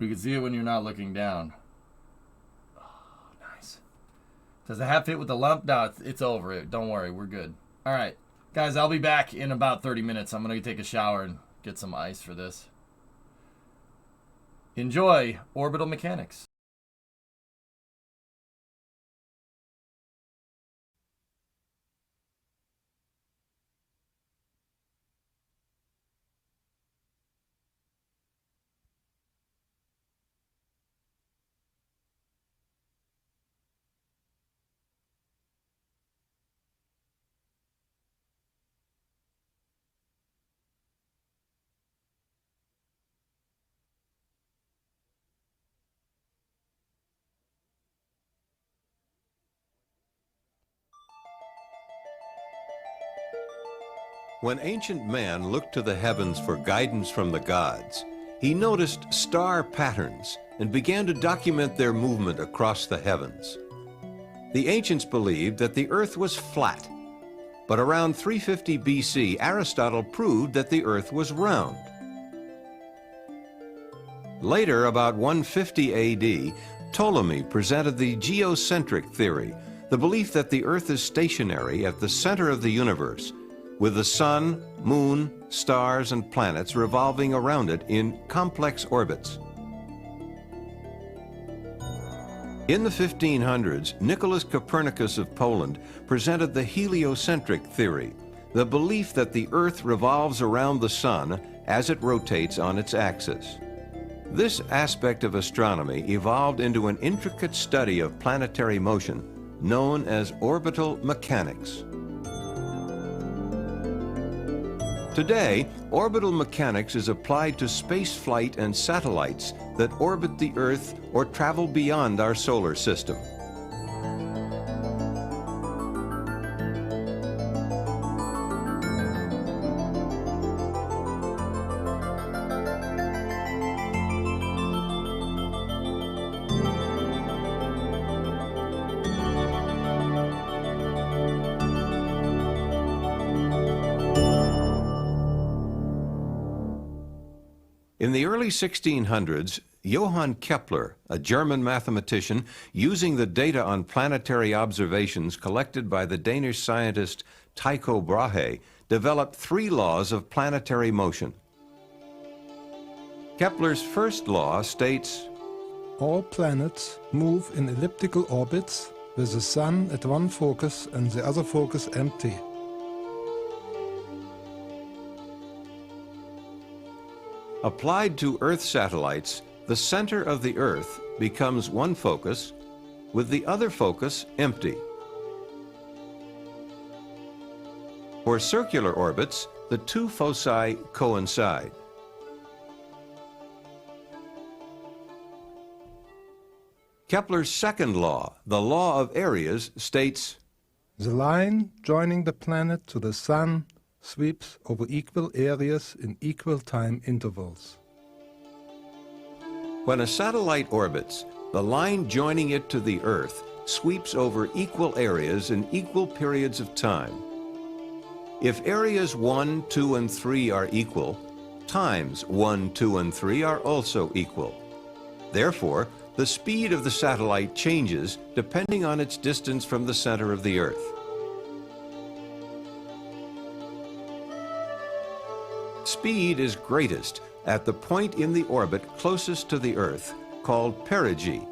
You can see it when you're not looking down. Oh, nice. Does the hat fit with the lump? No, it's over it. Don't worry, we're good. All right, guys, I'll be back in about 30 minutes. I'm going to take a shower and get some ice for this. Enjoy orbital mechanics. When ancient man looked to the heavens for guidance from the gods, he noticed star patterns and began to document their movement across the heavens. The ancients believed that the earth was flat, but around 350 BC, Aristotle proved that the earth was round. Later, about 150 AD, Ptolemy presented the geocentric theory, the belief that the earth is stationary at the center of the universe, with the sun, moon, stars, and planets revolving around it in complex orbits. In the 1500s, Nicholas Copernicus of Poland presented the heliocentric theory, the belief that the Earth revolves around the sun as it rotates on its axis. This aspect of astronomy evolved into an intricate study of planetary motion known as orbital mechanics. Today, orbital mechanics is applied to space flight and satellites that orbit the Earth or travel beyond our solar system. In the early 1600s, Johann Kepler, a German mathematician, using the data on planetary observations collected by the Danish scientist Tycho Brahe, developed 3 laws of planetary motion. Kepler's first law states, all planets move in elliptical orbits with the Sun at one focus and the other focus empty. Applied to Earth satellites, the center of the Earth becomes one focus, with the other focus empty. For circular orbits, the 2 foci coincide. Kepler's second law, the law of areas, states, the line joining the planet to the Sun sweeps over equal areas in equal time intervals. When a satellite orbits, the line joining it to the Earth sweeps over equal areas in equal periods of time. If areas 1, 2, and 3 are equal, times 1, 2, and 3 are also equal. Therefore, the speed of the satellite changes depending on its distance from the center of the Earth. Speed is greatest at the point in the orbit closest to the Earth, called perigee,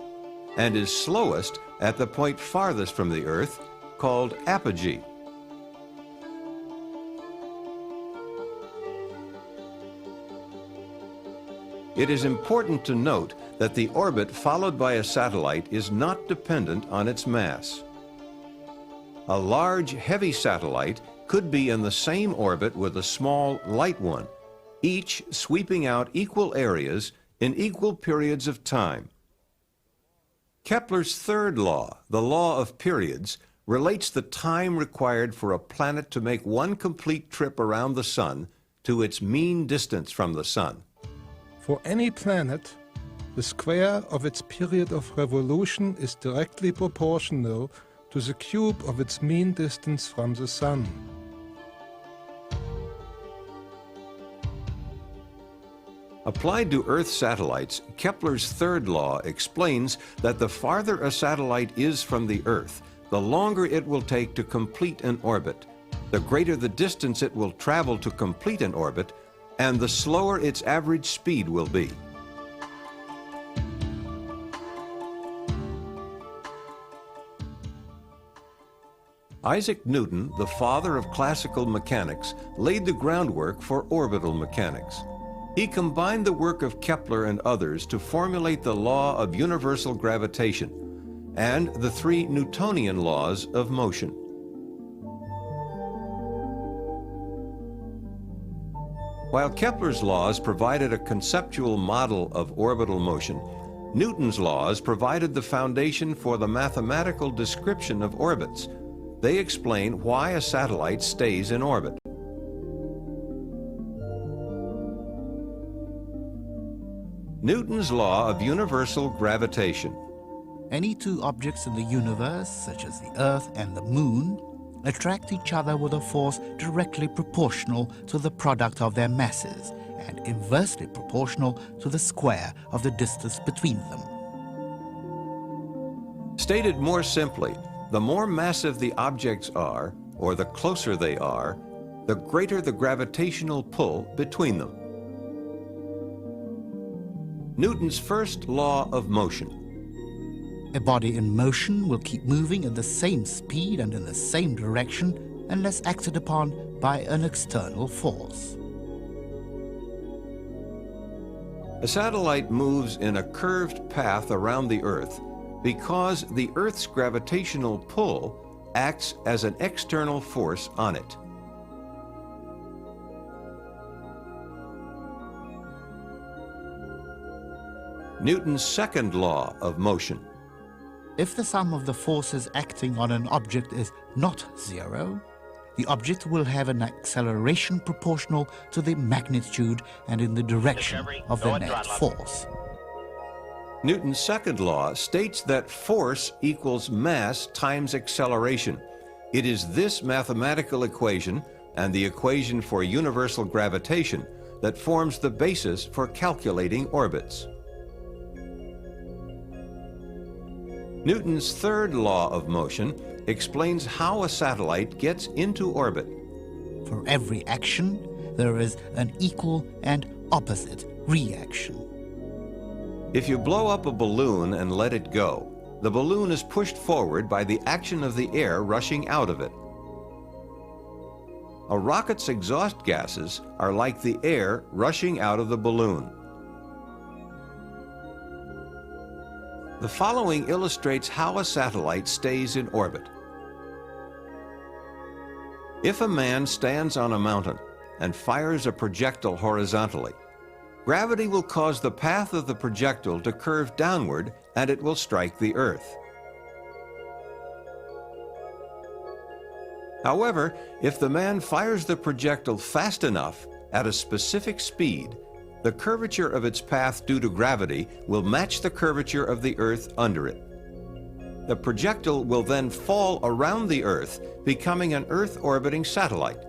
and is slowest at the point farthest from the Earth, called apogee. It is important to note that the orbit followed by a satellite is not dependent on its mass. A large, heavy satellite could be in the same orbit with a small, light one, each sweeping out equal areas in equal periods of time. Kepler's third law, the law of periods, relates the time required for a planet to make one complete trip around the Sun to its mean distance from the Sun. For any planet, the square of its period of revolution is directly proportional to the cube of its mean distance from the Sun. Applied to Earth satellites, Kepler's third law explains that the farther a satellite is from the Earth, the longer it will take to complete an orbit, the greater the distance it will travel to complete an orbit, and the slower its average speed will be. Isaac Newton, the father of classical mechanics, laid the groundwork for orbital mechanics. He combined the work of Kepler and others to formulate the law of universal gravitation and the three Newtonian laws of motion. While Kepler's laws provided a conceptual model of orbital motion, Newton's laws provided the foundation for the mathematical description of orbits. They explain why a satellite stays in orbit. Newton's law of universal gravitation. Any two objects in the universe, such as the Earth and the Moon, attract each other with a force directly proportional to the product of their masses and inversely proportional to the square of the distance between them. Stated more simply, the more massive the objects are, or the closer they are, the greater the gravitational pull between them. Newton's first law of motion. A body in motion will keep moving at the same speed and in the same direction unless acted upon by an external force. A satellite moves in a curved path around the Earth because the Earth's gravitational pull acts as an external force on it. Newton's second law of motion. If the sum of the forces acting on an object is not zero, the object will have an acceleration proportional to the magnitude and in the direction of the net force. Newton's second law states that force equals mass times acceleration. It is this mathematical equation and the equation for universal gravitation that forms the basis for calculating orbits. Newton's third law of motion explains how a satellite gets into orbit. For every action, there is an equal and opposite reaction. If you blow up a balloon and let it go, the balloon is pushed forward by the action of the air rushing out of it. A rocket's exhaust gases are like the air rushing out of the balloon. The following illustrates how a satellite stays in orbit. If a man stands on a mountain and fires a projectile horizontally, gravity will cause the path of the projectile to curve downward and it will strike the Earth. However, if the man fires the projectile fast enough at a specific speed, the curvature of its path due to gravity will match the curvature of the Earth under it. The projectile will then fall around the Earth, becoming an Earth-orbiting satellite.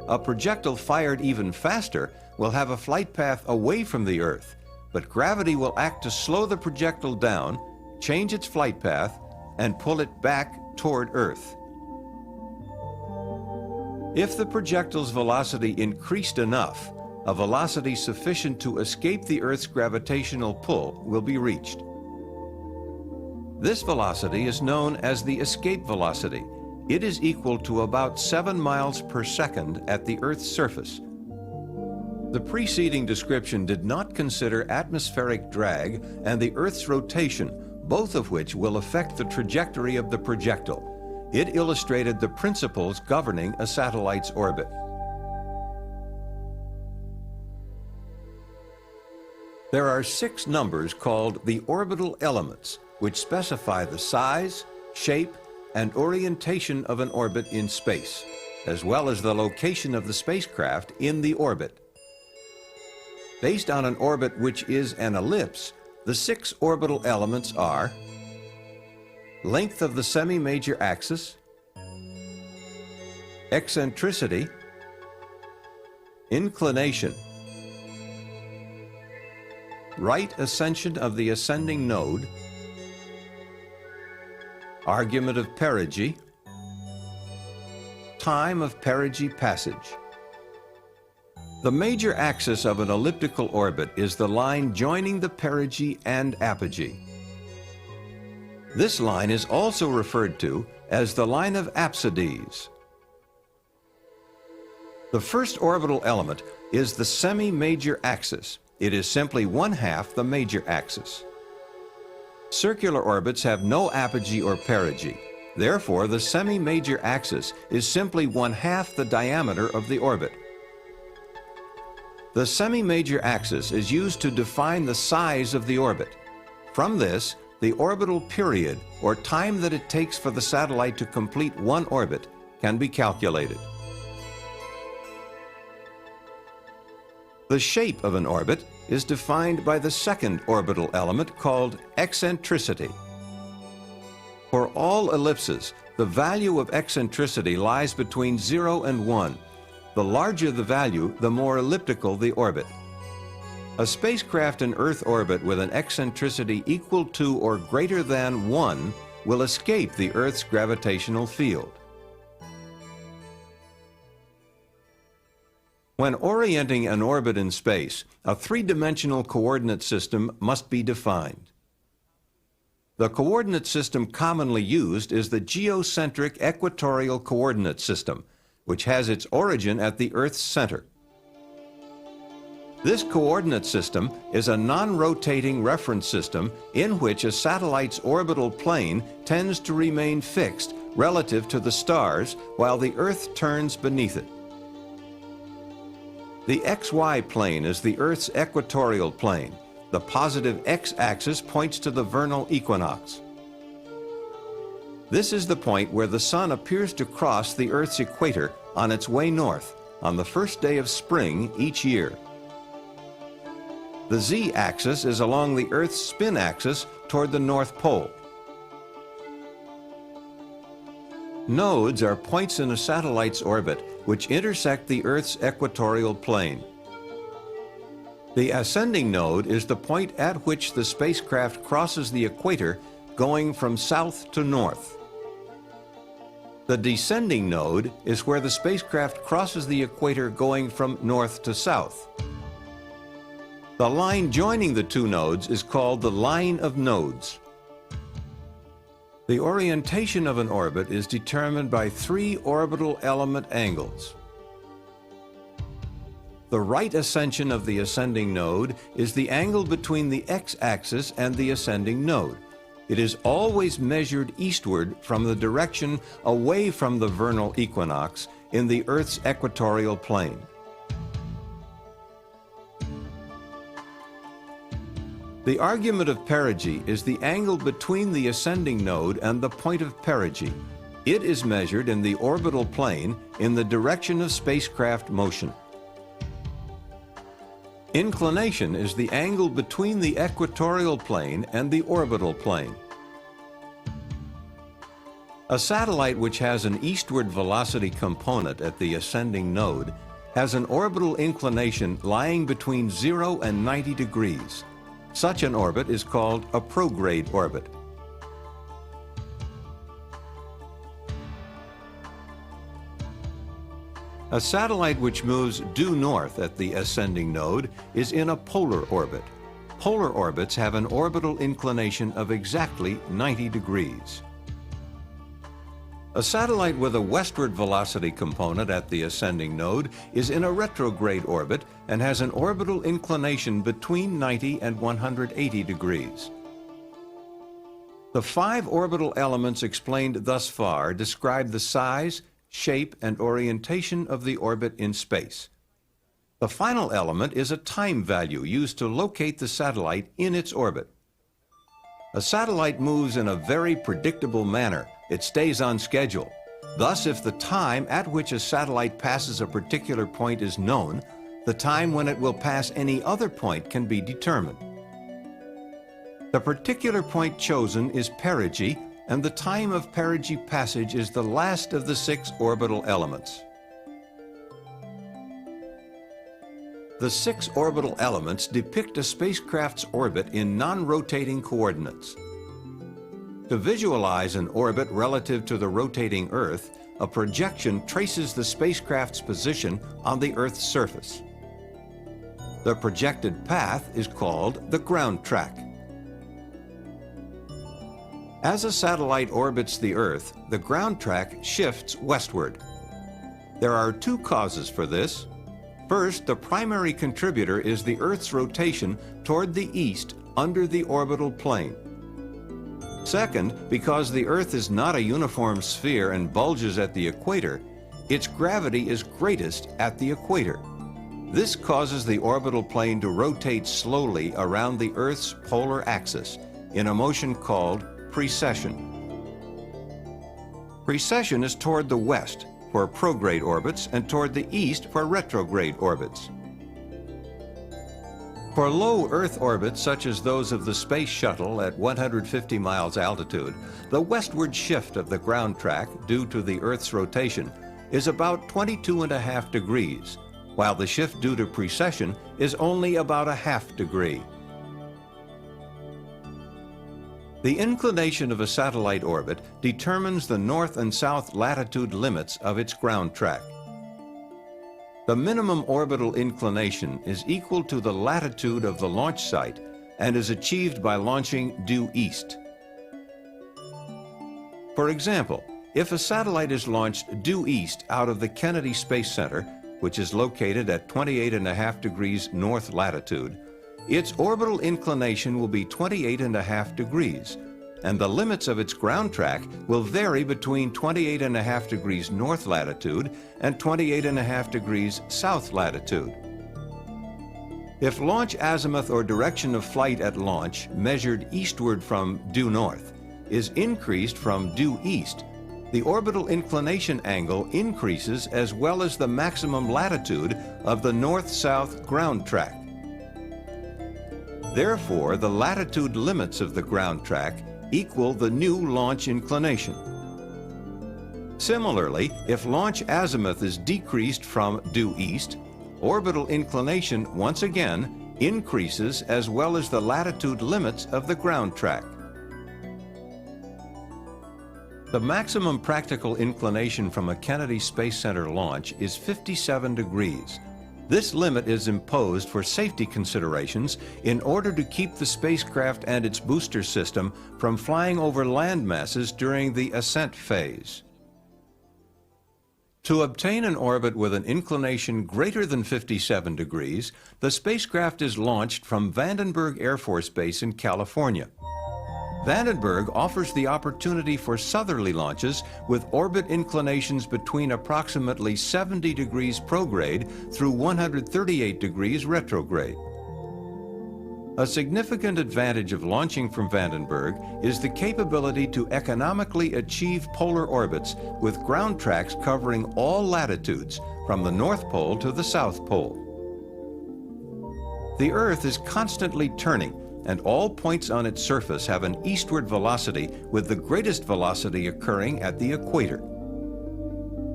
A projectile fired even faster will have a flight path away from the Earth, but gravity will act to slow the projectile down, change its flight path, and pull it back toward Earth. If the projectile's velocity increased enough, a velocity sufficient to escape the Earth's gravitational pull will be reached. This velocity is known as the escape velocity. It is equal to about 7 miles per second at the Earth's surface. The preceding description did not consider atmospheric drag and the Earth's rotation, both of which will affect the trajectory of the projectile. It illustrated the principles governing a satellite's orbit. There are 6 numbers called the orbital elements, which specify the size, shape, and orientation of an orbit in space, as well as the location of the spacecraft in the orbit. Based on an orbit which is an ellipse, the 6 orbital elements are length of the semi-major axis, eccentricity, inclination, right ascension of the ascending node, argument of perigee, time of perigee passage. The major axis of an elliptical orbit is the line joining the perigee and apogee. This line is also referred to as the line of apsides. The first orbital element is the semi-major axis. It is simply 1/2 the major axis. Circular orbits have no apogee or perigee. Therefore, the semi-major axis is simply 1/2 the diameter of the orbit. The semi-major axis is used to define the size of the orbit. From this, the orbital period, or time that it takes for the satellite to complete one orbit, can be calculated. The shape of an orbit is defined by the second orbital element called eccentricity. For all ellipses, the value of eccentricity lies between 0 and 1. The larger the value, the more elliptical the orbit. A spacecraft in Earth orbit with an eccentricity equal to or greater than 1 will escape the Earth's gravitational field. When orienting an orbit in space, a three-dimensional coordinate system must be defined. The coordinate system commonly used is the geocentric equatorial coordinate system, which has its origin at the Earth's center. This coordinate system is a non-rotating reference system in which a satellite's orbital plane tends to remain fixed relative to the stars while the Earth turns beneath it. The XY plane is the Earth's equatorial plane. The positive x-axis points to the vernal equinox. This is the point where the sun appears to cross the Earth's equator on its way north on the first day of spring each year. The z-axis is along the Earth's spin axis toward the North Pole. Nodes are points in a satellite's orbit which intersect the Earth's equatorial plane. The ascending node is the point at which the spacecraft crosses the equator going from south to north. The descending node is where the spacecraft crosses the equator going from north to south. The line joining the two nodes is called the line of nodes. The orientation of an orbit is determined by three orbital element angles. The right ascension of the ascending node is the angle between the x-axis and the ascending node. It is always measured eastward from the direction away from the vernal equinox in the Earth's equatorial plane. The argument of perigee is the angle between the ascending node and the point of perigee. It is measured in the orbital plane in the direction of spacecraft motion. Inclination is the angle between the equatorial plane and the orbital plane. A satellite which has an eastward velocity component at the ascending node has an orbital inclination lying between 0 and 90 degrees. Such an orbit is called a prograde orbit. A satellite which moves due north at the ascending node is in a polar orbit. Polar orbits have an orbital inclination of exactly 90 degrees. A satellite with a westward velocity component at the ascending node is in a retrograde orbit and has an orbital inclination between 90 and 180 degrees. The 5 orbital elements explained thus far describe the size, shape, and orientation of the orbit in space. The final element is a time value used to locate the satellite in its orbit. A satellite moves in a very predictable manner. It stays on schedule. Thus, if the time at which a satellite passes a particular point is known, the time when it will pass any other point can be determined. The particular point chosen is perigee, and the time of perigee passage is the last of the 6 orbital elements. The 6 orbital elements depict a spacecraft's orbit in non-rotating coordinates. To visualize an orbit relative to the rotating Earth, a projection traces the spacecraft's position on the Earth's surface. The projected path is called the ground track. As a satellite orbits the Earth, the ground track shifts westward. There are 2 causes for this. First, the primary contributor is the Earth's rotation toward the east under the orbital plane. Second, because the Earth is not a uniform sphere and bulges at the equator, its gravity is greatest at the equator. This causes the orbital plane to rotate slowly around the Earth's polar axis in a motion called precession. Precession is toward the west for prograde orbits and toward the east for retrograde orbits. For low Earth orbits such as those of the Space Shuttle at 150 miles altitude, the westward shift of the ground track due to the Earth's rotation is about 22.5 degrees, while the shift due to precession is only about 0.5 degree. The inclination of a satellite orbit determines the north and south latitude limits of its ground track. The minimum orbital inclination is equal to the latitude of the launch site and is achieved by launching due east. For example, if a satellite is launched due east out of the Kennedy Space Center, which is located at 28.5 degrees north latitude, its orbital inclination will be 28.5 degrees, and the limits of its ground track will vary between 28.5 degrees north latitude and 28.5 degrees south latitude. If launch azimuth or direction of flight at launch measured eastward from due north is increased from due east, the orbital inclination angle increases as well as the maximum latitude of the north-south ground track. Therefore, the latitude limits of the ground track equal the new launch inclination. Similarly, if launch azimuth is decreased from due east, orbital inclination once again increases as well as the latitude limits of the ground track. The maximum practical inclination from a Kennedy Space Center launch is 57 degrees. This limit is imposed for safety considerations in order to keep the spacecraft and its booster system from flying over land masses during the ascent phase. To obtain an orbit with an inclination greater than 57 degrees, the spacecraft is launched from Vandenberg Air Force Base in California. Vandenberg offers the opportunity for southerly launches with orbit inclinations between approximately 70 degrees prograde through 138 degrees retrograde. A significant advantage of launching from Vandenberg is the capability to economically achieve polar orbits with ground tracks covering all latitudes from the North Pole to the South Pole. The Earth is constantly turning, and all points on its surface have an eastward velocity, with the greatest velocity occurring at the equator.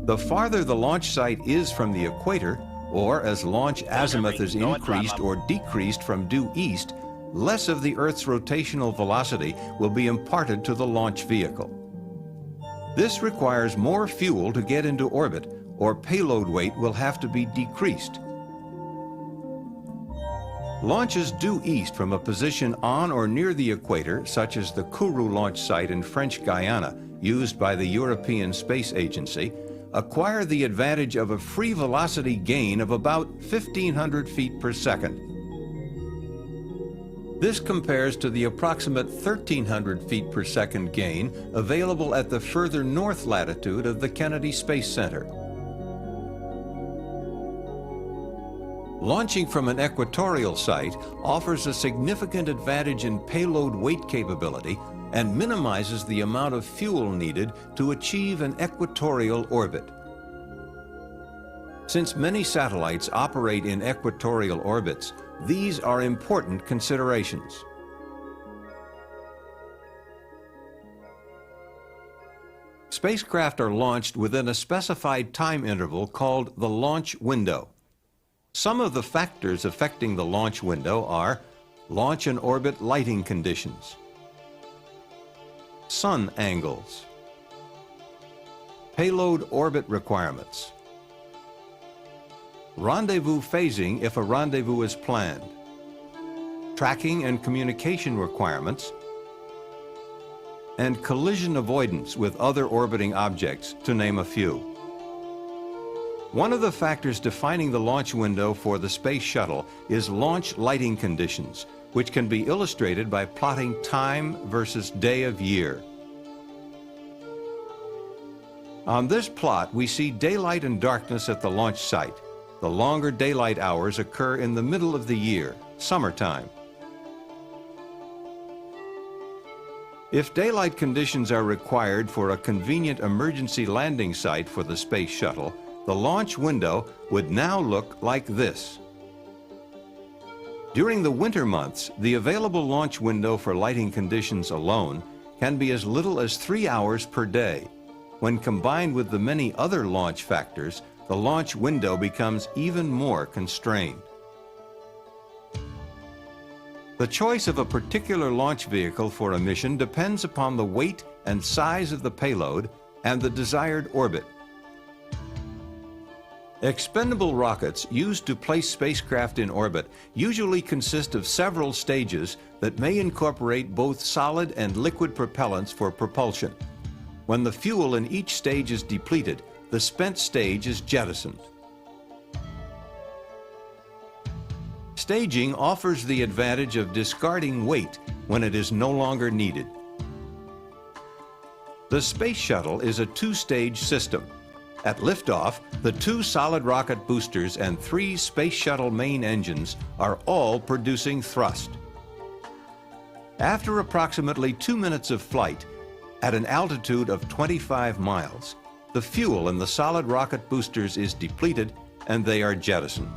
The farther the launch site is from the equator, or as launch azimuth is increased or decreased from due east, less of the Earth's rotational velocity will be imparted to the launch vehicle. This requires more fuel to get into orbit, or payload weight will have to be decreased. Launches due east from a position on or near the equator, such as the Kourou launch site in French Guiana, used by the European Space Agency, acquire the advantage of a free velocity gain of about 1,500 feet per second. This compares to the approximate 1,300 feet per second gain available at the further north latitude of the Kennedy Space Center. Launching from an equatorial site offers a significant advantage in payload weight capability and minimizes the amount of fuel needed to achieve an equatorial orbit. Since many satellites operate in equatorial orbits, these are important considerations. Spacecraft are launched within a specified time interval called the launch window. Some of the factors affecting the launch window are launch and orbit lighting conditions, sun angles, payload orbit requirements, rendezvous phasing if a rendezvous is planned, tracking and communication requirements, and collision avoidance with other orbiting objects, to name a few. One of the factors defining the launch window for the space shuttle is launch lighting conditions, which can be illustrated by plotting time versus day of year. On this plot, we see daylight and darkness at the launch site. The longer daylight hours occur in the middle of the year, summertime. If daylight conditions are required for a convenient emergency landing site for the space shuttle, the launch window would now look like this. During the winter months, the available launch window for lighting conditions alone can be as little as 3 hours per day. When combined with the many other launch factors, the launch window becomes even more constrained. The choice of a particular launch vehicle for a mission depends upon the weight and size of the payload and the desired orbit. Expendable rockets used to place spacecraft in orbit usually consist of several stages that may incorporate both solid and liquid propellants for propulsion. When the fuel in each stage is depleted, the spent stage is jettisoned. Staging offers the advantage of discarding weight when it is no longer needed. The space shuttle is a two-stage system. At liftoff, the 2 solid rocket boosters and 3 space shuttle main engines are all producing thrust. After approximately 2 minutes of flight, at an altitude of 25 miles, the fuel in the solid rocket boosters is depleted and they are jettisoned.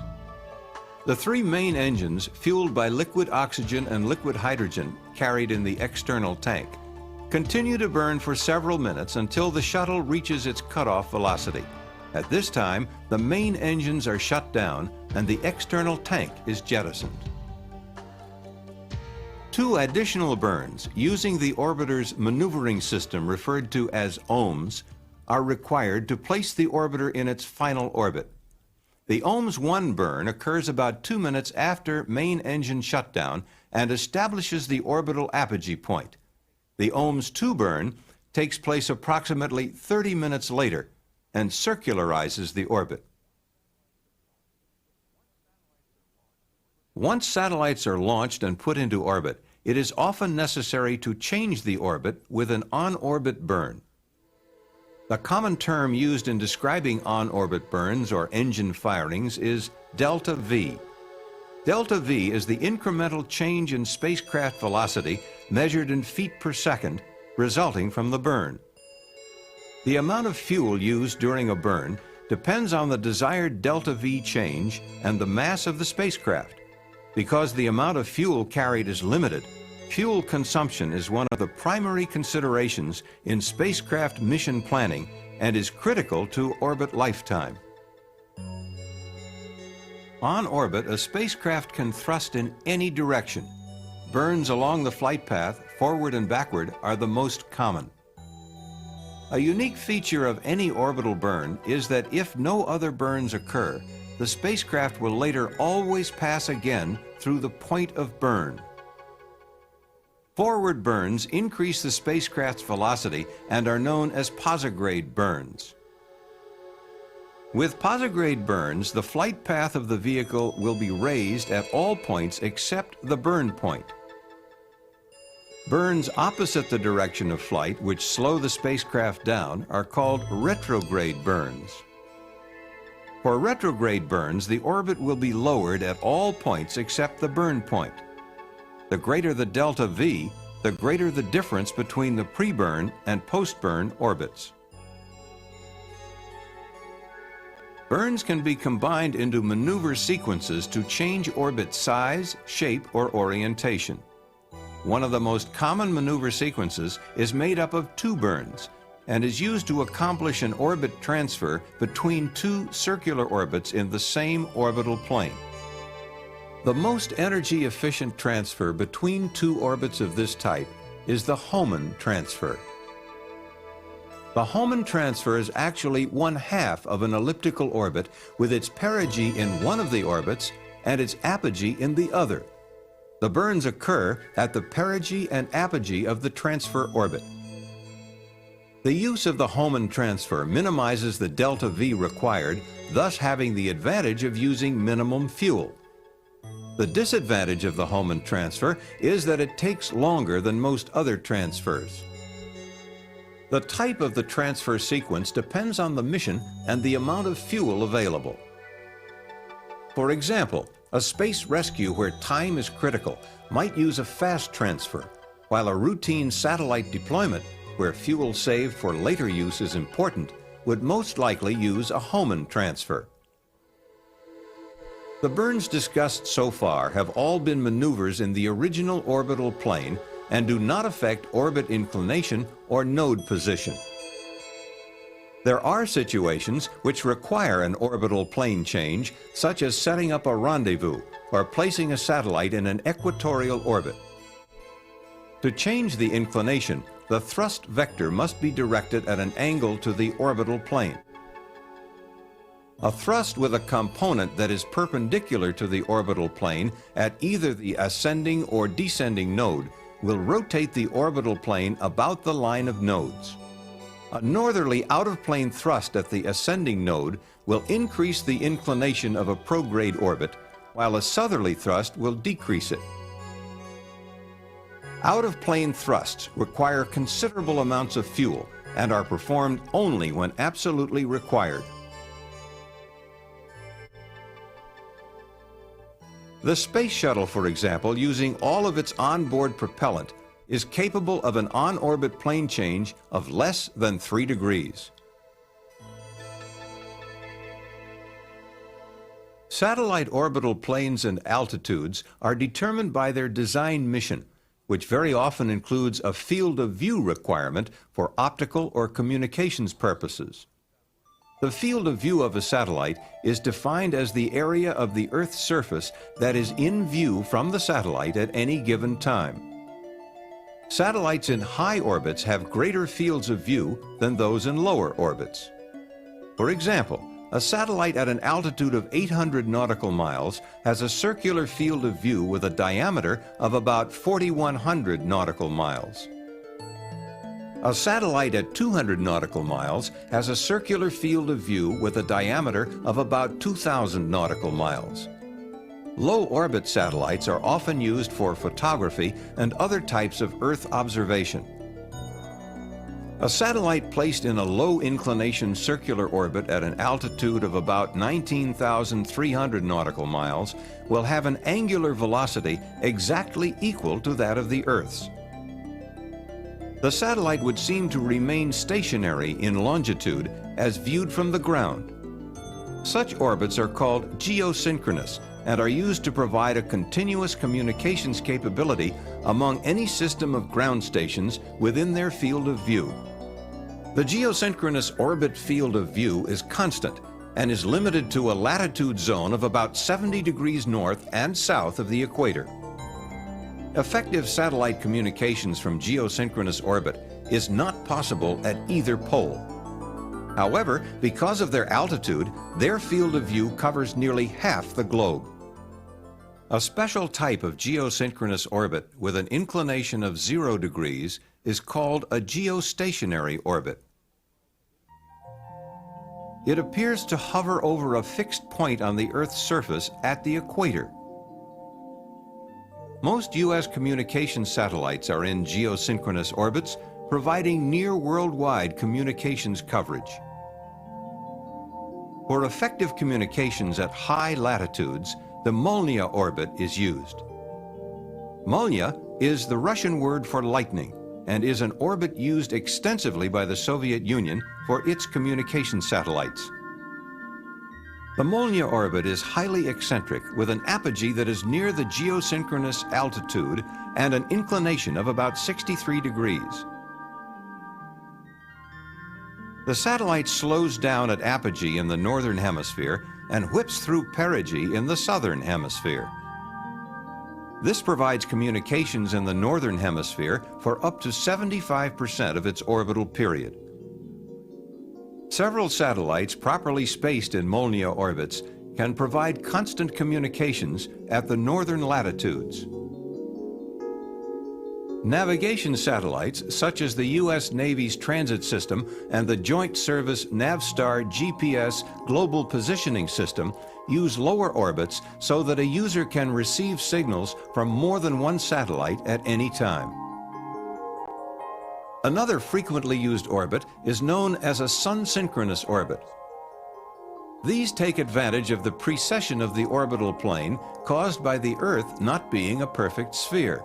The 3 main engines, fueled by liquid oxygen and liquid hydrogen carried in the external tank, continue to burn for several minutes until the shuttle reaches its cutoff velocity. At this time, the main engines are shut down and the external tank is jettisoned. 2 additional burns using the orbiter's maneuvering system referred to as OMS are required to place the orbiter in its final orbit. The OMS 1 burn occurs about 2 minutes after main engine shutdown and establishes the orbital apogee point. The OMS 2 burn takes place approximately 30 minutes later and circularizes the orbit. Once satellites are launched and put into orbit, it is often necessary to change the orbit with an on-orbit burn. The common term used in describing on-orbit burns or engine firings is delta V. Delta V is the incremental change in spacecraft velocity measured in feet per second resulting from the burn. The amount of fuel used during a burn depends on the desired delta V change and the mass of the spacecraft. Because the amount of fuel carried is limited, fuel consumption is one of the primary considerations in spacecraft mission planning and is critical to orbit lifetime. On orbit, a spacecraft can thrust in any direction. Burns along the flight path, forward and backward, are the most common. A unique feature of any orbital burn is that if no other burns occur, the spacecraft will later always pass again through the point of burn. Forward burns increase the spacecraft's velocity and are known as posigrade burns. With posigrade burns, the flight path of the vehicle will be raised at all points except the burn point. Burns opposite the direction of flight, which slow the spacecraft down, are called retrograde burns. For retrograde burns, the orbit will be lowered at all points except the burn point. The greater the delta V, the greater the difference between the pre-burn and post-burn orbits. Burns can be combined into maneuver sequences to change orbit size, shape, or orientation. One of the most common maneuver sequences is made up of 2 burns. and is used to accomplish an orbit transfer between two circular orbits in the same orbital plane. The most energy-efficient transfer between two orbits of this type is the Hohmann transfer. The Hohmann transfer is actually 1/2 of an elliptical orbit with its perigee in one of the orbits and its apogee in the other. The burns occur at the perigee and apogee of the transfer orbit. The use of the Hohmann transfer minimizes the delta V required, thus having the advantage of using minimum fuel. The disadvantage of the Hohmann transfer is that it takes longer than most other transfers. The type of the transfer sequence depends on the mission and the amount of fuel available. For example, a space rescue where time is critical might use a fast transfer, while a routine satellite deployment, where fuel saved for later use is important, would most likely use a Hohmann transfer. The burns discussed so far have all been maneuvers in the original orbital plane and do not affect orbit inclination or node position. There are situations which require an orbital plane change, such as setting up a rendezvous or placing a satellite in an equatorial orbit. To change the inclination, the thrust vector must be directed at an angle to the orbital plane. A thrust with a component that is perpendicular to the orbital plane at either the ascending or descending node will rotate the orbital plane about the line of nodes. A northerly out-of-plane thrust at the ascending node will increase the inclination of a prograde orbit, while a southerly thrust will decrease it. Out-of-plane thrusts require considerable amounts of fuel and are performed only when absolutely required. The Space Shuttle, for example, using all of its onboard propellant, is capable of an on-orbit plane change of less than 3 degrees. Satellite orbital planes and altitudes are determined by their design mission, which very often includes a field of view requirement for optical or communications purposes. The field of view of a satellite is defined as the area of the Earth's surface that is in view from the satellite at any given time. Satellites in high orbits have greater fields of view than those in lower orbits. For example, a satellite at an altitude of 800 nautical miles has a circular field of view with a diameter of about 4,100 nautical miles. A satellite at 200 nautical miles has a circular field of view with a diameter of about 2,000 nautical miles. Low-orbit satellites are often used for photography and other types of Earth observation. A satellite placed in a low-inclination circular orbit at an altitude of about 19,300 nautical miles will have an angular velocity exactly equal to that of the Earth's. The satellite would seem to remain stationary in longitude as viewed from the ground. Such orbits are called geosynchronous and are used to provide a continuous communications capability among any system of ground stations within their field of view. The geosynchronous orbit field of view is constant and is limited to a latitude zone of about 70 degrees north and south of the equator. Effective satellite communications from geosynchronous orbit is not possible at either pole. However, because of their altitude, their field of view covers nearly half the globe. A special type of geosynchronous orbit with an inclination of 0 degrees is called a geostationary orbit. It appears to hover over a fixed point on the Earth's surface at the equator. Most U.S. communication satellites are in geosynchronous orbits, providing near worldwide communications coverage. For effective communications at high latitudes, the Molniya orbit is used. Molniya is the Russian word for lightning and is an orbit used extensively by the Soviet Union for its communication satellites. The Molniya orbit is highly eccentric with an apogee that is near the geosynchronous altitude and an inclination of about 63 degrees. The satellite slows down at apogee in the northern hemisphere and whips through perigee in the southern hemisphere. This provides communications in the northern hemisphere for up to 75% of its orbital period. Several satellites properly spaced in Molniya orbits can provide constant communications at the northern latitudes. Navigation satellites, such as the U.S. Navy's Transit System and the Joint Service Navstar GPS Global Positioning System, use lower orbits so that a user can receive signals from more than one satellite at any time. Another frequently used orbit is known as a sun-synchronous orbit. These take advantage of the precession of the orbital plane caused by the Earth not being a perfect sphere.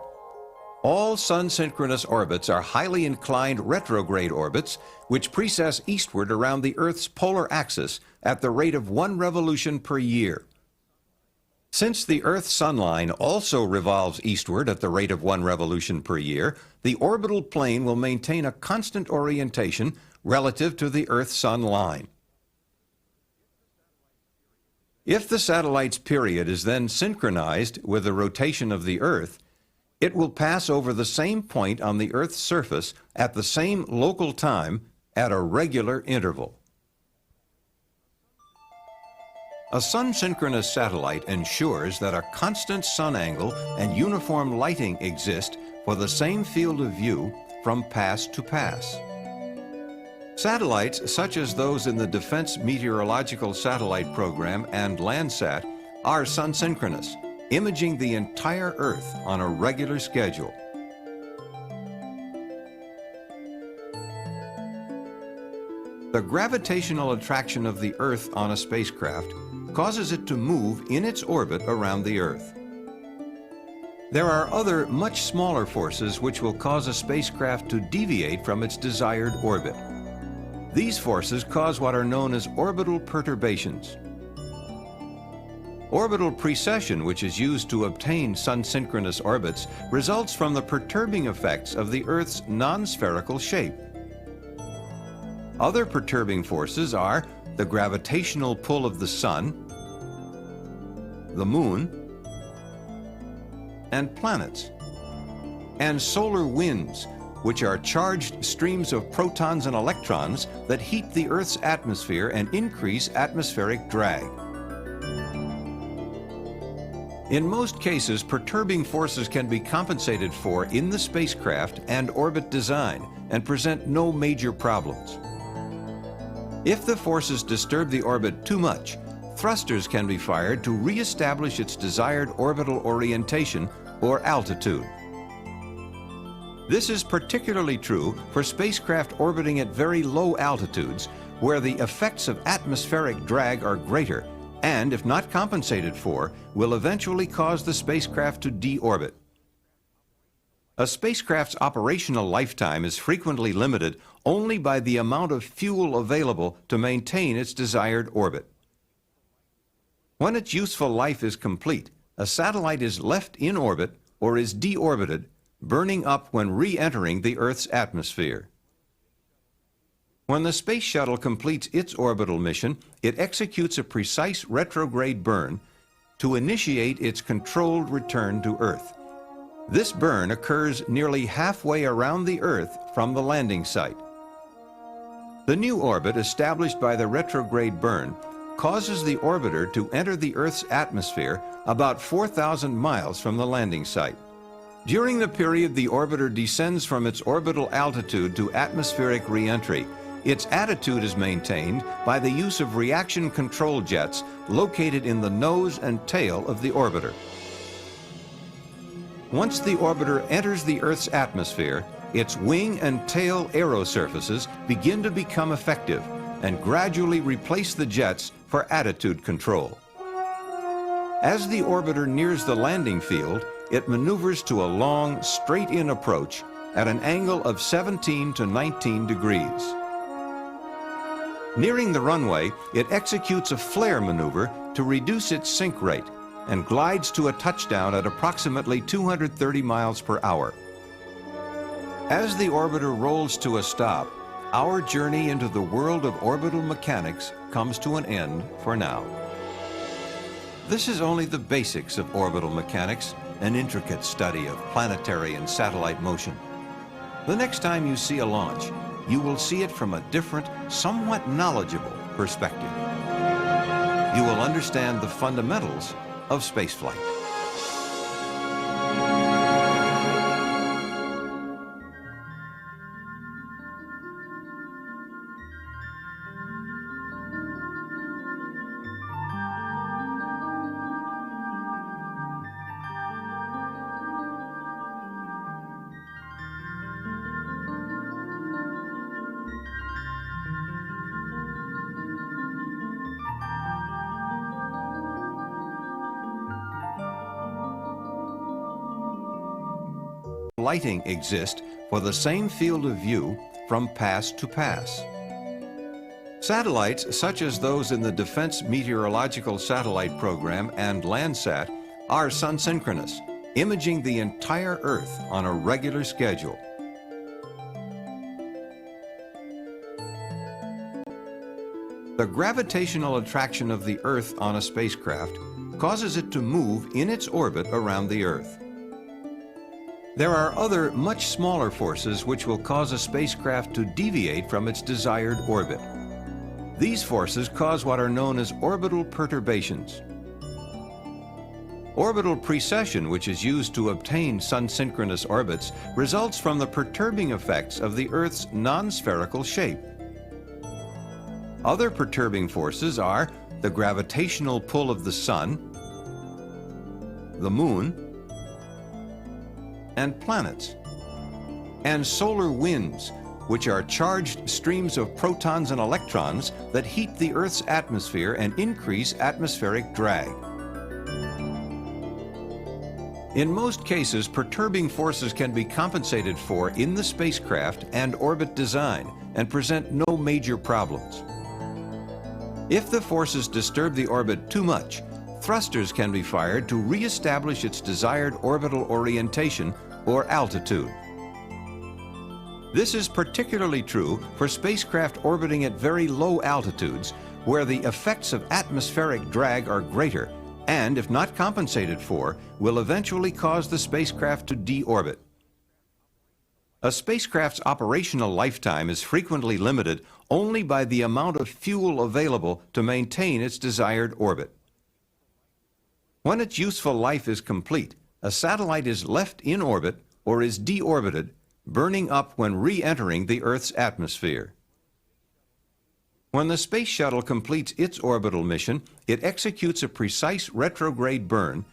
All sun-synchronous orbits are highly inclined retrograde orbits which precess eastward around the Earth's polar axis at the rate of 1 revolution per year. Since the Earth-Sun line also revolves eastward at the rate of 1 revolution per year, the orbital plane will maintain a constant orientation relative to the Earth-Sun line. If the satellite's period is then synchronized with the rotation of the Earth, it will pass over the same point on the Earth's surface at the same local time at a regular interval. A sun-synchronous satellite ensures that a constant sun angle and uniform lighting exist for the same field of view from pass to pass. Satellites such as those in the Defense Meteorological Satellite Program and Landsat are sun-synchronous, imaging the entire Earth on a regular schedule. The gravitational attraction of the Earth on a spacecraft causes it to move in its orbit around the Earth. There are other, much smaller forces which will cause a spacecraft to deviate from its desired orbit. These forces cause what are known as orbital perturbations. Orbital precession, which is used to obtain sun-synchronous orbits, results from the perturbing effects of the Earth's non-spherical shape. Other perturbing forces are the gravitational pull of the Sun, the Moon, and planets, and solar winds, which are charged streams of protons and electrons that heat the Earth's atmosphere and increase atmospheric drag. In most cases, perturbing forces can be compensated for in the spacecraft and orbit design and present no major problems. If the forces disturb the orbit too much, thrusters can be fired to re-establish its desired orbital orientation or altitude. This is particularly true for spacecraft orbiting at very low altitudes, where the effects of atmospheric drag are greater and, if not compensated for, will eventually cause the spacecraft to deorbit. A spacecraft's operational lifetime is frequently limited only by the amount of fuel available to maintain its desired orbit. When its useful life is complete, a satellite is left in orbit or is deorbited, burning up when re-entering the Earth's atmosphere. When the Space Shuttle completes its orbital mission, it executes a precise retrograde burn to initiate its controlled return to Earth. This burn occurs nearly halfway around the Earth from the landing site. The new orbit established by the retrograde burn causes the orbiter to enter the Earth's atmosphere about 4,000 miles from the landing site. During the period the orbiter descends from its orbital altitude to atmospheric re-entry, its attitude is maintained by the use of reaction control jets located in the nose and tail of the orbiter. Once the orbiter enters the Earth's atmosphere, its wing and tail aerosurfaces begin to become effective and gradually replace the jets for attitude control. As the orbiter nears the landing field, it maneuvers to a long, straight-in approach at an angle of 17 to 19 degrees. Nearing the runway, it executes a flare maneuver to reduce its sink rate and glides to a touchdown at approximately 230 miles per hour. As the orbiter rolls to a stop, Our journey into the world of orbital mechanics comes to an end for now. This is only the basics of orbital mechanics, an intricate study of planetary and satellite motion. The next time you see a launch, you will see it from a different, somewhat knowledgeable perspective. You will understand the fundamentals of spaceflight. Lighting exists for the same field of view from pass to pass. Satellites, such as those in the Defense Meteorological Satellite Program and Landsat, are sun-synchronous, imaging the entire Earth on a regular schedule. The gravitational attraction of the Earth on a spacecraft causes it to move in its orbit around the Earth. There are other, much smaller forces which will cause a spacecraft to deviate from its desired orbit. These forces cause what are known as orbital perturbations. Orbital precession, which is used to obtain sun-synchronous orbits, results from the perturbing effects of the Earth's non-spherical shape. Other perturbing forces are the gravitational pull of the Sun, the Moon, and planets, and solar winds, which are charged streams of protons and electrons that heat the Earth's atmosphere and increase atmospheric drag. In most cases, perturbing forces can be compensated for in the spacecraft and orbit design and present no major problems. If the forces disturb the orbit too much, thrusters can be fired to re-establish its desired orbital orientation or altitude. This is particularly true for spacecraft orbiting at very low altitudes, where the effects of atmospheric drag are greater and, if not compensated for, will eventually cause the spacecraft to deorbit. A spacecraft's operational lifetime is frequently limited only by the amount of fuel available to maintain its desired orbit. When its useful life is complete, a satellite is left in orbit or is deorbited, burning up when re-entering the Earth's atmosphere. When the space shuttle completes its orbital mission, it executes a precise retrograde burn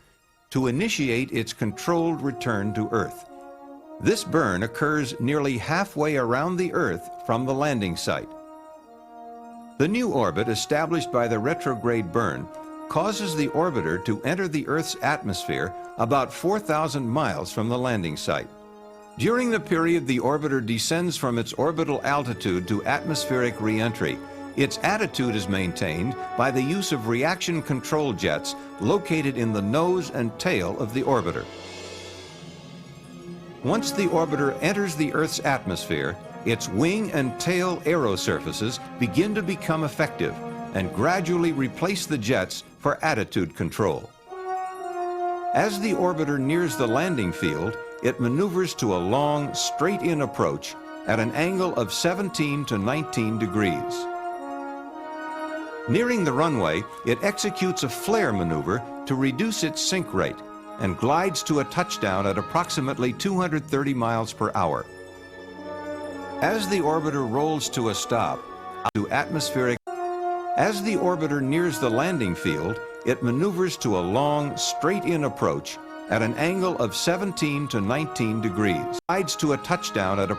to initiate its controlled return to Earth. This burn occurs nearly halfway around the Earth from the landing site. The new orbit established by the retrograde burn causes the orbiter to enter the Earth's atmosphere about 4,000 miles from the landing site. During the period the orbiter descends from its orbital altitude to atmospheric re-entry, its attitude is maintained by the use of reaction control jets located in the nose and tail of the orbiter. Once the orbiter enters the Earth's atmosphere, its wing and tail aerosurfaces begin to become effective and gradually replace the jets for attitude control. As the orbiter nears the landing field, it maneuvers to a long, straight-in approach at an angle of 17 to 19 degrees. Nearing the runway, it executes a flare maneuver to reduce its sink rate and glides to a touchdown at approximately 230 miles per hour. As the orbiter rolls to a stop, As the orbiter nears the landing field, it maneuvers to a long, straight-in approach at an angle of 17 to 19 degrees. Glides to a touchdown at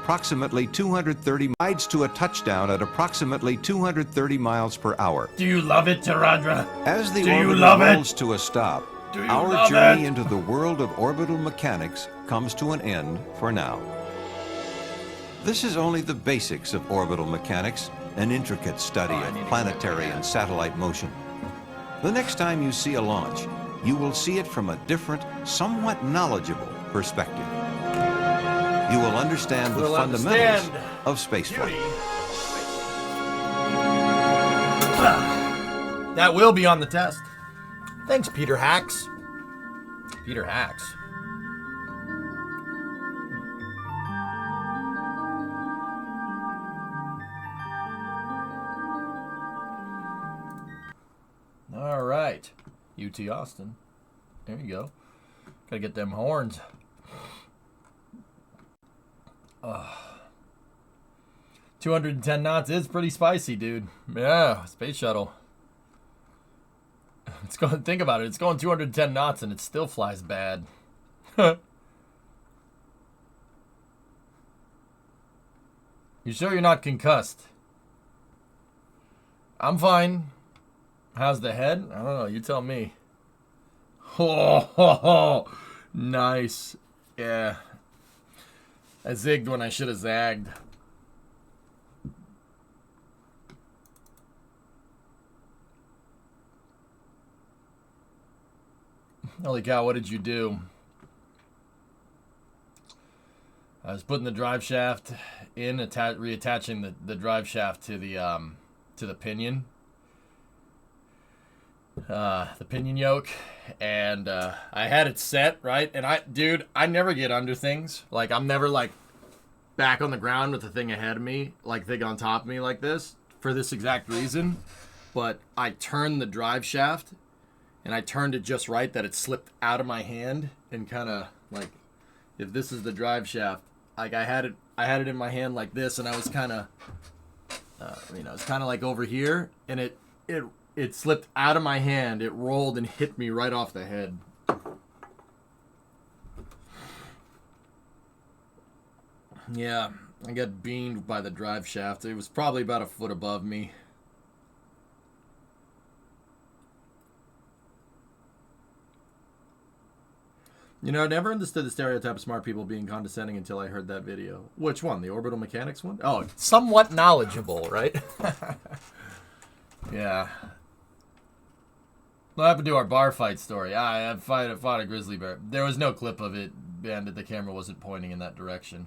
approximately 230 miles per hour. Do you love it, Taradra? As the Do you orbiter love rolls it? to a stop, Do you our love journey it? into the world of orbital mechanics comes to an end for now. This is only the basics of orbital mechanics, an intricate study of planetary and satellite motion. The next time you see a launch, you will see it from a different, somewhat knowledgeable perspective. You will understand the fundamentals of spaceflight. That will be on the test. Thanks, Peter Hacks. Peter Hacks. All right. UT Austin. There you go. Gotta get them horns. 210 knots is pretty spicy, dude. Yeah, space shuttle. It's going. Think about it. It's going 210 knots and it still flies bad. You sure you're not concussed? I'm fine. How's the head? I don't know. You tell me. Oh, nice. Yeah. I zigged when I should have zagged. Holy cow, what did you do? I was putting the drive shaft in, reattaching the drive shaft to the pinion. The pinion yoke, and I had it set, right? And I never get under things. Like, I'm never, like, back on the ground with the thing ahead of me, like, thing on top of me like this, for this exact reason. But I turned the drive shaft, and I turned it just right that it slipped out of my hand, and kind of, like, if this is the drive shaft, like, I had it in my hand like this, and I was kind of, it's kind of like over here, and it slipped out of my hand. It rolled and hit me right off the head. Yeah, I got beamed by the drive shaft. It was probably about a foot above me. You know, I never understood the stereotype of smart people being condescending until I heard that video. Which one? The orbital mechanics one? Oh, somewhat knowledgeable, right? Yeah. What happened to our bar fight story? I fought a grizzly bear. There was no clip of it, and the camera wasn't pointing in that direction.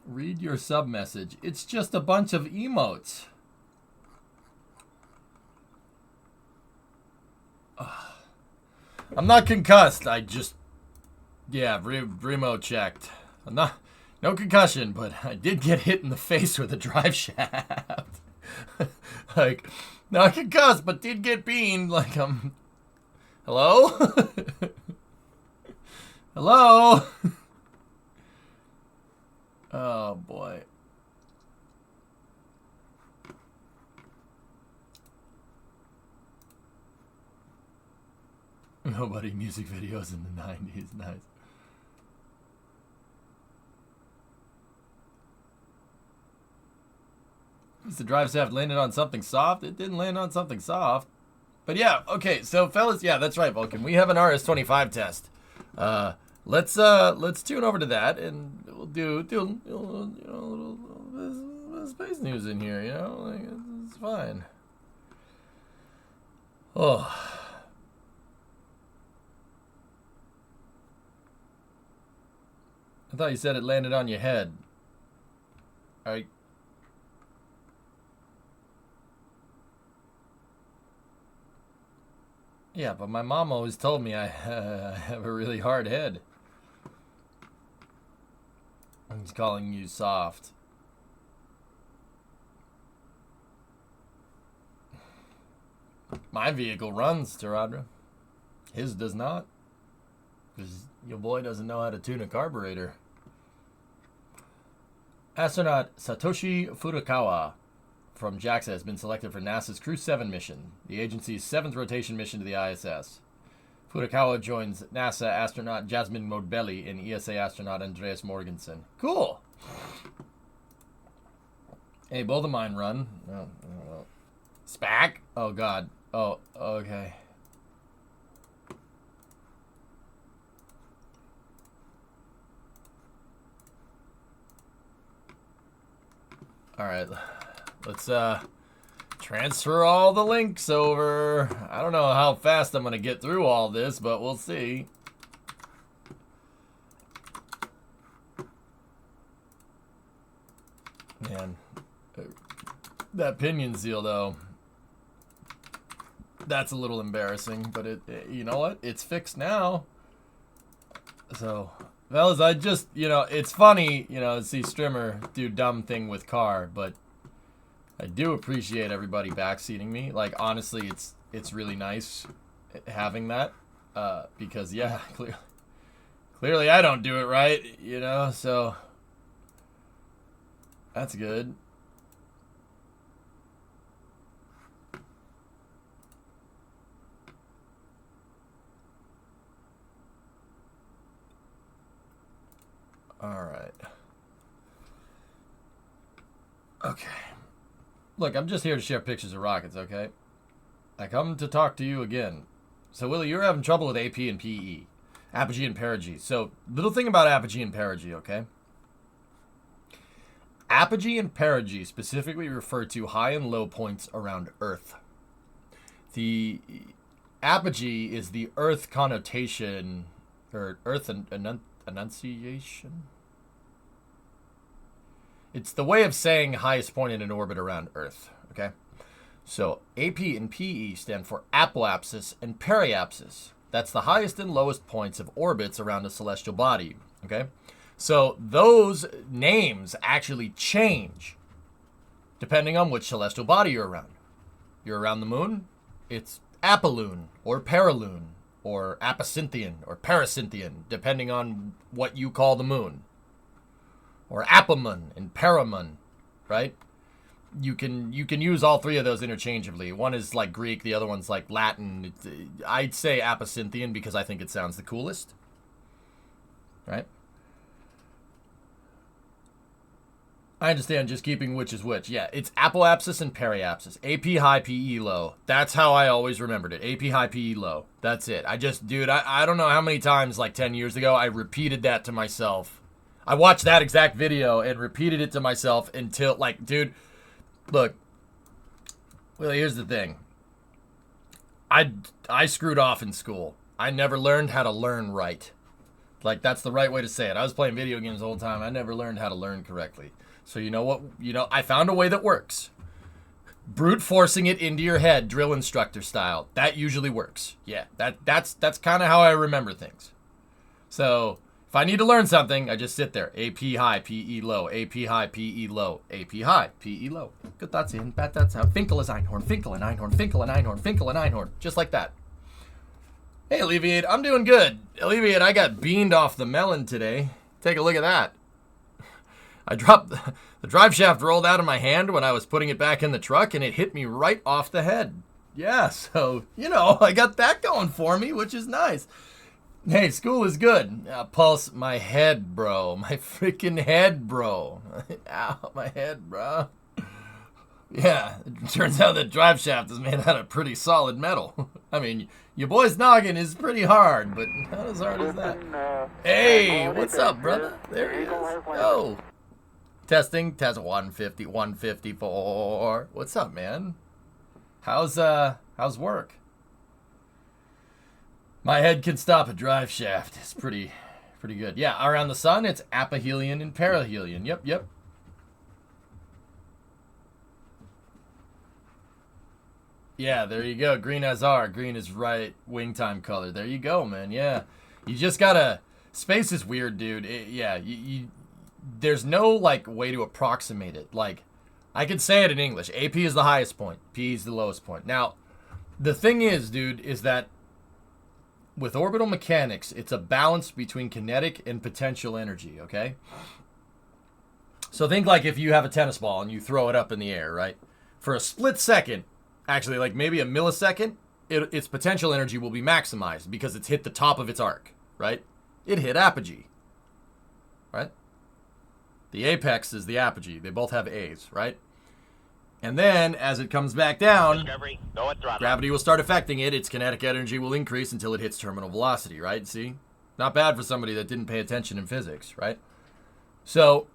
Read your sub message. It's just a bunch of emotes. I'm not concussed. I just, yeah, Remo checked. I'm not, no concussion, but I did get hit in the face with a drive shaft. Like, not concussed, but did get beamed. Like, hello? Hello? Oh, boy. Nobody music videos in the 90s. Nice. The drive shaft landed on something soft. It didn't land on something soft. But yeah, okay, so fellas, yeah, that's right, Vulcan. We have an RS-25 test. Let's tune over to that, and we'll do a little space news in here, you know? Like, it's fine. Oh. I thought you said it landed on your head. Yeah, but my mom always told me I have a really hard head. He's calling you soft. My vehicle runs, Taradra. His does not. Because your boy doesn't know how to tune a carburetor. Astronaut Satoshi Furukawa from JAXA has been selected for NASA's Crew 7 mission, the agency's 7th rotation mission to the ISS. Furukawa joins NASA astronaut Jasmine Modbelli and ESA astronaut Andreas Morgensen. Cool! Hey, both of mine run. Oh. SPAC? Oh, God. Oh, okay. All right, let's transfer all the links over. I don't know how fast I'm going to get through all this, but we'll see. That pinion seal, though, that's a little embarrassing, but you know what? It's fixed now. So, fellas, I just, it's funny, to see Strimmer do dumb thing with car, but I do appreciate everybody backseating me. Like, honestly, it's really nice having that, because, yeah, clearly I don't do it right, so that's good. All right. Okay. Look, I'm just here to share pictures of rockets, okay? I come to talk to you again. So, Willie, you're having trouble with AP and PE. Apogee and perigee. So, little thing about apogee and perigee, okay? Apogee and perigee specifically refer to high and low points around Earth. The apogee is the Earth connotation, or Earth enunciation? It's the way of saying highest point in an orbit around Earth, okay? So, AP and PE stand for apoapsis and periapsis. That's the highest and lowest points of orbits around a celestial body, okay? So, those names actually change depending on which celestial body you're around. You're around the moon, it's apolune or perilune or apocynthian or paracynthian, depending on what you call the moon. Or apomon and paramon, right? You can use all three of those interchangeably. One is like Greek, the other one's like Latin. I'd say apocynthian because I think it sounds the coolest, right? I understand just keeping which is which. Yeah, it's apoapsis and periapsis. AP high, PE low. That's how I always remembered it. AP high, PE low. That's it. I don't know how many times, like 10 years ago, I repeated that to myself. I watched that exact video and repeated it to myself until, like, dude, look, well, here's the thing. I screwed off in school. I never learned how to learn right. Like, that's the right way to say it. I was playing video games the whole time. I never learned how to learn correctly. So you know what? I found a way that works. Brute forcing it into your head, drill instructor style. That usually works. Yeah, that's kind of how I remember things. So if I need to learn something, I just sit there. AP high, PE low. AP high, PE low. AP high, PE low. Good thoughts in, bad thoughts out. Finkel is Einhorn, Finkel and Einhorn, Finkel and Einhorn, Finkel and Einhorn. Just like that. Hey, Alleviate, I'm doing good. Alleviate, I got beamed off the melon today. Take a look at that. I dropped, the drive shaft rolled out of my hand when I was putting it back in the truck, and it hit me right off the head. Yeah, so, I got that going for me, which is nice. Hey, school is good. Pulse, my head, bro. My freaking head, bro. Ow, my head, bro. Yeah, it turns out that drive shaft is made out of pretty solid metal. I mean, your boy's noggin is pretty hard, but not as hard as that. Hey, what's up, brother? There he is. Oh. Testing, test 150, 154. What's up, man? How's work? My head can stop a drive shaft. It's pretty good. Yeah, around the sun, it's apohelion and perihelion. Yep. Yeah, there you go. Green Azar. Green is right wing time color. There you go, man. Yeah. You just gotta... Space is weird, dude. There's no, like, way to approximate it. Like, I could say it in English. AP is the highest point. P is the lowest point. Now, the thing is, dude, is that with orbital mechanics, it's a balance between kinetic and potential energy, okay? So think like if you have a tennis ball and you throw it up in the air, right? For a split second, actually like maybe a millisecond, its potential energy will be maximized because it's hit the top of its arc, right? It hit apogee, right? The apex is the apogee. They both have A's, right? And then, as it comes back down, gravity will start affecting it. Its kinetic energy will increase until it hits terminal velocity, right? See? Not bad for somebody that didn't pay attention in physics, right? So,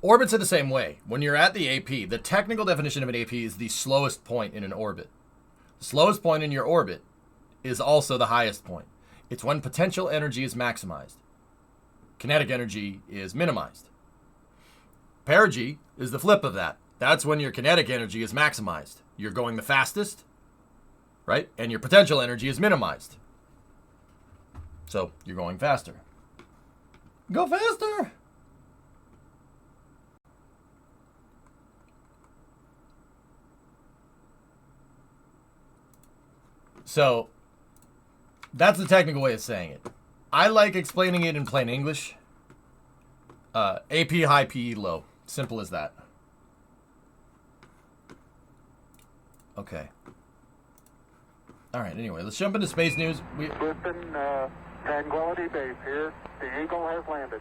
orbits are the same way. When you're at the AP, the technical definition of an AP is the slowest point in an orbit. The slowest point in your orbit is also the highest point. It's when potential energy is maximized. Kinetic energy is minimized. Perigee is the flip of that. That's when your kinetic energy is maximized. You're going the fastest, right? And your potential energy is minimized. So you're going faster. Go faster! So that's the technical way of saying it. I like explaining it in plain English. AP high, PE low. Simple as that. Okay. All right, anyway, let's jump into space news. Listen, Tranquility Base here. The Eagle has landed.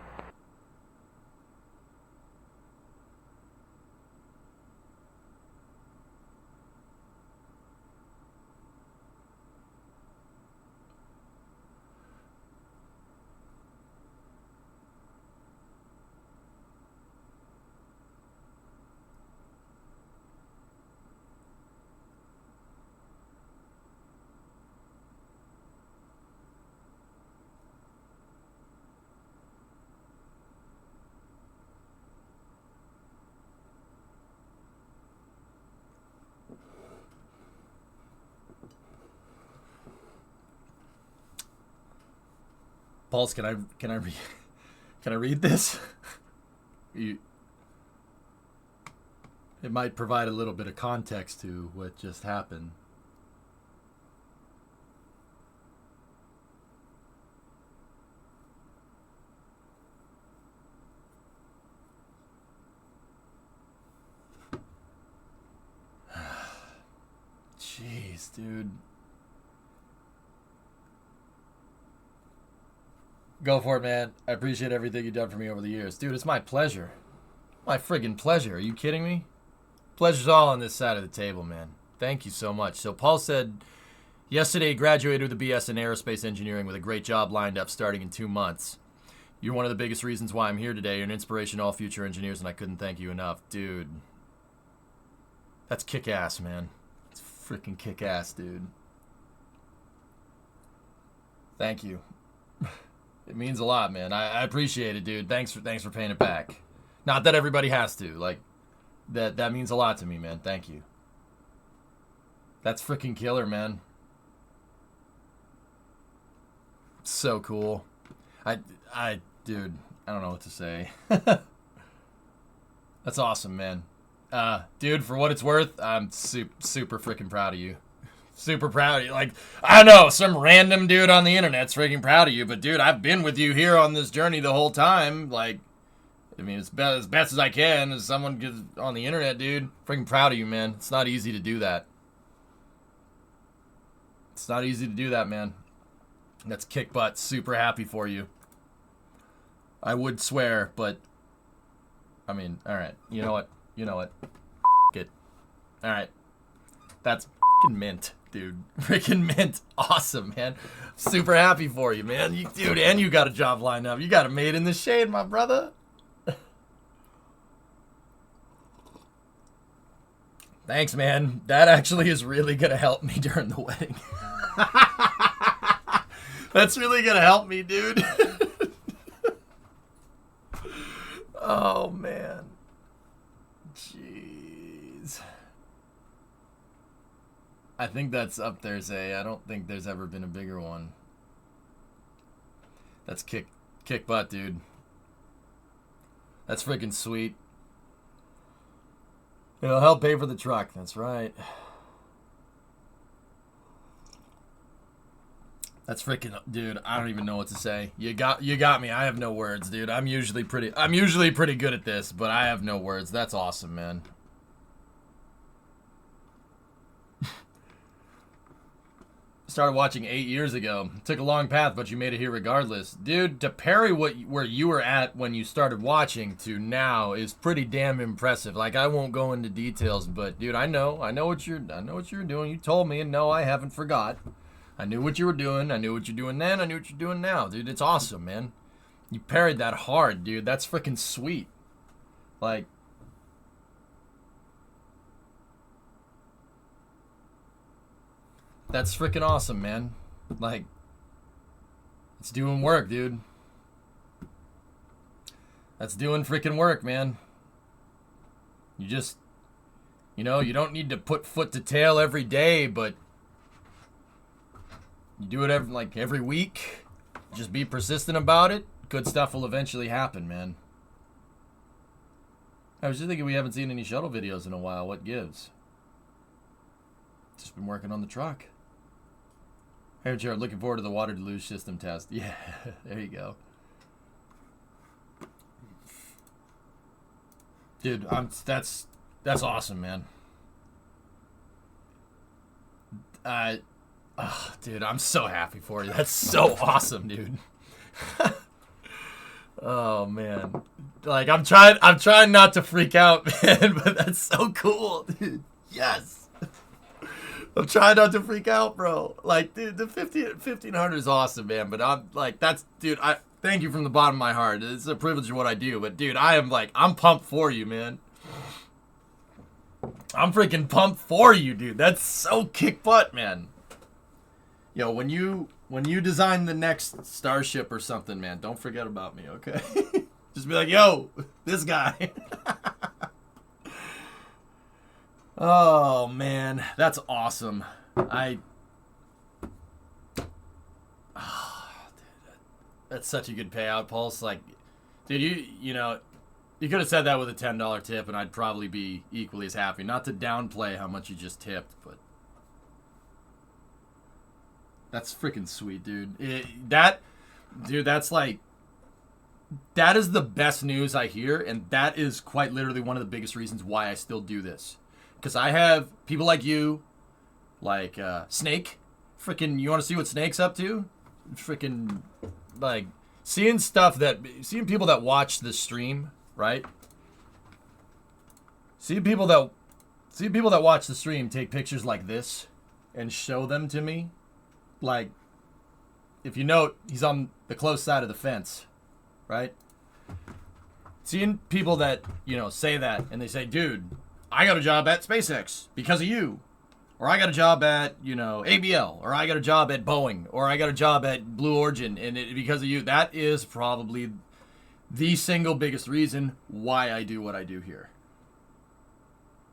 Pulse, can I read this? It might provide a little bit of context to what just happened. Jeez, dude. Go for it, man. I appreciate everything you've done for me over the years. Dude, it's my pleasure. My friggin' pleasure. Are you kidding me? Pleasure's all on this side of the table, man. Thank you so much. So Paul said, yesterday graduated with a BS in aerospace engineering with a great job lined up starting in 2 months. You're one of the biggest reasons why I'm here today. You're an inspiration to all future engineers, and I couldn't thank you enough. Dude. That's kick-ass, man. It's freaking kick-ass, dude. Thank you. It means a lot, man. I appreciate it, dude. Thanks for paying it back. Not that everybody has to. Like, that means a lot to me, man. Thank you. That's freaking killer, man. So cool. Dude, I don't know what to say. That's awesome, man. Dude, for what it's worth, I'm super freaking proud of you. Super proud of you. Like, I don't know, some random dude on the internet's freaking proud of you, but dude, I've been with you here on this journey the whole time. Like, I mean, as best as I can as someone gets on the internet, dude. Freaking proud of you, man. It's not easy to do that. It's not easy to do that, man. That's kick butt. Super happy for you. I would swear, but I mean, all right. You know what? It. All right. That's freaking mint, dude. Freaking mint. Awesome, man. Super happy for you, man. Dude, and you got a job lined up. You got a made in the shade, my brother. Thanks, man. That actually is really going to help me during the wedding. That's really going to help me, dude. Oh, man. Jeez. I think that's up there, Zay. I don't think there's ever been a bigger one. That's kick butt, dude. That's freaking sweet. It'll help pay for the truck. That's right. That's freaking, dude. I don't even know what to say. You got me. I have no words, dude. I'm usually pretty good at this, but I have no words. That's awesome, man. Started watching 8 years ago. Took a long path, but you made it here regardless. Dude, to parry where you were at when you started watching to now is pretty damn impressive. Like, I won't go into details, but dude, I know what you're doing. You told me, and no, I haven't forgot. I knew what you were doing. I knew what you're doing then. I knew what you're doing now, dude. It's awesome, man. You parried that hard, dude. That's freaking sweet. Like, that's freaking awesome, man. Like, it's doing work, dude. That's doing freaking work, man. You just You know, you don't need to put foot to tail every day, but you do it every week. Just be persistent about it. Good stuff will eventually happen, man. I was just thinking we haven't seen any shuttle videos in a while. What gives? Just been working on the truck. Hey, Jared, looking forward to the water deluge system test. Yeah, there you go. Dude, that's awesome, man. Dude, I'm so happy for you. That's so awesome, dude. Oh man, like I'm trying not to freak out, man, but that's so cool, dude. Yes, I'm trying not to freak out, bro. Like, dude, the 1500 is awesome, man. But I'm like, dude. I thank you from the bottom of my heart. It's a privilege of what I do, but dude, I'm pumped for you, man. I'm freaking pumped for you, dude. That's so kick butt, man. Yo, when you design the next starship or something, man, don't forget about me, okay? Just be like, yo, this guy. Oh, man, that's awesome. Dude, that's such a good payout, Pulse. Like, dude, you know, you could have said that with a $10 tip, and I'd probably be equally as happy. Not to downplay how much you just tipped, but that's freaking sweet, dude. That's like, that is the best news I hear, and that is quite literally one of the biggest reasons why I still do this. Because I have people like you, like Snake. Freaking, you want to see what Snake's up to? Freaking, like, seeing people that watch the stream, right? Seeing people that watch the stream take pictures like this and show them to me. Like, if you note, he's on the close side of the fence, right? Seeing people that, you know, say that, and they say, dude, I got a job at SpaceX because of you. Or I got a job at, you know, ABL. Or I got a job at Boeing. Or I got a job at Blue Origin because of you. That is probably the single biggest reason why I do what I do here.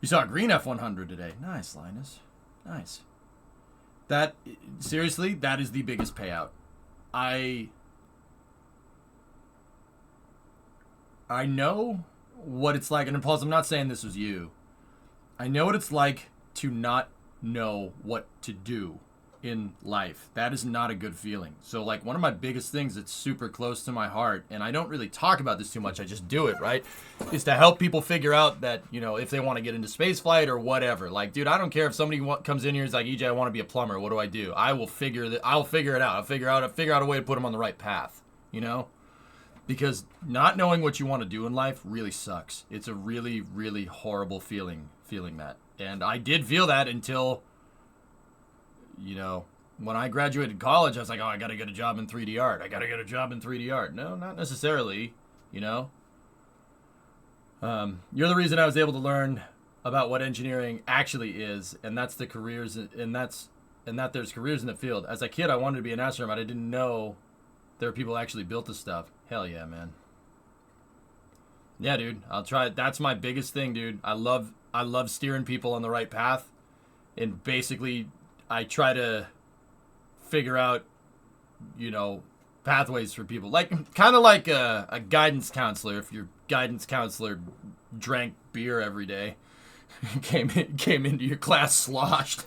You saw a green F-100 today. Nice, Linus. Nice. Seriously, that is the biggest payout. I know what it's like, and Impulse, I'm not saying this was you. I know what it's like to not know what to do in life. That is not a good feeling. So, like, one of my biggest things that's super close to my heart, and I don't really talk about this too much, I just do it, right, is to help people figure out that, you know, if they want to get into spaceflight or whatever. Like, dude, I don't care if somebody comes in here and is like, EJ, I want to be a plumber. What do? I will figure it out. I'll figure out a way to put them on the right path, you know? Because not knowing what you want to do in life really sucks. It's a really, really horrible feeling that. And I did feel that until, you know, when I graduated college, I was like, oh, I got to get a job in 3D art. No, not necessarily, you know. You're the reason I was able to learn about what engineering actually is, and that's the careers, and that there's careers in the field. As a kid, I wanted to be an astronaut. I didn't know there were people who actually built this stuff. Hell yeah, man. Yeah, dude, I'll try it. That's my biggest thing, dude. I love steering people on the right path, and basically I try to figure out, you know, pathways for people. Like, kind of like a guidance counselor. If your guidance counselor drank beer every day, came into your class sloshed.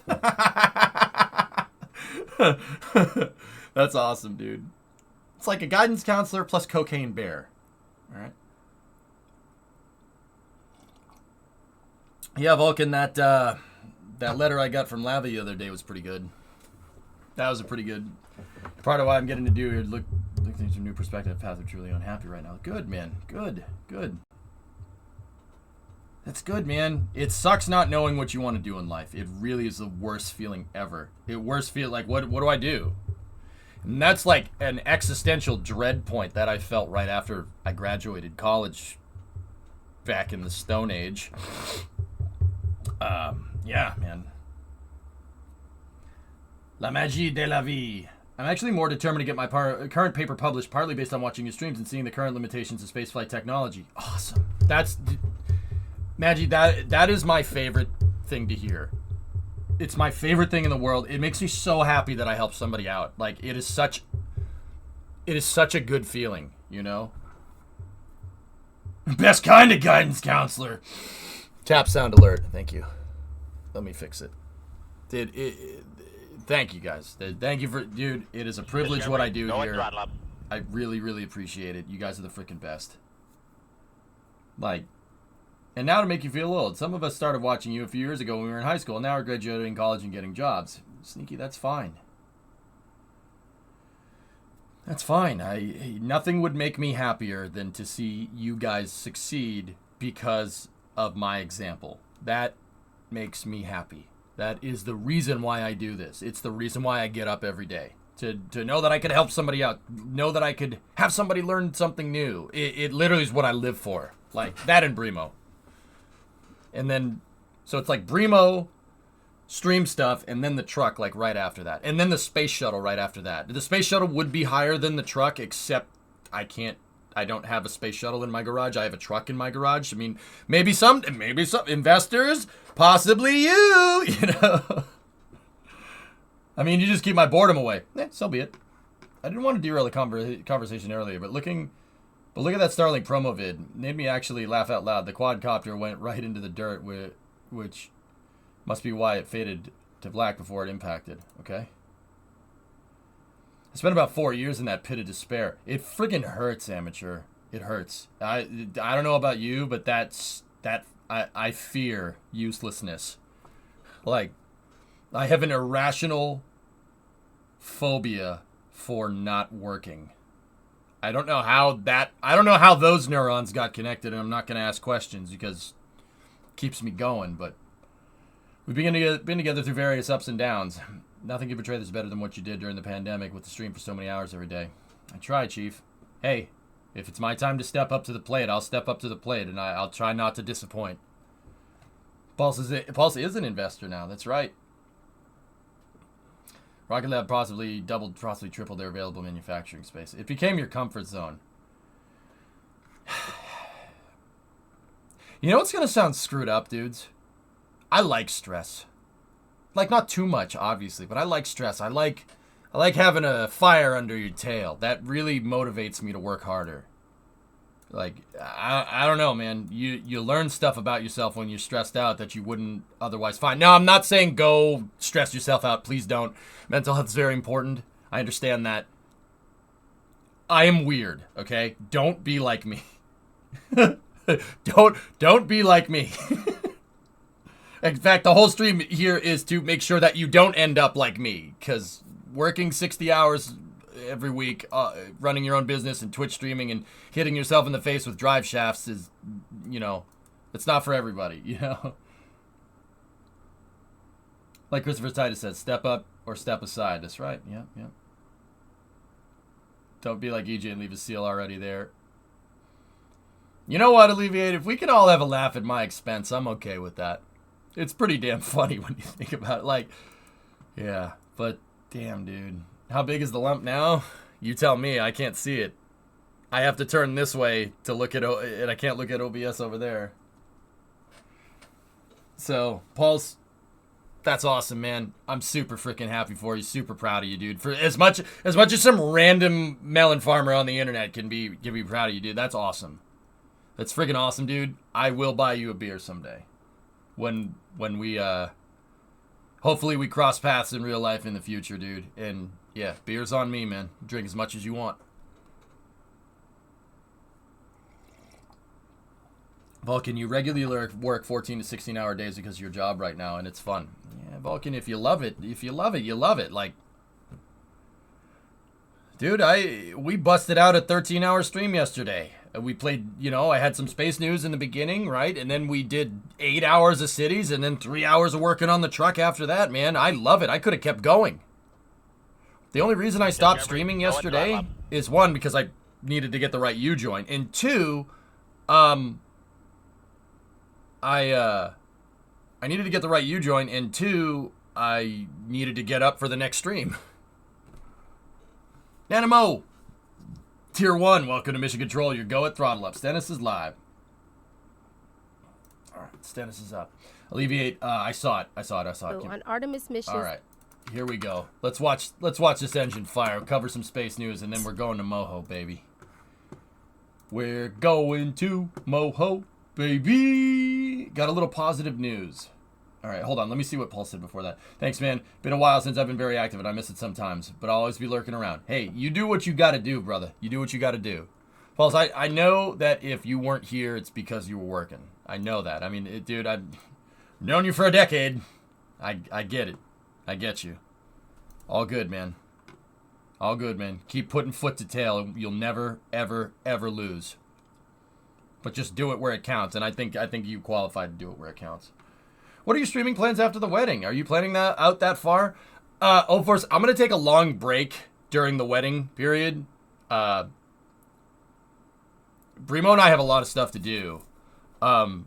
That's awesome, dude. It's like a guidance counselor plus cocaine bear. All right. Yeah, Vulcan, that letter I got from Lava the other day was pretty good. That was a pretty good part of why I'm getting to do here. Look things from a new perspective. Path are truly unhappy right now. Good, man. Good. That's good, man. It sucks not knowing what you want to do in life. It really is the worst feeling ever. Like, what do I do? And that's like an existential dread point that I felt right after I graduated college back in the Stone Age. Yeah, man. La magie de la vie. I'm actually more determined to get my current paper published, partly based on watching your streams and seeing the current limitations of spaceflight technology. Awesome. That's... Maggie, that is my favorite thing to hear. It's my favorite thing in the world. It makes me so happy that I helped somebody out. Like, it is such a good feeling, you know? Best kind of guidance counselor. Tap sound alert. Thank you. Let me fix it. Thank you, guys. Thank you for... Dude, it is a privilege what I do here. I really, really appreciate it. You guys are the freaking best. Like... And now to make you feel old, some of us started watching you a few years ago when we were in high school, and now we're graduating college and getting jobs. Sneaky, that's fine. That's fine. Nothing would make me happier than to see you guys succeed because of my example. That makes me happy. That is the reason why I do this. It's the reason why I get up every day. To know that I could help somebody out. Know that I could have somebody learn something new. It literally is what I live for. Like, that and Bremo. And then, so it's like Bremo, stream stuff, and then the truck, like, right after that. And then the space shuttle right after that. The space shuttle would be higher than the truck, except I don't have a space shuttle in my garage. I have a truck in my garage. I mean, maybe some investors, possibly you know. I mean, you just keep my boredom away. So be it. I didn't want to derail the conversation earlier, but look at that Starlink promo vid. Made me actually laugh out loud. The quadcopter went right into the dirt, which must be why it faded to black before it impacted. Okay? I spent about 4 years in that pit of despair. It friggin' hurts, amateur. It hurts. I don't know about you, but I fear uselessness. Like, I have an irrational phobia for not working. I don't know how those neurons got connected, and I'm not going to ask questions because it keeps me going, but we've been together through various ups and downs. Nothing can portray this better than what you did during the pandemic with the stream for so many hours every day. I try, Chief. Hey, if it's my time to step up to the plate, I'll step up to the plate, and I'll try not to disappoint. Pulse is an investor now. That's right. Rocket Lab possibly doubled, possibly tripled their available manufacturing space. It became your comfort zone. You know what's going to sound screwed up, dudes? I like stress. Like, not too much, obviously, but I like stress. I like having a fire under your tail. That really motivates me to work harder. Like, I don't know, man. You learn stuff about yourself when you're stressed out that you wouldn't otherwise find. Now, I'm not saying go stress yourself out. Please don't. Mental health is very important. I understand that. I am weird, okay? Don't be like me. Don't be like me. In fact, the whole stream here is to make sure that you don't end up like me, because working 60 hours every week, running your own business and Twitch streaming and hitting yourself in the face with drive shafts is, you know, it's not for everybody, you know? Like Christopher Titus said, step up or step aside. That's right. Yeah. Don't be like EJ and leave a seal already there. You know what, Alleviate? If we can all have a laugh at my expense, I'm okay with that. It's pretty damn funny when you think about it. Like, yeah, but damn, dude. How big is the lump now? You tell me. I can't see it. I have to turn this way to look at and I can't look at OBS over there. So, Pulse, that's awesome, man. I'm super freaking happy for you. Super proud of you, dude. For as much as some random melon farmer on the internet can be proud of you, dude. That's awesome. That's freaking awesome, dude. I will buy you a beer someday. When we hopefully we cross paths in real life in the future, dude. And yeah, beer's on me, man. Drink as much as you want. Vulcan, you regularly work 14 to 16 hour days because of your job right now, and it's fun. Yeah, Vulcan, if you love it, you love it. Like, dude, we busted out a 13-hour stream yesterday. We played, you know, I had some space news in the beginning, right? And then we did 8 hours of cities and then 3 hours of working on the truck after that, man. I love it. I could have kept going. The only reason I stopped streaming yesterday is, one, because I needed to get the right U-joint, and two, I needed to get the right U-joint, and two, I needed to get up for the next stream. Nanimo! Tier 1, welcome to Mission Control. Your go at throttle up. Stennis is live. Alright, Stennis is up. Alleviate. I saw it. So on Artemis missions. All right. Here we go. Let's watch this engine fire. Cover some space news, and then we're going to Moho, baby. We're going to Moho, baby. Got a little positive news. All right, hold on. Let me see what Paul said before that. Thanks, man. Been a while since I've been very active, and I miss it sometimes. But I'll always be lurking around. Hey, you do what you got to do, brother. You do what you got to do. Pauls, I know that if you weren't here, it's because you were working. I know that. I mean, dude, I've known you for a decade. I get it. I get you. All good, man. All good, man. Keep putting foot to tail. You'll never, ever, ever lose. But just do it where it counts. And I think you qualify to do it where it counts. What are your streaming plans after the wedding? Are you planning that out that far? Of course, I'm going to take a long break during the wedding period. Brimo and I have a lot of stuff to do.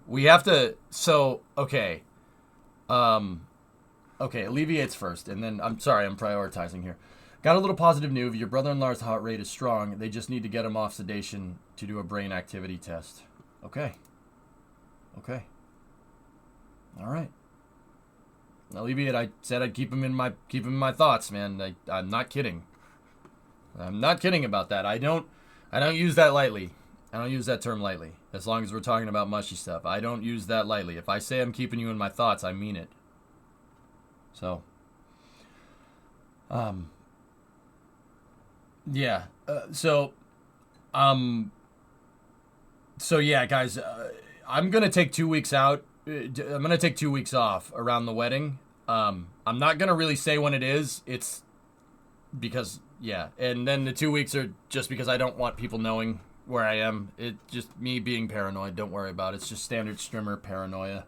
We have to, so, okay. Okay, Alleviates first, and then, I'm sorry, I'm prioritizing here. Got a little positive news. Your brother-in-law's heart rate is strong. They just need to get him off sedation to do a brain activity test. Okay. Okay. All right. Alleviate, I said I'd keep him in my thoughts, man. I'm not kidding. I'm not kidding about that. I don't use that lightly. I don't use that term lightly. As long as we're talking about mushy stuff. I don't use that lightly. If I say I'm keeping you in my thoughts, I mean it. So, yeah. So yeah, guys, I'm going to take 2 weeks out. I'm going to take 2 weeks off around the wedding. I'm not going to really say when it is. It's because, yeah. And then the 2 weeks are just because I don't want people knowing where I am. It's just me being paranoid. Don't worry about it. It's just standard streamer paranoia.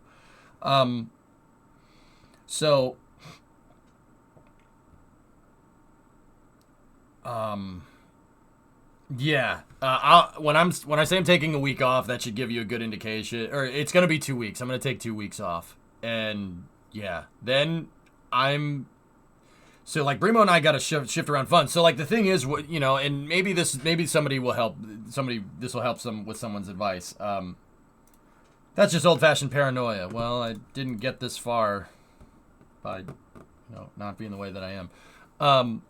So, yeah. When I say I'm taking a week off, that should give you a good indication. Or it's gonna be 2 weeks. I'm gonna take 2 weeks off, and yeah, then so like Brimo and I got to shift around fun. So like the thing is, you know, and maybe somebody will help. This will help with someone's advice. That's just old-fashioned paranoia. Well, I didn't get this far by, not being the way that I am.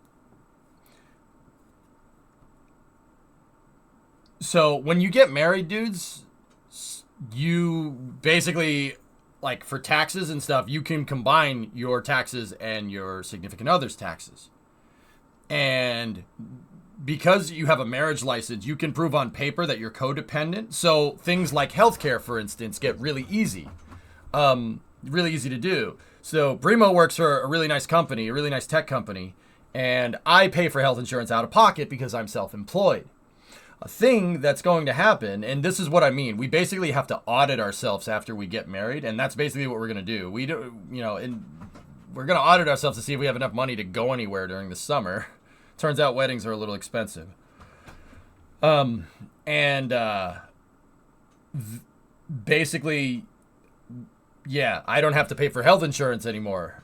So when you get married, dudes, you basically, like for taxes and stuff, you can combine your taxes and your significant other's taxes. And because you have a marriage license, you can prove on paper that you're codependent. So things like healthcare, for instance, get really easy. Really easy to do. So Brimo works for a really nice company, a really nice tech company, and I pay for health insurance out of pocket because I'm self-employed. A thing that's going to happen, and this is what I mean, we basically have to audit ourselves after we get married, and that's basically what we're going to do. We do, and we're going to audit ourselves to see if we have enough money to go anywhere during the summer. Turns out weddings are a little expensive. Basically, yeah, I don't have to pay for health insurance anymore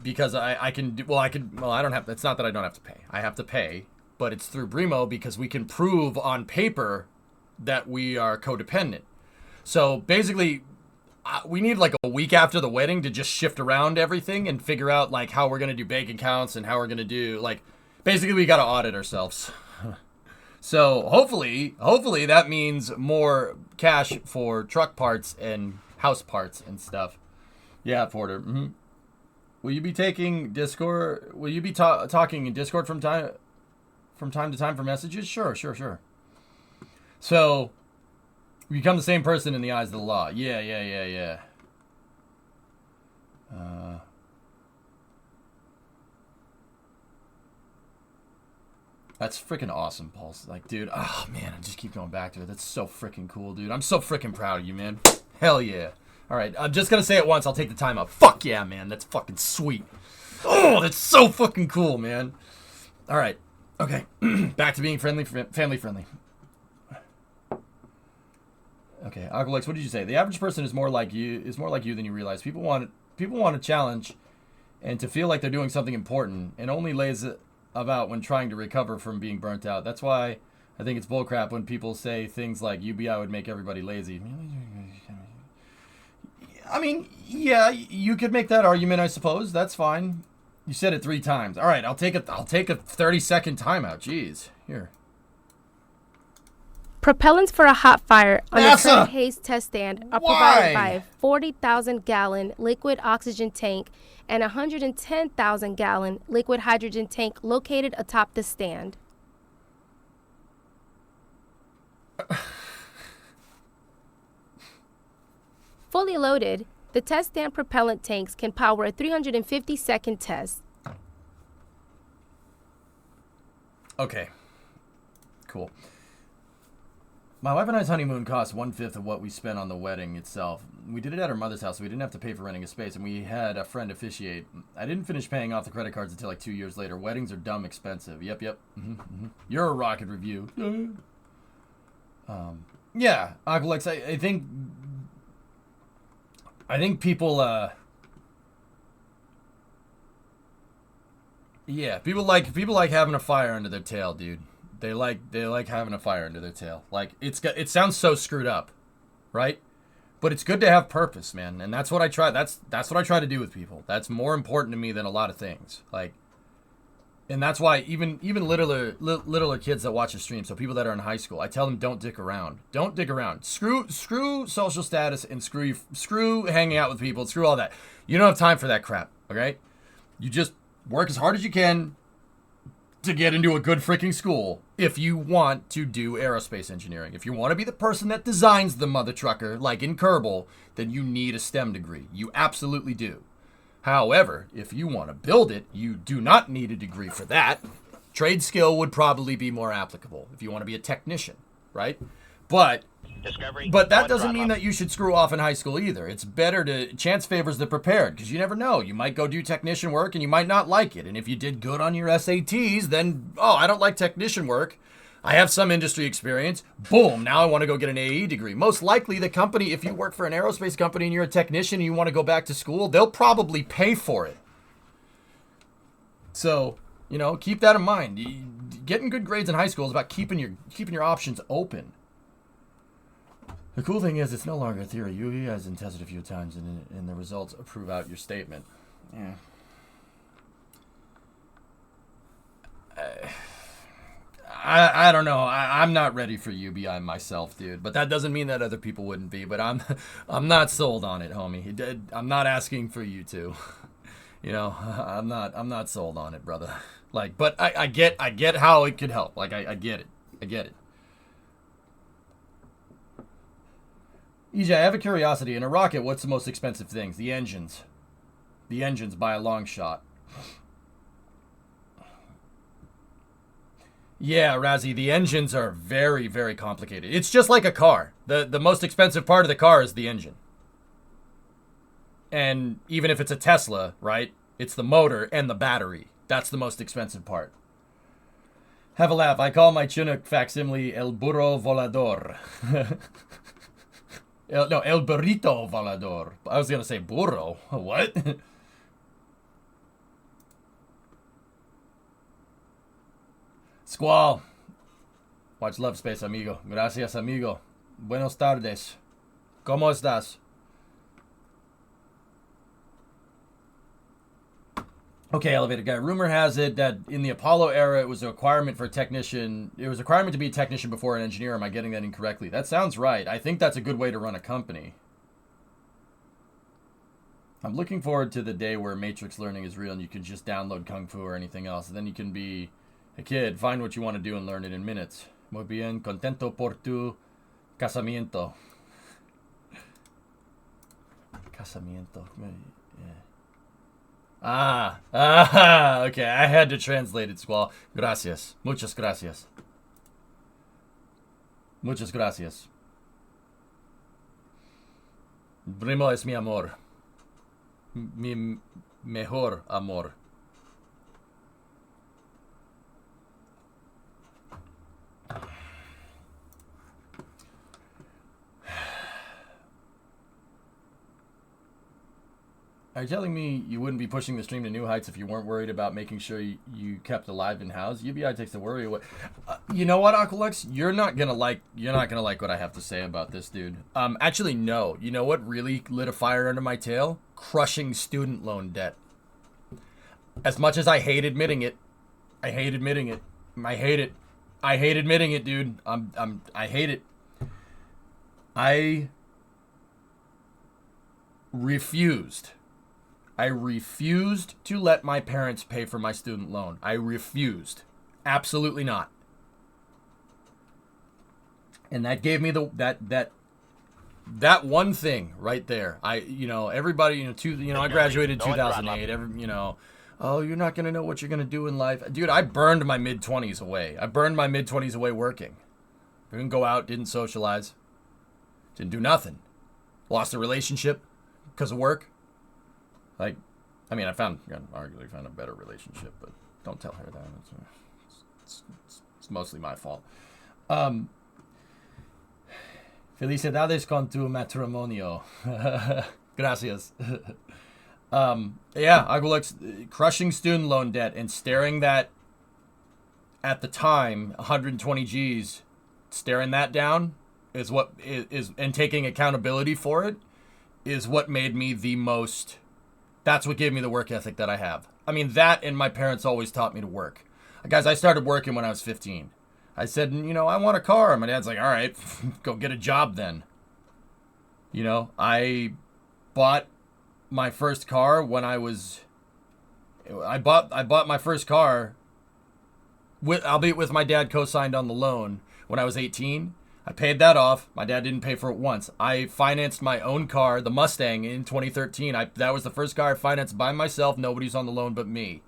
because I don't have, it's not that I don't have to pay. I have to pay. But it's through Brimo because we can prove on paper that we are codependent. So basically, we need like a week after the wedding to just shift around everything and figure out like how we're going to do bank accounts and how we're going to do like, basically we got to audit ourselves. So hopefully that means more cash for truck parts and house parts and stuff. Yeah, Porter. Mm-hmm. Will you be taking Discord? Will you be talking in Discord from time to time for messages? Sure. So, you become the same person in the eyes of the law. Yeah. That's freaking awesome, Pulse. Like, dude, oh man, I just keep going back to it. That's so freaking cool, dude. I'm so freaking proud of you, man. Hell yeah. All right, I'm just gonna say it once. I'll take the time out. Fuck yeah, man. That's fucking sweet. Oh, that's so fucking cool, man. All right. Okay, back to being family friendly. Okay, Aqualex, what did you say? The average person is more like you than you realize. People want a challenge and to feel like they're doing something important, and only lays about when trying to recover from being burnt out. That's why I think it's bullcrap when people say things like UBI would make everybody lazy. I mean, yeah, you could make that argument, I suppose. That's fine. You said it 3 times. All right, I'll take a 30-second timeout. Jeez, here. Propellants for a hot fire on the NASA! Trent Hayes test stand are provided by a 40,000-gallon liquid oxygen tank and a 110,000-gallon liquid hydrogen tank located atop the stand. Fully loaded, the test stand propellant tanks can power a 350-second test. Okay. Cool. My wife and I's honeymoon cost 1/5 of what we spent on the wedding itself. We did it at her mother's house, so we didn't have to pay for renting a space, and we had a friend officiate. I didn't finish paying off the credit cards until like 2 years later. Weddings are dumb expensive. Yep. You're a rocket review. Yeah, Aqualex, I think people, yeah, people like having a fire under their tail, dude. They like having a fire under their tail. Like, it sounds so screwed up, right? But it's good to have purpose, man. And that's what I try. That's what I try to do with people. That's more important to me than a lot of things. Like, and that's why even littler kids that watch a stream, so people that are in high school, I tell them don't dick around. Don't dick around. Screw social status and screw hanging out with people. Screw all that. You don't have time for that crap. Okay? You just work as hard as you can to get into a good freaking school if you want to do aerospace engineering. If you want to be the person that designs the mother trucker, like in Kerbal, then you need a STEM degree. You absolutely do. However, if you want to build it, you do not need a degree for that. Trade skill would probably be more applicable if you want to be a technician, right? But that doesn't mean that you should screw off in high school either. It's better to, chance favors the prepared, because you never know. You might go do technician work and you might not like it. And if you did good on your SATs, then, oh, I don't like technician work. I have some industry experience. Boom, now I want to go get an AE degree. Most likely the company, if you work for an aerospace company and you're a technician and you want to go back to school, they'll probably pay for it. So, you know, keep that in mind. Getting good grades in high school is about keeping your options open. The cool thing is, it's no longer a theory. You guys been tested a few times, and the results prove out your statement. Yeah. I don't know. I'm not ready for UBI myself, dude. But that doesn't mean that other people wouldn't be. But I'm not sold on it, homie. I'm not asking for you to. You know, I'm not sold on it, brother. Like, but I get how it could help. Like, I get it. I get it. EJ, I have a curiosity. In a rocket, what's the most expensive things? The engines. The engines by a long shot. Yeah, Razzie, the engines are very, very complicated. It's just like a car. The most expensive part of the car is the engine. And even if it's a Tesla, right? It's the motor and the battery. That's the most expensive part. Have a laugh. I call my Chinook facsimile El Burro Volador. El Burrito Volador. I was going to say burro. What? Squall. Watch Love Space, amigo. Gracias, amigo. Buenos tardes. ¿Cómo estás? Okay, elevator guy. Rumor has it that in the Apollo era, it was a requirement for a technician. It was a requirement to be a technician before an engineer. Am I getting that incorrectly? That sounds right. I think that's a good way to run a company. I'm looking forward to the day where matrix learning is real and you can just download Kung Fu or anything else. And then you can be a kid, find what you want to do and learn it in minutes. Muy bien, contento por tu casamiento. Casamiento. Yeah. Okay. I had to translate it, Squall. Gracias. Muchas gracias. Muchas gracias. Primo es mi amor. Mi mejor amor. Are you telling me you wouldn't be pushing the stream to new heights if you weren't worried about making sure you kept alive in house? UBI takes the worry away. You know what, Aqualux? You're not gonna like what I have to say about this, dude. Actually, no. You know what really lit a fire under my tail? Crushing student loan debt. As much as I hate admitting it, I hate admitting it. I hate it. I hate admitting it, dude. I hate it. I refused to let my parents pay for my student loan. I refused. Absolutely not. And that gave me that one thing right there. Everybody, I graduated in 2008. Oh, you're not going to know what you're going to do in life. Dude, I burned my mid-20s away. I burned my mid-20s away working. Didn't go out, didn't socialize. Didn't do nothing. Lost a relationship because of work. I arguably found a better relationship, but don't tell her that. It's mostly my fault. Felicidades con tu matrimonio. Gracias. Aqualux, crushing student loan debt and staring that, at the time, 120 G's, staring that down is what is, and taking accountability for it is what made me the most. That's what gave me the work ethic that I have. I mean, that and my parents always taught me to work. Guys, I started working when I was 15. I said, I want a car. My dad's like, all right, go get a job then. I bought my first car when I bought my first car albeit with my dad co-signed on the loan when I was 18. I paid that off. My dad didn't pay for it once. I financed my own car, the Mustang, in 2013. That was the first car I financed by myself. Nobody's on the loan but me.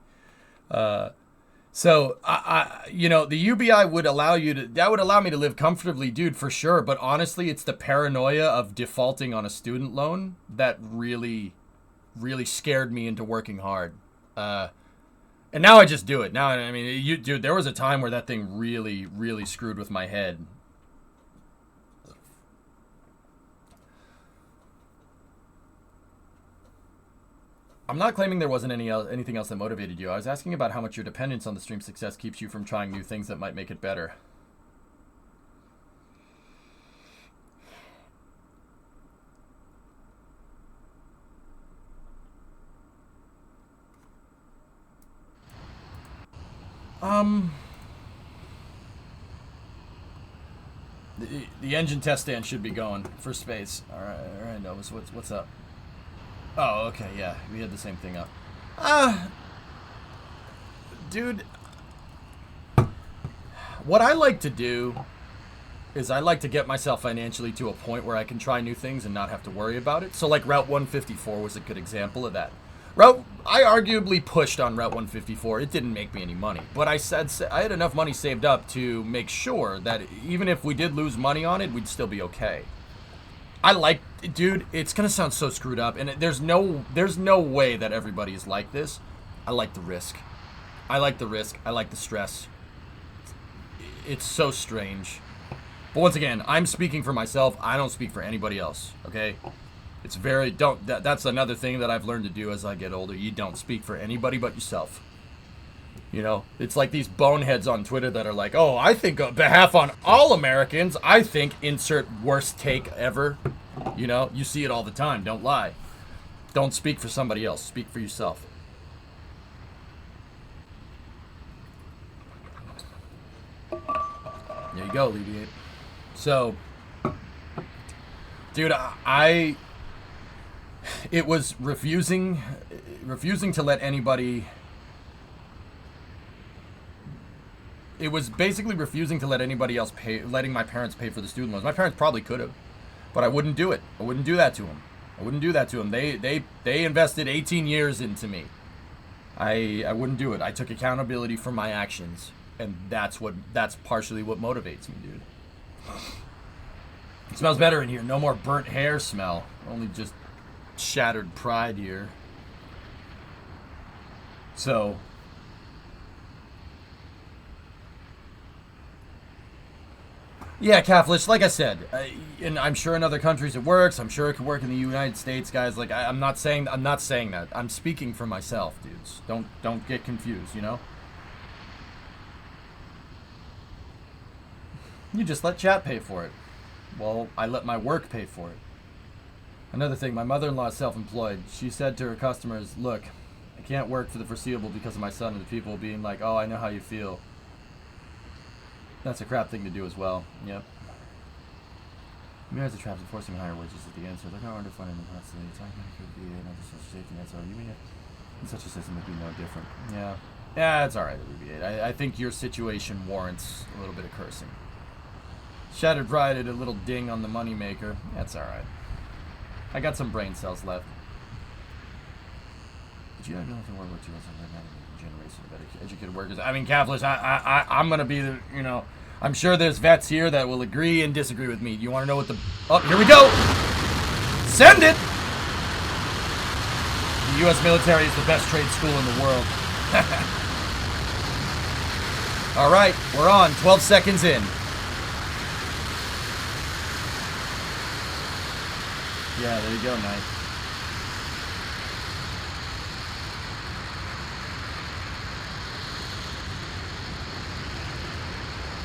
So the UBI would allow me to live comfortably, dude, for sure. But honestly, it's the paranoia of defaulting on a student loan that really, really scared me into working hard. And now I just do it. Now, I mean, dude, there was a time where that thing really, really screwed with my head. I'm not claiming there wasn't anything else that motivated you. I was asking about how much your dependence on the stream's success keeps you from trying new things that might make it better. The engine test stand should be going for space. All right, Novus, what's up? Oh, okay, yeah, we had the same thing up. Dude, what I like to do is I like to get myself financially to a point where I can try new things and not have to worry about it. So, like, Route 154 was a good example of that. I arguably pushed on Route 154. It didn't make me any money, but I had enough money saved up to make sure that even if we did lose money on it, we'd still be okay. Dude, it's gonna sound so screwed up, and there's no way that everybody is like this. I like the risk. I like the stress. It's so strange. But once again, I'm speaking for myself. I don't speak for anybody else, okay? It's that's another thing that I've learned to do as I get older. You don't speak for anybody but yourself. It's like these boneheads on Twitter that are like, oh, I think on behalf on all Americans, I think insert worst take ever. You see it all the time. Don't lie. Don't speak for somebody else. Speak for yourself. There you go, Alleviate. So, dude, it was refusing to let anybody. It was basically refusing to let anybody else pay, letting my parents pay for the student loans. My parents probably could have, but I wouldn't do it. I wouldn't do that to them. They invested 18 years into me. I wouldn't do it. I took accountability for my actions, and that's partially what motivates me, dude. It smells better in here. No more burnt hair smell. Only just shattered pride here. So, Yeah, Catholic, like I said, and I'm sure in other countries it works. I'm sure it could work in the United States, guys. Like I'm not saying that. I'm speaking for myself, dudes. Don't get confused, you know? You just let chat pay for it. Well, I let my work pay for it. Another thing, my mother-in-law is self-employed. She said to her customers, "Look, I can't work for the foreseeable because of my son," and the people being like, "Oh, I know how you feel." That's a crap thing to do as well. Yep. Mirrors the traps, enforcing higher wages is the answer. Look how underfunded and constantly talking about VA and other social safety nets are. You mean in such a system would be no different? Yeah. Yeah, it's alright, alleviate. I think your situation warrants a little bit of cursing. Shattered pride at a little ding on the moneymaker. That's alright. I got some brain cells left. Did you not know if World War II was a generation of better educated workers? I mean, Catholics, I'm gonna be the, you know, I'm sure there's vets here that will agree and disagree with me. You want to know what the... Oh, here we go! Send it! The U.S. military is the best trade school in the world. All right, we're on. 12 seconds in. Yeah, there you go, Knight.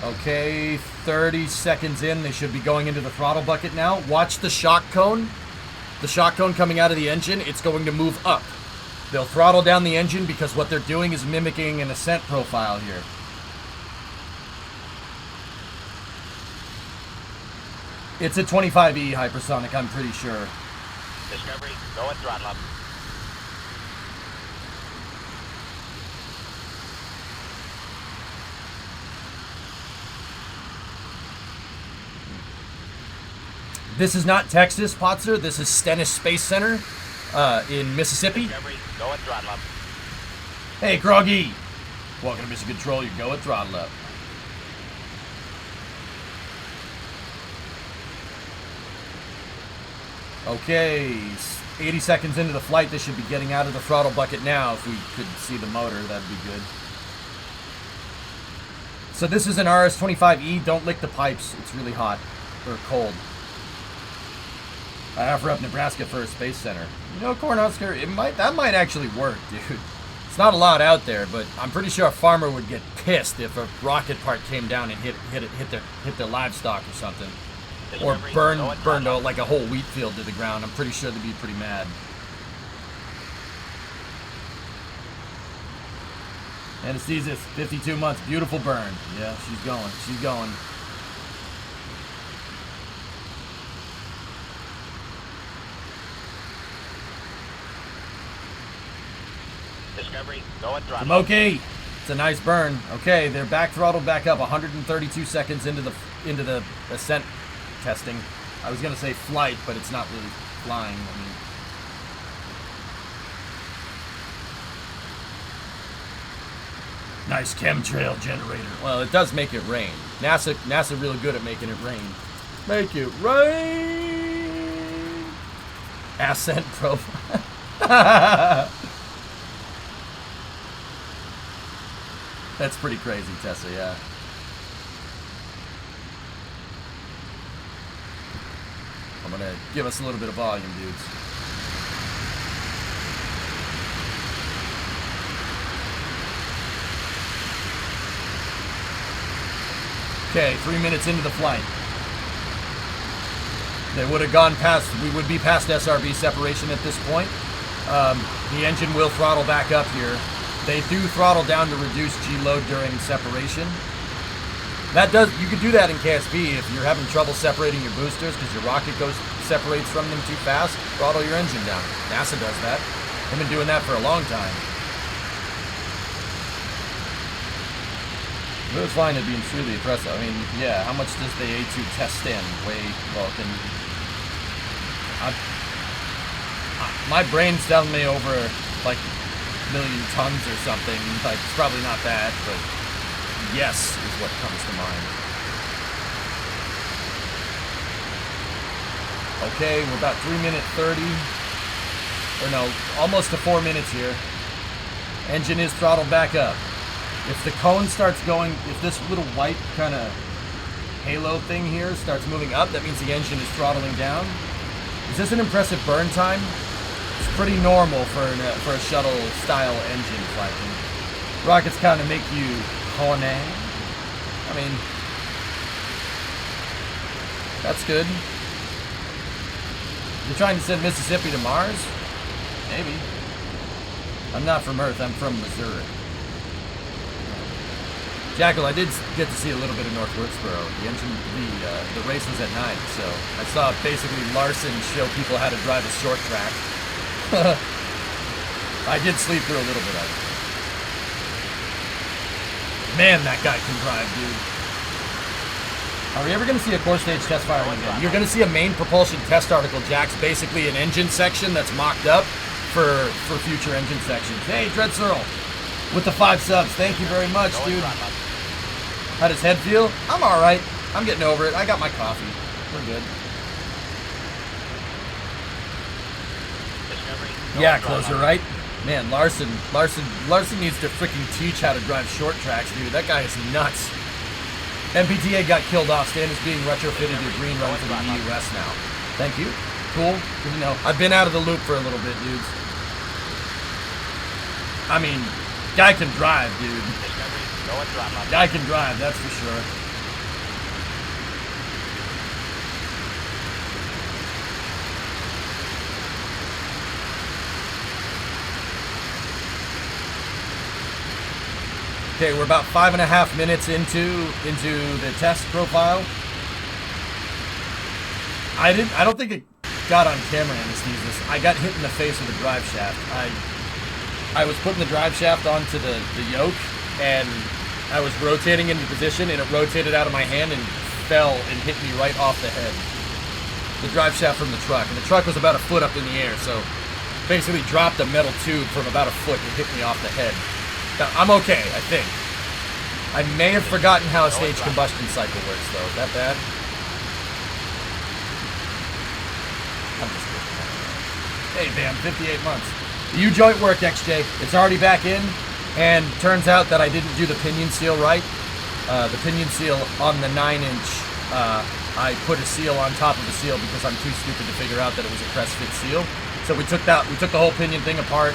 Okay, 30 seconds in. They should be going into the throttle bucket now. Watch the shock cone. The shock cone coming out of the engine, it's going to move up. They'll throttle down the engine because what they're doing is mimicking an ascent profile here. It's a 25E hypersonic, I'm pretty sure. Discovery, go and throttle up. This is not Texas, Potzer. This is Stennis Space Center in Mississippi. Discovery, go and throttle up. Hey, Groggy. Welcome to Mission Control. You go and throttle up. Okay, 80 seconds into the flight. They should be getting out of the throttle bucket now. If we could see the motor, that'd be good. So this is an RS-25E. Don't lick the pipes. It's really hot or cold. I offer up Nebraska for a space center. You know, Cornhusker, that might actually work, dude. It's not a lot out there, but I'm pretty sure a farmer would get pissed if a rocket part came down and hit their livestock or something, or burned like a whole wheat field to the ground. I'm pretty sure they'd be pretty mad. Anesthesia, 52 months, beautiful burn. Yeah, she's going. She's going. Discovery, go and throttle. Smoky! It's a nice burn. Okay, they're back throttled back up. 132 seconds into the ascent testing. I was gonna say flight, but it's not really flying. I mean, nice chemtrail generator. Well, it does make it rain. NASA really good at making it rain. Make it rain. Ascent profile. That's pretty crazy, Tessa, yeah. I'm gonna give us a little bit of volume, dudes. Okay, 3 minutes into the flight. They would have gone past, we would be past SRB separation at this point. The engine will throttle back up here. They do throttle down to reduce G-load during separation. That does, you could do that in KSP if you're having trouble separating your boosters because your rocket separates from them too fast. Throttle your engine down. NASA does that. They've been doing that for a long time. If it was flying, it'd be truly impressive. I mean, yeah, how much does the A2 test stand? My brain's telling me over, like, million tons or something. Like, it's probably not that, but yes is what comes to mind. Okay, we're about 3 minute 30, or no, almost to 4 minutes here. Engine is throttled back up. If the cone starts going, if this little white kind of halo thing here starts moving up, that means the engine is throttling down. Is this an impressive burn time? It's pretty normal for a shuttle-style engine flighting. Rockets kind of make you horny. I mean, that's good. You're trying to send Mississippi to Mars? Maybe. I'm not from Earth, I'm from Missouri. Jackal, I did get to see a little bit of North Wilkesboro. The race was at night, so I saw basically Larson show people how to drive a short track. I did sleep through a little bit of it. Man, that guy can drive, dude. Are we ever going to see a core stage test firing again? You're going to see a main propulsion test article, Jack's basically an engine section that's mocked up for future engine sections. Hey, Dread Searle, with the 5 subs. Thank you very much, dude. How does head feel? I'm alright. I'm getting over it. I got my coffee. We're good. Yeah, closer, right? Man, Larson needs to freaking teach how to drive short tracks, dude. That guy is nuts. MPTA got killed off. Stan is being retrofitted to green run for the EUS now. Thank you. Cool. Good to know. I've been out of the loop for a little bit, dudes. I mean, guy can drive, dude. Guy can drive, that's for sure. Okay, we're about 5.5 minutes into the test profile. I don't think it got on camera, Anesthesis. I got hit in the face with a drive shaft. I was putting the drive shaft onto the yoke, and I was rotating into position, and it rotated out of my hand and fell and hit me right off the head. The drive shaft from the truck, and the truck was about a foot up in the air, so basically dropped a metal tube from about a foot and hit me off the head. Now, I'm okay, I think. I may have forgotten how a stage combustion cycle works, though. Is that bad? I'm just kidding. Hey, Bam, 58 months. The U-joint worked, XJ. It's already back in, and turns out that I didn't do the pinion seal right. The pinion seal on the 9-inch, I put a seal on top of the seal because I'm too stupid to figure out that it was a press-fit seal. So we took the whole pinion thing apart.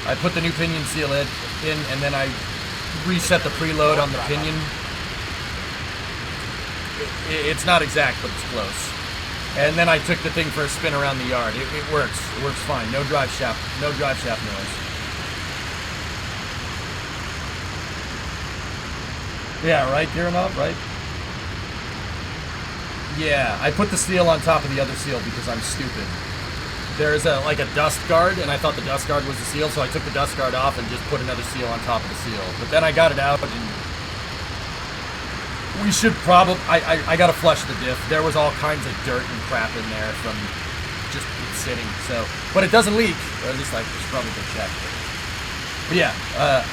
I put the new pinion seal in, and then I reset the preload on the pinion. It's not exact, but it's close. And then I took the thing for a spin around the yard. It works. It works fine. No drive shaft noise. Yeah, right, Kiranov, right? Yeah, I put the seal on top of the other seal because I'm stupid. There's a dust guard, and I thought the dust guard was the seal, so I took the dust guard off and just put another seal on top of the seal. But then I got it out, and we should probably... I gotta flush the diff. There was all kinds of dirt and crap in there from just sitting, so... But it doesn't leak, or at least I should probably go check. But yeah,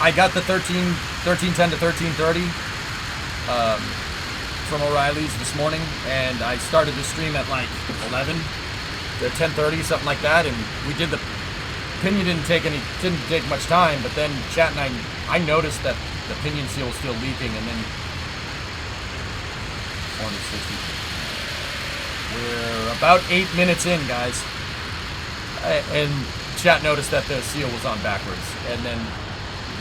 I got the 1310 to 1330 from O'Reilly's this morning, and I started the stream at like 11. At 10:30, something like that, and we did the pinion didn't take much time, but then chat and I noticed that the pinion seal was still leaking, and then 460. We're about 8 minutes in, guys, and chat noticed that the seal was on backwards, and then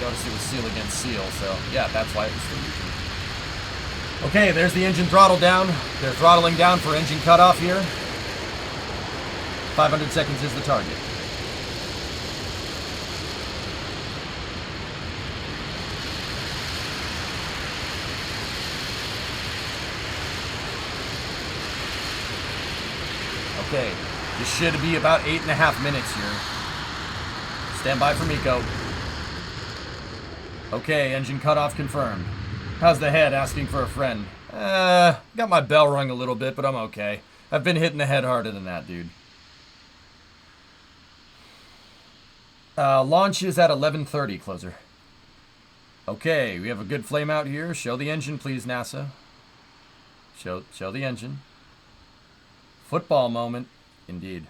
noticed it was seal against seal, so yeah, that's why it was still leaking. Okay, there's the engine throttle down. They're throttling down for engine cutoff here. 500 seconds is the target. Okay, this should be about 8.5 minutes here. Stand by for Miko. Okay, engine cutoff confirmed. How's the head? Asking for a friend. Got my bell rung a little bit, but I'm okay. I've been hitting the head harder than that, dude. Launch is at 11:30, closer. Okay, we have a good flame out here. Show the engine, please, NASA. Show the engine. Football moment, indeed.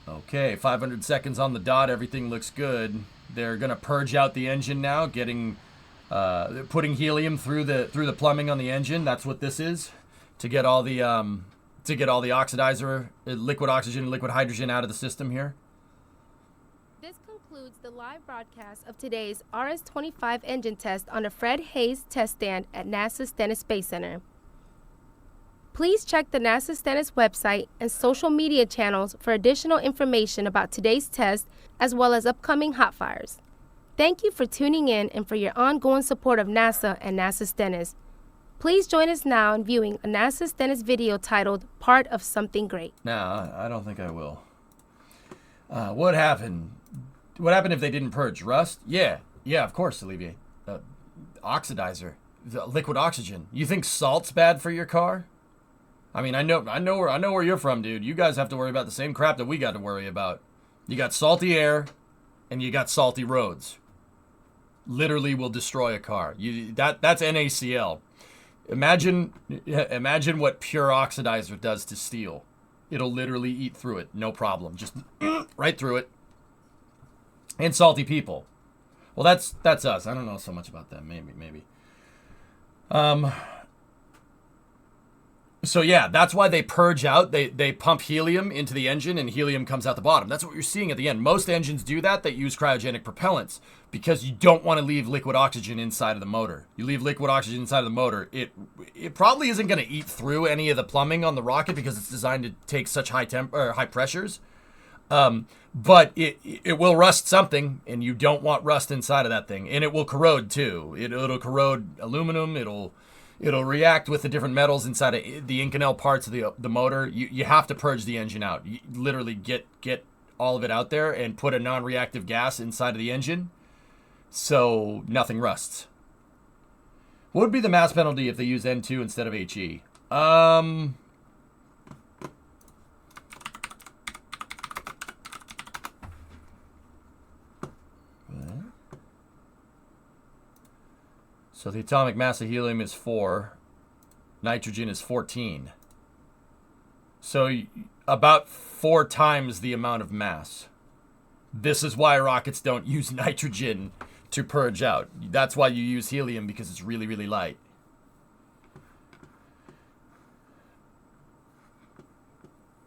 Okay, 500 seconds on the dot. Everything looks good. They're gonna purge out the engine now, putting helium through the plumbing on the engine. That's what this is, to get all the oxidizer, liquid oxygen, and liquid hydrogen out of the system here. This concludes the live broadcast of today's RS-25 engine test on the Fred Hayes test stand at NASA's Stennis Space Center. Please check the NASA Stennis website and social media channels for additional information about today's test as well as upcoming hot fires. Thank you for tuning in and for your ongoing support of NASA and NASA Stennis. Please join us now in viewing a NASA Stennis video titled Part of Something Great. No, I don't think I will. What happened? What happened if they didn't purge? Rust? Yeah, of course, Olivier. Oxidizer. Liquid oxygen. You think salt's bad for your car? I mean, I know where you're from, dude. You guys have to worry about the same crap that we got to worry about. You got salty air, and you got salty roads. Literally will destroy a car. That's NaCl. Imagine what pure oxidizer does to steel. It'll literally eat through it, no problem. Just right through it. And salty people. Well, that's us. I don't know so much about them. Maybe. So yeah, that's why they purge out. They pump helium into the engine, and helium comes out the bottom. That's what you're seeing at the end. Most engines do that. They use cryogenic propellants because you don't want to leave liquid oxygen inside of the motor. You leave liquid oxygen inside of the motor, it probably isn't going to eat through any of the plumbing on the rocket because it's designed to take such high pressures. But it will rust something, and you don't want rust inside of that thing. And it will corrode too. It'll corrode aluminum. It'll react with the different metals inside of the Inconel parts of the motor. You have to purge the engine out. You literally get all of it out there and put a non-reactive gas inside of the engine so nothing rusts. What would be the mass penalty if they used N2 instead of HE? So the atomic mass of helium is 4. Nitrogen is 14. So about 4 times the amount of mass. This is why rockets don't use nitrogen to purge out. That's why you use helium, because it's really, really light.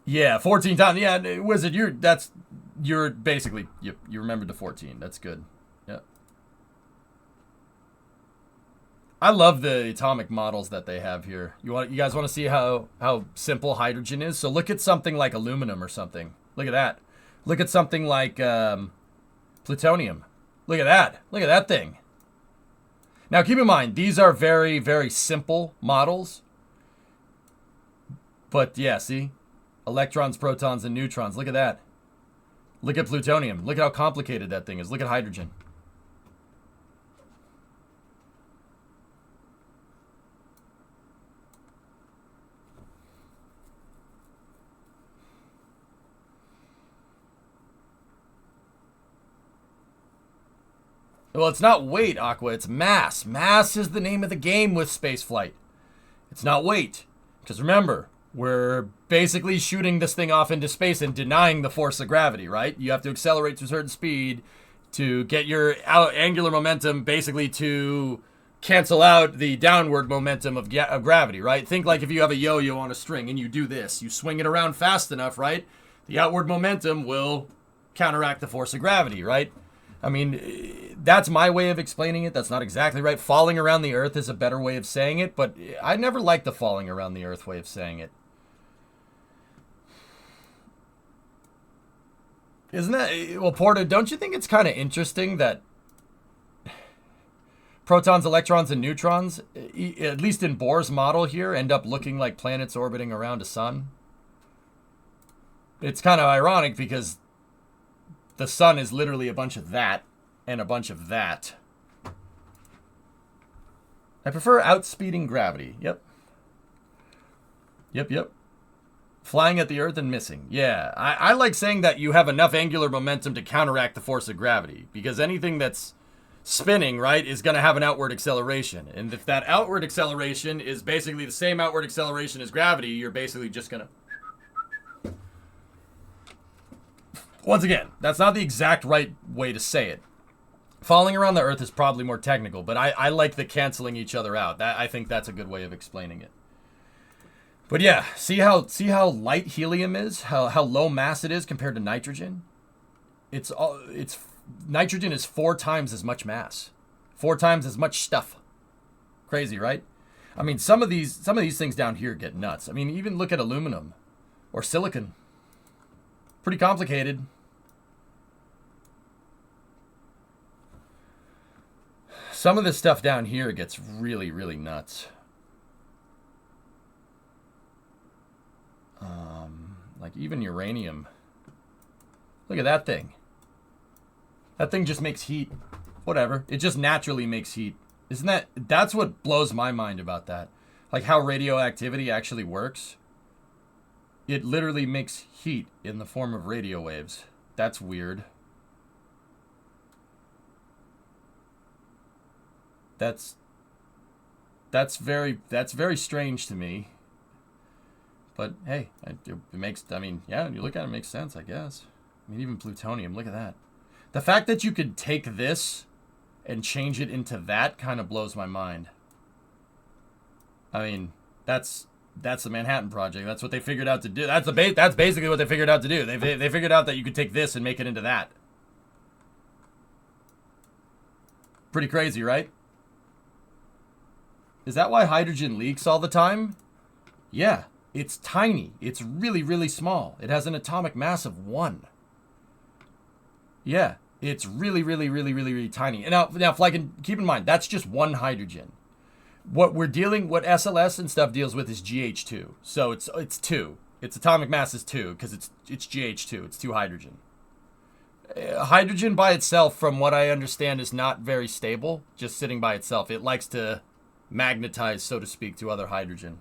Yeah, 14 times. Yeah, Wizard, you're basically, you remembered the 14. That's good. Yeah. I love the atomic models that they have here. You guys want to see how simple hydrogen is? So look at something like aluminum or something. Look at that. Look at something like plutonium. Look at that. Look at that thing. Now keep in mind, these are very, very simple models. But yeah, see? Electrons, protons, and neutrons. Look at that. Look at plutonium. Look at how complicated that thing is. Look at hydrogen. Well, it's not weight, Aqua. It's mass. Mass is the name of the game with spaceflight. It's not weight. Because remember, we're basically shooting this thing off into space and denying the force of gravity, right? You have to accelerate to a certain speed to get your angular momentum basically to cancel out the downward momentum of gravity, right? Think like if you have a yo-yo on a string and you do this. You swing it around fast enough, right? The outward momentum will counteract the force of gravity, right? I mean, that's my way of explaining it. That's not exactly right. Falling around the Earth is a better way of saying it, but I never liked the falling around the Earth way of saying it. Isn't that... Well, Porta, don't you think it's kind of interesting that protons, electrons, and neutrons, at least in Bohr's model here, end up looking like planets orbiting around a sun? It's kind of ironic because the sun is literally a bunch of that and a bunch of that. I prefer outspeeding gravity. Yep. Flying at the Earth and missing. Yeah, I like saying that you have enough angular momentum to counteract the force of gravity. Because anything that's spinning, right, is going to have an outward acceleration. And if that outward acceleration is basically the same outward acceleration as gravity, you're basically just going to... Once again, that's not the exact right way to say it. Falling around the Earth is probably more technical, but I like the canceling each other out. I think that's a good way of explaining it. But yeah, see how light helium is? How low mass it is compared to nitrogen? It's nitrogen is 4 times as much mass. 4 times as much stuff. Crazy, right? I mean, some of these things down here get nuts. I mean, even look at aluminum or silicon. Pretty complicated. Some of this stuff down here gets really, really nuts. Like even uranium. Look at that thing. That thing just makes heat. Whatever. It just naturally makes heat. That's what blows my mind about that. Like how radioactivity actually works. It literally makes heat in the form of radio waves. That's weird. That's very strange to me. But hey, it makes, I mean, yeah, you look at it, it makes sense, I guess. I mean, even plutonium, look at that. The fact that you could take this and change it into that kind of blows my mind. I mean, that's the Manhattan Project. That's what they figured out to do. That's basically what they figured out to do. They figured out that you could take this and make it into that. Pretty crazy, right? Is that why hydrogen leaks all the time? Yeah, it's tiny. It's really, really small. It has an atomic mass of 1. Yeah, it's really, really, really, really, really tiny. And now, Flykin, keep in mind, that's just 1 hydrogen. What SLS and stuff deals with is GH2. So it's 2. Its atomic mass is 2 because it's GH2. It's 2 hydrogen. Hydrogen by itself, from what I understand, is not very stable. Just sitting by itself, it likes to magnetize, so to speak, to other hydrogen.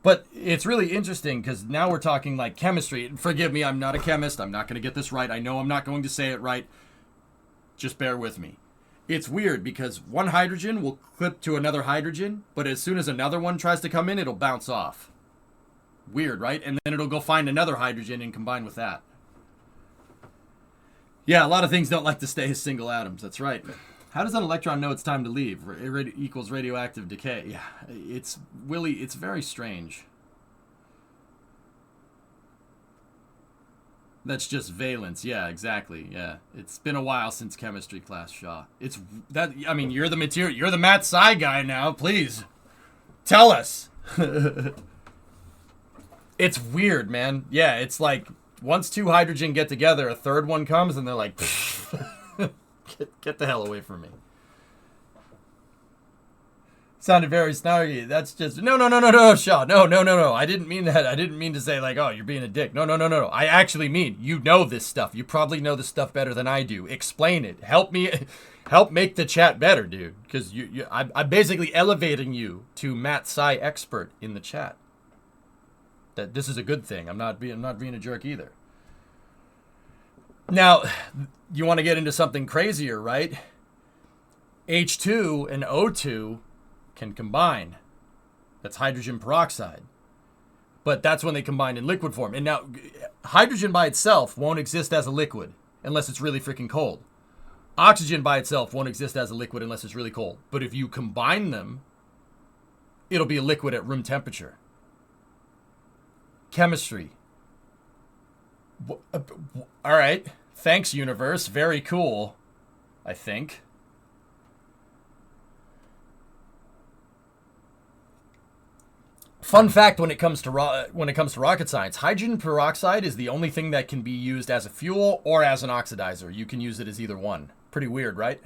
But it's really interesting because now we're talking like chemistry. Forgive me, I'm not a chemist. I'm not going to get this right. I know I'm not going to say it right. Just bear with me. It's weird because 1 hydrogen will clip to another hydrogen, but as soon as another one tries to come in, it'll bounce off. Weird, right? And then it'll go find another hydrogen and combine with that. Yeah, a lot of things don't like to stay as single atoms. That's right. How does an electron know it's time to leave? Equals radioactive decay. Yeah, it's very strange. That's just valence. Yeah, exactly. Yeah, it's been a while since chemistry class, Shaw. I mean, you're the Math Sci guy now. Please, tell us. It's weird, man. Yeah, it's like once 2 hydrogen get together, a third one comes, and they're like, get the hell away from me. Sounded very snarky. That's just no, Shaw. No. I didn't mean that. I didn't mean to say like, oh, you're being a dick. No. I actually mean you know this stuff. You probably know this stuff better than I do. Explain it. Help make the chat better, dude. Because I'm basically elevating you to Matt Sci expert in the chat. That this is a good thing. I'm not being a jerk either. Now, you want to get into something crazier, right? H2 and O2 can combine. That's hydrogen peroxide. But that's when they combine in liquid form. And now, hydrogen by itself won't exist as a liquid unless it's really freaking cold. Oxygen by itself won't exist as a liquid unless it's really cold. But if you combine them, it'll be a liquid at room temperature. Chemistry. All right. Thanks, universe. Very cool, I think. Fun fact when it comes to rocket science, hydrogen peroxide is the only thing that can be used as a fuel or as an oxidizer. You can use it as either one. Pretty weird, right?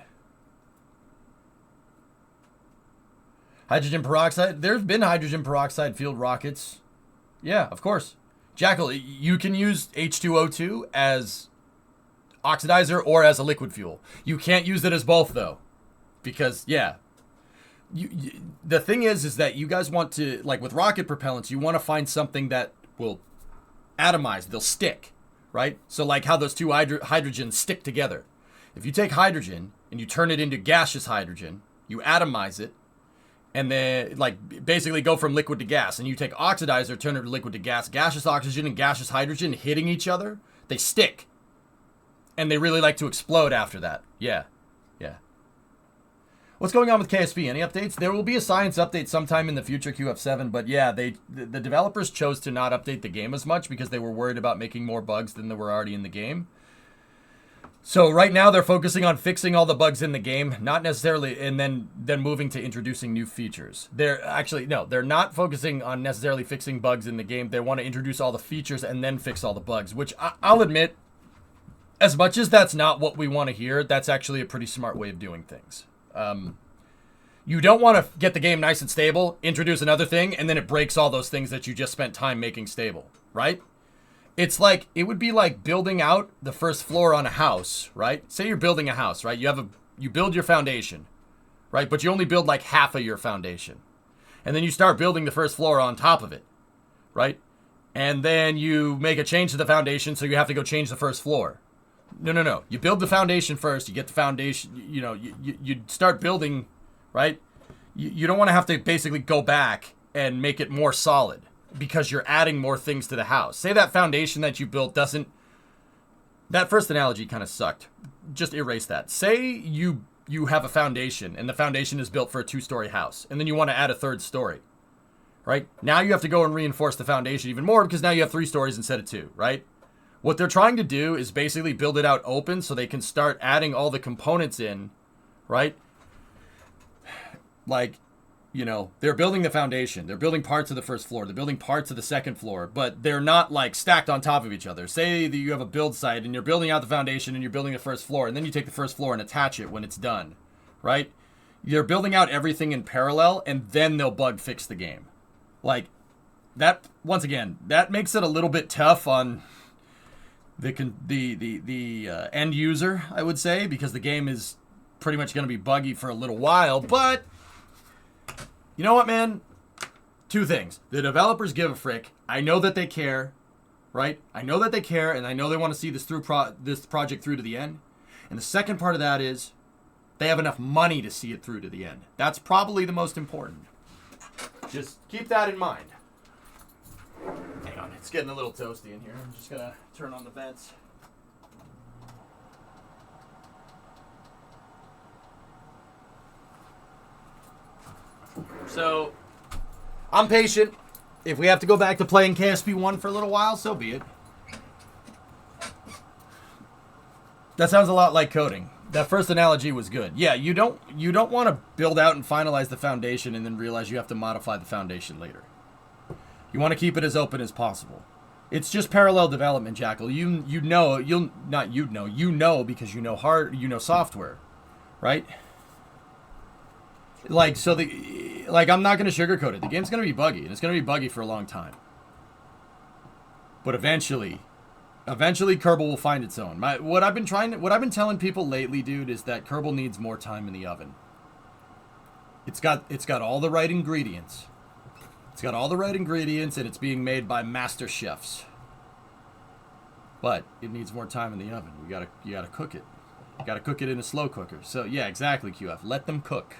Hydrogen peroxide. There's been hydrogen peroxide fueled rockets. Yeah, of course. Jackal, you can use H2O2 as oxidizer or as a liquid fuel. You can't use it as both, though. Because, yeah. The thing is that you guys want to, like with rocket propellants, you want to find something that will atomize. They'll stick, right? So like how those 2 hydrogens stick together. If you take hydrogen and you turn it into gaseous hydrogen, you atomize it, and then like basically go from liquid to gas. And you take oxidizer, turn it to liquid to gas. Gaseous oxygen and gaseous hydrogen hitting each other, they stick. And they really like to explode after that. Yeah. What's going on with KSP? Any updates? There will be a science update sometime in the future, QF7, but yeah, the developers chose to not update the game as much because they were worried about making more bugs than there were already in the game. So right now they're focusing on fixing all the bugs in the game, not necessarily, and then moving to introducing new features. They're not focusing on necessarily fixing bugs in the game. They want to introduce all the features and then fix all the bugs, which I'll admit, as much as that's not what we want to hear, that's actually a pretty smart way of doing things. You don't want to get the game nice and stable, introduce another thing, and then it breaks all those things that you just spent time making stable, right? It's like, it would be like building out the first floor on a house, right? Say you're building a house, right? You build your foundation, right? But you only build like half of your foundation. And then you start building the first floor on top of it, right? And then you make a change to the foundation, so you have to go change the first floor. No. You build the foundation first, you get the foundation, you start building, right? You don't want to have to basically go back and make it more solid, because you're adding more things to the house. Say that foundation that you built doesn't... That first analogy kind of sucked. Just erase that. Say you have a foundation, and the foundation is built for a 2-story house, and then you want to add a 3rd story, right? Now you have to go and reinforce the foundation even more, because now you have 3 stories instead of 2, right? What they're trying to do is basically build it out open so they can start adding all the components in, right? Like... they're building the foundation. They're building parts of the first floor. They're building parts of the second floor, but they're not like stacked on top of each other. Say that you have a build site and you're building out the foundation and you're building the first floor, and then you take the first floor and attach it when it's done, right? You're building out everything in parallel, and then they'll bug fix the game. Like that, once again, that makes it a little bit tough on the end user, I would say, because the game is pretty much going to be buggy for a little while, but you know what, man? 2 things. The developers give a frick. I know that they care, right? I know that they care, and I know they want to see this this project through to the end. And the second part of that is they have enough money to see it through to the end. That's probably the most important. Just keep that in mind. Hang on, it's getting a little toasty in here. I'm just going to turn on the vents. So, I'm patient. If we have to go back to playing KSP 1 for a little while, so be it. That sounds a lot like coding. That first analogy was good. Yeah, you don't want to build out and finalize the foundation and then realize you have to modify the foundation later. You want to keep it as open as possible. It's just parallel development, Jackal. You know because you know software, right? I'm not going to sugarcoat it. The game's going to be buggy, and it's going to be buggy for a long time. But eventually Kerbal will find its own. What I've been telling people lately, dude, is that Kerbal needs more time in the oven. It's got all the right ingredients. And it's being made by master chefs. But it needs more time in the oven. You gotta cook it. You gotta cook it in a slow cooker. So yeah, exactly, QF. Let them cook.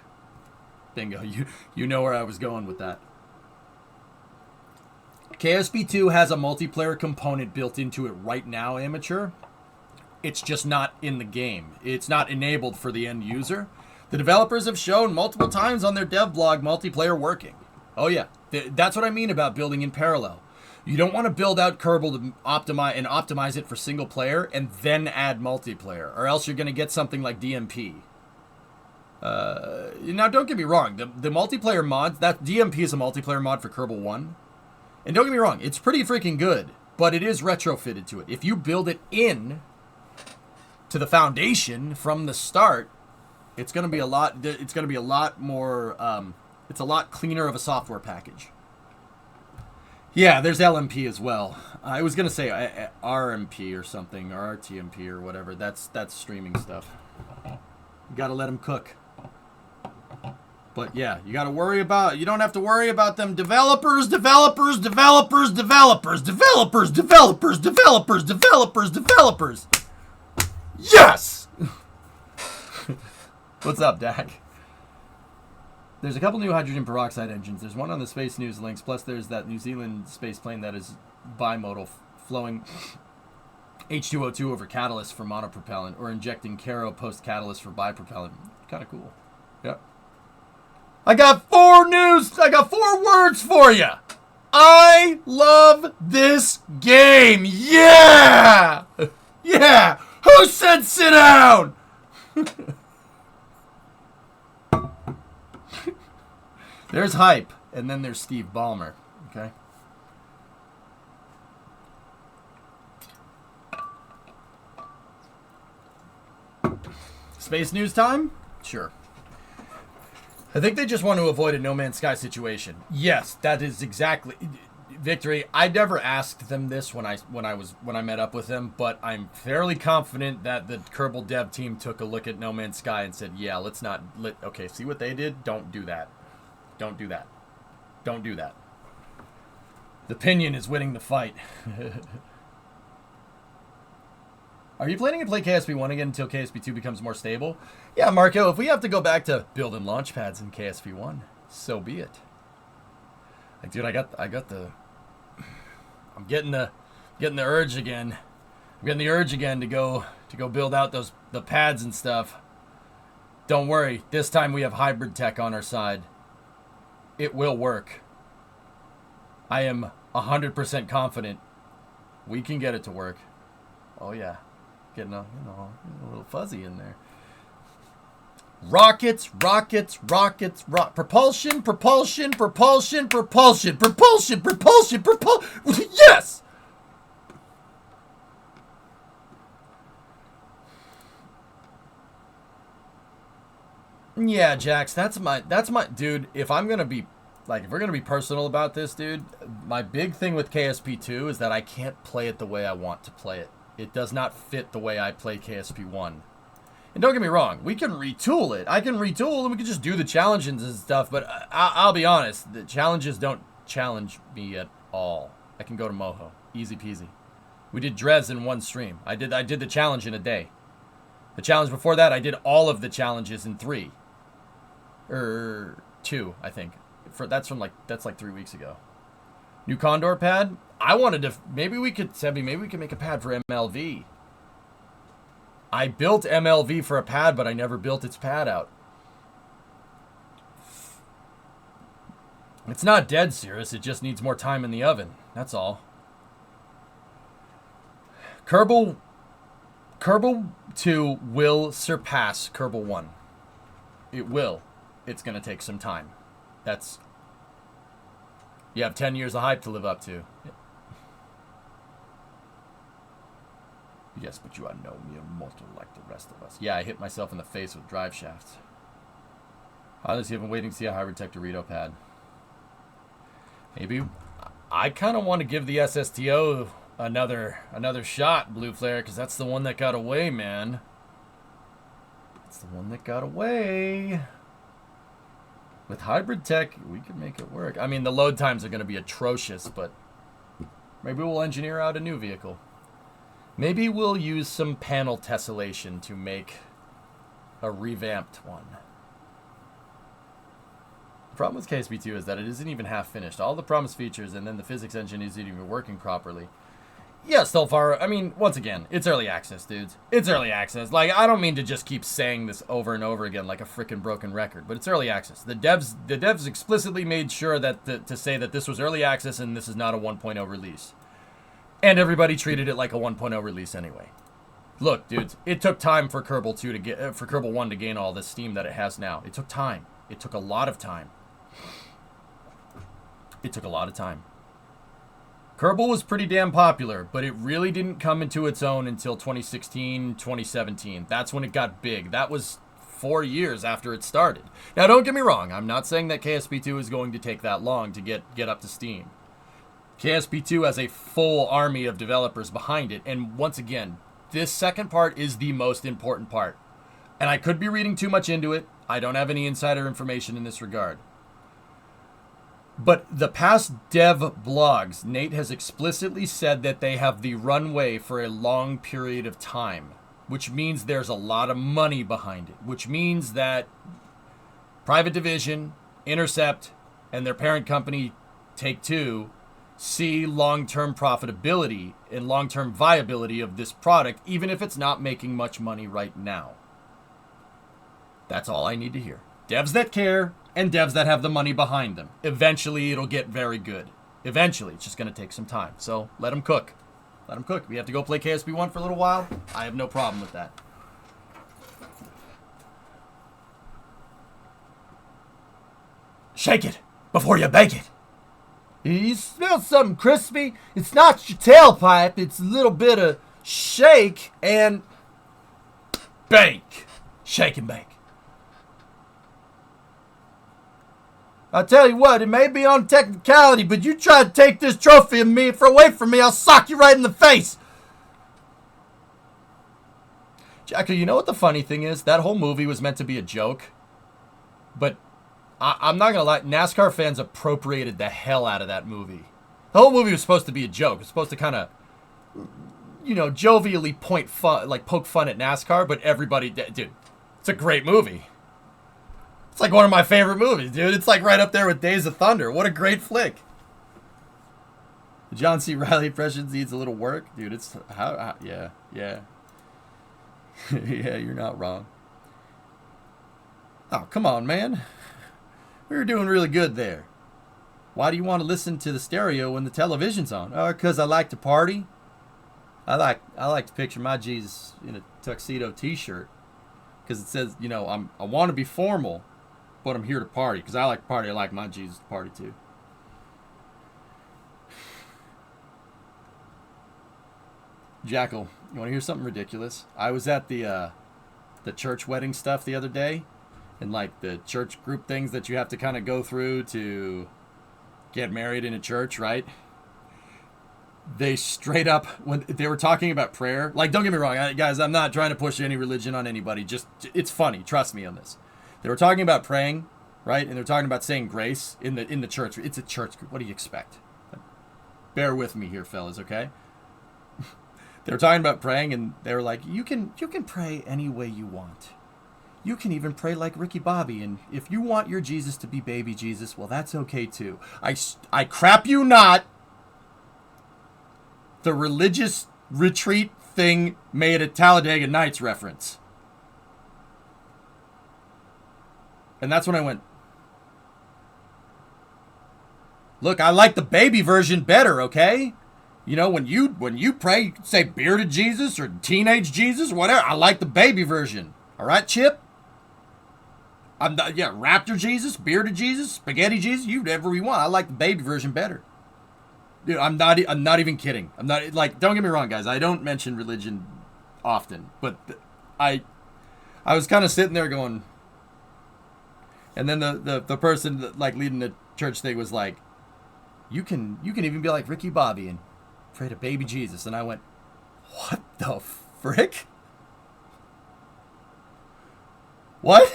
Bingo. You know where I was going with that. KSP 2 has a multiplayer component built into it right now, Amateur. It's just not in the game. It's not enabled for the end user. The developers have shown multiple times on their dev blog multiplayer working. Oh yeah, that's what I mean about building in parallel. You don't want to build out Kerbal to optimize it for single player and then add multiplayer, or else you're going to get something like DMP. Now, don't get me wrong. The multiplayer mods, that DMP is a multiplayer mod for Kerbal 1. And don't get me wrong, it's pretty freaking good, but it is retrofitted to it. If you build it in to the foundation from the start, it's going to be a lot more, it's a lot cleaner of a software package. Yeah, there's LMP as well. I was going to say RMP or something, or RTMP or whatever. That's streaming stuff. You got to let them cook. But yeah, you don't have to worry about them developers. Yes! What's up, Dak? There's a couple new hydrogen peroxide engines. There's one on the Space News links, plus there's that New Zealand space plane that is bimodal, flowing H2O2 over catalyst for monopropellant, or injecting Caro post-catalyst for bipropellant. Kind of cool. Yep. I got 4 words for you. I love this game. Yeah! Yeah! Who said sit down? There's hype, and then there's Steve Ballmer. Okay? Space news time? Sure. I think they just want to avoid a No Man's Sky situation. Yes, that is exactly Victory. I never asked them this when I met up with them, but I'm fairly confident that the Kerbal dev team took a look at No Man's Sky and said, "Yeah, okay, see what they did? Don't do that. Don't do that. Don't do that." The Pinion is winning the fight. Are you planning to play KSP1 again until KSP2 becomes more stable? Yeah, Marco, if we have to go back to building launch pads in KSP1, so be it. Like, dude, I'm getting the urge again. I'm getting the urge again to go build out the pads and stuff. Don't worry, this time we have hybrid tech on our side. It will work. I am 100% confident we can get it to work. Oh yeah. Getting a little fuzzy in there. Rockets, propulsion. Yes! Yeah, Jax, that's my dude, if we're going to be personal about this, dude, my big thing with KSP2 is that I can't play it the way I want to play it. It does not fit the way I play KSP1. And don't get me wrong, we can retool it. I can retool and we can just do the challenges and stuff, but I'll be honest, the challenges don't challenge me at all. I can go to Moho. Easy peasy. We did Dres in one stream. I did the challenge in a day. The challenge before that, I did all of the challenges in 3. Or 2, I think. That's like 3 weeks ago. New Condor pad? I wanted to, maybe we could make a pad for MLV. I built MLV for a pad, but I never built its pad out. It's not dead, Cirrus. It just needs more time in the oven. That's all. Kerbal 2 will surpass Kerbal 1. It will. It's going to take some time. You have 10 years of hype to live up to. Yes, but you are no mere mortal like the rest of us. Yeah, I hit myself in the face with drive shafts. Honestly, I've been waiting to see a hybrid tech Dorito pad. Maybe I kind of want to give the SSTO another shot, Blue Flare, because that's the one that got away, man. That's the one that got away. With hybrid tech, we can make it work. I mean, the load times are going to be atrocious, but maybe we'll engineer out a new vehicle. Maybe we'll use some panel tessellation to make a revamped one. The problem with KSP2 is that it isn't even half finished. All the promised features, and then the physics engine isn't even working properly. Yes, so far, I mean, once again, it's early access, dudes. It's early access. Like, I don't mean to just keep saying this over and over again like a freaking broken record, but it's early access. The devs explicitly made sure that to say that this was early access and this is not a 1.0 release. And everybody treated it like a 1.0 release anyway. Look, dudes, it took time for Kerbal 2 to get for Kerbal 1 to gain all the steam that it has now. It took time. It took a lot of time. It took a lot of time. Kerbal was pretty damn popular, but it really didn't come into its own until 2016, 2017. That's when it got big. That was 4 years after it started. Now, don't get me wrong. I'm not saying that KSP2 is going to take that long to get up to steam. KSP2 has a full army of developers behind it, and once again, this second part is the most important part. And I could be reading too much into it. I don't have any insider information in this regard. But the past dev blogs, Nate has explicitly said that they have the runway for a long period of time, which means there's a lot of money behind it, which means that Private Division, Intercept, and their parent company, Take-Two, see long-term profitability and long-term viability of this product, even if it's not making much money right now. That's all I need to hear. Devs that care and devs that have the money behind them. Eventually, it'll get very good. Eventually, it's just going to take some time. So let them cook. Let them cook. We have to go play KSP1 for a little while. I have no problem with that. Shake it before you bake it. You smell something crispy? It's not your tailpipe. It's a little bit of shake and bake. Shake and bake. I'll tell you what, it may be on technicality, but you try to take this trophy away from me, I'll sock you right in the face. Jacko, you know what the funny thing is? That whole movie was meant to be a joke. But I'm not going to lie, NASCAR fans appropriated the hell out of that movie. The whole movie was supposed to be a joke. It was supposed to kind of, you know, jovially poke fun at NASCAR, but everybody, dude, it's a great movie. It's like one of my favorite movies, dude. It's like right up there with Days of Thunder. What a great flick. The John C. Reilly impression needs a little work. Dude, it's... yeah. Yeah, you're not wrong. Oh, come on, man. We were doing really good there. Why do you want to listen to the stereo when the television's on? Oh, because I like to party. I like to picture my Jesus in a tuxedo t-shirt. Because it says, you know, I want to be formal, but I'm here to party. Because I like to party. I like my Jesus to party too. Jackal, you want to hear something ridiculous? I was at the church wedding stuff the other day. And like the church group things that you have to kind of go through to get married in a church, right? They straight up, when they were talking about prayer, like, don't get me wrong, guys, I'm not trying to push any religion on anybody. Just, it's funny. Trust me on this. They were talking about praying, right? And they're talking about saying grace in the church. It's a church group. What do you expect? Bear with me here, fellas, okay? They were talking about praying, and they were like, you can pray any way you want. You can even pray like Ricky Bobby, and if you want your Jesus to be baby Jesus, well, that's okay too. I crap you not. The religious retreat thing made a Talladega Nights reference. And that's when I went, look, I like the baby version better, okay? You know, when you pray, you can say bearded Jesus or teenage Jesus or whatever. I like the baby version. All right, Chip? I'm not, yeah, Raptor Jesus, bearded Jesus, spaghetti Jesus, you whatever you want. I like the baby version better. Dude, I'm not even kidding. I'm not, like, don't get me wrong, guys. I don't mention religion often, but I was kind of sitting there going, and then the person that, like, leading the church thing was like, you can even be like Ricky Bobby and pray to baby Jesus. And I went, what the frick? What?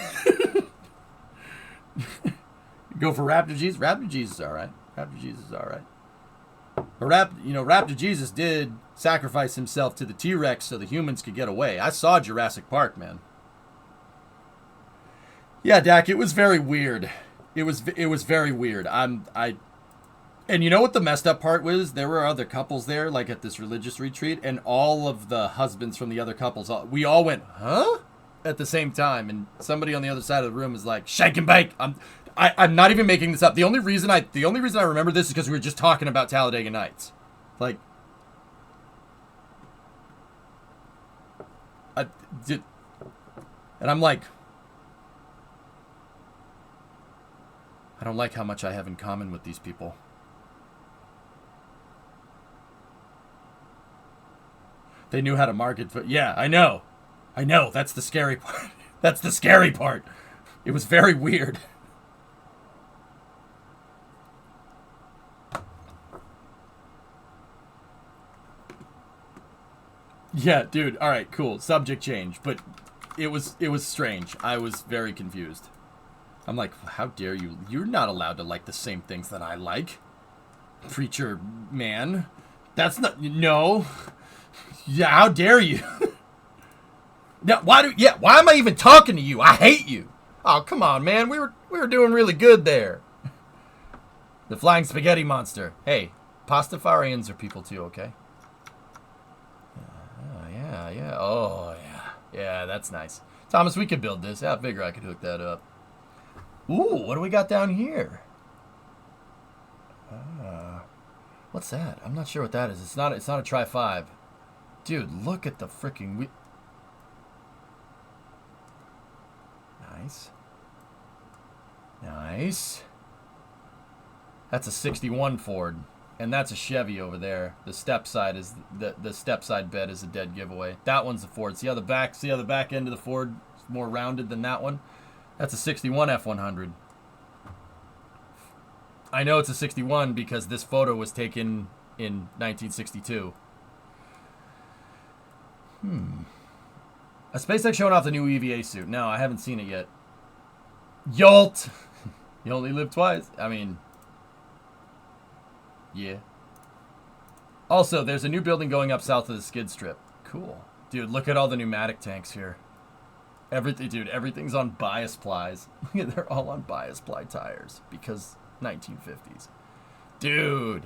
Go for Raptor Jesus? Raptor Jesus is all right. Raptor Jesus is all right. But Raptor Jesus did sacrifice himself to the T-Rex so the humans could get away. I saw Jurassic Park, man. Yeah, Dak, it was very weird. It was very weird. And you know what the messed up part was? There were other couples there, like at this religious retreat, and all of the husbands from the other couples, we all went, huh? At the same time, and somebody on the other side of the room is like, shake and bake. I'm not even making this up. The only reason I remember this is because we were just talking about Talladega Nights. Like, and I'm like, I don't like how much I have in common with these people. They knew how to market for, yeah, I know. That's the scary part. That's the scary part. It was very weird. Yeah, dude. All right, cool. Subject change, but it was strange. I was very confused. I'm like, how dare you? You're not allowed to like the same things that I like. Preacher man. That's not, no. Yeah, how dare you? Now, why am I even talking to you? I hate you. Oh, come on, man. We were doing really good there. The flying spaghetti monster. Hey, Pastafarians are people too, okay? Yeah. Oh, yeah. Yeah, that's nice. Thomas, we could build this. I figure I could hook that up. Ooh, what do we got down here? What's that? I'm not sure what that is. It's not a Tri-5. Dude, look at the freaking... Nice. Nice. That's a 61 Ford. And that's a Chevy over there. The step side is the step side bed is a dead giveaway. That one's a Ford. See how the back end of the Ford is more rounded than that one? That's a 61 F100. I know it's a 61 because this photo was taken in 1962. A SpaceX showing off the new EVA suit. No, I haven't seen it yet. Yolt! You only live twice. I mean... Yeah. Also, there's a new building going up south of the skid strip. Cool. Dude, look at all the pneumatic tanks here. Everything's on bias plies. They're all on bias ply tires because 1950s. Dude,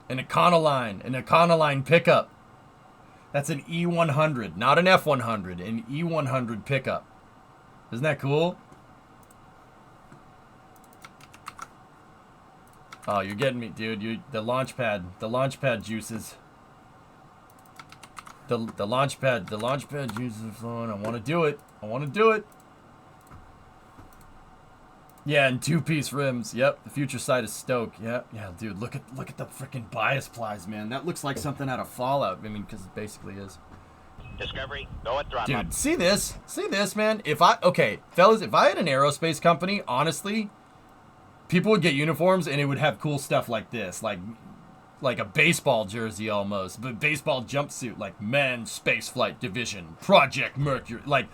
an Econoline pickup. That's an E100, not an F100, an E100 pickup. Isn't that cool? Oh, you're getting me, dude. The launch pad juices. The launch pad juices are flowing. I want to do it. Yeah, and 2-piece rims. Yep, the future side is stoked. Yeah, dude, look at the freaking bias plies, man. That looks like something out of Fallout. I mean, because it basically is. Discovery, go at throttle. Dude, see this, man. Fellas, if I had an aerospace company, honestly, people would get uniforms and it would have cool stuff like this, like a baseball jersey almost, but baseball jumpsuit, like Men's Spaceflight Division, Project Mercury. Like,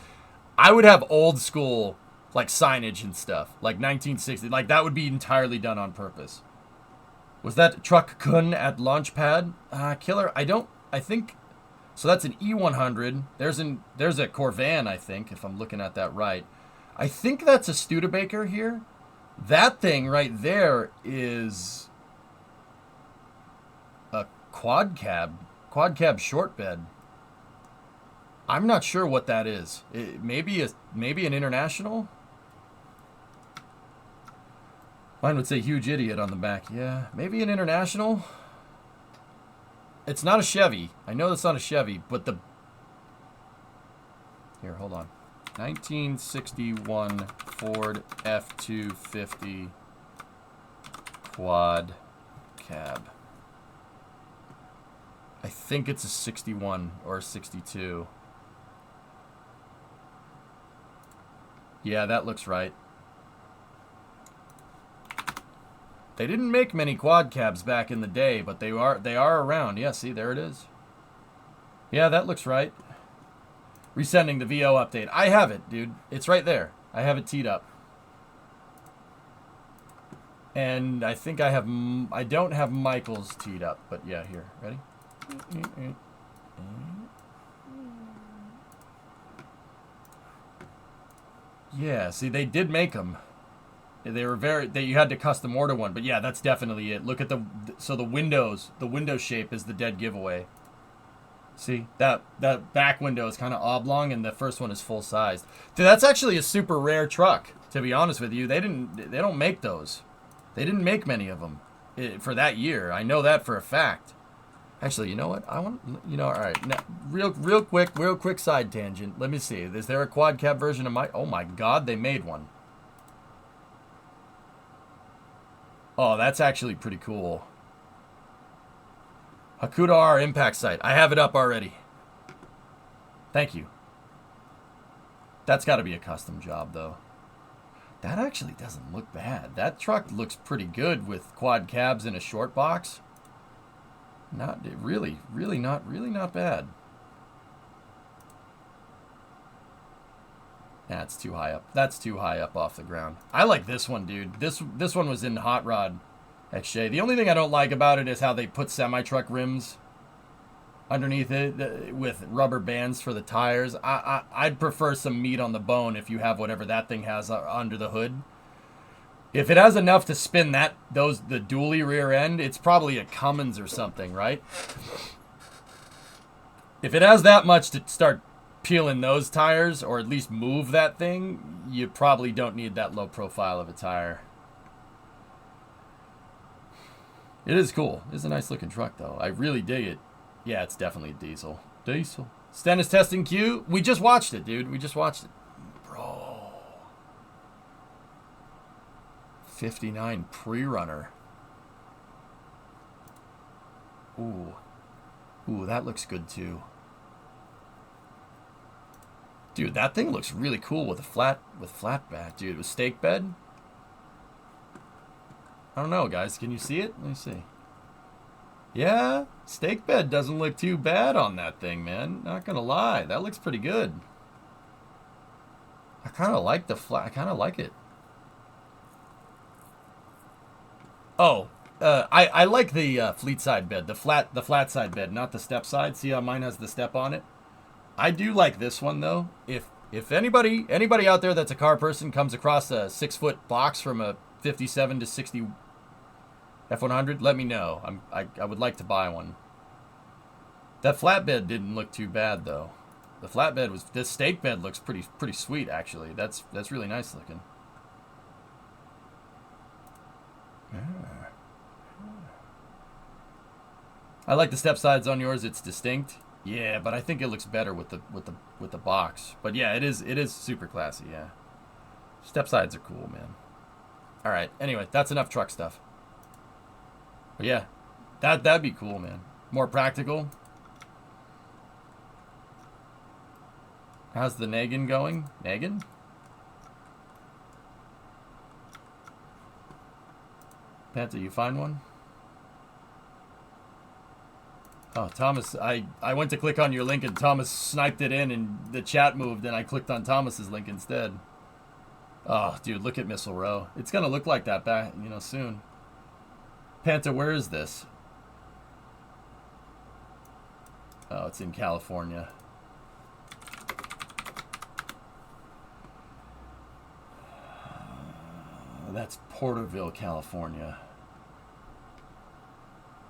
I would have old school, like, signage and stuff, like 1960. Like, that would be entirely done on purpose. Was that Truck Kun at Launchpad? Killer, I think, so that's an E100. There's a Corvan, I think, if I'm looking at that right. I think that's a Studebaker here. That thing right there is a quad cab short bed. I'm not sure what that is. Maybe an International? Mine would say huge idiot on the back. Yeah, maybe an International. It's not a Chevy. I know that's not a Chevy, but here, hold on. 1961 Ford F-250 quad cab. I think it's a 61 or a 62. Yeah, that looks right. They didn't make many quad cabs back in the day, but they are around. Yeah, see, there it is. Yeah, that looks right. Resending the VO update. I have it, dude. It's right there. I have it teed up. And I think I don't have Michael's teed up, but yeah, here. Ready? Yeah, see, they did make them. They were you had to custom order one, but yeah, that's definitely it. Look at the window shape is the dead giveaway. See, that back window is kind of oblong, and the first one is full sized. Dude, that's actually a super rare truck, to be honest with you. They don't make those. They didn't make many of them for that year. I know that for a fact. Actually, you know what? All right. Now, real quick side tangent. Let me see. Is there a quad cab version of oh my God, they made one. Oh, that's actually pretty cool. Hakuda R impact site. I have it up already. Thank you. That's got to be a custom job, though. That actually doesn't look bad. That truck looks pretty good with quad cabs in a short box. Not really not bad. That's too high up. That's too high up off the ground. I like this one, dude. This one was in Hot Rod XJ. The only thing I don't like about it is how they put semi-truck rims underneath it with rubber bands for the tires. I'd prefer some meat on the bone if you have whatever that thing has under the hood. If it has enough to spin the dually rear end, it's probably a Cummins or something, right? If it has that much to start peeling those tires, or at least move that thing, you probably don't need that low profile of a tire. It is cool. It's a nice looking truck, though. I really dig it. Yeah, it's definitely a diesel. Diesel. Stennis testing Q. We just watched it, dude. We just watched it. Bro. 59 pre-runner. Ooh. Ooh, that looks good, too. Dude, that thing looks really cool with flat back, dude. With stake bed. I don't know, guys. Can you see it? Let me see. Yeah, stake bed doesn't look too bad on that thing, man. Not gonna lie, that looks pretty good. I kind of like the flat. I kind of like it. Oh, I like the fleet side bed, the flat side bed, not the step side. See how mine has the step on it? I do like this one though. If anybody out there that's a car person comes across a 6-foot box from a 57 to 60 F100, let me know. I would like to buy one. That flatbed didn't look too bad though. The flatbed was, this stake bed looks pretty sweet actually. That's really nice looking. I like the step sides on yours. It's distinct. Yeah, but I think it looks better with the box. But yeah, it is super classy. Yeah, step sides are cool, man. All right. Anyway, that's enough truck stuff. But yeah, that'd be cool, man. More practical. How's the Nagin going? Nagin? Panta, you find one? Oh, Thomas, I went to click on your link and Thomas sniped it in and the chat moved and I clicked on Thomas's link instead. Oh, dude, look at Missile Row. It's going to look like that back, soon. Panta, where is this? Oh, it's in California. That's Porterville, California.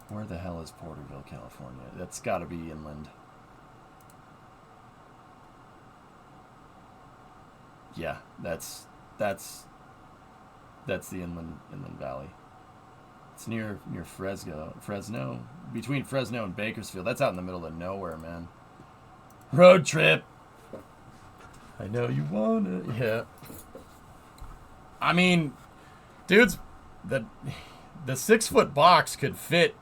Where the hell is Porterville, California? That's got to be inland. Yeah, that's the inland valley. It's near Fresno, between Fresno and Bakersfield. That's out in the middle of nowhere, man. Road trip. I know you want it. Yeah. I mean, dudes, the 6-foot box could fit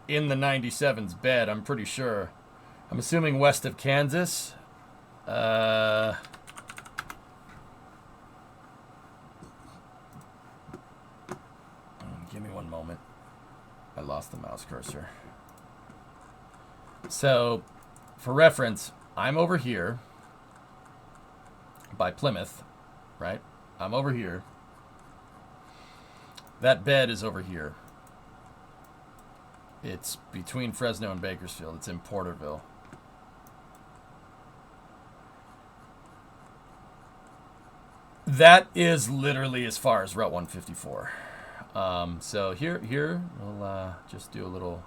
in the 97's bed, I'm pretty sure. I'm assuming west of Kansas. Give me one moment. I lost the mouse cursor. So, for reference, I'm over here by Plymouth, right? I'm over here. That bed is over here. It's between Fresno and Bakersfield. It's in Porterville. That is literally as far as Route 154. So here we'll just do a little.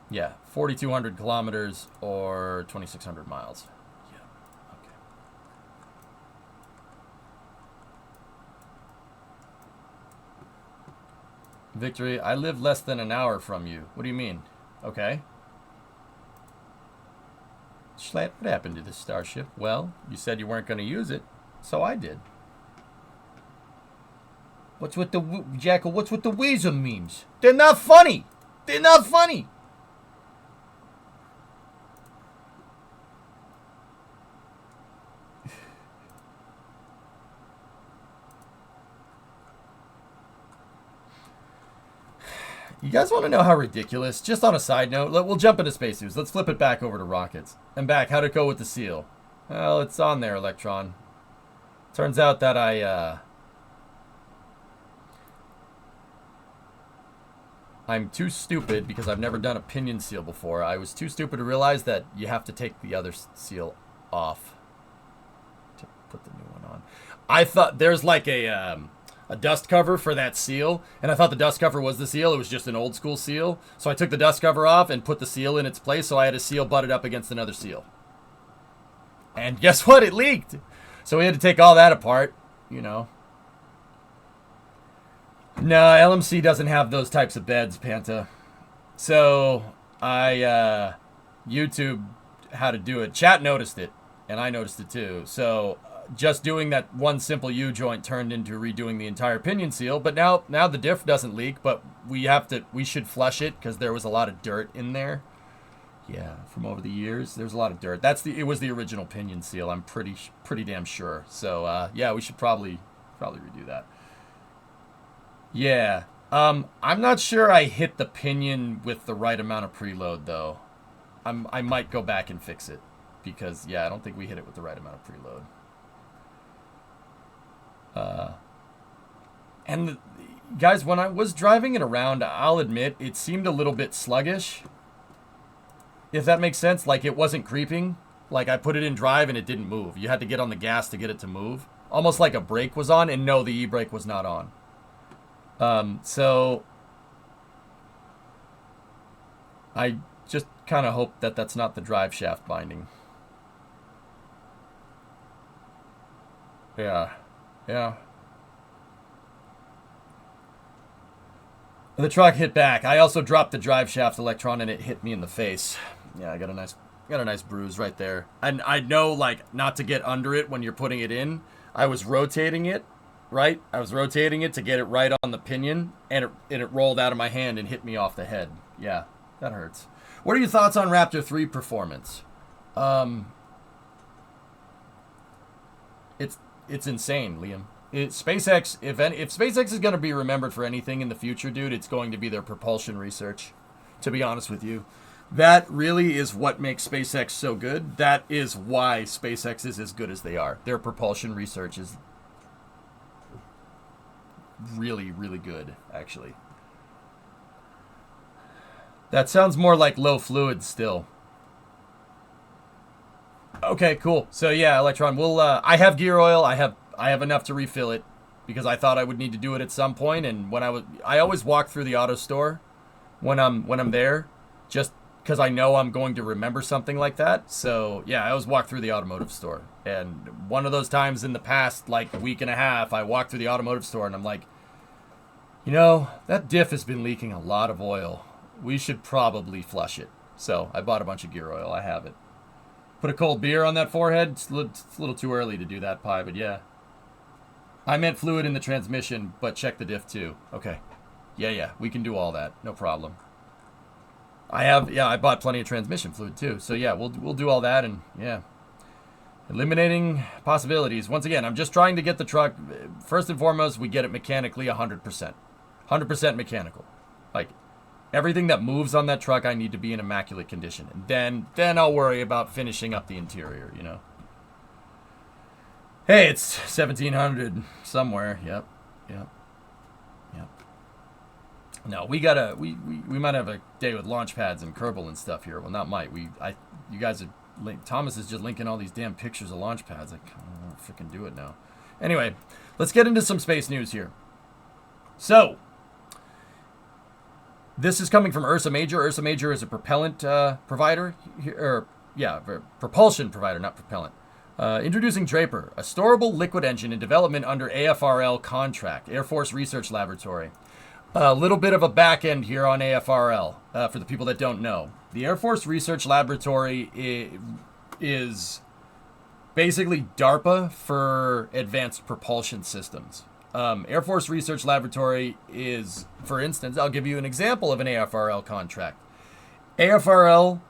Yeah, 4,200 kilometers or 2,600 miles. Yeah, okay. Victory, I live less than an hour from you. What do you mean? Okay. Schlatt, what happened to this starship? Well, you said you weren't going to use it, so I did. What's with the Jackal? What's with the Weasel memes? They're not funny. They're not funny. You guys want to know how ridiculous? Just on a side note, we'll jump into spacesuits. Let's flip it back over to rockets. And back, how'd it go with the seal? Well, it's on there, Electron. Turns out that I'm too stupid because I've never done a pinion seal before. I was too stupid to realize that you have to take the other seal off to put the new one on. I thought there's like a a dust cover for that seal, and I thought the dust cover was the seal. It was just an old school seal. So I took the dust cover off and put the seal in its place, so I had a seal butted up against another seal. And guess what? It leaked. So we had to take all that apart, you know. No, LMC doesn't have those types of beds, Panta. So I YouTube how to do it. Chat noticed it, and I noticed it too. So just doing that one simple U-joint turned into redoing the entire pinion seal. But now the diff doesn't leak, but we should flush it because there was a lot of dirt in there. Yeah, from over the years, there's a lot of dirt. It was the original pinion seal. I'm pretty damn sure. So yeah, we should probably redo that. Yeah, I'm not sure I hit the pinion with the right amount of preload though. I might go back and fix it because yeah, I don't think we hit it with the right amount of preload. And guys, when I was driving it around, I'll admit it seemed a little bit sluggish. If that makes sense, like it wasn't creeping. Like I put it in drive and it didn't move. You had to get on the gas to get it to move. Almost like a brake was on, and no, the e-brake was not on. So I just kind of hope that that's not the drive shaft binding. Yeah. The truck hit back. I also dropped the drive shaft electron and it hit me in the face. Yeah, I got a nice bruise right there. And I know, like, not to get under it when you're putting it in. I was rotating it, right? I was rotating it to get it right on the pinion, and it rolled out of my hand and hit me off the head. Yeah, that hurts. What are your thoughts on Raptor 3 performance? It's insane, Liam. SpaceX, if SpaceX is going to be remembered for anything in the future, dude, it's going to be their propulsion research, to be honest with you. That really is what makes SpaceX so good. That is why SpaceX is as good as they are. Their propulsion research is really, really good, actually. That sounds more like low fluid still. Okay, cool. So yeah, Electron, we'll I have gear oil. I have enough to refill it because I thought I would need to do it at some point, and when I always walk through the auto store when I'm there, just because I know I'm going to remember something like that. So yeah, I always walk through the automotive store, and one of those times in the past like week and a half, I walked through the automotive store and I'm like, you know, that diff has been leaking a lot of oil. We should probably flush it. So I bought a bunch of gear oil. I have it. Put a cold beer on that forehead. It's a little too early to do that, Pie, but yeah. I meant fluid in the transmission, but check the diff too. Okay. Yeah, we can do all that. No problem. I bought plenty of transmission fluid too. So yeah, we'll do all that, and yeah. Eliminating possibilities. Once again, I'm just trying to get the truck, first and foremost, we get it mechanically 100%. 100% mechanical. Like, everything that moves on that truck, I need to be in immaculate condition. And then I'll worry about finishing up the interior, you know. Hey, it's 1700 somewhere. Yep. No, we might have a day with launch pads and Kerbal and stuff here. Well, not might. You guys are Thomas is just linking all these damn pictures of launch pads. I can't freaking do it now. Anyway, let's get into some space news here. So, this is coming from Ursa Major. Ursa Major is a propellant provider, propulsion provider, not propellant. Introducing Draper, a storable liquid engine in development under AFRL contract, Air Force Research Laboratory. A little bit of a back end here on AFRL for the people that don't know. The Air Force Research Laboratory is basically DARPA for advanced propulsion systems. Air Force Research Laboratory is, for instance, I'll give you an example of an AFRL contract. AFRL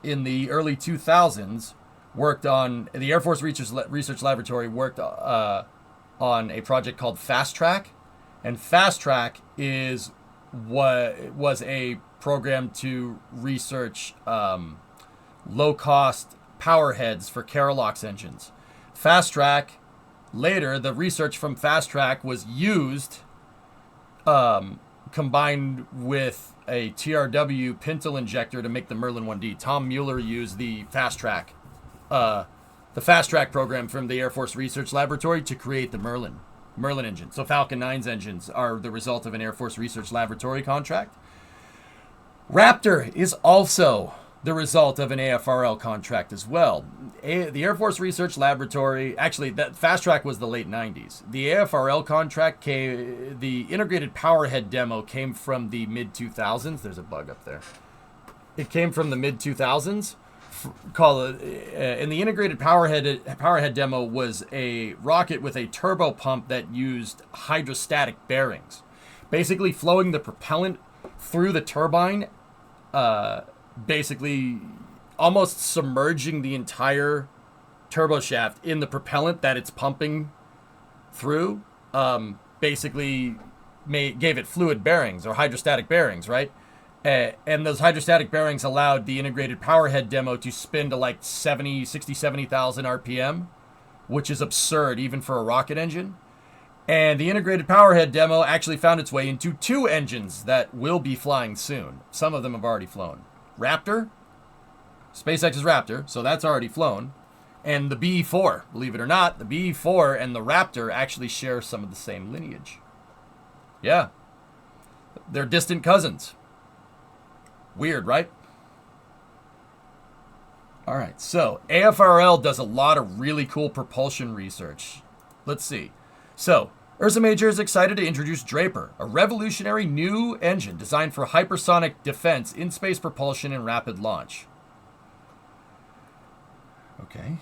in the early 2000s worked on, the Air Force Research Laboratory worked on a project called Fast Track. And Fast Track is what was a program to research low-cost power heads for Carolox engines. Fast Track, later, the research from Fast Track was used, combined with a TRW pintle injector to make the Merlin 1D. Tom Mueller used the Fast Track program from the Air Force Research Laboratory to create the Merlin. Merlin engine. So Falcon 9's engines are the result of an Air Force Research Laboratory contract. Raptor is also the result of an AFRL contract as well. The Air Force Research Laboratory, actually, that Fast Track was the late 90s. The AFRL contract the integrated powerhead demo came from the mid-2000s. There's a bug up there. It came from the mid-2000s. And the integrated powerhead demo was a rocket with a turbo pump that used hydrostatic bearings, basically flowing the propellant through the turbine, basically almost submerging the entire turbo shaft in the propellant that it's pumping through. Basically gave it fluid bearings or hydrostatic bearings, right? And those hydrostatic bearings allowed the integrated powerhead demo to spin to like 70,000 RPM, which is absurd even for a rocket engine. And the integrated powerhead demo actually found its way into 2 engines that will be flying soon. Some of them have already flown. Raptor, SpaceX's Raptor, so that's already flown. And the BE-4, believe it or not, the BE-4 and the Raptor actually share some of the same lineage. Yeah, they're distant cousins. Weird, right? All right, so AFRL does a lot of really cool propulsion research. Let's see. So, Ursa Major is excited to introduce Draper, a revolutionary new engine designed for hypersonic defense, in-space propulsion, and rapid launch. Okay.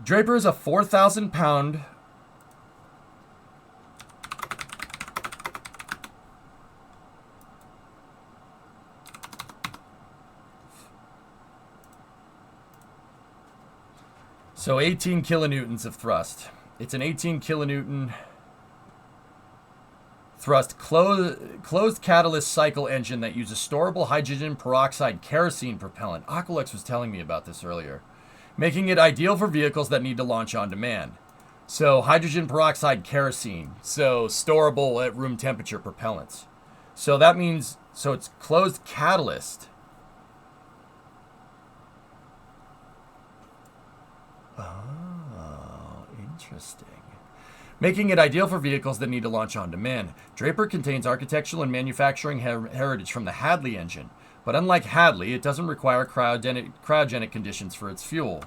Draper is a 4,000-pound... So 18 kilonewtons of thrust. It's an 18 kilonewton thrust closed catalyst cycle engine that uses storable hydrogen peroxide kerosene propellant. Aqualex was telling me about this earlier, making it ideal for vehicles that need to launch on demand. So hydrogen peroxide kerosene, so storable at room temperature propellants. So that means, so it's closed catalyst. Oh, interesting. Making it ideal for vehicles that need to launch on demand. Draper contains architectural and manufacturing heritage from the Hadley engine, but unlike Hadley, it doesn't require cryogenic conditions for its fuel.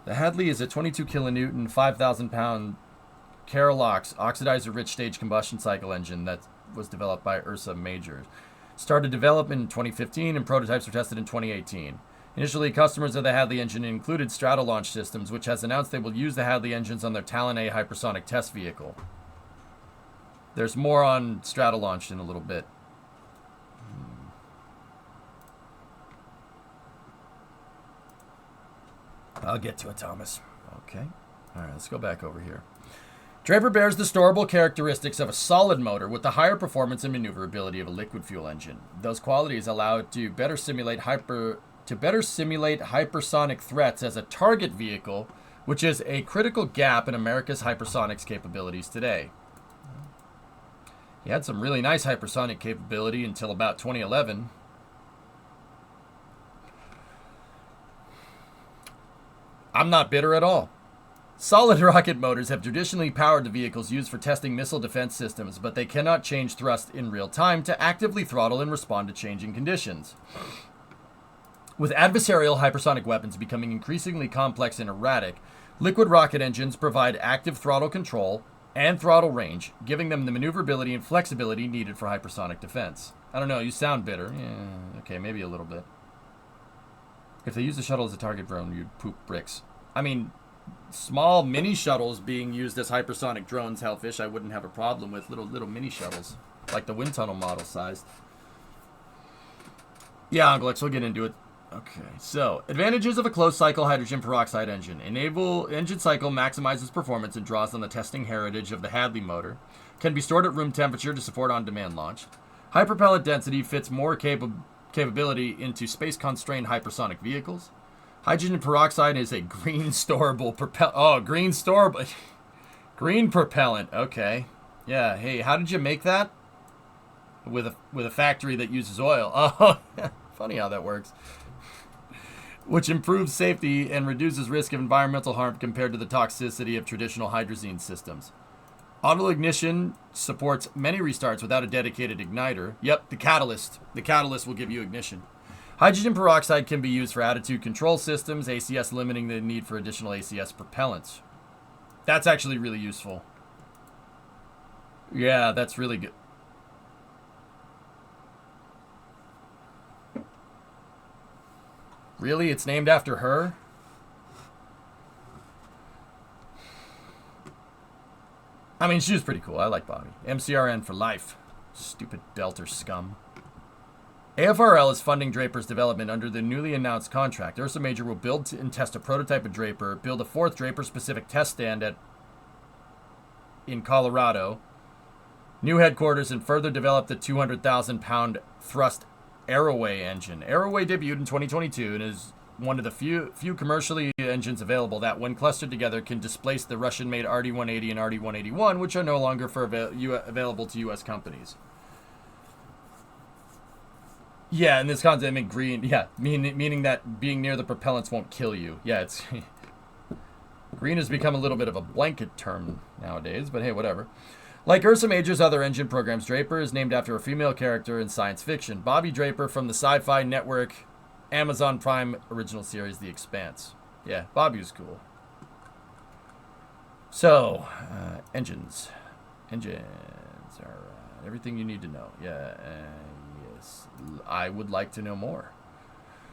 The Hadley is a 22 kilonewton, 5,000 pound Carolox oxidizer-rich stage combustion cycle engine that was developed by Ursa Major. Started development in 2015 and prototypes were tested in 2018. Initially, customers of the Hadley engine included Stratolaunch Systems, which has announced they will use the Hadley engines on their Talon A hypersonic test vehicle. There's more on Stratolaunch in a little bit. I'll get to it, Thomas. Okay. All right, let's go back over here. Draper bears the storable characteristics of a solid motor with the higher performance and maneuverability of a liquid fuel engine. Those qualities allow it to better simulate hypersonic threats as a target vehicle, which is a critical gap in America's hypersonics capabilities today. He had some really nice hypersonic capability until about 2011. I'm not bitter at all. Solid rocket motors have traditionally powered the vehicles used for testing missile defense systems, but they cannot change thrust in real time to actively throttle and respond to changing conditions. With adversarial hypersonic weapons becoming increasingly complex and erratic, liquid rocket engines provide active throttle control and throttle range, giving them the maneuverability and flexibility needed for hypersonic defense. I don't know, you sound bitter. Yeah, okay, maybe a little bit. If they use the shuttle as a target drone, you'd poop bricks. I mean, small mini shuttles being used as hypersonic drones, Hellfish, I wouldn't have a problem with. Little mini shuttles, like the wind tunnel model sized. Yeah, Anglex, we'll get into it. Okay, so advantages of a closed cycle hydrogen peroxide engine. Engine cycle maximizes performance and draws on the testing heritage of the Hadley motor. Can be stored at room temperature to support on-demand launch. High propellant density fits more capability into space-constrained hypersonic vehicles. Hydrogen peroxide is a green storable propellant. Oh, green storable. Green propellant. Okay. Yeah. Hey, how did you make that? With a factory that uses oil. Oh, funny how that works. which improves safety and reduces risk of environmental harm compared to the toxicity of traditional hydrazine systems. Auto ignition supports many restarts without a dedicated igniter. Yep, the catalyst. The catalyst will give you ignition. Hydrogen peroxide can be used for attitude control systems, ACS limiting the need for additional ACS propellants. That's actually really useful. Yeah, that's really good. Really? It's named after her? I mean, she was pretty cool. I like Bobby. MCRN for life. Stupid belter scum. AFRL is funding Draper's development under the newly announced contract. Ursa Major will build and test a prototype of Draper, build a fourth Draper-specific test stand in Colorado, new headquarters, and further develop the 200,000-pound thrust Arroway engine. Arroway debuted in 2022 and is one of the few commercially engines available that, when clustered together, can displace the Russian-made RD-180 and RD-181, which are no longer available to U.S. companies. Yeah, in this context, I mean green. Yeah, meaning that being near the propellants won't kill you. Yeah, it's green has become a little bit of a blanket term nowadays, but hey, whatever. Like Ursa Major's other engine programs, Draper is named after a female character in science fiction, Bobby Draper from the sci-fi network Amazon Prime original series, The Expanse. Yeah, Bobby was cool. So, engines. Engines are everything you need to know. Yeah, yes. I would like to know more.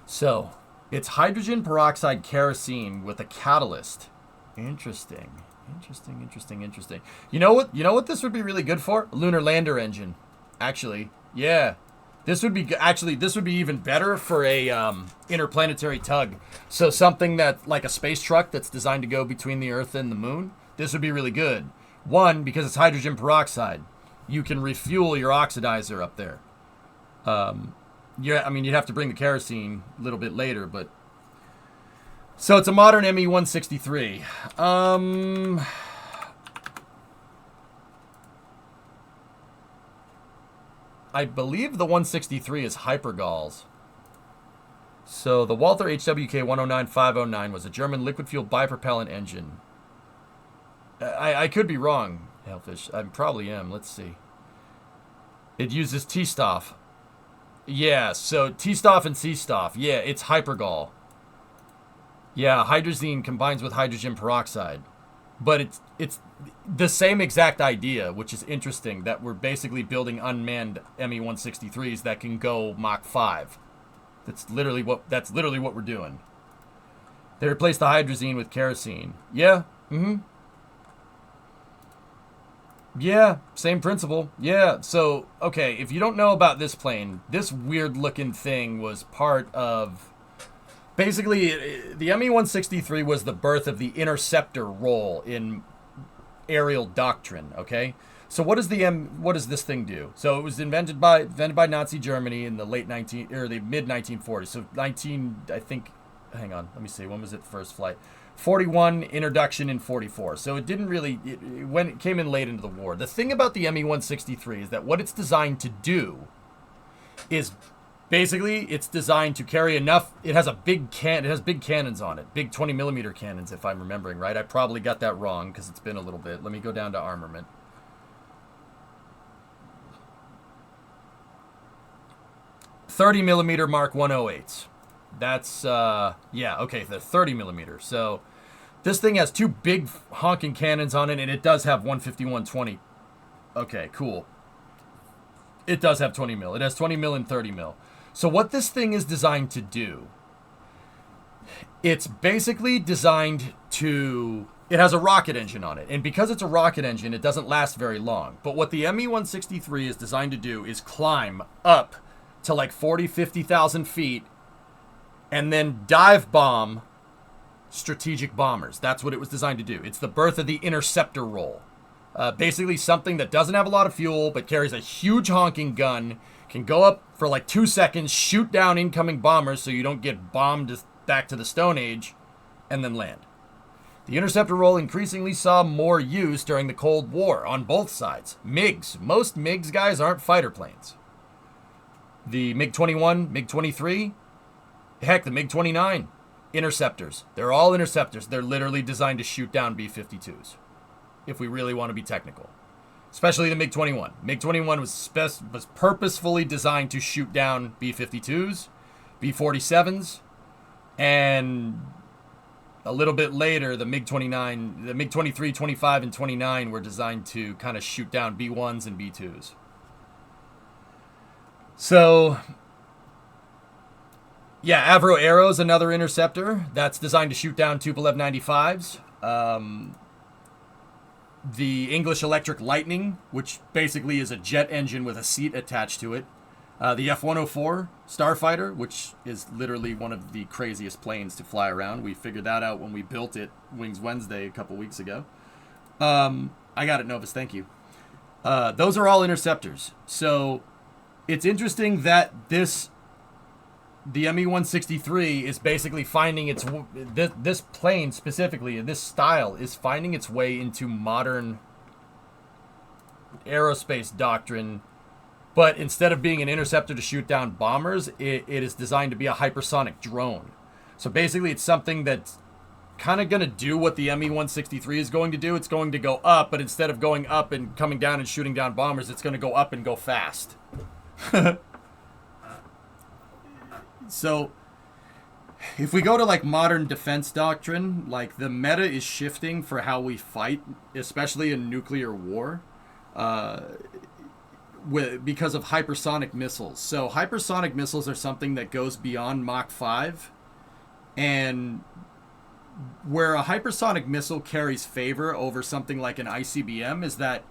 So, it's hydrogen peroxide kerosene with a catalyst. Interesting. Interesting. You know what this would be really good for? A lunar lander engine. Actually, yeah. This would be even better for a interplanetary tug. So something that, like a space truck that's designed to go between the Earth and the Moon, this would be really good. One, because it's hydrogen peroxide. You can refuel your oxidizer up there. Yeah, I mean, you'd have to bring the kerosene a little bit later, but... So it's a modern ME-163. I believe the 163 is Hypergal's. So the Walther HWK 109509 was a German liquid-fueled bipropellant engine. I could be wrong, Hellfish. I probably am. Let's see. It uses T-Stoff. Yeah, so T-Stoff and C-Stoff. Yeah, it's Hypergal. Yeah, hydrazine combines with hydrogen peroxide. But it's the same exact idea, which is interesting, that we're basically building unmanned ME-163s that can go Mach 5. That's literally what we're doing. They replace the hydrazine with kerosene. Yeah. Yeah, same principle. Yeah, so, okay, if you don't know about this plane, this weird-looking thing was part of... Basically, the ME-163 was the birth of the interceptor role in aerial doctrine, okay? So what does this thing do? So it was invented by Nazi Germany in the the mid 1940s. So hang on, let me see, when was it first flight? 41, introduction in 44. So it didn't really, when it came in late into the war. The thing about the ME-163 is that what it's designed to do is basically it's designed to carry enough. It has big cannons on it, big 20 millimeter cannons, if I'm remembering right. I probably got that wrong because it's been a little bit. Let me go down to armament. .30 millimeter Mark 108s. That's yeah, okay, the 30 millimeter. So this thing has two big honking cannons on it, and it does have 151-20. Okay, cool. It does have 20 mil. It has 20 mil and 30 mil. So what this thing is designed to do, it's basically designed to... It has a rocket engine on it. And because it's a rocket engine, it doesn't last very long. But what the ME-163 is designed to do is climb up to like 40, 50,000 feet and then dive bomb strategic bombers. That's what it was designed to do. It's the birth of the interceptor role. Basically something that doesn't have a lot of fuel but carries a huge honking gun, can go up for like 2 seconds, shoot down incoming bombers so you don't get bombed back to the Stone Age, and then land. The interceptor role increasingly saw more use during the Cold War on both sides. MiGs. Most MiGs, guys, aren't fighter planes. The MiG-21, MiG-23, heck, the MiG-29. interceptors. They're all interceptors. They're literally designed to shoot down B-52s, if we really want to be technical. Especially the MiG-21. MiG-21 was purposefully designed to shoot down B-52s, B-47s, and a little bit later, the MiG-29, the MiG-23, 25, and 29 were designed to kind of shoot down B-1s and B-2s. So, yeah, Avro Arrow's another interceptor that's designed to shoot down Tupolev 95s. The English Electric Lightning, which basically is a jet engine with a seat attached to it. The F-104 Starfighter, which is literally one of the craziest planes to fly around. We figured that out when we built it Wings Wednesday a couple weeks ago. I got it, Novus, thank you. Those are all interceptors. So it's interesting that the Me-163 is basically finding its, this plane specifically, this style, is finding its way into modern aerospace doctrine. But instead of being an interceptor to shoot down bombers, it is designed to be a hypersonic drone. So basically it's something that's kind of going to do what the Me-163 is going to do. It's going to go up, but instead of going up and coming down and shooting down bombers, it's going to go up and go fast. So if we go to like modern defense doctrine, like the meta is shifting for how we fight, especially in nuclear war. Because of hypersonic missiles. So hypersonic missiles are something that goes beyond Mach 5, and where a hypersonic missile carries favor over something like an ICBM is that,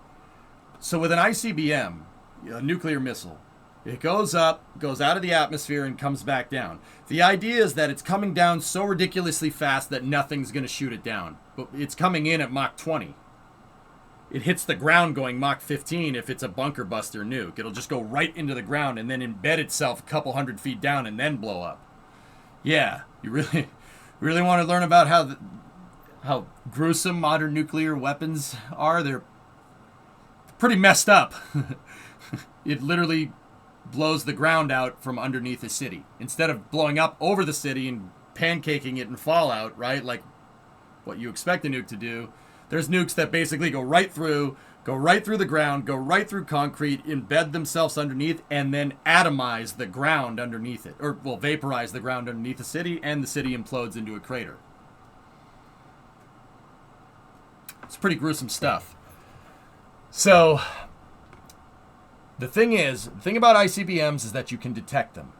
so with an ICBM, a nuclear missile, it goes up, goes out of the atmosphere, and comes back down. The idea is that it's coming down so ridiculously fast that nothing's going to shoot it down, but it's coming in at Mach 20. It hits the ground going Mach 15 if it's a bunker buster nuke. It'll just go right into the ground and then embed itself a couple hundred feet down and then blow up. Yeah, you really want to learn about how gruesome modern nuclear weapons are? They're pretty messed up. It literally blows the ground out from underneath a city. Instead of blowing up over the city and pancaking it in fallout, right? Like what you expect a nuke to do. There's nukes that basically go right through the ground, go right through concrete, embed themselves underneath, and then atomize the ground underneath it. Or, well, vaporize the ground underneath the city, and the city implodes into a crater. It's pretty gruesome stuff. So, the thing about ICBMs is that you can detect them.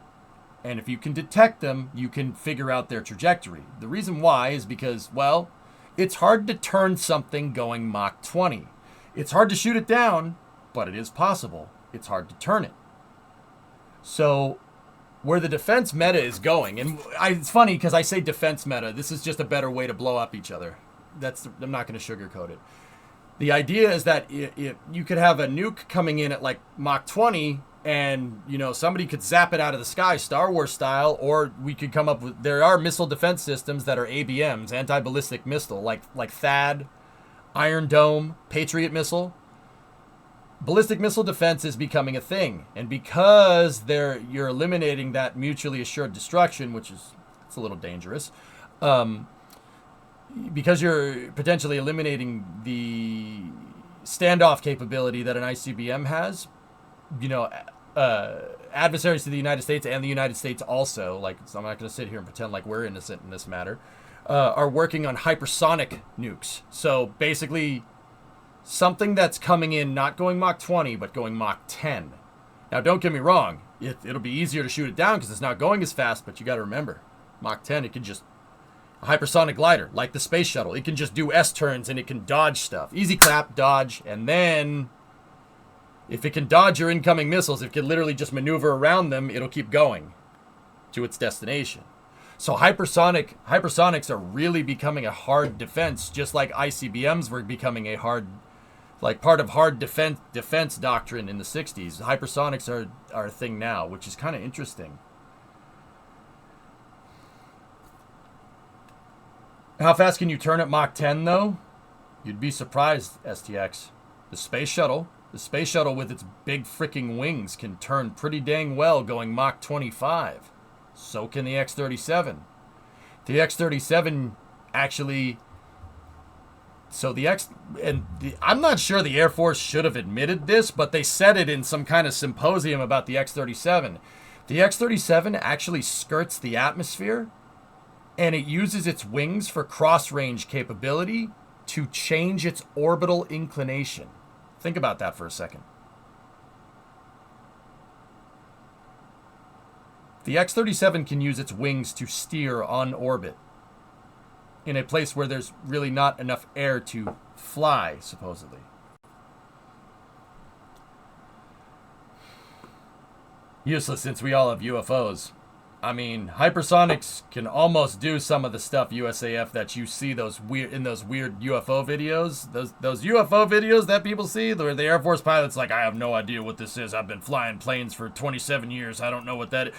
And if you can detect them, you can figure out their trajectory. The reason why is because, well, it's hard to turn something going Mach 20. It's hard to shoot it down, but it is possible. It's hard to turn it. So where the defense meta is going, and it's funny because I say defense meta. This is just a better way to blow up each other. I'm not going to sugarcoat it. The idea is that you could have a nuke coming in at like Mach 20, and somebody could zap it out of the sky, Star Wars style, or we could come up with, there are missile defense systems that are ABMs, anti-ballistic missile, like THAAD, Iron Dome, Patriot missile. Ballistic missile defense is becoming a thing, and because you're eliminating that mutually assured destruction, which is, it's a little dangerous, because you're potentially eliminating the standoff capability that an ICBM has. Adversaries to the United States and the United States also, like, so I'm not going to sit here and pretend like we're innocent in this matter, are working on hypersonic nukes. So basically something that's coming in not going Mach 20 but going Mach 10. Now don't get me wrong, it'll be easier to shoot it down because it's not going as fast, but you got to remember, Mach 10, it can just, a hypersonic glider like the space shuttle, it can just do S-turns and it can dodge stuff. Easy clap, dodge, and then if it can dodge your incoming missiles, if it can literally just maneuver around them, it'll keep going to its destination. So hypersonics are really becoming a hard defense, just like ICBMs were becoming a hard, like part of hard defense doctrine in the 60s. Hypersonics are a thing now, which is kind of interesting. How fast can you turn at Mach 10 though? You'd be surprised, STX. The space shuttle with its big freaking wings can turn pretty dang well going Mach 25. So can the X-37. The X-37 actually... So I'm not sure the Air Force should have admitted this, but they said it in some kind of symposium about the X-37. The X-37 actually skirts the atmosphere, and it uses its wings for cross-range capability to change its orbital inclination. Think about that for a second. The X-37 can use its wings to steer on orbit in a place where there's really not enough air to fly, supposedly. Useless since we all have UFOs. I mean, hypersonics can almost do some of the stuff USAF that you see those weird UFO videos. Those UFO videos that people see, where the Air Force pilot's like, I have no idea what this is. I've been flying planes for 27 years. I don't know what that is.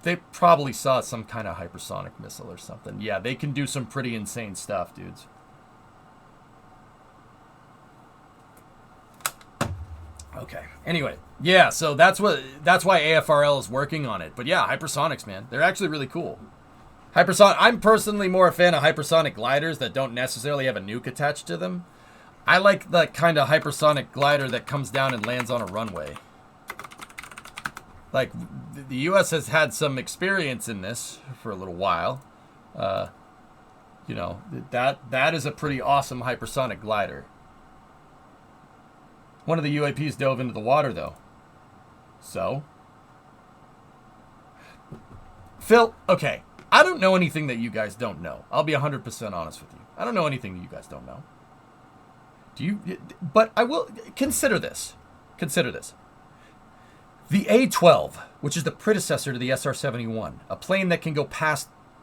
They probably saw some kind of hypersonic missile or something. Yeah, they can do some pretty insane stuff, dudes. Okay. Anyway, yeah, so that's why AFRL is working on it. But yeah, hypersonics, man. They're actually really cool. I'm personally more a fan of hypersonic gliders that don't necessarily have a nuke attached to them. I like the kind of hypersonic glider that comes down and lands on a runway. Like, the U.S. has had some experience in this for a little while. You know, that is a pretty awesome hypersonic glider. One of the UAPs dove into the water, though. So? Phil, okay. I don't know anything that you guys don't know. I'll be 100% honest with you. I don't know anything that you guys don't know. But I will... Consider this. Consider this. The A-12, which is the predecessor to the SR-71, a plane that can go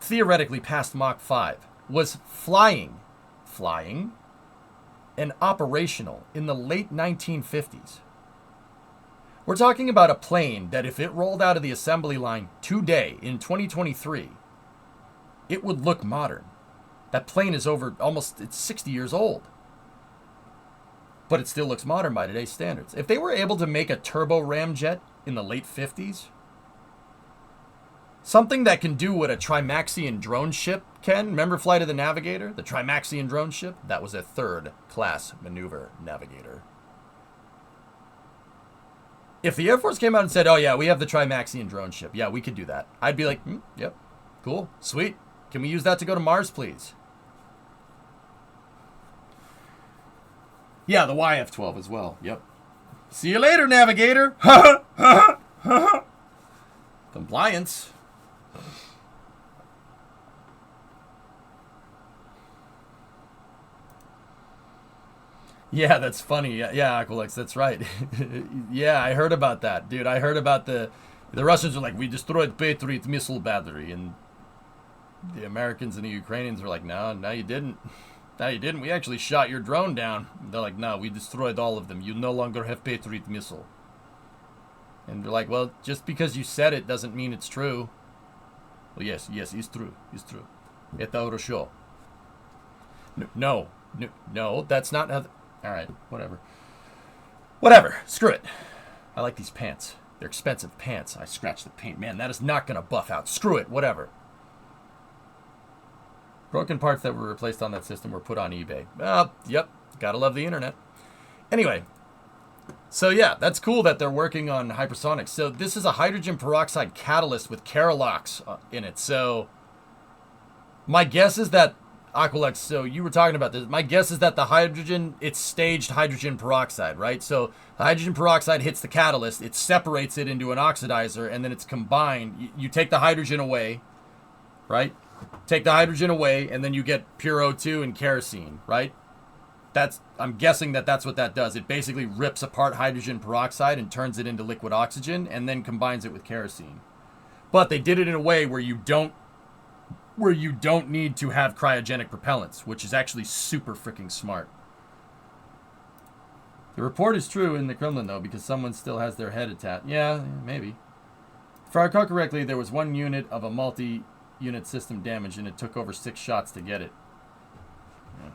theoretically past Mach 5, was flying, and operational in the late 1950s. We're talking about a plane that if it rolled out of the assembly line today, in 2023, it would look modern. That plane is it's 60 years old. But it still looks modern by today's standards. If they were able to make a turbo ramjet in the late 50s, something that can do what a Trimaxion drone ship can. Remember Flight of the Navigator? The Trimaxion drone ship? That was a third-class maneuver navigator. If the Air Force came out and said, oh yeah, we have the Trimaxion drone ship. Yeah, we could do that. I'd be like, yep, cool, sweet. Can we use that to go to Mars, please? Yeah, the YF-12 as well. Yep. See you later, Navigator. Compliance. Yeah, that's funny. Yeah, Aqualex, that's right. Yeah, I heard about that, dude. I heard about the Russians were like, we destroyed Patriot missile battery, and the Americans and the Ukrainians were like, no, you didn't. No, you didn't. We actually shot your drone down. They're like, no, we destroyed all of them. You no longer have Patriot missile. And they're like, well, just because you said it doesn't mean it's true. Well, yes, it's true. It's true. Это хорошо. No, that's not how... All right, whatever. Screw it. I like these pants. They're expensive pants. I scratched the paint. Man, that is not going to buff out. Screw it. Whatever. Broken parts that were replaced on that system were put on eBay. Yep. Gotta love the internet. Anyway. So yeah, that's cool that they're working on hypersonics. So this is a hydrogen peroxide catalyst with Carolox in it. So my guess is that, Aqualex, so you were talking about this. My guess is that the hydrogen, it's staged hydrogen peroxide, right? So the hydrogen peroxide hits the catalyst, it separates it into an oxidizer, and then it's combined. You take the hydrogen away, right? Take the hydrogen away, and then you get pure O2 and kerosene, right? I'm guessing that's what that does. It basically rips apart hydrogen peroxide and turns it into liquid oxygen, and then combines it with kerosene. But they did it in a way where you don't need to have cryogenic propellants, which is actually super freaking smart. The report is true in the Kremlin, though, because someone still has their head attached. Yeah, maybe. If I recall correctly, there was one unit of a multi-unit system damage, and it took over 6 shots to get it. Yeah.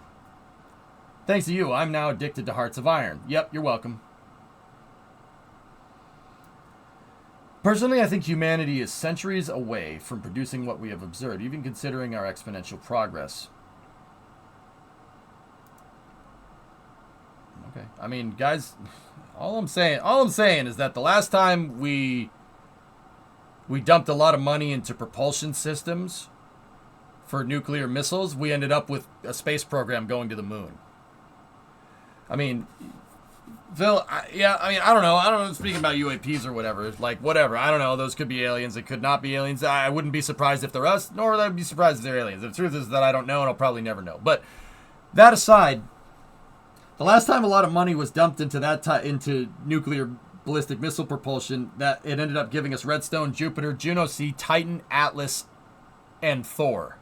Thanks to you, I'm now addicted to Hearts of Iron. Yep, you're welcome. Personally, I think humanity is centuries away from producing what we have observed, even considering our exponential progress. Okay. I mean, guys, all I'm saying is that the last time we dumped a lot of money into propulsion systems for nuclear missiles, we ended up with a space program going to the moon. I mean, Phil, I don't know. Speaking about UAPs or whatever, like, whatever. I don't know. Those could be aliens. It could not be aliens. I wouldn't be surprised if they're us, nor would I be surprised if they're aliens. The truth is that I don't know, and I'll probably never know. But that aside, the last time a lot of money was dumped into into nuclear ballistic missile propulsion, that it ended up giving us Redstone, Jupiter, Juno C, Titan, Atlas, and Thor.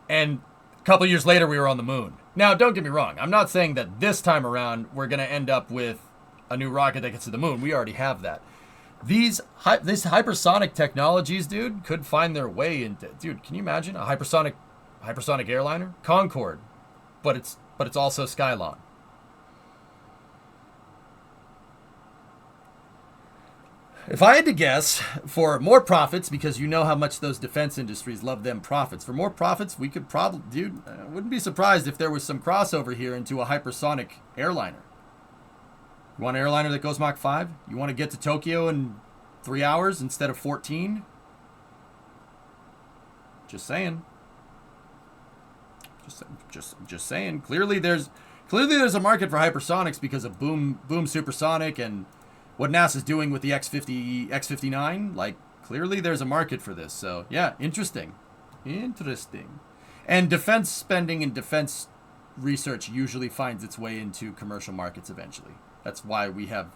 And a couple years later, we were on the moon. Now, don't get me wrong. I'm not saying that this time around we're going to end up with a new rocket that gets to the moon. We already have that. These hypersonic technologies, dude, could find their way into... Dude, can you imagine a hypersonic airliner? Concorde. But it's also Skylon. If I had to guess, for more profits, because you know how much those defense industries love them profits, for more profits, we could probably, dude, I wouldn't be surprised if there was some crossover here into a hypersonic airliner. You want an airliner that goes Mach 5? You want to get to Tokyo in 3 hours instead of 14? Just saying. Just saying. Clearly there's a market for hypersonics because of boom supersonic and what NASA's doing with the X-59, like, clearly there's a market for this. So, yeah, interesting. And defense spending and defense research usually finds its way into commercial markets eventually. That's why we have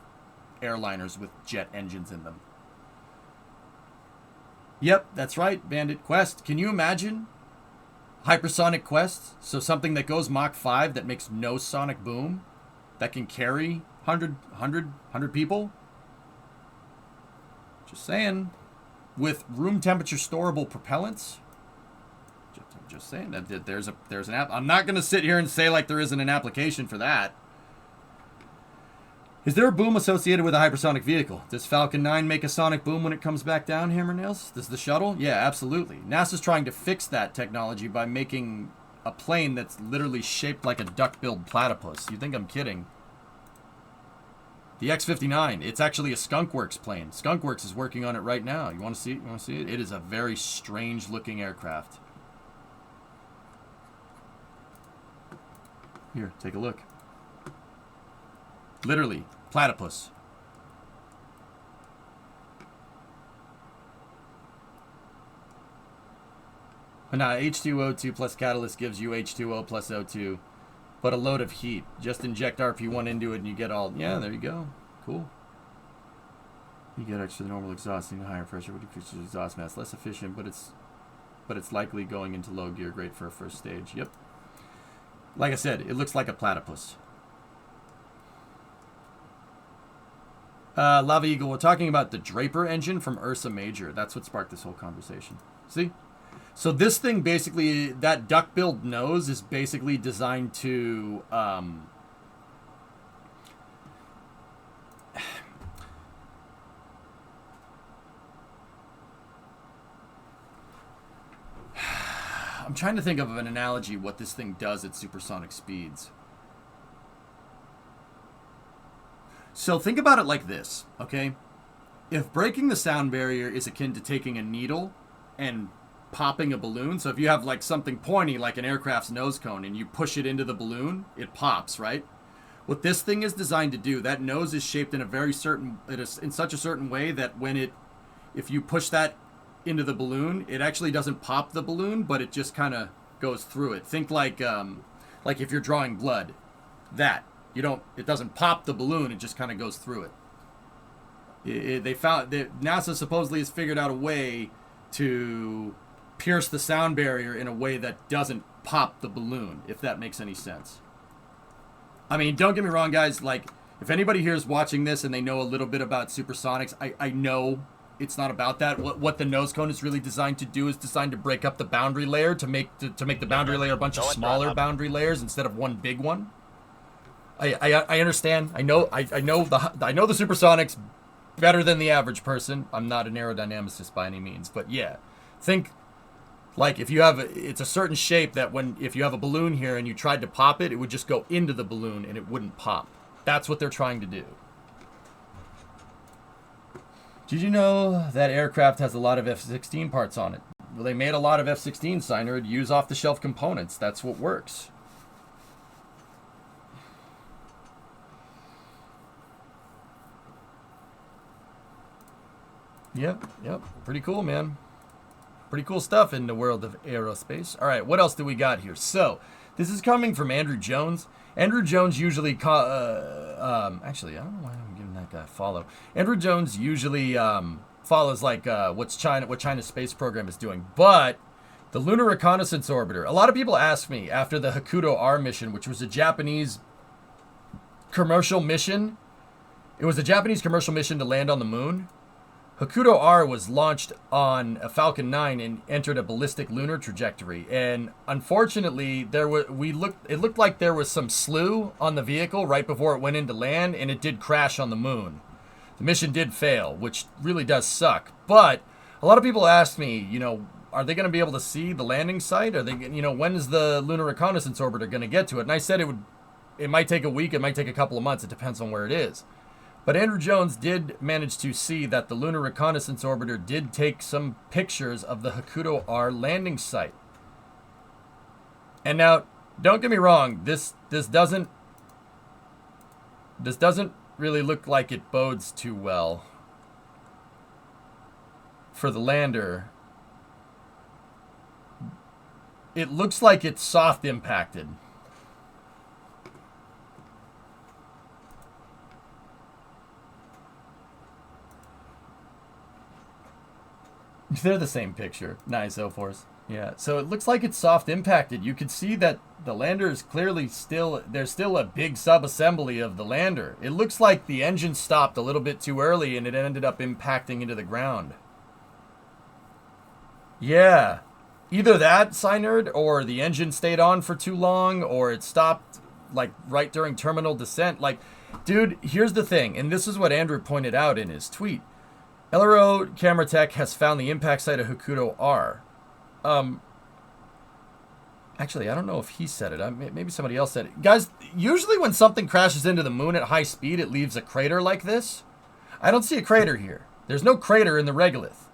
airliners with jet engines in them. Yep, that's right, Bandit Quest. Can you imagine hypersonic quests? So something that goes Mach 5 that makes no sonic boom, that can carry 100 people? Just saying. With room temperature storable propellants? Just saying that there's an app. I'm not going to sit here and say like there isn't an application for that. Is there a boom associated with a hypersonic vehicle? Does Falcon 9 make a sonic boom when it comes back down, Hammer Nails? Does the shuttle? Yeah, absolutely. NASA's trying to fix that technology by making a plane that's literally shaped like a duck-billed platypus. You think I'm kidding? The X-59, it's actually a Skunkworks plane. Skunkworks is working on it right now. You want to see it? You want to see it? It is a very strange-looking aircraft. Here, take a look. Literally, platypus. Now, H2O2 plus catalyst gives you H2O plus O2. But a load of heat. Just inject RP1 into it and you get all... Yeah, there you go. Cool. You get extra normal exhaust and higher pressure would increase your exhaust mass. Less efficient, but it's likely going into low gear. Great for a first stage. Yep. Like I said, it looks like a platypus. Lava Eagle, we're talking about the Draper engine from Ursa Major. That's what sparked this whole conversation. See? So this thing basically, that duck-billed nose is basically designed to, I'm trying to think of an analogy what this thing does at supersonic speeds. So think about it like this, okay? If breaking the sound barrier is akin to taking a needle and popping a balloon, so if you have like something pointy like an aircraft's nose cone and you push it into the balloon, it pops, right? What this thing is designed to do, that nose is shaped in a very certain, it is in such a certain way that if you push that into the balloon, it actually doesn't pop the balloon, but it just kind of goes through it. Think like if you're drawing blood, it doesn't pop the balloon, it just kind of goes through it. They found that NASA supposedly has figured out a way to pierce the sound barrier in a way that doesn't pop the balloon, if that makes any sense. I mean, don't get me wrong, guys. Like, if anybody here is watching this and they know a little bit about supersonics, I know it's not about that. What the nose cone is really designed to do is designed to break up the boundary layer, to make the boundary layer a bunch of smaller boundary layers instead of one big one. I understand. I know the supersonics better than the average person. I'm not an aerodynamicist by any means, but yeah, think like if you have it's a certain shape that if you have a balloon here and you tried to pop it, it would just go into the balloon and it wouldn't pop. That's what they're trying to do. Did you know that aircraft has a lot of F-16 parts on it? Well, they made a lot of F-16 signer to use off-the-shelf components. That's what works. Yep. Pretty cool, man. Pretty cool stuff in the world of aerospace. All right, what else do we got here? So, this is coming from Andrew Jones. Andrew Jones usually, actually, I don't know why I'm giving that guy a follow. Andrew Jones usually follows like what China's space program is doing. But the Lunar Reconnaissance Orbiter, a lot of people ask me after the Hakuto R mission, which was a Japanese commercial mission. It was a Japanese commercial mission to land on the moon. Hakuto R was launched on a Falcon 9 and entered a ballistic lunar trajectory. And unfortunately, it looked like there was some slew on the vehicle right before it went into land, and it did crash on the moon. The mission did fail, which really does suck. But a lot of people ask me, are they going to be able to see the landing site? Are they, when is the Lunar Reconnaissance Orbiter going to get to it? And I said it might take a week, it might take a couple of months. It depends on where it is. But Andrew Jones did manage to see that the Lunar Reconnaissance Orbiter did take some pictures of the Hakuto R landing site. And now, don't get me wrong, this doesn't really look like it bodes too well for the lander. It looks like it's soft impacted. They're the same picture. Nice, O-Force. Yeah, so it looks like it's soft impacted. You could see that the lander is clearly there's still a big sub-assembly of the lander. It looks like the engine stopped a little bit too early and it ended up impacting into the ground. Yeah, either that, Synerd, or the engine stayed on for too long, or it stopped like right during terminal descent. Like, dude, here's the thing, and this is what Andrew pointed out in his tweet. LRO Camera Tech has found the impact site of Hakuto R. Actually, I don't know if he said it. Maybe somebody else said it. Guys, usually when something crashes into the moon at high speed, it leaves a crater like this. I don't see a crater here. There's no crater in the regolith.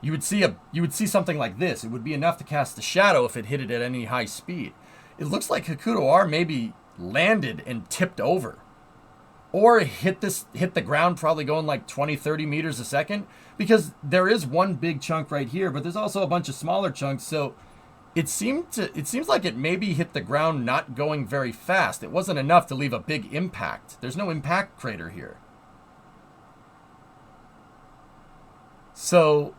You would see something like this. It would be enough to cast a shadow if it hit it at any high speed. It looks like Hakuto R maybe landed and tipped over. Or hit the ground probably going like 20, 30 meters a second. Because there is one big chunk right here, but there's also a bunch of smaller chunks. So it seems like it maybe hit the ground not going very fast. It wasn't enough to leave a big impact. There's no impact crater here. So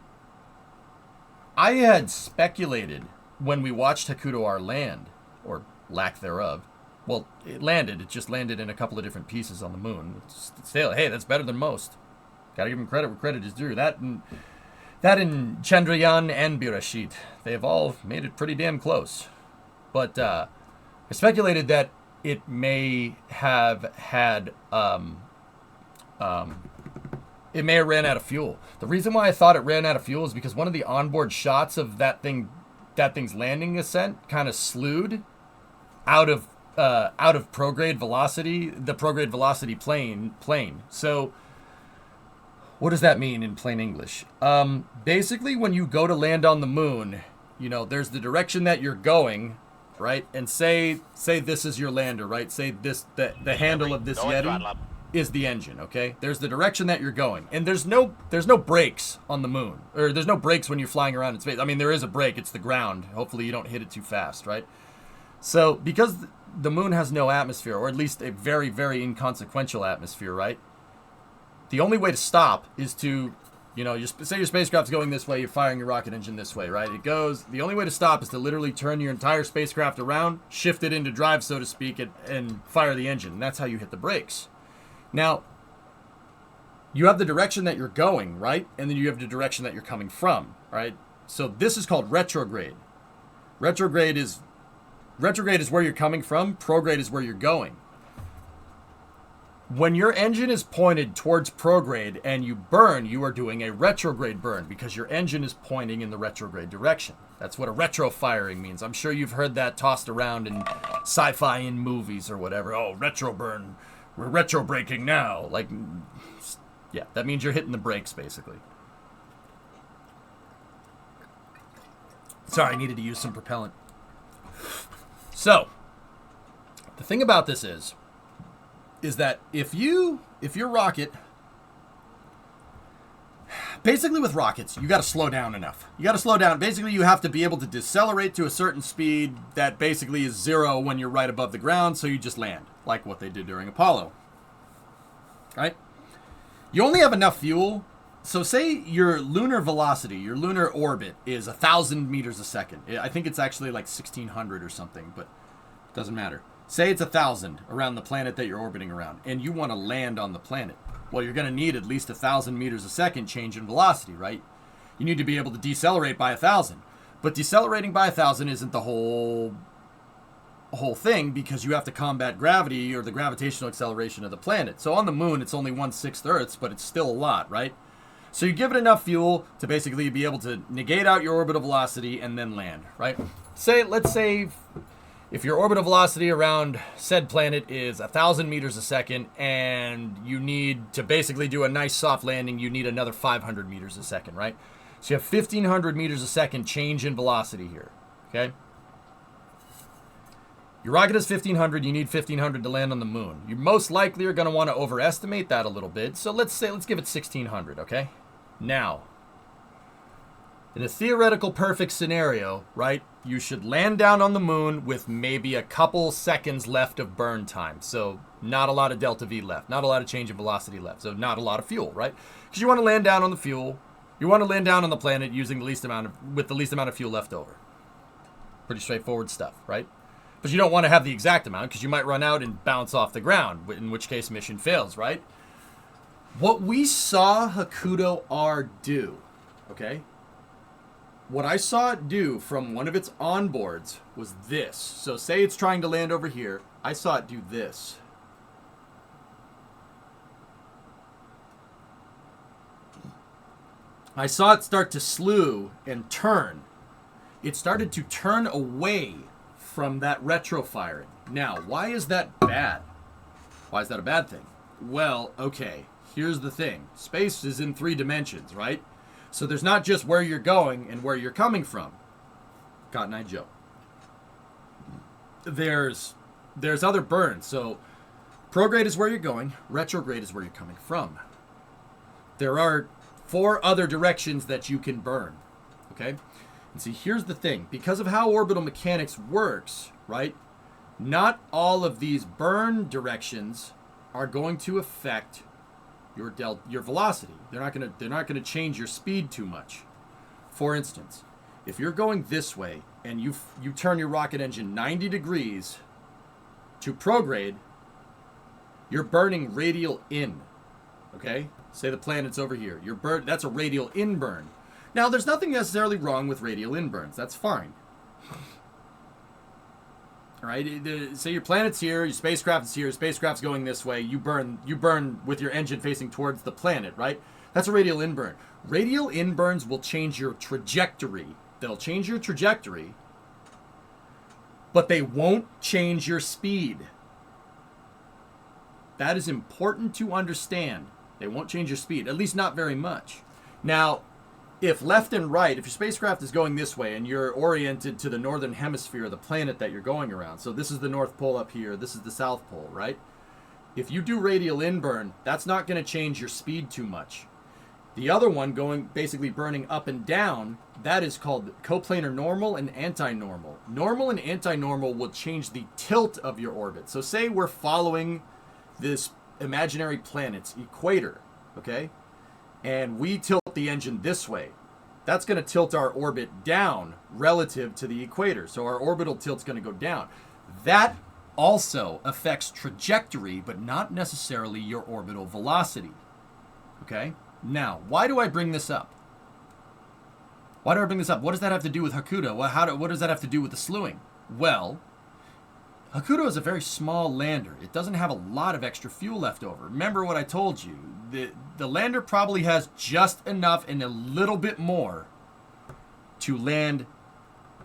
I had speculated when we watched Hakuto R land, or lack thereof. Well, it landed. It just landed in a couple of different pieces on the moon. Still, hey, that's better than most. Gotta give him credit where credit is due. That and Chandrayaan and Birashit, they've all made it pretty damn close. But I speculated that it may have had it may have ran out of fuel. The reason why I thought it ran out of fuel is because one of the onboard shots of that thing's landing ascent kind of slewed out of prograde velocity, the prograde velocity plane. So what does that mean in plain English? Basically, when you go to land on the moon, there's the direction that you're going, right? And say this is your lander, right? Say the handle of this Yeti is the engine, okay? There's the direction that you're going. And there's no brakes on the moon. Or there's no brakes when you're flying around in space. I mean, there is a brake. It's the ground. Hopefully you don't hit it too fast, right? So because the moon has no atmosphere, or at least a very, very inconsequential atmosphere, right? The only way to stop is to, say your spacecraft's going this way, you're firing your rocket engine this way, right? The only way to stop is to literally turn your entire spacecraft around, shift it into drive, so to speak, and fire the engine. And that's how you hit the brakes. Now, you have the direction that you're going, right? And then you have the direction that you're coming from, right? So this is called retrograde. Retrograde is where you're coming from. Prograde is where you're going. When your engine is pointed towards prograde and you burn, you are doing a retrograde burn because your engine is pointing in the retrograde direction. That's what a retro firing means. I'm sure you've heard that tossed around in sci-fi in movies or whatever. Oh, retro burn. We're retro braking now. Like, yeah, that means you're hitting the brakes basically. Sorry, I needed to use some propellant. So, the thing about this is that if your rocket, basically with rockets, you got to slow down enough. You got to slow down. Basically, you have to be able to decelerate to a certain speed that basically is 0 when you're right above the ground, so you just land, like what they did during Apollo. Right? You only have enough fuel. So say your lunar velocity, your lunar orbit is 1,000 meters a second. I think it's actually like 1,600 or something, but it doesn't matter. Say it's 1,000 around the planet that you're orbiting around, and you want to land on the planet. Well, you're going to need at least 1,000 meters a second change in velocity, right? You need to be able to decelerate by 1,000. But decelerating by 1,000 isn't the whole thing, because you have to combat gravity or the gravitational acceleration of the planet. So on the moon, it's only 1/6 Earth's, but it's still a lot, right? So you give it enough fuel to basically be able to negate out your orbital velocity and then land, right? Let's say if your orbital velocity around said planet is 1,000 meters a second and you need to basically do a nice soft landing, you need another 500 meters a second, right? So you have 1,500 meters a second change in velocity here, okay? Your rocket is 1,500, you need 1,500 to land on the moon. You most likely are going to want to overestimate that a little bit, so let's give it 1,600, okay? Now, in a theoretical perfect scenario, right, you should land down on the moon with maybe a couple seconds left of burn time. So not a lot of delta V left, not a lot of change in velocity left, so not a lot of fuel, right? Because you want to land down on the fuel, you want to land down on the planet using with the least amount of fuel left over. Pretty straightforward stuff, right? But you don't want to have the exact amount because you might run out and bounce off the ground, in which case mission fails, right? What we saw Hakuto R do, okay? What I saw it do from one of its onboards was this. So say it's trying to land over here. I saw it do this. I saw it start to slew and turn. It started to turn away from that retro firing. Now, why is that bad? Why is that a bad thing? Well, okay, here's the thing. Space is in 3 dimensions, right? So there's not just where you're going and where you're coming from. Cotton Eye Joe. There's other burns. So prograde is where you're going. Retrograde is where you're coming from. There are 4 other directions that you can burn. Okay? And see, here's the thing. Because of how orbital mechanics works, right? Not all of these burn directions are going to affect your velocity. They're not going to change your speed too much. For instance, if you're going this way and you turn your rocket engine 90 degrees to prograde, you're burning radial in. Okay? Say the planet's over here. That's a radial in burn. Now, there's nothing necessarily wrong with radial in burns. That's fine. All right, say your planet's here, your spacecraft is here, your spacecraft's going this way, you burn with your engine facing towards the planet, right? That's a radial in-burn. Radial in-burns will change your trajectory. They'll change your trajectory, but they won't change your speed. That is important to understand. They won't change your speed, at least not very much. Now, if left and right, if your spacecraft is going this way and you're oriented to the northern hemisphere of the planet that you're going around, so this is the North Pole up here, this is the South Pole, right? If you do radial in-burn, that's not going to change your speed too much. The other one basically burning up and down, that is called coplanar normal and anti-normal. Normal and anti-normal will change the tilt of your orbit. So say we're following this imaginary planet's equator, okay? And we tilt the engine this way. That's going to tilt our orbit down relative to the equator. So our orbital tilt's going to go down. That also affects trajectory, but not necessarily your orbital velocity. Okay? Now, why do I bring this up? What does that have to do with Hakuto? What does that have to do with the slewing? Well, Hakuto is a very small lander. It doesn't have a lot of extra fuel left over. Remember what I told you. The lander probably has just enough and a little bit more to land,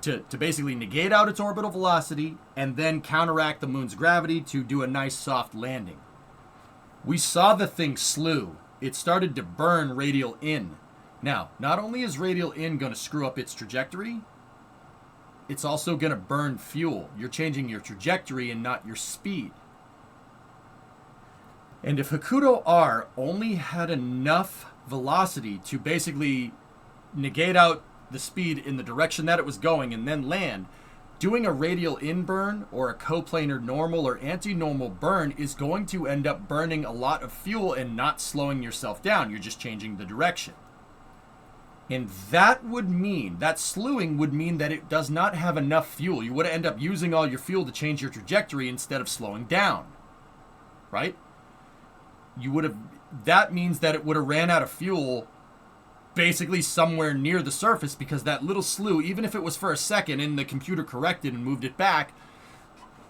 to basically negate out its orbital velocity and then counteract the moon's gravity to do a nice soft landing. We saw the thing slew. It started to burn radial in. Now, not only is radial in going to screw up its trajectory, it's also going to burn fuel. You're changing your trajectory and not your speed. And if Hakuto R only had enough velocity to basically negate out the speed in the direction that it was going and then land, doing a radial in burn or a coplanar normal or anti-normal burn is going to end up burning a lot of fuel and not slowing yourself down. You're just changing the direction. And that would mean, that slewing would mean that it does not have enough fuel. You would end up using all your fuel to change your trajectory instead of slowing down. Right? That means that it would have ran out of fuel basically somewhere near the surface, because that little slew, even if it was for a second and the computer corrected and moved it back,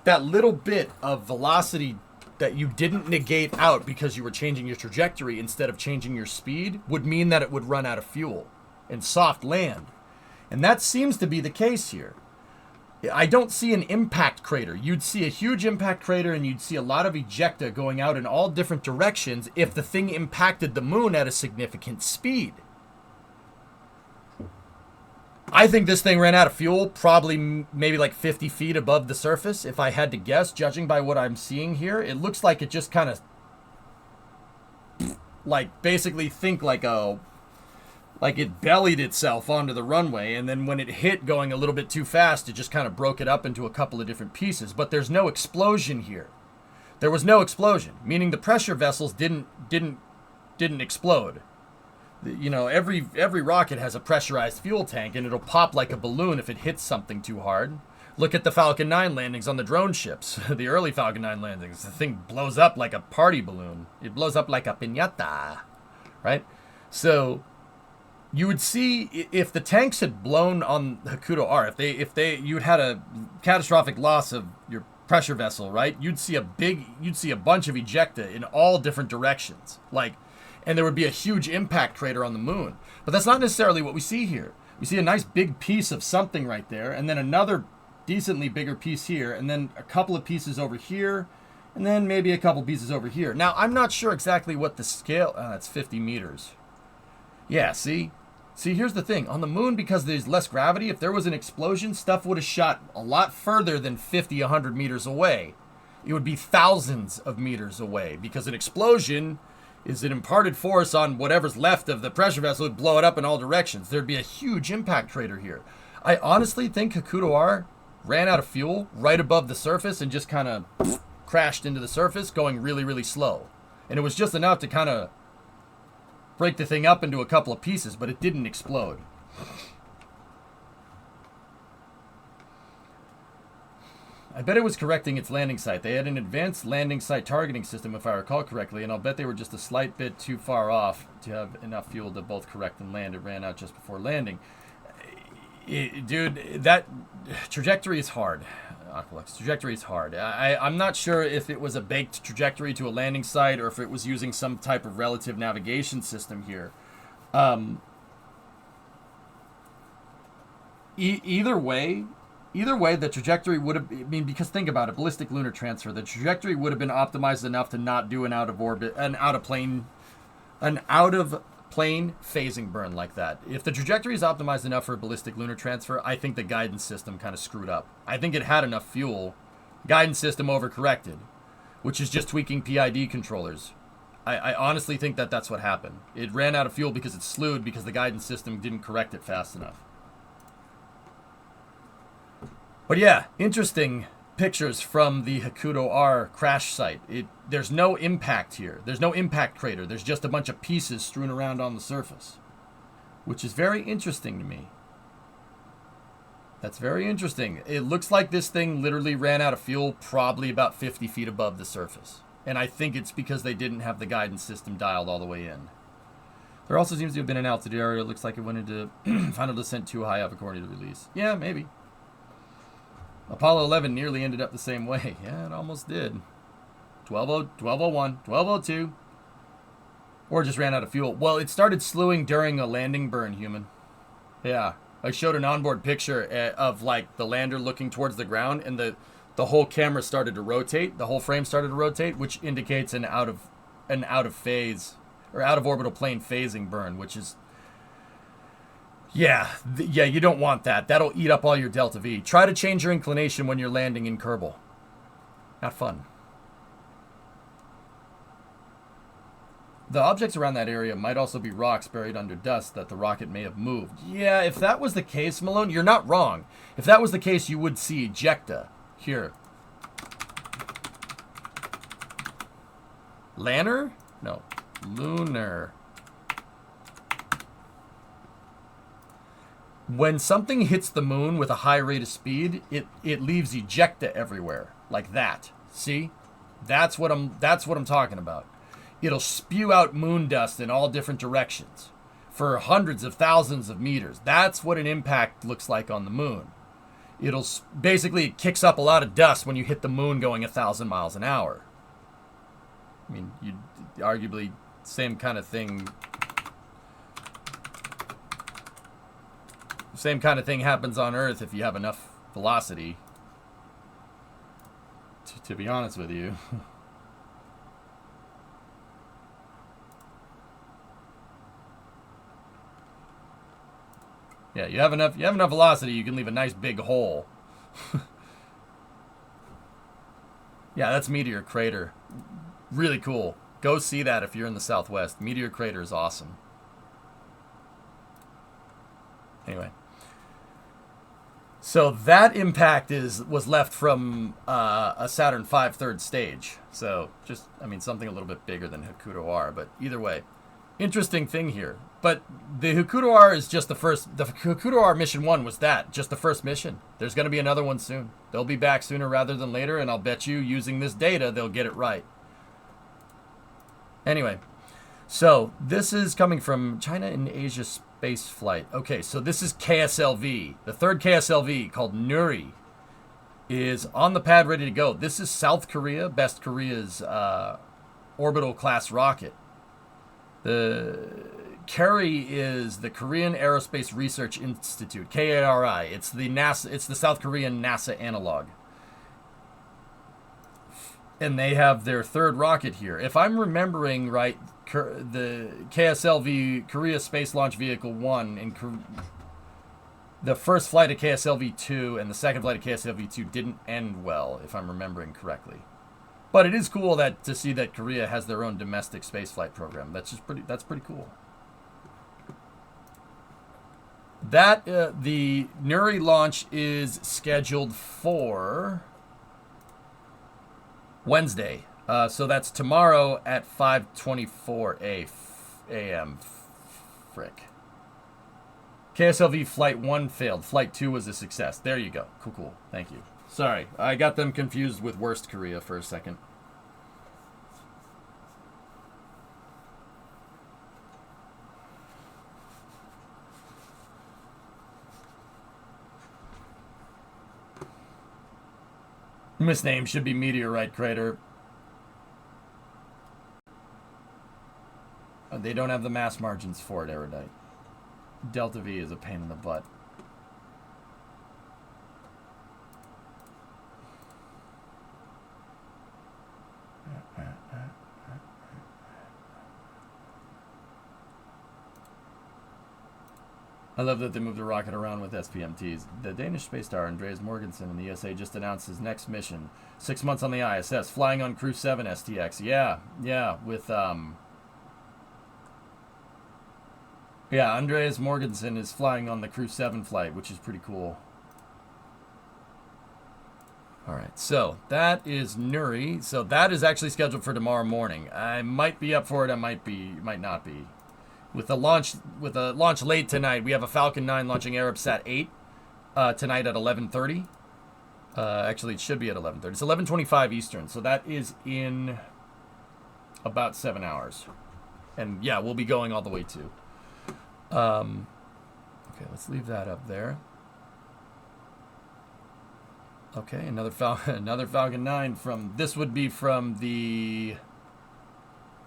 that little bit of velocity that you didn't negate out because you were changing your trajectory instead of changing your speed would mean that it would run out of fuel and soft land. And that seems to be the case here. I don't see an impact crater. You'd see a huge impact crater and you'd see a lot of ejecta going out in all different directions if the thing impacted the moon at a significant speed. I think this thing ran out of fuel probably maybe like 50 feet above the surface, if I had to guess, judging by what I'm seeing here. It looks like it just kind of, like, basically like it bellied itself onto the runway, and then when it hit going a little bit too fast, it just kind of broke it up into a couple of different pieces. But there's no explosion here. There was no explosion, meaning the pressure vessels didn't explode. You know, every rocket has a pressurized fuel tank, and it'll pop like a balloon if it hits something too hard. Look at the Falcon 9 landings on the drone ships. The early Falcon 9 landings. The thing blows up like a party balloon. It blows up like a piñata, right? So you would see if the tanks had blown on Hakuto R, you'd had a catastrophic loss of your pressure vessel, right? You'd see a bunch of ejecta in all different directions, and there would be a huge impact crater on the moon. But that's not necessarily what we see here. We see a nice big piece of something right there, and then another decently bigger piece here, and then a couple of pieces over here, and then maybe a couple pieces over here. Now, I'm not sure exactly what the scale... that's 50 meters. Yeah, see? See, here's the thing. On the moon, because there's less gravity, if there was an explosion, stuff would have shot a lot further than 50, 100 meters away. It would be thousands of meters away, because an explosion is an imparted force on whatever's left of the pressure vessel, would blow it up in all directions. There'd be a huge impact crater here. I honestly think Hakuto R ran out of fuel right above the surface and just kind of crashed into the surface, going really, really slow. And it was just enough to kind of break the thing up into a couple of pieces, but it didn't explode. I bet it was correcting its landing site. They had an advanced landing site targeting system, if I recall correctly, and I'll bet they were just a slight bit too far off to have enough fuel to both correct and land. It ran out just before landing. Dude, that trajectory is hard. Aqualux, trajectory is hard. I'm not sure if it was a baked trajectory to a landing site or if it was using some type of relative navigation system here. Either way, the trajectory would have... I mean, because think about it, ballistic lunar transfer. The trajectory would have been optimized enough to not do an out of plane phasing burn like that. If the trajectory is optimized enough for ballistic lunar transfer, I think the guidance system kind of screwed up. I think it had enough fuel. Guidance system overcorrected, which is just tweaking PID controllers. I honestly think that that's what happened. It ran out of fuel because it slewed because the guidance system didn't correct it fast enough. But yeah, interesting pictures from the Hakuto R crash site. There's no impact here. There's no impact crater. There's just a bunch of pieces strewn around on the surface, which is very interesting to me. That's very interesting. It looks like this thing literally ran out of fuel probably about 50 feet above the surface. And I think it's because they didn't have the guidance system dialed all the way in. There also seems to have been an altitude area. It looks like it went into final descent too high up according to the release. Yeah, maybe. Apollo 11 nearly ended up the same way. Yeah, it almost did. 1201, 1202. Or just ran out of fuel. Well, it started slewing during a landing burn, human. Yeah. I showed an onboard picture of like the lander looking towards the ground, and the whole camera started to rotate. The whole frame started to rotate, which indicates an out of phase or out of orbital plane phasing burn, which is yeah, you don't want that. That'll eat up all your delta V. Try to change your inclination when you're landing in Kerbal. Not fun. The objects around that area might also be rocks buried under dust that the rocket may have moved. Yeah, if that was the case, Malone, you're not wrong. If that was the case, you would see ejecta. Here. Lanner? No. Lunar. When something hits the moon with a high rate of speed, it leaves ejecta everywhere. Like that. See? That's what I'm talking about. It'll spew out moon dust in all different directions for hundreds of thousands of meters. That's what an impact looks like on the moon. It'll basically it kicks up a lot of dust when you hit the moon going 1,000 miles an hour. I mean, you arguably same kind of thing. Same kind of thing happens on Earth if you have enough velocity. To be honest with you. Yeah, you have enough velocity, you can leave a nice big hole. Yeah, that's Meteor Crater. Really cool. Go see that if you're in the Southwest. Meteor Crater is awesome. Anyway. So that impact was left from a Saturn V third stage. So just, I mean, something a little bit bigger than Hakuto R, but either way. Interesting thing here. But the Hakuto R is just the first. The Hakuto R mission 1 was just the first mission. There's going to be another one soon. They'll be back sooner rather than later, and I'll bet you using this data, they'll get it right. Anyway, so this is coming from China and Asia Space Flight. Okay, so this is KSLV. The third KSLV, called Nuri, is on the pad ready to go. This is South Korea, Best Korea's orbital class rocket. The KARI is the Korean Aerospace Research Institute, KARI. It's the NASA. It's the South Korean NASA analog. And they have their third rocket here. If I'm remembering right, the KSLV, Korea Space Launch Vehicle 1, and the first flight of KSLV 2 and the second flight of KSLV 2 didn't end well, if I'm remembering correctly. But it is cool to see that Korea has their own domestic spaceflight program. That's pretty cool. That the Nuri launch is scheduled for Wednesday. So that's tomorrow at 5:24 a.m. Frick. KSLV Flight 1 failed. Flight 2 was a success. There you go. Cool. Thank you. Sorry, I got them confused with Worst Korea for a second. Misname should be Meteorite Crater. They don't have the mass margins for it, Erudite. Delta V is a pain in the butt. I love that they moved the rocket around with SPMTs. The Danish space star Andreas Morgensen in the ESA just announced his next mission. 6 months on the ISS, flying on Crew 7 STX. Yeah, with Andreas Morgensen is flying on the Crew 7 flight, which is pretty cool. All right, so that is Nuri. So that is actually scheduled for tomorrow morning. I might be up for it. I might not be. With a launch late tonight, we have a Falcon 9 launching Arabsat 8 tonight at 11:30. Actually, it should be at 11:30. It's 11:25 Eastern, so that is in about 7 hours. And yeah, we'll be going all the way too. Okay, let's leave that up there. Okay, another Falcon 9 from, this would be from the,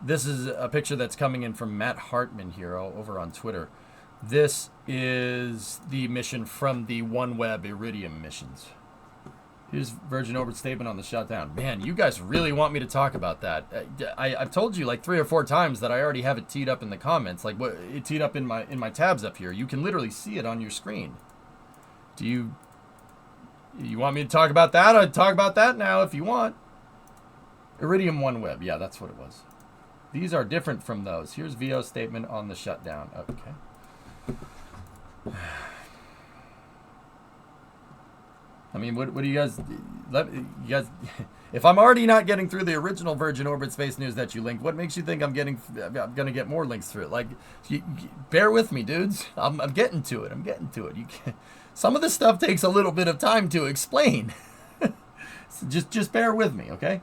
this is a picture that's coming in from Matt Hartman here over on Twitter. This is the mission from the OneWeb Iridium missions. Here's Virgin Orbit statement on the shutdown. Man, you guys really want me to talk about that. I've told you like 3 or 4 times that I already have it teed up in the comments. Like, what, it teed up in my tabs up here. You can literally see it on your screen. Do you want me to talk about that? I'd talk about that now if you want. Iridium OneWeb. Yeah, that's what it was. These are different from those. Here's VO statement on the shutdown. Okay. I mean, what do you guys, if I'm already not getting through the original Virgin Orbit Space News that you linked, what makes you think I'm going to get more links through it? Like, bear with me, dudes. I'm getting to it. Some of this stuff takes a little bit of time to explain. So just bear with me, okay?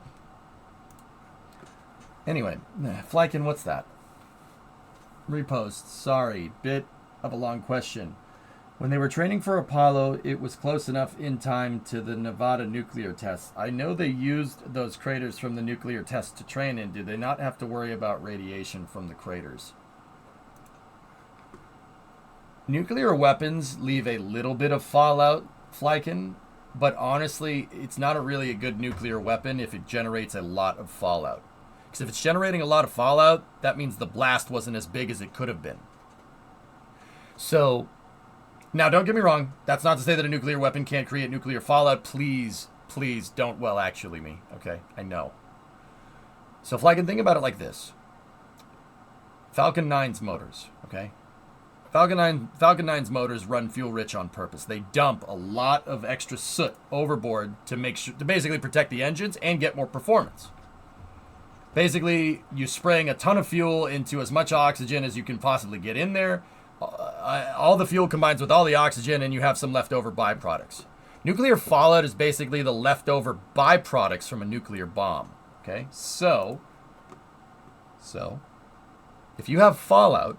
Anyway, Flykin, what's that? Repost. Sorry, bit of a long question. When they were training for Apollo, it was close enough in time to the Nevada nuclear tests. I know they used those craters from the nuclear tests to train in. Did they not have to worry about radiation from the craters? Nuclear weapons leave a little bit of fallout, Flykin, but honestly, it's not really a good nuclear weapon if it generates a lot of fallout. Because if it's generating a lot of fallout, that means the blast wasn't as big as it could have been. So, now don't get me wrong, that's not to say that a nuclear weapon can't create nuclear fallout. Please don't well actually me, okay? I know. So Flykin, think about it like this. Falcon 9's motors, okay? Falcon 9's motors run fuel rich on purpose. They dump a lot of extra soot overboard to make sure, to basically protect the engines and get more performance. Basically, you're spraying a ton of fuel into as much oxygen as you can possibly get in there. All the fuel combines with all the oxygen and you have some leftover byproducts. Nuclear fallout is basically the leftover byproducts from a nuclear bomb. Okay, so if you have fallout,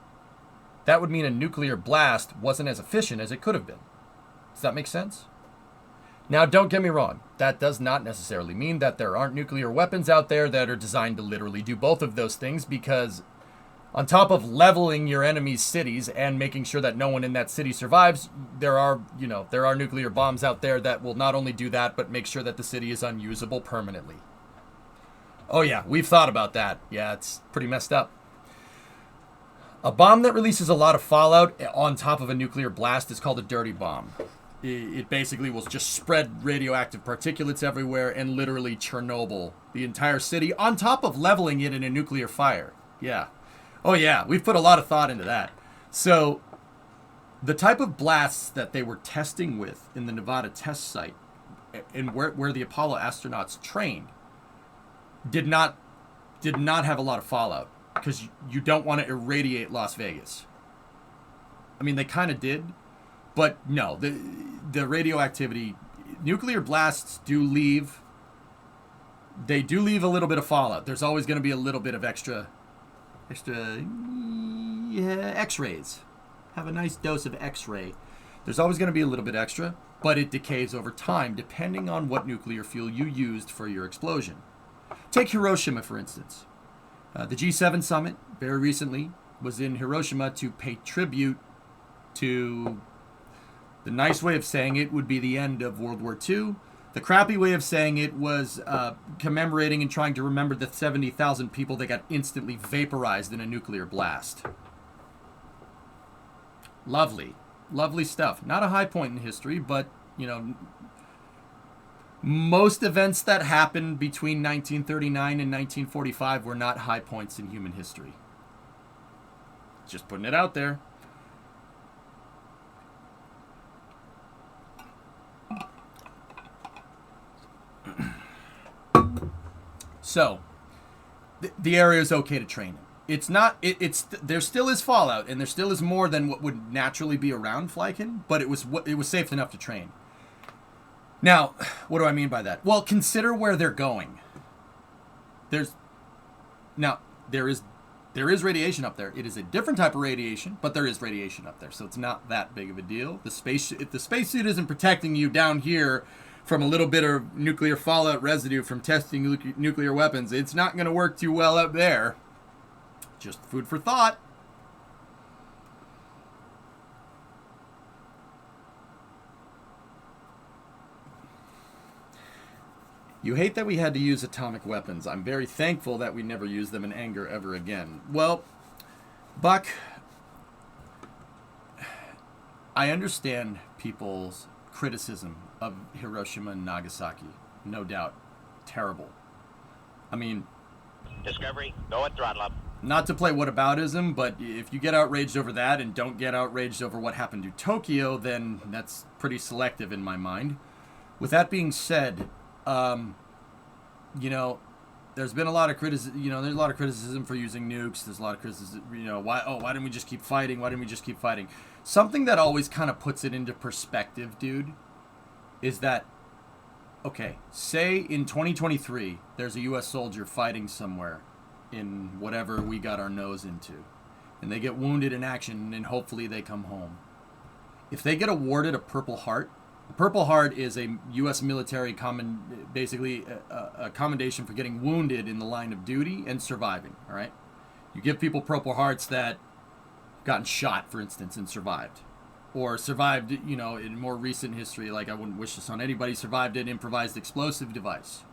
that would mean a nuclear blast wasn't as efficient as it could have been. Does that make sense? Now, don't get me wrong. That does not necessarily mean that there aren't nuclear weapons out there that are designed to literally do both of those things, because on top of leveling your enemy's cities and making sure that no one in that city survives, there are nuclear bombs out there that will not only do that, but make sure that the city is unusable permanently. Oh yeah, we've thought about that. Yeah, it's pretty messed up. A bomb that releases a lot of fallout on top of a nuclear blast is called a dirty bomb. It basically will just spread radioactive particulates everywhere and literally Chernobyl the entire city on top of leveling it in a nuclear fire. Yeah. Oh yeah, we've put a lot of thought into that. So the type of blasts that they were testing with in the Nevada test site and where the Apollo astronauts trained did not have a lot of fallout, because you don't want to irradiate Las Vegas. I mean, they kind of did, but no, the radioactivity, nuclear blasts do leave a little bit of fallout. There's always going to be a little bit of extra X-rays. Have a nice dose of X-ray. There's always going to be a little bit extra, but it decays over time depending on what nuclear fuel you used for your explosion. Take Hiroshima, for instance. The G7 summit, very recently, was in Hiroshima to pay tribute to, the nice way of saying it would be the end of World War II. The crappy way of saying it was commemorating and trying to remember the 70,000 people that got instantly vaporized in a nuclear blast. Lovely. Lovely stuff. Not a high point in history, but, you know, most events that happened between 1939 and 1945 were not high points in human history. Just putting it out there. So, the area is okay to train in. It's not. There still is fallout, and there still is more than what would naturally be around Flykin, but it was safe enough to train. Now, what do I mean by that? Well, consider where they're going. There is radiation up there. It is a different type of radiation, but there is radiation up there, so it's not that big of a deal. If the spacesuit isn't protecting you down here from a little bit of nuclear fallout residue from testing nuclear weapons. It's not going to work too well up there. Just food for thought. You hate that we had to use atomic weapons. I'm very thankful that we never used them in anger ever again. Well, Buck, I understand people's criticism of Hiroshima and Nagasaki. No doubt. Terrible. I mean... Discovery, go at throttle up. Not to play whataboutism, but if you get outraged over that and don't get outraged over what happened to Tokyo, then that's pretty selective in my mind. With that being said... you know, there's been a lot of criticism. You know, there's a lot of criticism for using nukes. There's a lot of criticism. You know, why didn't we just keep fighting? Why didn't we just keep fighting? Something that always kind of puts it into perspective, dude, is that, okay, say in 2023 there's a U.S. soldier fighting somewhere in whatever we got our nose into, and they get wounded in action, and hopefully they come home. If they get awarded a Purple Heart. The Purple Heart is a U.S. military basically a commendation for getting wounded in the line of duty and surviving, all right? You give people Purple Hearts that gotten shot, for instance, and survived. Or survived, you know, in more recent history, like I wouldn't wish this on anybody, survived an improvised explosive device.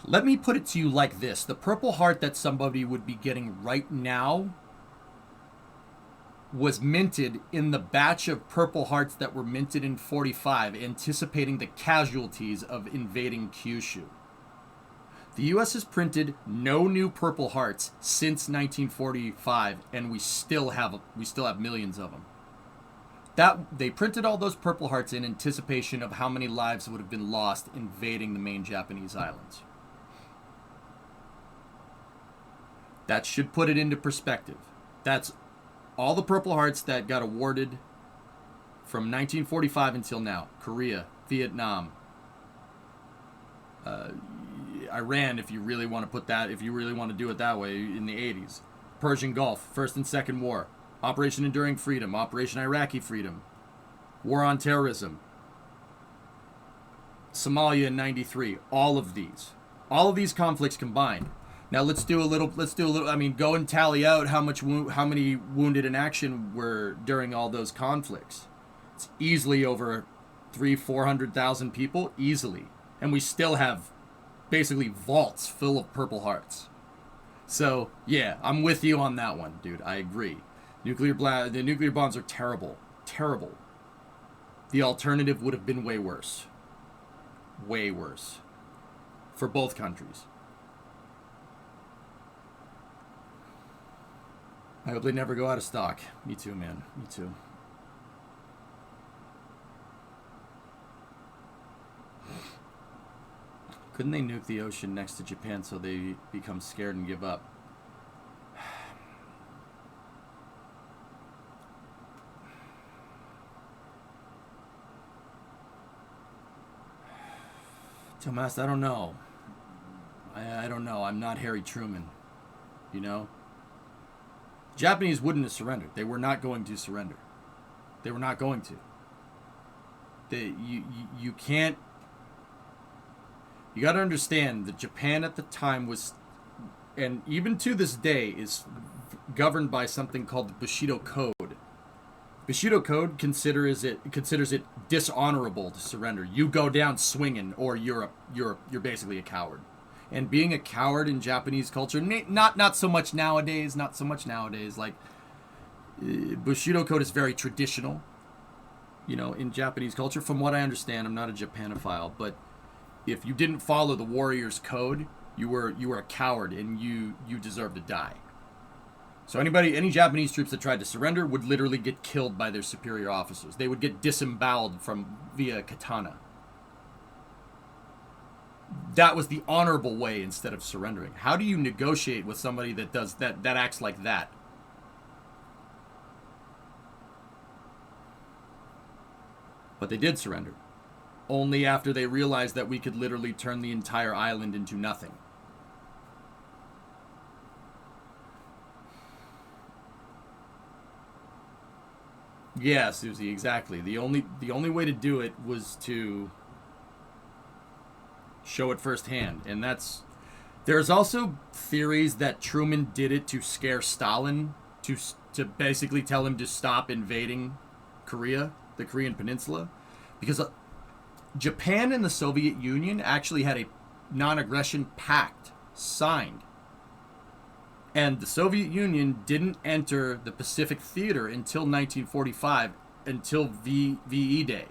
Let me put it to you like this. The Purple Heart that somebody would be getting right now was minted in the batch of Purple Hearts that were minted in 45, anticipating the casualties of invading Kyushu. The U.S. has printed no new Purple Hearts since 1945, and we still have millions of them. They printed all those Purple Hearts in anticipation of how many lives would have been lost invading the main Japanese islands. That should put it into perspective. That's all the Purple Hearts that got awarded from 1945 until now. Korea, Vietnam, Iran, if you really want to do it that way, in the 80s. Persian Gulf, First and Second War. Operation Enduring Freedom, Operation Iraqi Freedom. War on Terrorism. Somalia in 93. All of these conflicts combined. Now let's do a little. I mean, go and tally out how many wounded in action were during all those conflicts. It's easily over 300,000-400,000 people, easily, and we still have basically vaults full of Purple Hearts. So yeah, I'm with you on that one, dude. I agree. The nuclear bombs are terrible, terrible. The alternative would have been way worse, for both countries. I hope they never go out of stock. Me too, man. Me too. Couldn't they nuke the ocean next to Japan so they become scared and give up? Tomas, I don't know. I don't know. I'm not Harry Truman. You know? Japanese wouldn't have surrendered. They were not going to surrender. They were not going to. You can't... You got to understand that Japan at the time was, and even to this day, is governed by something called the Bushido Code. Bushido Code considers it dishonorable to surrender. You go down swinging, or you're basically a coward. And being a coward in Japanese culture, not so much nowadays. Like, Bushido Code is very traditional, you know, in Japanese culture. From what I understand, I'm not a Japanophile, but if you didn't follow the warrior's code, you were a coward and you deserve to die. So any Japanese troops that tried to surrender would literally get killed by their superior officers. They would get disemboweled via katana. That was the honorable way instead of surrendering. How do you negotiate with somebody that acts like that? But they did surrender. Only after they realized that we could literally turn the entire island into nothing. Yeah, Susie, exactly. The only way to do it was to show it firsthand, and there's also theories that Truman did it to scare Stalin, to basically tell him to stop invading Korea, the Korean Peninsula, because Japan and the Soviet Union actually had a non-aggression pact signed. And the Soviet Union didn't enter the Pacific Theater until 1945, until VE Day.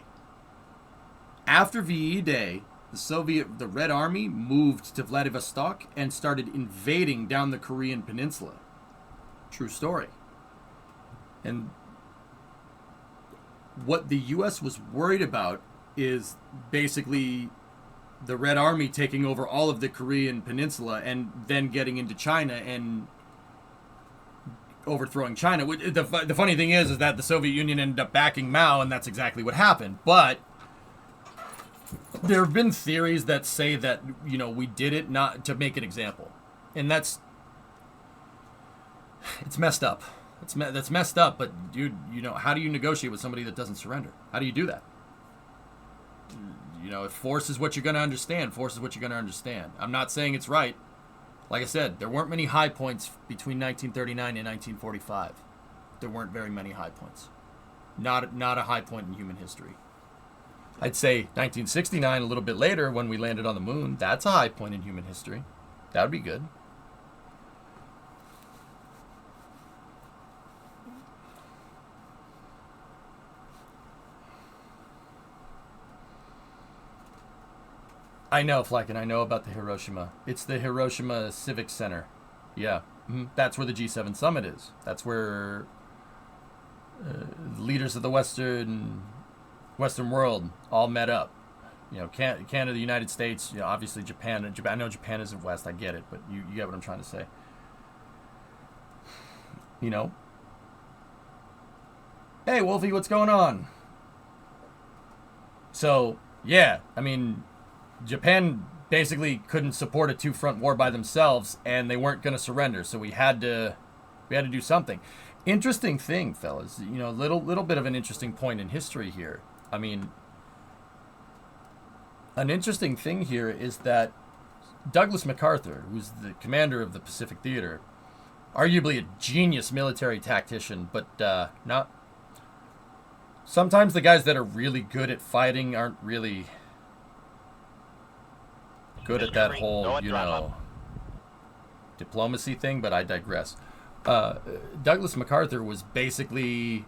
After VE Day, the Red Army moved to Vladivostok and started invading down the Korean Peninsula. True story. And what the U.S. was worried about is basically the Red Army taking over all of the Korean Peninsula and then getting into China and overthrowing China. The funny thing is that the Soviet Union ended up backing Mao, and that's exactly what happened. But there have been theories that say that, we did it not to make an example. And it's messed up. That's messed up, but dude, how do you negotiate with somebody that doesn't surrender? How do you do that? If force is what you're going to understand, force is what you're going to understand. I'm not saying it's right. Like I said, there weren't many high points between 1939 and 1945. There weren't very many high points. Not a high point in human history. I'd say 1969, a little bit later, when we landed on the moon, that's a high point in human history. That would be good. I know, Flecken. I know about the Hiroshima. It's the Hiroshima Civic Center. Yeah. Mm-hmm. That's where the G7 summit is. That's where leaders of the Western world all met up. Canada, the United States, obviously Japan. I know Japan isn't West. I get it, but you get what I'm trying to say. Hey, Wolfie, what's going on? So, yeah, Japan basically couldn't support a two-front war by themselves, and they weren't going to surrender. So we had to do something. Interesting thing, fellas. Little bit of an interesting point in history here. An interesting thing here is that Douglas MacArthur, who's the commander of the Pacific Theater, arguably a genius military tactician, but not. Sometimes the guys that are really good at fighting aren't really good at that whole, diplomacy thing, but I digress. Douglas MacArthur was basically,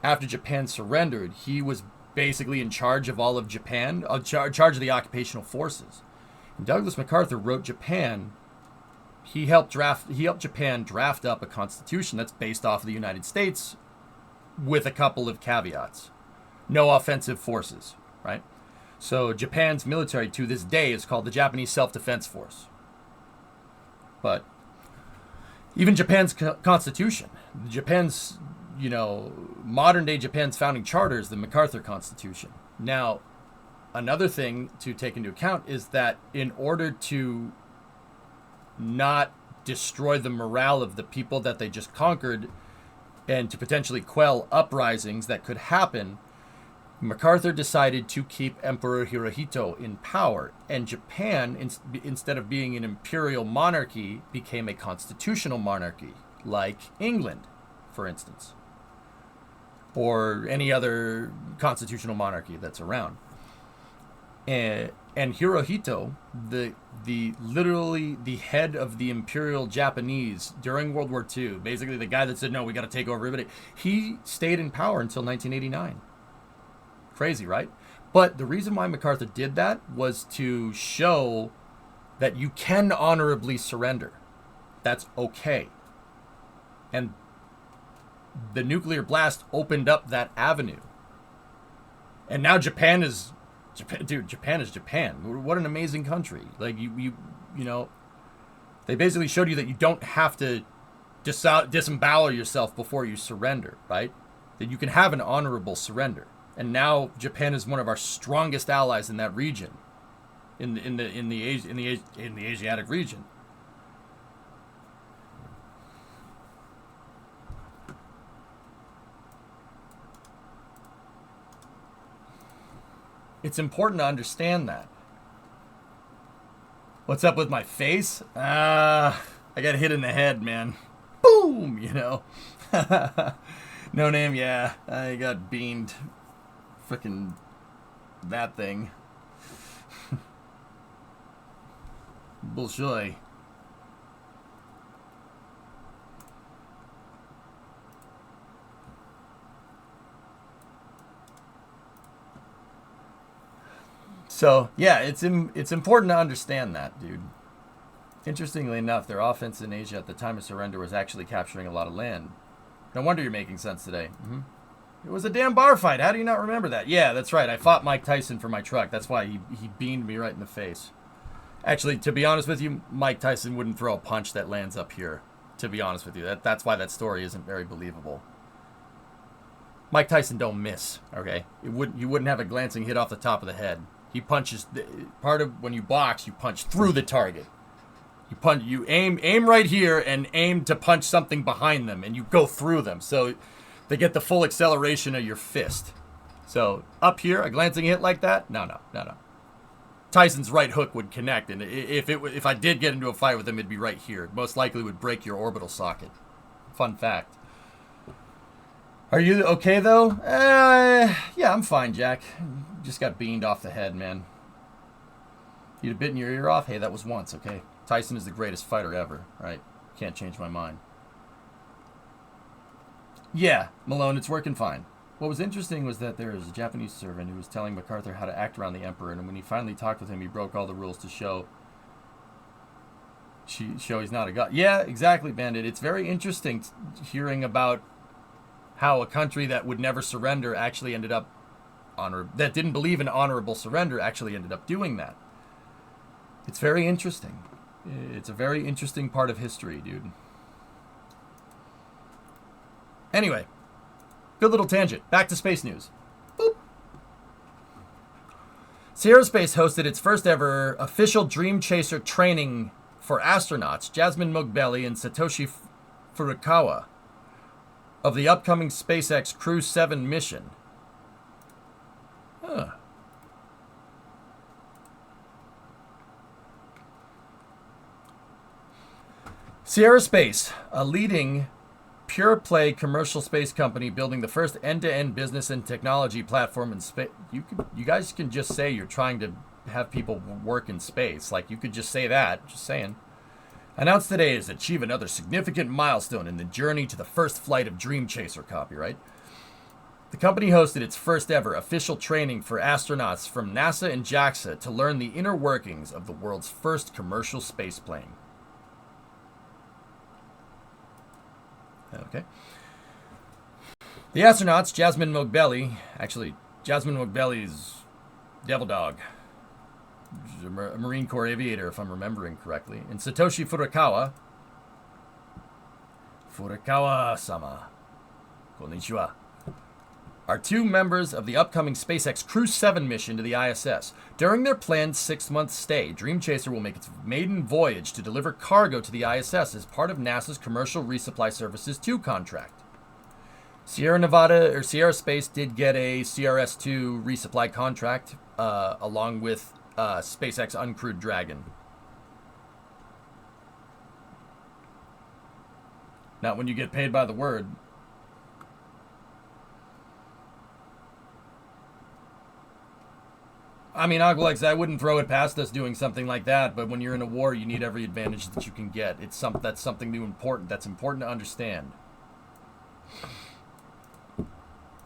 after Japan surrendered, he was basically in charge of all of Japan, charge of the occupational forces. And Douglas MacArthur wrote Japan. He helped Japan draft up a constitution that's based off of the United States, with a couple of caveats. No offensive forces, right? So Japan's military to this day is called the Japanese Self-Defense Force. But even Japan's constitution, modern day Japan's founding charter is the MacArthur Constitution. Now, another thing to take into account is that in order to not destroy the morale of the people that they just conquered and to potentially quell uprisings that could happen, MacArthur decided to keep Emperor Hirohito in power, and Japan, instead of being an imperial monarchy, became a constitutional monarchy, like England, for instance, or any other constitutional monarchy that's around. And Hirohito, literally the head of the Imperial Japanese during World War II, basically the guy that said, no, we got to take over everybody, he stayed in power until 1989. Crazy, right? But the reason why MacArthur did that was to show that you can honorably surrender. That's okay. And the nuclear blast opened up that avenue. And now Japan is Japan. What an amazing country. Like, you they basically showed you that you don't have to disembowel yourself before you surrender, right? That you can have an honorable surrender. And now Japan is one of our strongest allies in that region, in the Asiatic region. It's important to understand that. What's up with my face? I got hit in the head, man. Boom, you know. No name, yeah. I got beamed. Frickin' that thing. Bullshoy. So, yeah, it's important to understand that, dude. Interestingly enough, their offense in Asia at the time of surrender was actually capturing a lot of land. No wonder you're making sense today. Mm-hmm. It was a damn bar fight. How do you not remember that? Yeah, that's right. I fought Mike Tyson for my truck. That's why he beamed me right in the face. Actually, to be honest with you, Mike Tyson wouldn't throw a punch that lands up here. To be honest with you, that's why that story isn't very believable. Mike Tyson don't miss, okay? You wouldn't have a glancing hit off the top of the head. He punches, part of when you box, you punch through the target. You aim right here and aim to punch something behind them, and you go through them. So they get the full acceleration of your fist. So up here, a glancing hit like that? No. Tyson's right hook would connect, and if I did get into a fight with him, it'd be right here. It most likely would break your orbital socket. Fun fact. Are you okay, though? Yeah, I'm fine, Jack. Just got beamed off the head, man. You'd have bitten your ear off? Hey, that was once, okay? Tyson is the greatest fighter ever, right? Can't change my mind. Yeah, Malone, it's working fine. What was interesting was that there was a Japanese servant who was telling MacArthur how to act around the Emperor, and when he finally talked with him, he broke all the rules to show he's not a god. Yeah, exactly, Bandit. It's very interesting hearing about how a country that would never surrender actually ended up that didn't believe in honorable surrender actually ended up doing that. It's very interesting. It's a very interesting part of history, dude. Anyway, good little tangent. Back to space news. Boop. Sierra Space hosted its first ever official Dream Chaser training for astronauts, Jasmine Mogbelli and Satoshi Furukawa, of the upcoming SpaceX Crew 7 mission. Huh. Sierra Space, a leading pure-play commercial space company building the first end-to-end business and technology platform in space. You guys can just say you're trying to have people work in space. Like, you could just say that. Just saying. Announced today is achieve another significant milestone in the journey to the first flight of Dream Chaser copyright. The company hosted its first ever official training for astronauts from NASA and JAXA to learn the inner workings of the world's first commercial space plane. Okay. The astronauts, Jasmine Mogbelli's Devil Dog, a Marine Corps aviator, if I'm remembering correctly, and Satoshi Furukawa-sama, konnichiwa, are two members of the upcoming SpaceX Crew 7 mission to the ISS. During their planned 6-month stay, Dream Chaser will make its maiden voyage to deliver cargo to the ISS as part of NASA's Commercial Resupply Services 2 contract. Sierra Space did get a CRS-2 resupply contract along with SpaceX Uncrewed Dragon. Not when you get paid by the word. I mean, Agwalex, I wouldn't throw it past us doing something like that, but when you're in a war, you need every advantage that you can get. That's something new important. That's important to understand.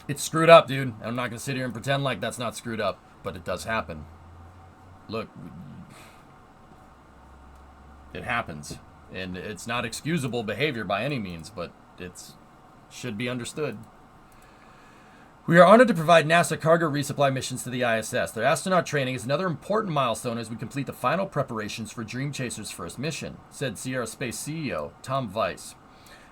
It's screwed up, dude. I'm not going to sit here and pretend like that's not screwed up, but it does happen. Look, it happens. And it's not excusable behavior by any means, but it should be understood. We are honored to provide NASA cargo resupply missions to the ISS. Their astronaut training is another important milestone as we complete the final preparations for Dream Chaser's first mission, said Sierra Space CEO Tom Weiss.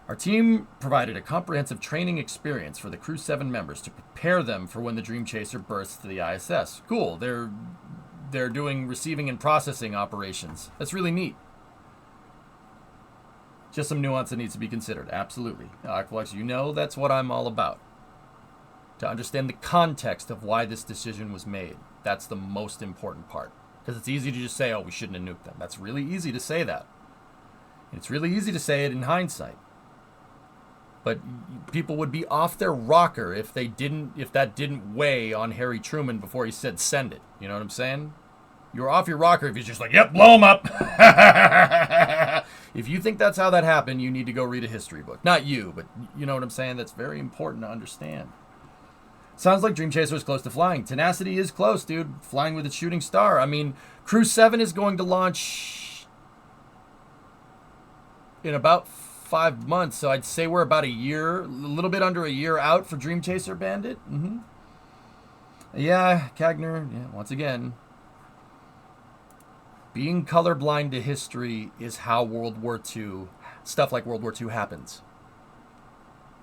Our team provided a comprehensive training experience for the Crew 7 members to prepare them for when the Dream Chaser bursts to the ISS. Cool. They're doing receiving and processing operations. That's really neat. Just some nuance that needs to be considered. Absolutely. Aqualex, you know that's what I'm all about. To understand the context of why this decision was made. That's the most important part. Because it's easy to just say, oh, we shouldn't have nuked them. That's really easy to say that. It's really easy to say it in hindsight. But people would be off their rocker if that didn't weigh on Harry Truman before he said send it. You know what I'm saying? You're off your rocker if he's just like, yep, blow him up. If you think that's how that happened, you need to go read a history book. Not you, but you know what I'm saying? That's very important to understand. Sounds like Dream Chaser is close to flying. Tenacity is close, dude. Flying with its shooting star. I mean, Crew 7 is going to launch in about 5 months, so I'd say we're about a year, a little bit under a year out for Dream Chaser Bandit. Yeah, Cagner, yeah, once again, being colorblind to history is how World War II, stuff like World War II happens.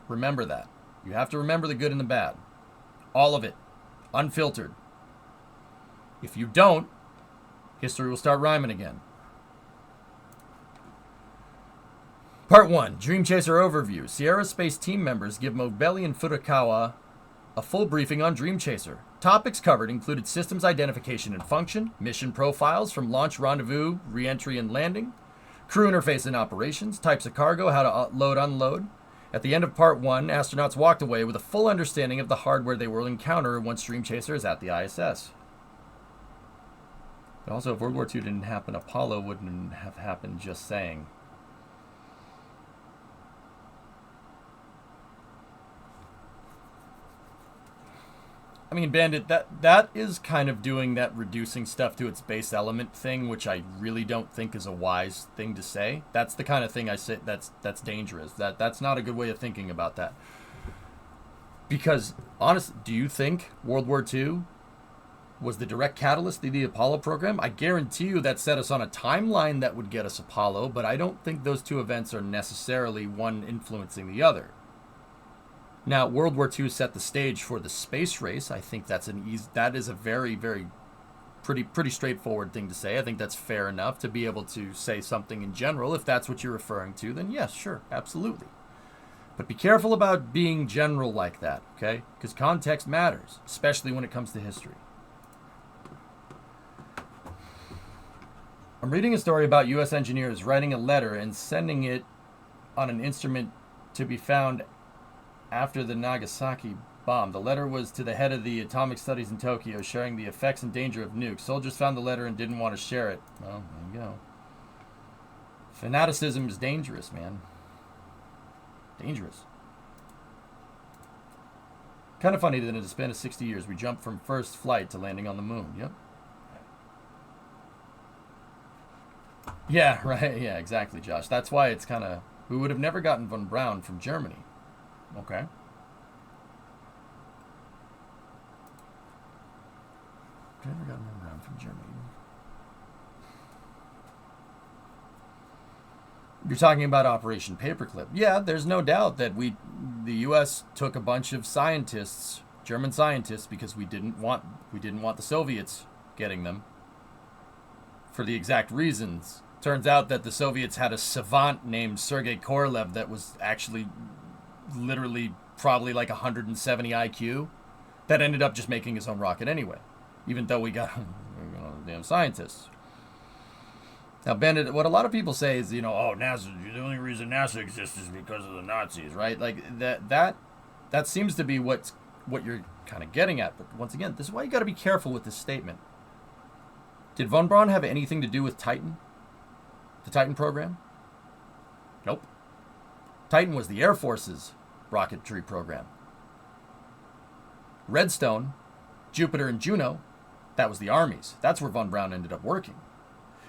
Remember that. You have to remember the good and the bad. All of it. Unfiltered. If you don't, history will start rhyming again. Part 1. Dream Chaser Overview. Sierra Space team members give Mobelli and Furukawa a full briefing on Dream Chaser. Topics covered included systems identification and function, mission profiles from launch, rendezvous, re-entry, and landing, crew interface and operations, types of cargo, how to load, unload. At the end of Part 1, astronauts walked away with a full understanding of the hardware they will encounter once Dream Chaser is at the ISS. But also, if World War II didn't happen, Apollo wouldn't have happened, just saying. I mean, Bandit, that is kind of doing that reducing stuff to its base element thing, which I really don't think is a wise thing to say. That's the kind of thing I say that's dangerous. That's not a good way of thinking about that. Because, honestly, do you think World War II was the direct catalyst to the Apollo program? I guarantee you that set us on a timeline that would get us Apollo, but I don't think those two events are necessarily one influencing the other. Now, World War II set the stage for the space race. I think that is a very, very pretty straightforward thing to say. I think that's fair enough to be able to say something in general. If that's what you're referring to, then yes, sure, absolutely. But be careful about being general like that, okay? Because context matters, especially when it comes to history. I'm reading a story about U.S. engineers writing a letter and sending it on an instrument to be found after the Nagasaki bomb. The letter was to the head of the atomic studies in Tokyo, sharing the effects and danger of nukes. Soldiers found the letter and didn't want to share it. Well, there you go. Fanaticism is dangerous, man. Dangerous. Kind of funny that in the span of 60 years, we jumped from first flight to landing on the moon. Yep. Yeah, right. Yeah, exactly, Josh. That's why it's kind of... We would have never gotten von Braun from Germany. Okay. Never got von Braun from Germany. You're talking about Operation Paperclip. Yeah, there's no doubt that the U.S. took a bunch of scientists, German scientists, because we didn't want the Soviets getting them for the exact reasons. Turns out that the Soviets had a savant named Sergei Korolev that was actually literally probably like 170 IQ that ended up just making his own rocket anyway, even though we got damn scientists. Now, Bandit, what a lot of people say is, oh, NASA, the only reason NASA exists is because of the Nazis, right? Like that seems to be what you're kind of getting at. But once again, this is why you got to be careful with this statement. Did von Braun have anything to do with Titan? The Titan program? Nope. Titan was the Air Force's rocketry program. Redstone, Jupiter, and Juno, that was the Army's. That's where von Braun ended up working.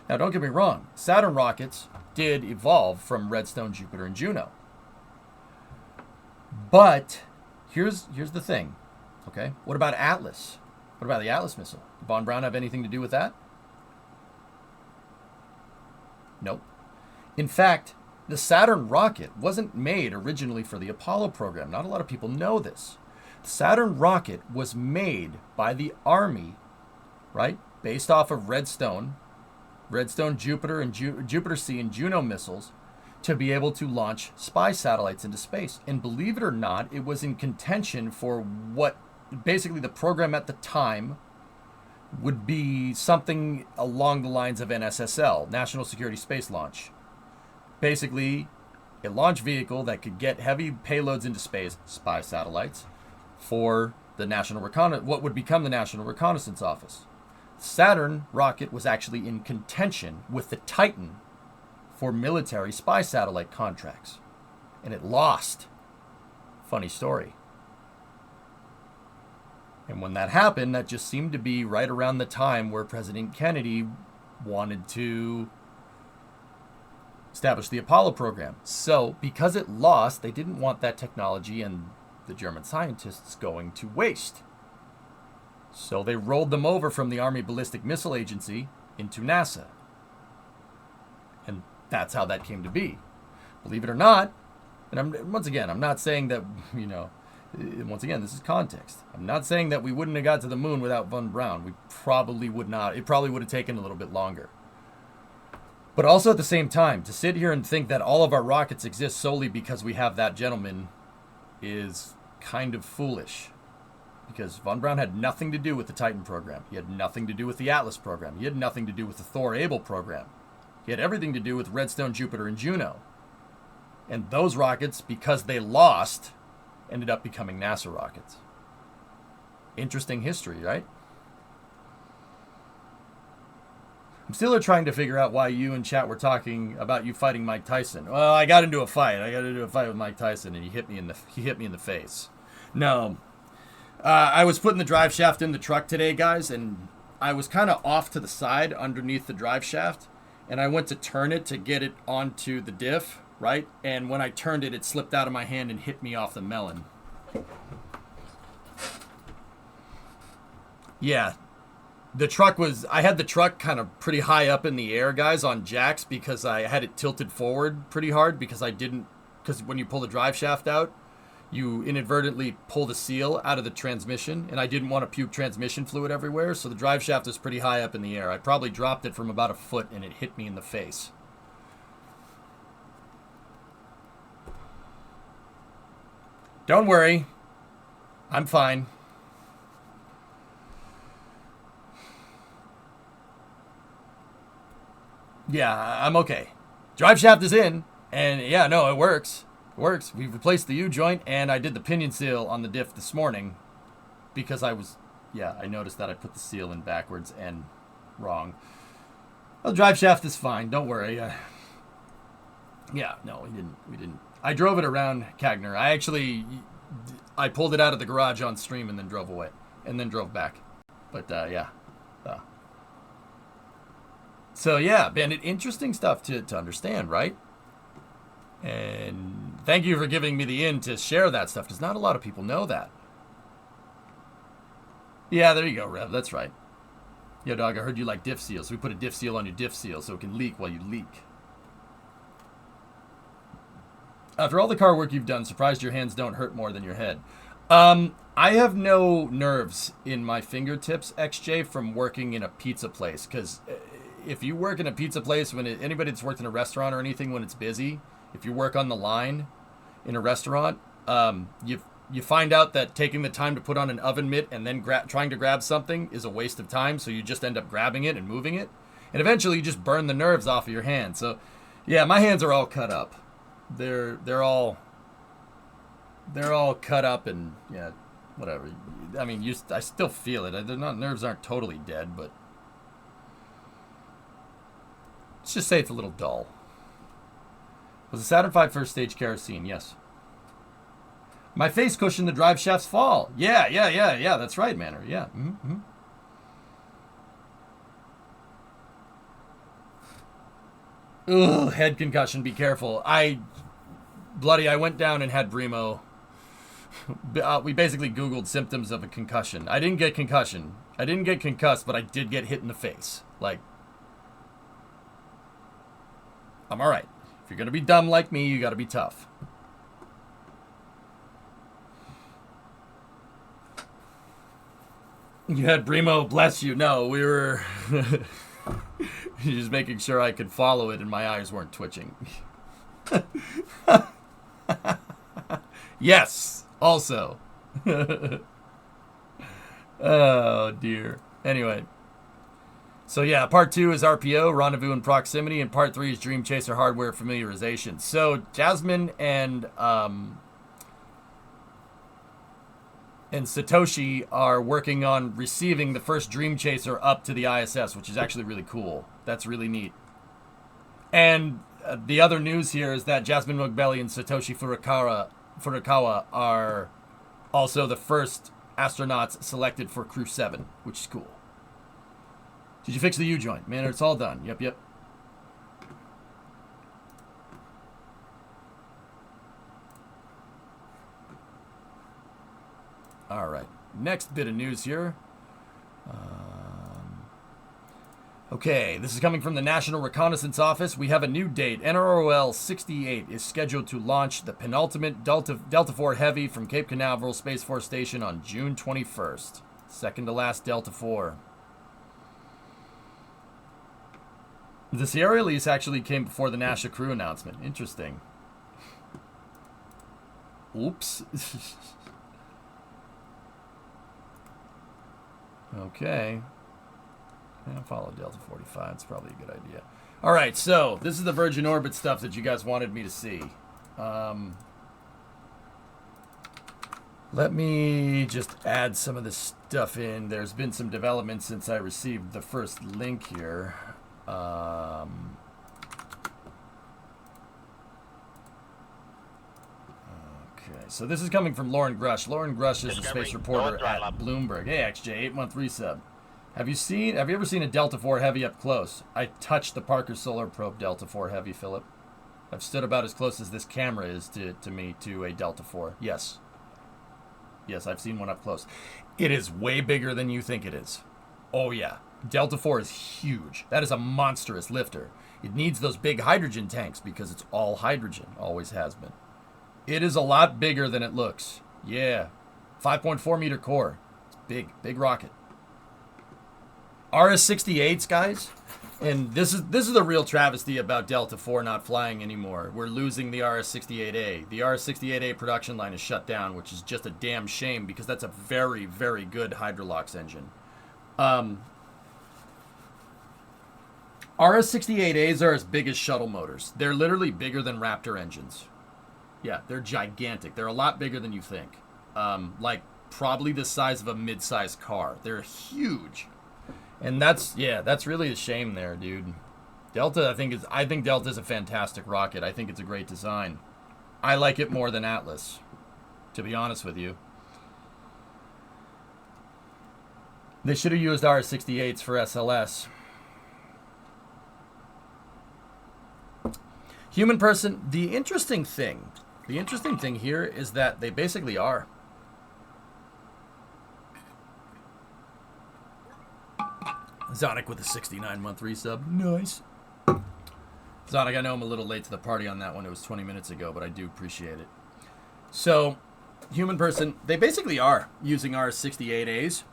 Now, don't get me wrong. Saturn rockets did evolve from Redstone, Jupiter, and Juno. But here's the thing, okay? What about Atlas? What about the Atlas missile? Did von Braun have anything to do with that? Nope. In fact, the Saturn rocket wasn't made originally for the Apollo program. Not a lot of people know this. The Saturn rocket was made by the Army, right? Based off of Redstone, Jupiter, and Jupiter-C and Juno missiles to be able to launch spy satellites into space. And believe it or not, it was in contention for what basically the program at the time would be something along the lines of NSSL, National Security Space Launch. Basically, a launch vehicle that could get heavy payloads into space, spy satellites, for the what would become the National Reconnaissance Office. The Saturn rocket was actually in contention with the Titan for military spy satellite contracts, and it lost. Funny story. And when that happened, that just seemed to be right around the time where President Kennedy wanted to establish the Apollo program. So, because it lost, they didn't want that technology and the German scientists going to waste. So they rolled them over from the Army Ballistic Missile Agency into NASA. And that's how that came to be. Believe it or not, and I'm not saying that, once again, this is context. I'm not saying that we wouldn't have got to the moon without von Braun. We probably would not. It probably would have taken a little bit longer. But also at the same time, to sit here and think that all of our rockets exist solely because we have that gentleman is kind of foolish. Because von Braun had nothing to do with the Titan program. He had nothing to do with the Atlas program. He had nothing to do with the Thor Able program. He had everything to do with Redstone, Jupiter, and Juno. And those rockets, because they lost, ended up becoming NASA rockets. Interesting history, right? I'm still trying to figure out why you and chat were talking about you fighting Mike Tyson. Well, I got into a fight. With Mike Tyson, and he hit me in the face. No, I was putting the drive shaft in the truck today, guys, and I was kind of off to the side underneath the drive shaft, and I went to turn it to get it onto the diff, right? And when I turned it, it slipped out of my hand and hit me off the melon. Yeah. I had the truck kind of pretty high up in the air, guys, on jacks because I had it tilted forward pretty hard because when you pull the drive shaft out, you inadvertently pull the seal out of the transmission, and I didn't want to puke transmission fluid everywhere, so the drive shaft was pretty high up in the air. I probably dropped it from about a foot, and it hit me in the face. Don't worry. I'm fine. Yeah, I'm okay. Drive shaft is in, and yeah, no, it works. It works. We've replaced the U-joint, and I did the pinion seal on the diff this morning because I noticed that I put the seal in backwards and wrong. Well, the drive shaft is fine. Don't worry. Yeah, no, we didn't. I drove it around Cagner. I pulled it out of the garage on stream and then drove away, and then drove back. But, yeah. So, yeah, Bandit, interesting stuff to understand, right? And thank you for giving me the in to share that stuff, because not a lot of people know that. Yeah, there you go, Rev. That's right. Yo, dog, I heard you like diff seals. So we put a diff seal on your diff seal so it can leak while you leak. After all the car work you've done, surprised your hands don't hurt more than your head. I have no nerves in my fingertips, XJ, from working in a pizza place. Because if you work in a pizza place, anybody that's worked in a restaurant or anything when it's busy, if you work on the line in a restaurant, you find out that taking the time to put on an oven mitt and then trying to grab something is a waste of time. So you just end up grabbing it and moving it. And eventually you just burn the nerves off of your hands. So, yeah, my hands are all cut up. They're all cut up and, yeah, whatever. I mean, I still feel it. Nerves aren't totally dead, but let's just say it's a little dull. Was the Saturn V first stage kerosene? Yes. My face cushioned the drive shaft's fall. Yeah. That's right, Manor. Yeah. Mm-hmm. Ugh, head concussion. Be careful. I went down and had Bremo. We basically Googled symptoms of a concussion. I didn't get concussion. I didn't get concussed, but I did get hit in the face. Like, I'm all right. If you're going to be dumb like me, you got to be tough. You had Bremo, bless you. No, we were just making sure I could follow it and my eyes weren't twitching. Yes, also. Oh, dear. Anyway, So yeah, part 2 is RPO, rendezvous and proximity, and part 3 is Dream Chaser hardware familiarization. So Jasmine and Satoshi are working on receiving the first Dream Chaser up to the ISS, which is actually really cool. That's really neat. And the other news here is that Jasmine Mogbelli and Satoshi Furukawa are also the first astronauts selected for Crew 7, which is cool. Did you fix the U-joint? Man, it's all done. Yep. All right. Next bit of news here. Okay, this is coming from the National Reconnaissance Office. We have a new date. NROL 68 is scheduled to launch the penultimate Delta IV Heavy from Cape Canaveral Space Force Station on June 21st. Second to last Delta IV. The Sierra release actually came before the NASA crew announcement. Interesting. Oops. Okay. Yeah, follow Delta 45. It's probably a good idea. All right, so this is the Virgin Orbit stuff that you guys wanted me to see. Let me just add some of this stuff in. There's been some development since I received the first link here. Okay, so this is coming from Lauren Grush. Lauren Grush is a space reporter at Bloomberg. Hey, XJ, 8-month resub. Have you ever seen a Delta IV Heavy up close? I touched the Parker Solar Probe Delta IV Heavy, Philip. I've stood about as close as this camera is to me to a Delta IV. Yes. Yes, I've seen one up close. It is way bigger than you think it is. Oh, yeah. Delta IV is huge. That is a monstrous lifter. It needs those big hydrogen tanks because it's all hydrogen. Always has been. It is a lot bigger than it looks. Yeah. 5.4 meter core. It's big. Big rocket. RS-68s, guys. And this is the real travesty about Delta IV not flying anymore. We're losing the RS-68A. The RS-68A production line is shut down, which is just a damn shame because that's a very, very good Hydrolox engine. RS-68As are as big as shuttle motors. They're literally bigger than Raptor engines. Yeah, they're gigantic. They're a lot bigger than you think. Like probably the size of a mid-sized car. They're huge. And that's really a shame there, dude. Delta, I think Delta's a fantastic rocket. I think it's a great design. I like it more than Atlas, to be honest with you. They should have used RS-68s for SLS. Human person, the interesting thing here is that they basically are. Zonic with a 69-month resub. Nice. Zonic, I know I'm a little late to the party on that one. It was 20 minutes ago, but I do appreciate it. So, human person, they basically are using RS-68As.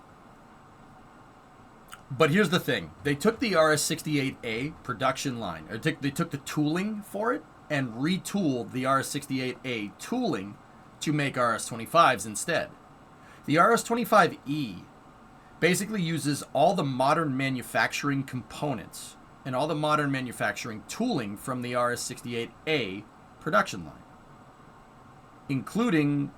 But here's the thing. They took the RS-68A production line, or they took the tooling for it and retooled the RS-68A tooling to make RS-25s instead. The RS-25E basically uses all the modern manufacturing components and all the modern manufacturing tooling from the RS-68A production line, including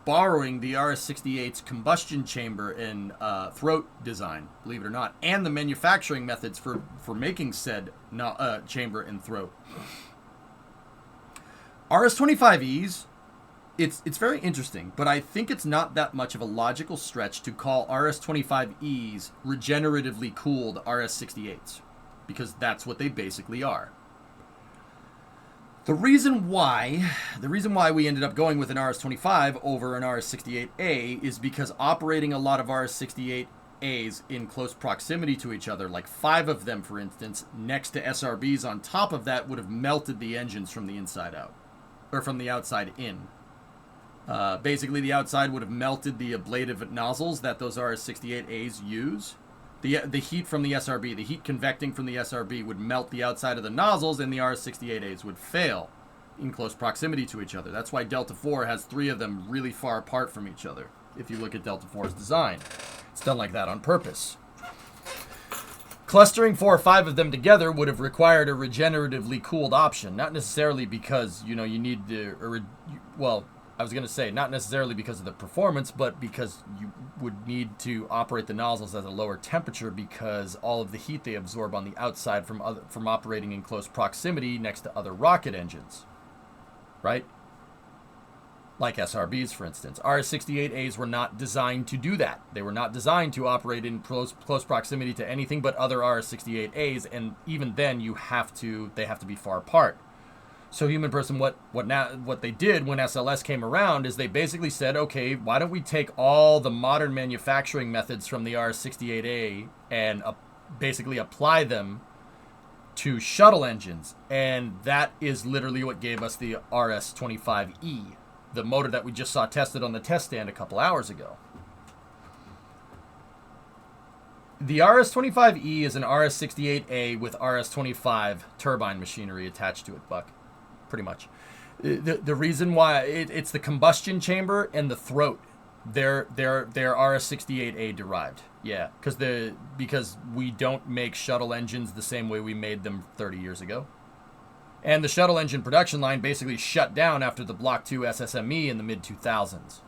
borrowing the RS-68's combustion chamber and throat design, believe it or not, and the manufacturing methods for making said chamber and throat. RS-25Es, it's very interesting, but I think it's not that much of a logical stretch to call RS-25Es regeneratively cooled RS-68s, because that's what they basically are. The reason why we ended up going with an RS-25 over an RS-68A is because operating a lot of RS-68As in close proximity to each other, like 5 of them, for instance, next to SRBs on top of that, would have melted the engines from the inside out, or from the outside in. Basically, the outside would have melted the ablative nozzles that those RS-68As use. The heat from the SRB, the heat convecting from the SRB would melt the outside of the nozzles, and the RS-68As would fail in close proximity to each other. That's why Delta IV has 3 of them really far apart from each other. If you look at Delta IV's design, it's done like that on purpose. Clustering 4 or 5 of them together would have required a regeneratively cooled option, not necessarily because, you need to, well, I was going to say not necessarily because of the performance, but because you would need to operate the nozzles at a lower temperature because all of the heat they absorb on the outside from operating in close proximity next to other rocket engines, right? Like SRBs, for instance. RS-68As were not designed to do that. They were not designed to operate in close proximity to anything but other RS-68As, and even then, they have to be far apart. So Human Person, what they did when SLS came around is they basically said, okay, why don't we take all the modern manufacturing methods from the RS-68A and basically apply them to shuttle engines, and that is literally what gave us the RS-25E. The motor that we just saw tested on the test stand a couple hours ago. The RS-25E is an RS-68A with RS-25 turbine machinery attached to it, Buck. Pretty much. The reason why it's the combustion chamber and the throat. They're RS-68A derived. Yeah, because we don't make shuttle engines the same way we made them 30 years ago. And the shuttle engine production line basically shut down after the Block 2 SSME in the mid-2000s.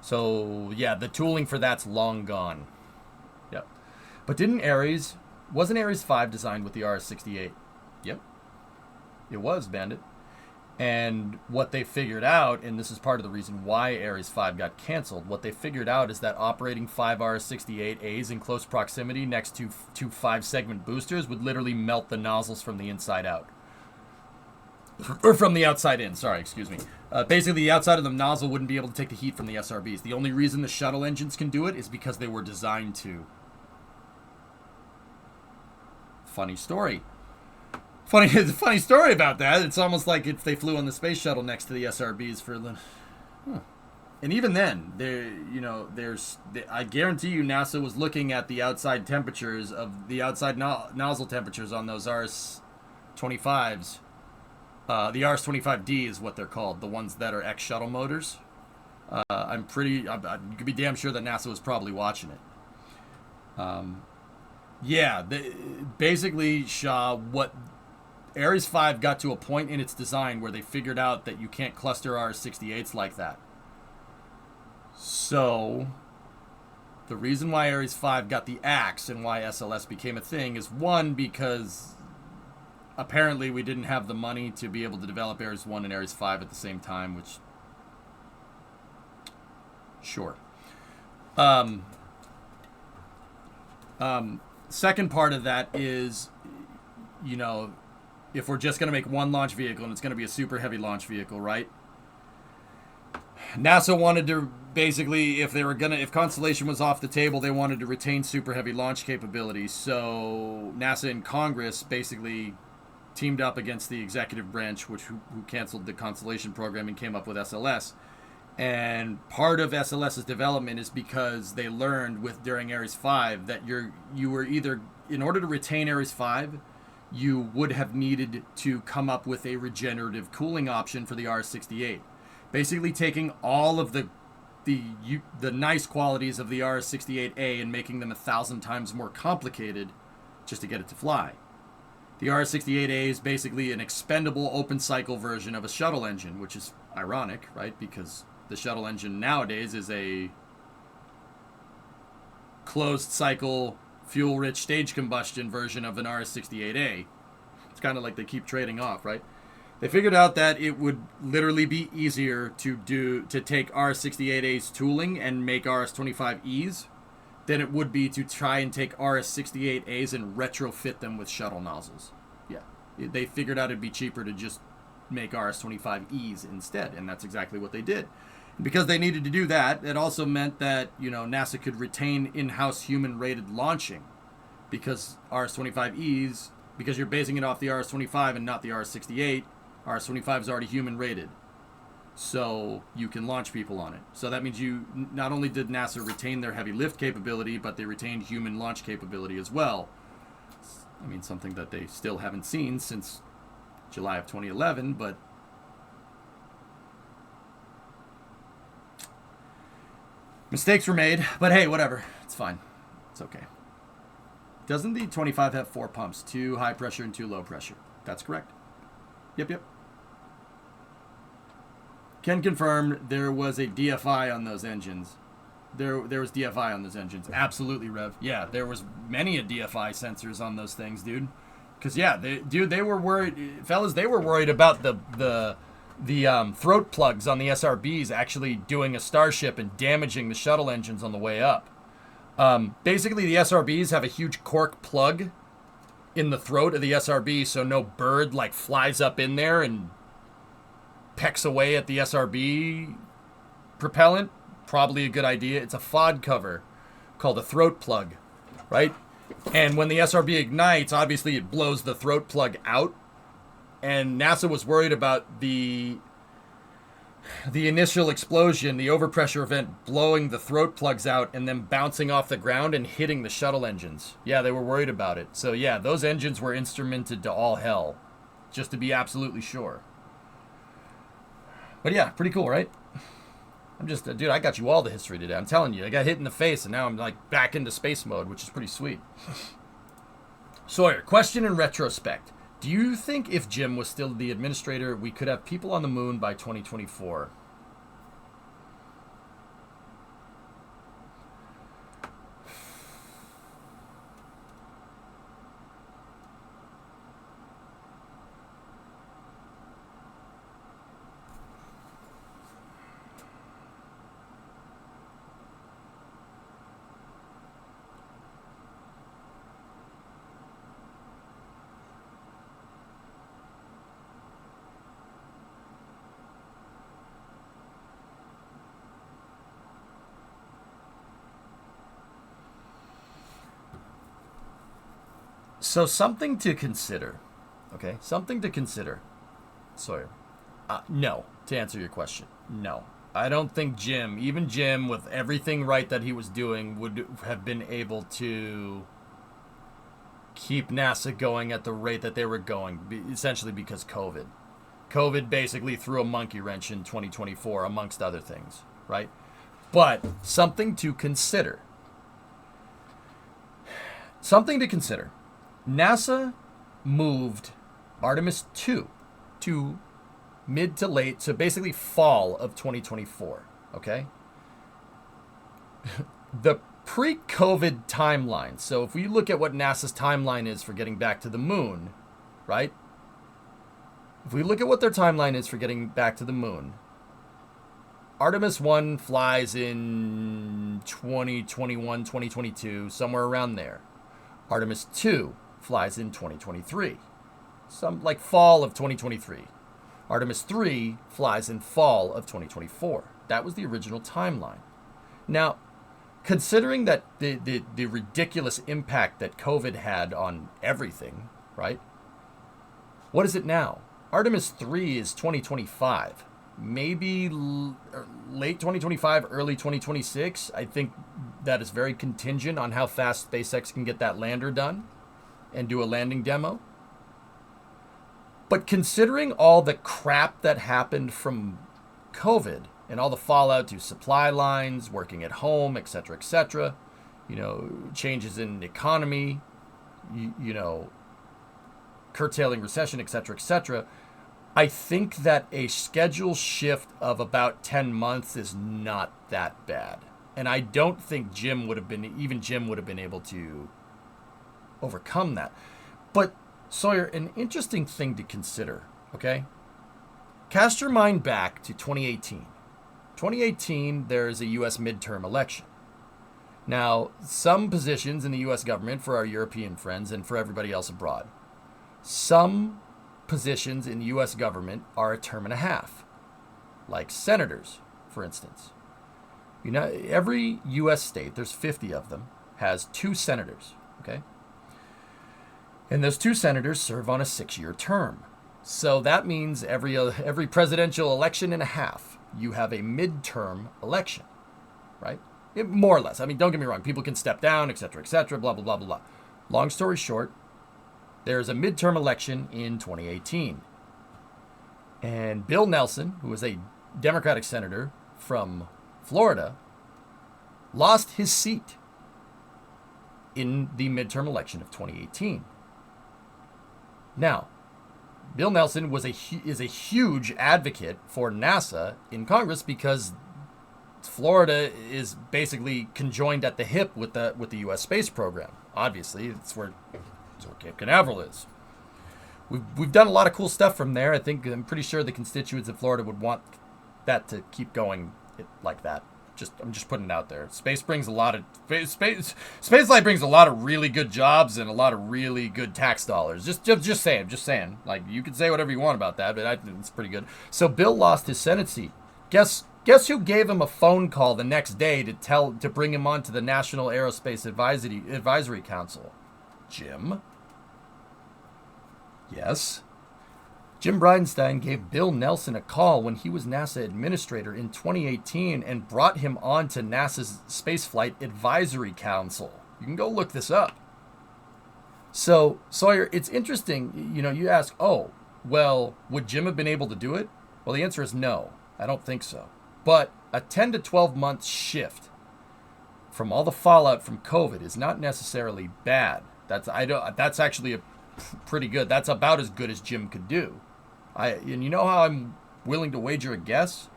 So, yeah, the tooling for that's long gone. Yep. But wasn't Ares 5 designed with the RS-68? Yep. It was, Bandit. And what they figured out, and this is part of the reason why Ares 5 got canceled, what they figured out is that operating 5 RS-68As in close proximity next to 2 5-segment boosters would literally melt the nozzles from the inside out. Or from the outside in, sorry, excuse me. Basically, the outside of the nozzle wouldn't be able to take the heat from the SRBs. The only reason the shuttle engines can do it is because they were designed to. Funny story. Funny story about that. It's almost like they flew on the space shuttle next to the SRBs for the... And even then, I guarantee you NASA was looking at the outside temperatures of the outside nozzle temperatures on those RS-25s. The RS-25D is what they're called, the ones that are X-shuttle motors. You could be damn sure that NASA was probably watching it. Basically, Shaw, what Ares 5 got to a point in its design where they figured out that you can't cluster RS-68s like that. So, the reason why Ares 5 got the axe and why SLS became a thing is, one, because apparently we didn't have the money to be able to develop Ares 1 and Ares 5 at the same time, which... Sure. Second part of that is, if we're just going to make one launch vehicle and it's going to be a super heavy launch vehicle, right? NASA wanted to basically, if Constellation was off the table, they wanted to retain super heavy launch capabilities. So NASA and Congress basically teamed up against the executive branch, who canceled the Constellation program and came up with SLS. And part of SLS's development is because they learned during Ares 5 that you were either, in order to retain Ares 5, you would have needed to come up with a regenerative cooling option for the RS-68. Basically taking all of the nice qualities of the RS-68A and making them 1,000 times more complicated just to get it to fly. The RS-68A is basically an expendable open cycle version of a shuttle engine, which is ironic, right? Because the shuttle engine nowadays is a closed cycle, fuel-rich stage combustion version of an RS-68A. It's kind of like they keep trading off, right? They figured out that it would literally be easier to take RS-68A's tooling and make RS-25Es than it would be to try and take RS-68As and retrofit them with shuttle nozzles. Yeah, they figured out it'd be cheaper to just make RS-25Es instead, and that's exactly what they did. And because they needed to do that, it also meant that NASA could retain in-house human-rated launching, because RS-25Es, because you're basing it off the RS-25 and not the RS-68. RS-25 is already human-rated, so you can launch people on it. So that means not only did NASA retain their heavy lift capability, but they retained human launch capability as well. I mean, something that they still haven't seen since July of 2011, but mistakes were made. But hey, whatever. It's fine. It's okay. Doesn't the 25 have 4 pumps? 2 high pressure and 2 low pressure. That's correct. Yep. Can confirm there was a DFI on those engines. There was DFI on those engines. Absolutely, Rev. Yeah, there was many a DFI sensors on those things, dude. Because, yeah, they were worried. Fellas, they were worried about the throat plugs on the SRBs actually doing a Starship and damaging the shuttle engines on the way up. Basically, the SRBs have a huge cork plug in the throat of the SRB, so no bird like flies up in there and pecks away at the SRB propellant. Probably a good idea. It's a FOD cover called a throat plug, right? And when the SRB ignites, obviously it blows the throat plug out. And NASA was worried about the initial explosion, the overpressure event, blowing the throat plugs out and then bouncing off the ground and hitting the shuttle engines. Yeah, they were worried about it. So yeah, those engines were instrumented to all hell, just to be absolutely sure. But yeah, pretty cool, right? I'm just, dude, I got you all the history today. I'm telling you, I got hit in the face and now I'm like back into space mode, which is pretty sweet. Sawyer, question in retrospect. Do you think if Jim was still the administrator, we could have people on the moon by 2024? So something to consider, okay? Something to consider, Sawyer. No, to answer your question, no. I don't think Jim, even Jim, with everything right that he was doing, would have been able to keep NASA going at the rate that they were going, essentially because COVID. COVID basically threw a monkey wrench in 2024, amongst other things, right? But something to consider. Something to consider. NASA moved Artemis 2 to mid to late, so basically fall of 2024, okay? The pre-COVID timeline, so if we look at what NASA's timeline is for getting back to the moon, right? If we look at what their timeline is for getting back to the moon, Artemis 1 flies in 2021, 2022, somewhere around there. Artemis 2 flies in 2023, some like fall of 2023. Artemis 3 flies in fall of 2024. That was the original timeline. Now, considering that the ridiculous impact that COVID had on everything, right? What is it now? Artemis 3 is 2025. Maybe late 2025, early 2026. I think that is very contingent on how fast SpaceX can get that lander done and do a landing demo. But considering all the crap that happened from COVID and all the fallout to supply lines, working at home, etc., you know, changes in the economy, you know, curtailing recession, etc., I think that a schedule shift of about 10 months is not that bad. And I don't think Jim would have been able to overcome that. But Sawyer, an interesting thing to consider, okay? Cast your mind back to 2018. 2018, there is a U.S. midterm election. Now, some positions in the U.S. government for our European friends and for everybody else abroad, some positions in the U.S. government are a term and a half, like senators, for instance. You know, every U.S. state, there's 50 of them, has 2 senators, okay? And those 2 senators serve on a 6-year term. So that means every presidential election and a half, you have a midterm election, right? More or less. I mean, don't get me wrong. People can step down, etc., blah, blah, blah, blah, blah. Long story short, there's a midterm election in 2018. And Bill Nelson, who was a Democratic senator from Florida, lost his seat. in the midterm election of 2018. Now, Bill Nelson is a huge advocate for NASA in Congress because Florida is basically conjoined at the hip with the U.S. space program. Obviously, it's where Cape Canaveral is. We've done a lot of cool stuff from there. I'm pretty sure the constituents of Florida would want that to keep going like that. I'm just putting it out there. Space brings a lot of spaceflight brings a lot of really good jobs and a lot of really good tax dollars. Just saying. Like, you can say whatever you want about that, but I think it's pretty good. So Bill lost his Senate seat. Guess who gave him a phone call the next day to bring him on to the National Aerospace Advisory Council? Jim. Yes. Jim Bridenstine gave Bill Nelson a call when he was NASA administrator in 2018 and brought him on to NASA's Spaceflight Advisory Council. You can go look this up. So, Sawyer, it's interesting. You ask, would Jim have been able to do it? Well, the answer is no. I don't think so. But a 10 to 12 month shift from all the fallout from COVID is not necessarily bad. That's actually pretty good. That's about as good as Jim could do. And you know how I'm willing to wager a guess?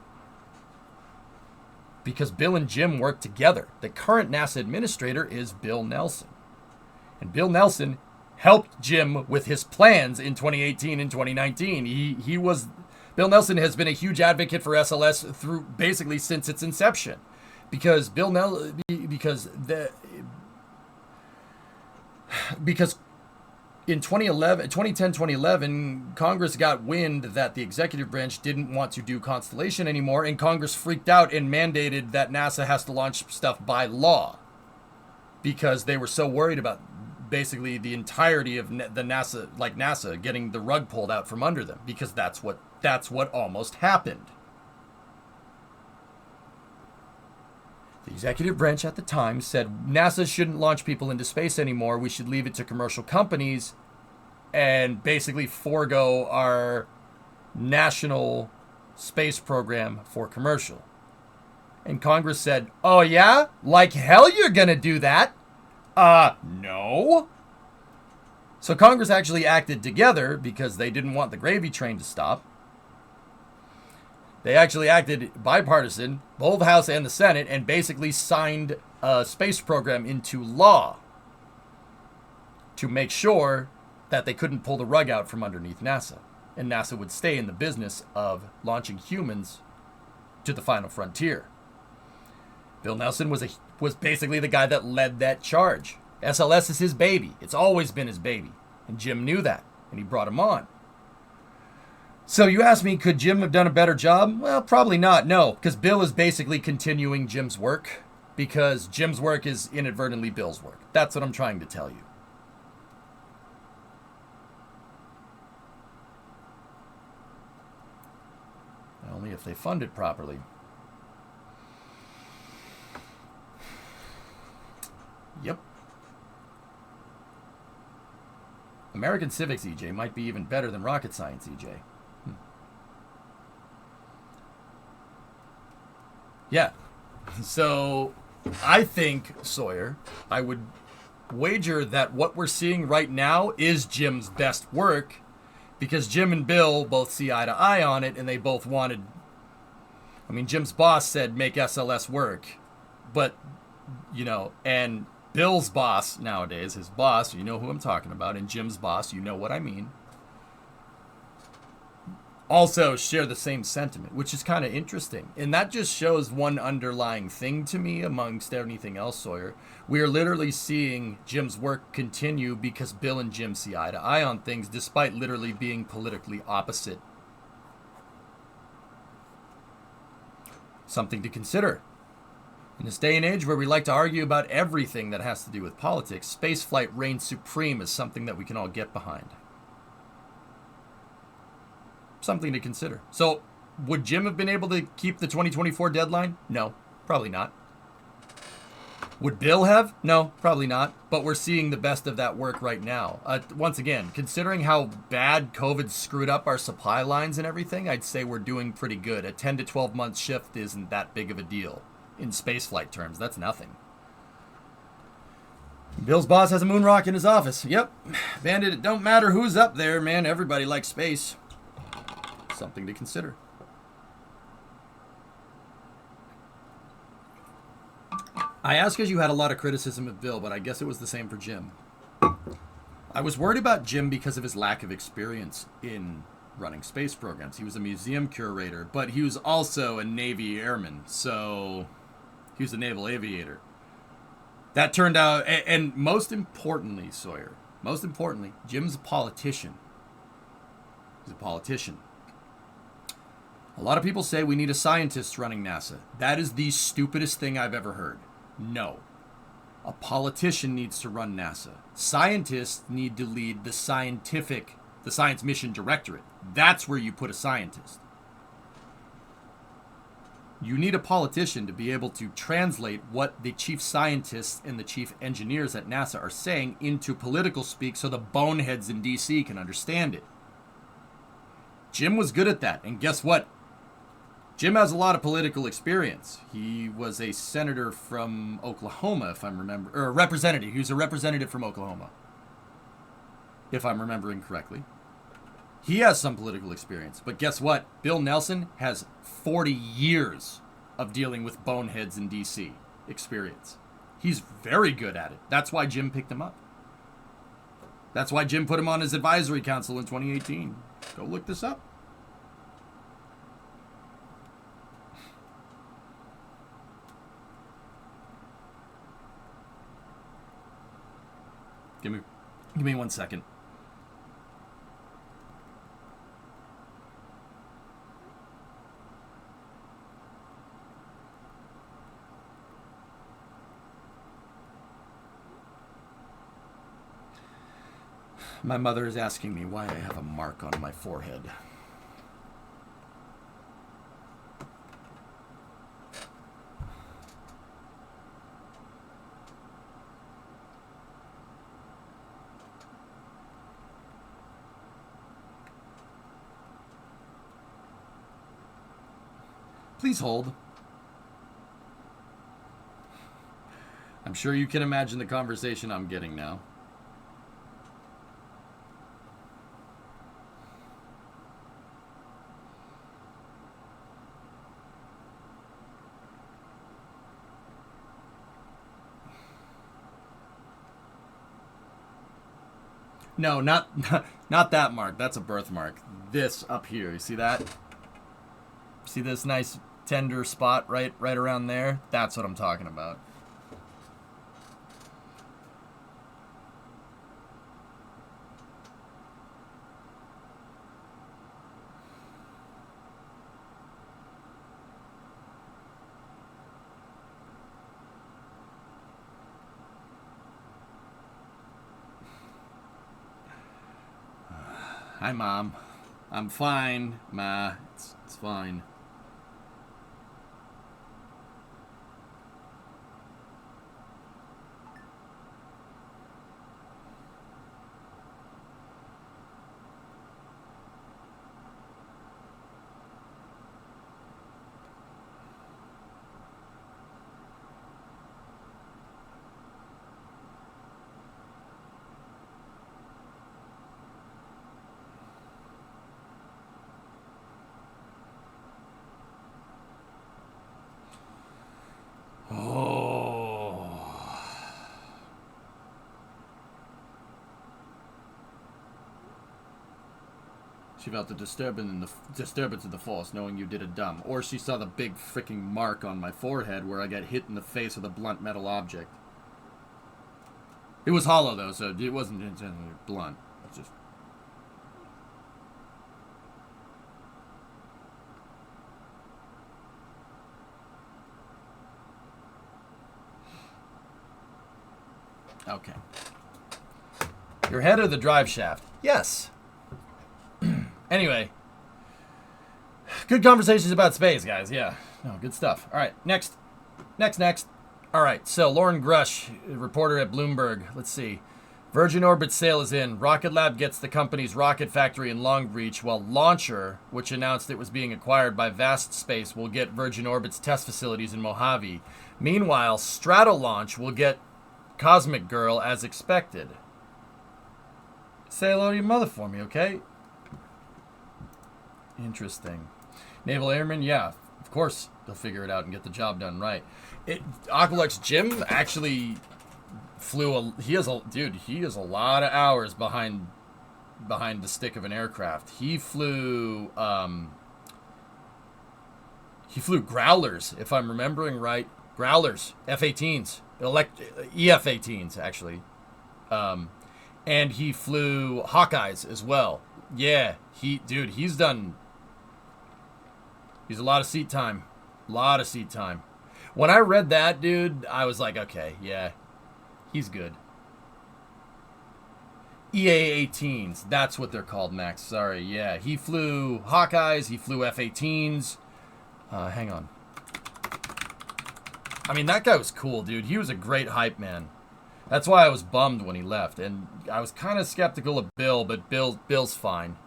Because Bill and Jim work together. The current NASA administrator is Bill Nelson. And Bill Nelson helped Jim with his plans in 2018 and 2019. Bill Nelson has been a huge advocate for SLS through basically since its inception. Because in 2010-2011, Congress got wind that the executive branch didn't want to do Constellation anymore, and Congress freaked out and mandated that NASA has to launch stuff by law because they were so worried about basically the entirety of the NASA getting the rug pulled out from under them, because that's what almost happened. The executive branch at the time said NASA shouldn't launch people into space anymore. We should leave it to commercial companies and basically forego our national space program for commercial. And Congress said, oh yeah? Like hell you're gonna do that? No. So Congress actually acted together because they didn't want the gravy train to stop. They actually acted bipartisan, both the House and the Senate, and basically signed a space program into law to make sure that they couldn't pull the rug out from underneath NASA. And NASA would stay in the business of launching humans to the final frontier. Bill Nelson was basically the guy that led that charge. SLS is his baby. It's always been his baby. And Jim knew that, and he brought him on. So you ask me, could Jim have done a better job? Well, probably not, no, because Bill is basically continuing Jim's work, because Jim's work is inadvertently Bill's work. That's what I'm trying to tell you. Only if they fund it properly. Yep. American civics, EJ, might be even better than rocket science, EJ. Yeah. So I think, Sawyer, I would wager that what we're seeing right now is Jim's best work, because Jim and Bill both see eye to eye on it, and they both wanted... I mean, Jim's boss said, make SLS work. But, and Bill's boss nowadays, his boss, you know who I'm talking about, and Jim's boss, you know what I mean, also share the same sentiment, which is kind of interesting. And that just shows one underlying thing to me amongst anything else, Sawyer. We are literally seeing Jim's work continue because Bill and Jim see eye to eye on things, despite literally being politically opposite. Something to consider. In this day and age where we like to argue about everything that has to do with politics, spaceflight reigns supreme as something that we can all get behind. Something to consider. So, would Jim have been able to keep the 2024 deadline? No, probably not. Would Bill have? No, probably not. But we're seeing the best of that work right now. Once again, considering how bad COVID screwed up our supply lines and everything, I'd say we're doing pretty good. A 10 to 12 month shift isn't that big of a deal. In spaceflight terms, that's nothing. Bill's boss has a moon rock in his office. Yep. Bandit, it don't matter who's up there, man. Everybody likes space. Something to consider. I ask because you had a lot of criticism of Bill, but I guess it was the same for Jim. I was worried about Jim because of his lack of experience in running space programs. He was a museum curator, but he was also a Navy airman, so he was a naval aviator. That turned out, and most importantly, Sawyer, Jim's a politician. He's a politician. A lot of people say we need a scientist running NASA. That is the stupidest thing I've ever heard. No. A politician needs to run NASA. Scientists need to lead the Science Mission Directorate. That's where you put a scientist. You need a politician to be able to translate what the chief scientists and the chief engineers at NASA are saying into political speak so the boneheads in DC can understand it. Jim was good at that, and guess what? Jim has a lot of political experience. He was a senator from Oklahoma, if I'm remembering, or a representative. He was a representative from Oklahoma, if I'm remembering correctly. He has some political experience, but guess what? Bill Nelson has 40 years of dealing with boneheads in DC experience. He's very good at it. That's why Jim picked him up. That's why Jim put him on his advisory council in 2018. Go look this up. Give me 1 second. My mother is asking me why I have a mark on my forehead. Please hold. I'm sure you can imagine the conversation I'm getting now. No, not that mark. That's a birthmark. This up here. You see that? See this nice tender spot right around there? That's what I'm talking about. Hi, Mom. I'm fine, Ma. It's fine. She felt the disturbance of the force, knowing you did a dumb. Or she saw the big freaking mark on my forehead where I got hit in the face with a blunt metal object. It was hollow, though, so it wasn't intentionally blunt. It's just... Okay. Your head or the drive shaft? Yes. Anyway, good conversations about space, guys. Yeah, no, good stuff. All right, next. All right, so Lauren Grush, reporter at Bloomberg. Let's see. Virgin Orbit sale is in. Rocket Lab gets the company's rocket factory in Long Beach, while Launcher, which announced it was being acquired by Vast Space, will get Virgin Orbit's test facilities in Mojave. Meanwhile, Stratolaunch will get Cosmic Girl as expected. Say hello to your mother for me, okay? Interesting. Naval Airman, yeah, of course they'll figure it out and get the job done right. Aqualux Jim actually flew he has a lot of hours behind the stick of an aircraft. He flew Growlers, if I'm remembering right. Growlers, F-18s, EF-18s actually. And he flew Hawkeyes as well. Yeah, he's done. He's a lot of seat time. When I read that, dude, I was like, okay, yeah, he's good. EA-18s, that's what they're called, Max. Sorry, yeah. He flew Hawkeyes, he flew F-18s. Hang on. I mean, that guy was cool, dude. He was a great hype man. That's why I was bummed when he left. And I was kind of skeptical of Bill, but Bill's fine.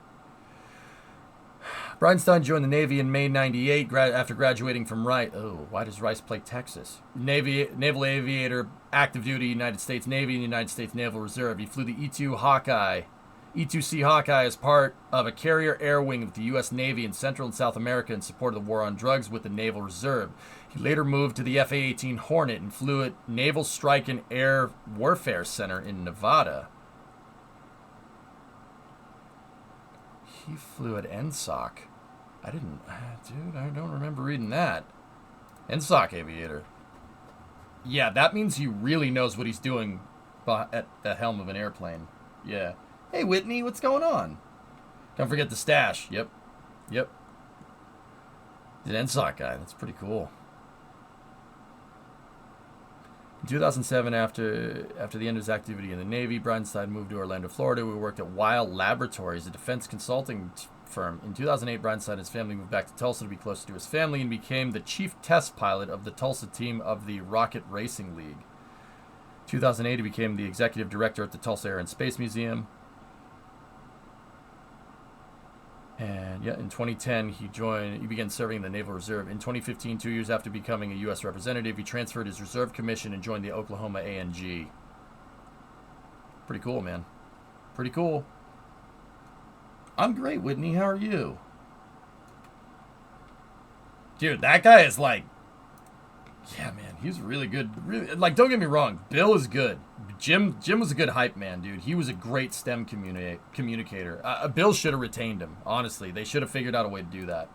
Bridenstine joined the Navy in May 98 after graduating from Rice. Oh, why does Rice play Texas? Naval aviator, active duty, United States Navy and United States Naval Reserve. He flew the E-2C Hawkeye as part of a carrier air wing of the U.S. Navy in Central and South America in support of the war on drugs with the Naval Reserve. He later moved to the F-A-18 Hornet and flew at Naval Strike and Air Warfare Center in Nevada. He flew at NSOC. I don't remember reading that. NSOC aviator. Yeah, that means he really knows what he's doing at the helm of an airplane. Yeah. Hey, Whitney, what's going on? Don't forget the stash. Yep. He's an NSOC guy. That's pretty cool. In 2007, after the end of his activity in the Navy, Bridenstine moved to Orlando, Florida. We worked at Weil Laboratories, a defense consulting firm. In 2008, Bridenstine and his family moved back to Tulsa to be closer to his family and became the chief test pilot of the Tulsa team of the Rocket Racing League. 2008, he became the executive director at the Tulsa Air and Space Museum. And yeah, in 2010, he began serving in the Naval Reserve. In 2015, 2 years after becoming a U.S. representative, he transferred his reserve commission and joined the Oklahoma ANG. Pretty cool, man. Pretty cool. I'm great, Whitney. How are you? Dude, that guy is like... Yeah, man, he's really good. Really, like, don't get me wrong. Bill is good. Jim was a good hype man, dude. He was a great STEM communicator. Bill should have retained him, honestly. They should have figured out a way to do that.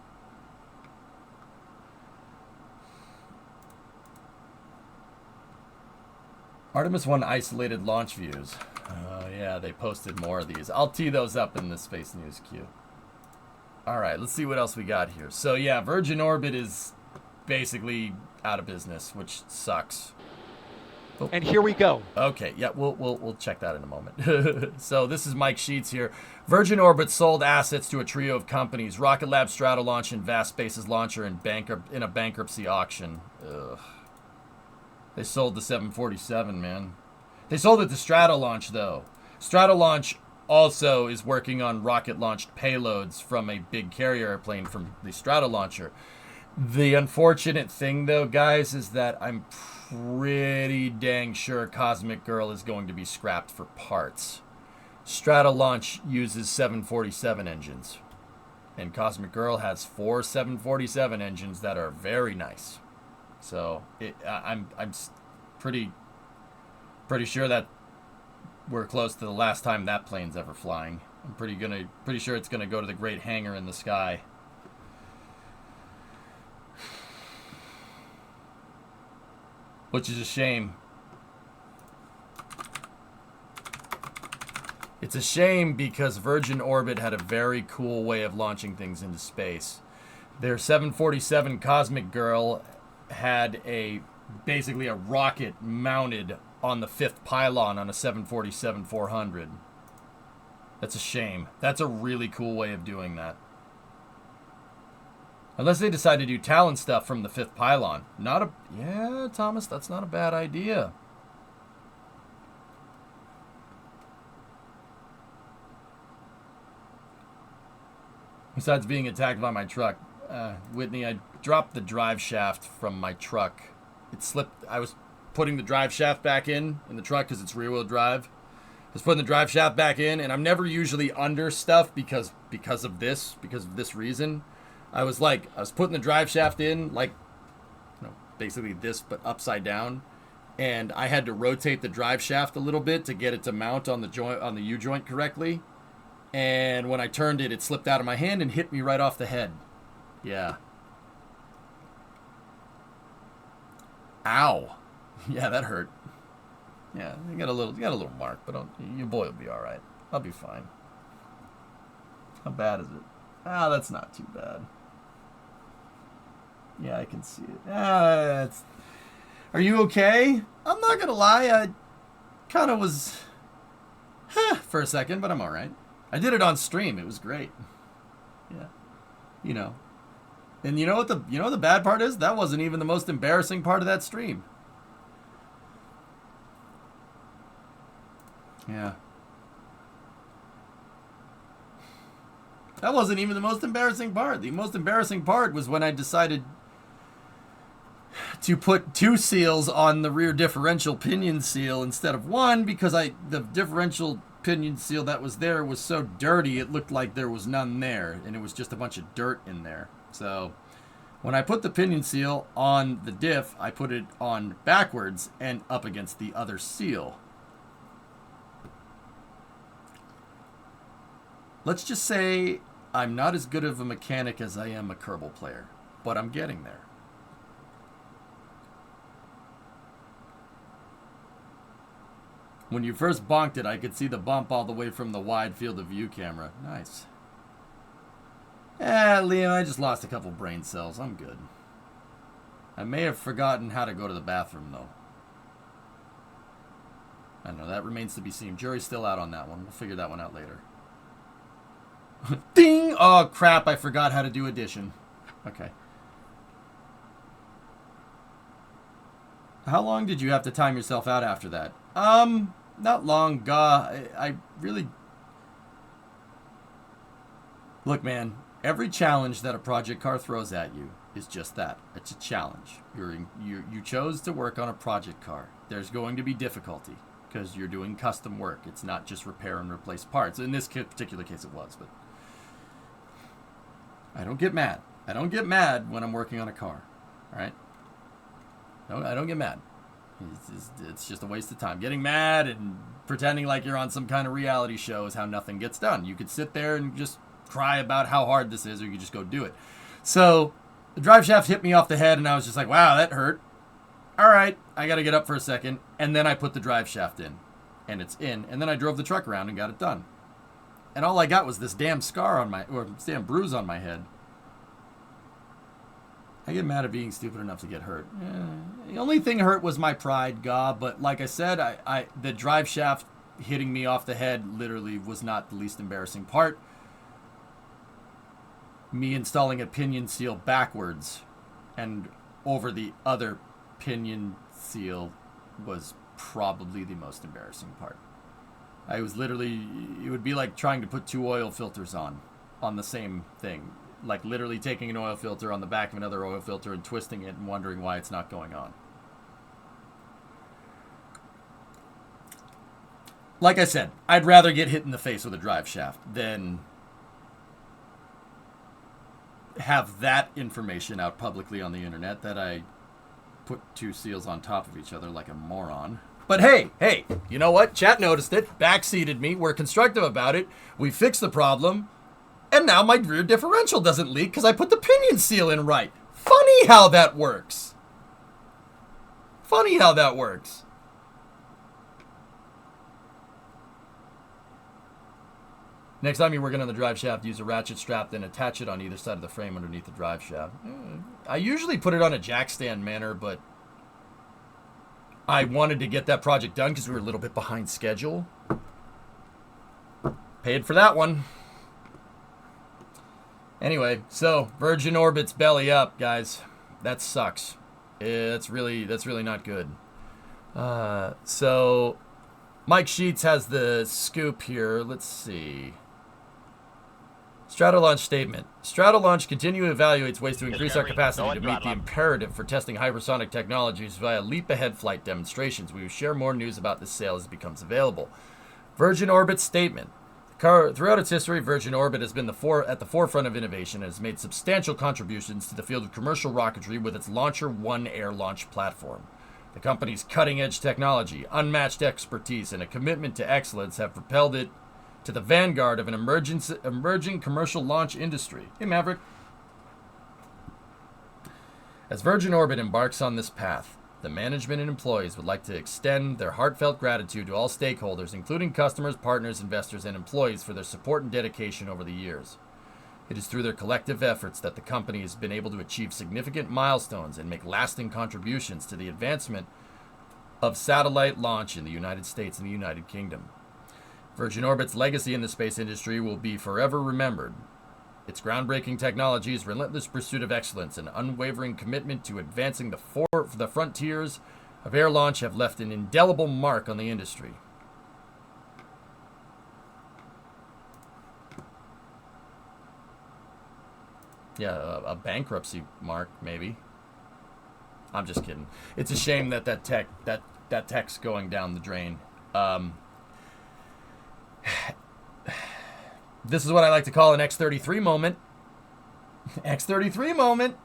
Artemis 1 isolated launch views. Oh, yeah, they posted more of these. I'll tee those up in the Space News queue. All right, let's see what else we got here. So, yeah, Virgin Orbit is basically out of business, which sucks. Oh. And here we go. Okay, yeah, we'll check that in a moment. So this is Mike Sheets here. Virgin Orbit sold assets to a trio of companies: Rocket Lab, Stratolaunch, and Vast Space's launcher in a bankruptcy auction. Ugh. They sold the 747, man. They sold it to Stratolaunch, though. Stratolaunch also is working on rocket-launched payloads from a big carrier airplane from the Stratolauncher. The unfortunate thing, though, guys, is that I'm pretty dang sure Cosmic Girl is going to be scrapped for parts. Stratolaunch uses 747 engines, and Cosmic Girl has 4 747 engines that are very nice. So I'm pretty sure that we're close to the last time that plane's ever flying. I'm pretty sure it's gonna go to the great hangar in the sky. Which is a shame. It's a shame because Virgin Orbit had a very cool way of launching things into space. Their 747 Cosmic Girl had basically a rocket mounted on the 5th pylon on a 747-400. That's a shame. That's a really cool way of doing that. Unless they decide to do Talon stuff from the 5th pylon. Yeah, Thomas, that's not a bad idea. Besides being attacked by my truck, Whitney, I dropped the drive shaft from my truck. It slipped. putting the drive shaft back in the truck because it's rear-wheel drive. I was putting the drive shaft back in, and I'm never usually under stuff because of this reason. I was putting the drive shaft in, like, you know, basically this, but upside down. And I had to rotate the drive shaft a little bit to get it to mount on the joint, on the U-joint correctly. And when I turned it, it slipped out of my hand and hit me right off the head. Yeah. Ow. Yeah, that hurt. Yeah, you got a little mark, but your boy will be all right. I'll be fine. How bad is it? Ah, that's not too bad. Yeah, I can see it. Are you okay? I'm not gonna lie, I kind of was for a second, but I'm all right. I did it on stream. It was great. Yeah, you know. And you know what the bad part is? That wasn't even the most embarrassing part of that stream. Yeah. That wasn't even the most embarrassing part. The most embarrassing part was when I decided to put 2 seals on the rear differential pinion seal instead of 1 because the differential pinion seal that was there was so dirty it looked like there was none there, and it was just a bunch of dirt in there. So when I put the pinion seal on the diff, I put it on backwards and up against the other seal. Let's just say I'm not as good of a mechanic as I am a Kerbal player, but I'm getting there. When you first bonked it, I could see the bump all the way from the wide field of view camera. Nice. Liam, I just lost a couple brain cells. I'm good. I may have forgotten how to go to the bathroom, though. I don't know. That remains to be seen. Jury's still out on that one. We'll figure that one out later. Ding! Oh, crap. I forgot how to do addition. Okay. How long did you have to time yourself out after that? Not long. I really... Look, man. Every challenge that a project car throws at you is just that. It's a challenge. You chose to work on a project car. There's going to be difficulty because you're doing custom work. It's not just repair and replace parts. In this particular case, it was, but I don't get mad. I don't get mad when I'm working on a car. All right? No, I don't get mad. It's just a waste of time. Getting mad and pretending like you're on some kind of reality show is how nothing gets done. You could sit there and just cry about how hard this is, or you could just go do it. So the drive shaft hit me off the head, and I was just like, wow, that hurt. All right, I got to get up for a second. And then I put the drive shaft in, and it's in. And then I drove the truck around and got it done. And all I got was this damn scar on my, or this damn bruise on my head. I get mad at being stupid enough to get hurt. The only thing hurt was my pride, but like I said, the drive shaft hitting me off the head literally was not the least embarrassing part. Me installing a pinion seal backwards and over the other pinion seal was probably the most embarrassing part. I was literally, it would be like trying to put 2 oil filters on the same thing. Like literally taking an oil filter on the back of another oil filter and twisting it and wondering why it's not going on. Like I said, I'd rather get hit in the face with a drive shaft than have that information out publicly on the internet that I put 2 seals on top of each other like a moron. But hey, you know what? Chat noticed it, backseated me, we're constructive about it, we fixed the problem. And now my rear differential doesn't leak because I put the pinion seal in right. Funny how that works. Funny how that works. Next time you're working on the drive shaft, use a ratchet strap, then attach it on either side of the frame underneath the drive shaft. I usually put it on a jack stand manner, but I wanted to get that project done because we were a little bit behind schedule. Paid for that one. Anyway, so Virgin Orbit's belly up, guys. That sucks. That's really not good. So Mike Sheets has the scoop here. Let's see. Stratolaunch statement. Stratolaunch continually evaluates ways to increase our Discovery, capacity go to and meet the throttle up. imperative for testing hypersonic technologies via leap-ahead flight demonstrations. We will share more news about this sale as it becomes available. Virgin Orbit statement. Throughout its history, Virgin Orbit has been at the forefront of innovation and has made substantial contributions to the field of commercial rocketry with its Launcher One air launch platform. The company's cutting-edge technology, unmatched expertise, and a commitment to excellence have propelled it to the vanguard of an emerging commercial launch industry. Hey, Maverick. As Virgin Orbit embarks on this path, the management and employees would like to extend their heartfelt gratitude to all stakeholders, including customers, partners, investors, and employees for their support and dedication over the years. It is through their collective efforts that the company has been able to achieve significant milestones and make lasting contributions to the advancement of satellite launch in the United States and the United Kingdom. Virgin Orbit's legacy in the space industry will be forever remembered. Its groundbreaking technologies, relentless pursuit of excellence, and unwavering commitment to advancing the frontiers of air launch have left an indelible mark on the industry. Yeah, a bankruptcy mark, maybe. I'm just kidding. It's a shame that that tech's going down the drain. This is what I like to call an X-33 moment. X-33 moment.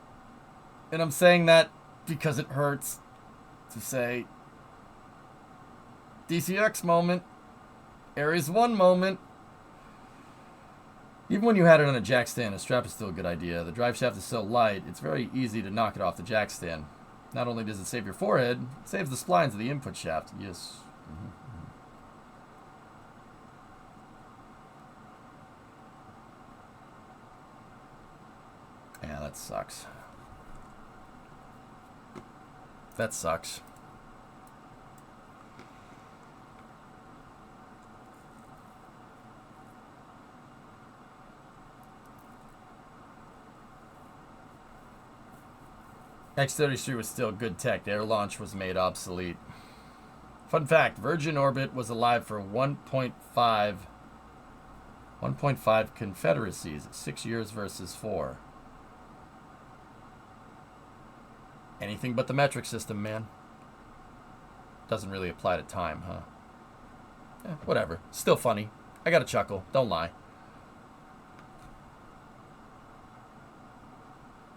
And I'm saying that because it hurts to say DCX moment. Ares 1 moment. Even when you had it on a jack stand, a strap is still a good idea. The drive shaft is so light, it's very easy to knock it off the jack stand. Not only does it save your forehead, it saves the splines of the input shaft. Yes. Mm-hmm. Yeah, that sucks. That sucks. X-33 was still good tech. Air launch was made obsolete. Fun fact, Virgin Orbit was alive for 1.5 Confederacies, 6 years versus 4. Anything but the metric system, man. Doesn't really apply to time, huh? Whatever. Still funny. I got a chuckle. Don't lie.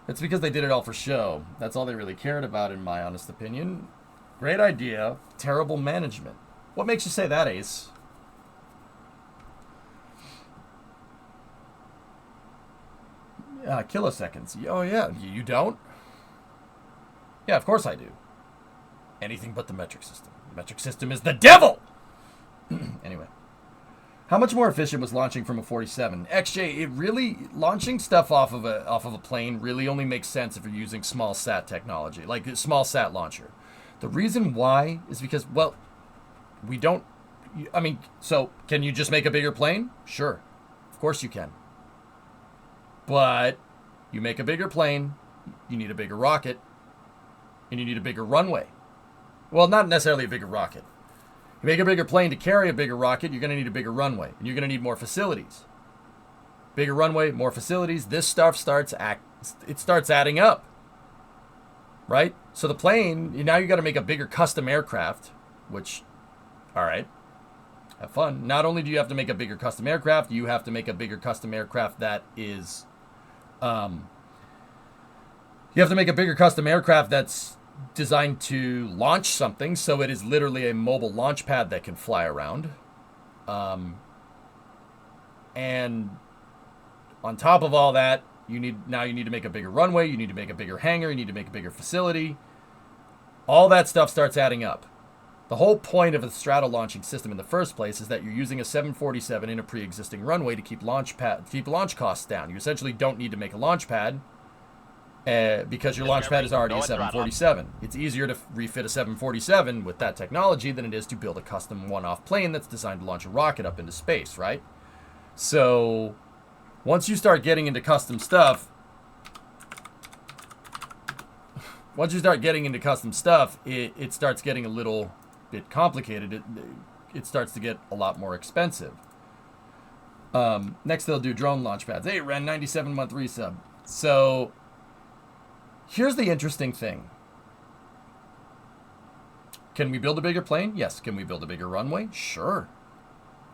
It's because they did it all for show. That's all they really cared about, in my honest opinion. Great idea. Terrible management. What makes you say that, Ace? Kiloseconds. Oh, yeah. You don't? Yeah, of course I do. Anything but the metric system. The metric system is the devil! Anyway. How much more efficient was launching from a 47? XJ, it really... Launching stuff off of a plane really only makes sense if you're using small sat technology. Like a small sat launcher. The reason why is because, well, we don't... I mean, so, can you just make a bigger plane? Sure. Of course you can. But, you make a bigger plane, you need a bigger rocket, and you need a bigger runway. Well, not necessarily a bigger rocket. You make a bigger plane to carry a bigger rocket, you're going to need a bigger runway. And you're going to need more facilities. Bigger runway, more facilities. This stuff starts adding up. Right? So the plane, now you got to make a bigger custom aircraft. Which, alright. Have fun. Not only do you have to make a bigger custom aircraft, you have to make a bigger custom aircraft that is... you have to make a bigger custom aircraft that's designed to launch something, so it is literally a mobile launch pad that can fly around. And on top of all that, you need to make a bigger runway, you need to make a bigger hangar, you need to make a bigger facility. All that stuff starts adding up. The whole point of a stratolaunching system in the first place is that you're using a 747 in a pre-existing runway to keep launch costs down. You essentially don't need to make a launch pad. Because your launch pad is already a 747. It's easier to refit a 747 with that technology than it is to build a custom one-off plane that's designed to launch a rocket up into space, right? So, once you start getting into custom stuff, it starts getting a little bit complicated. It starts to get a lot more expensive. Next, they'll do drone launch pads. Hey, Ren, 97-month resub. So, here's the interesting thing. Can we build a bigger plane? Yes. Can we build a bigger runway? Sure.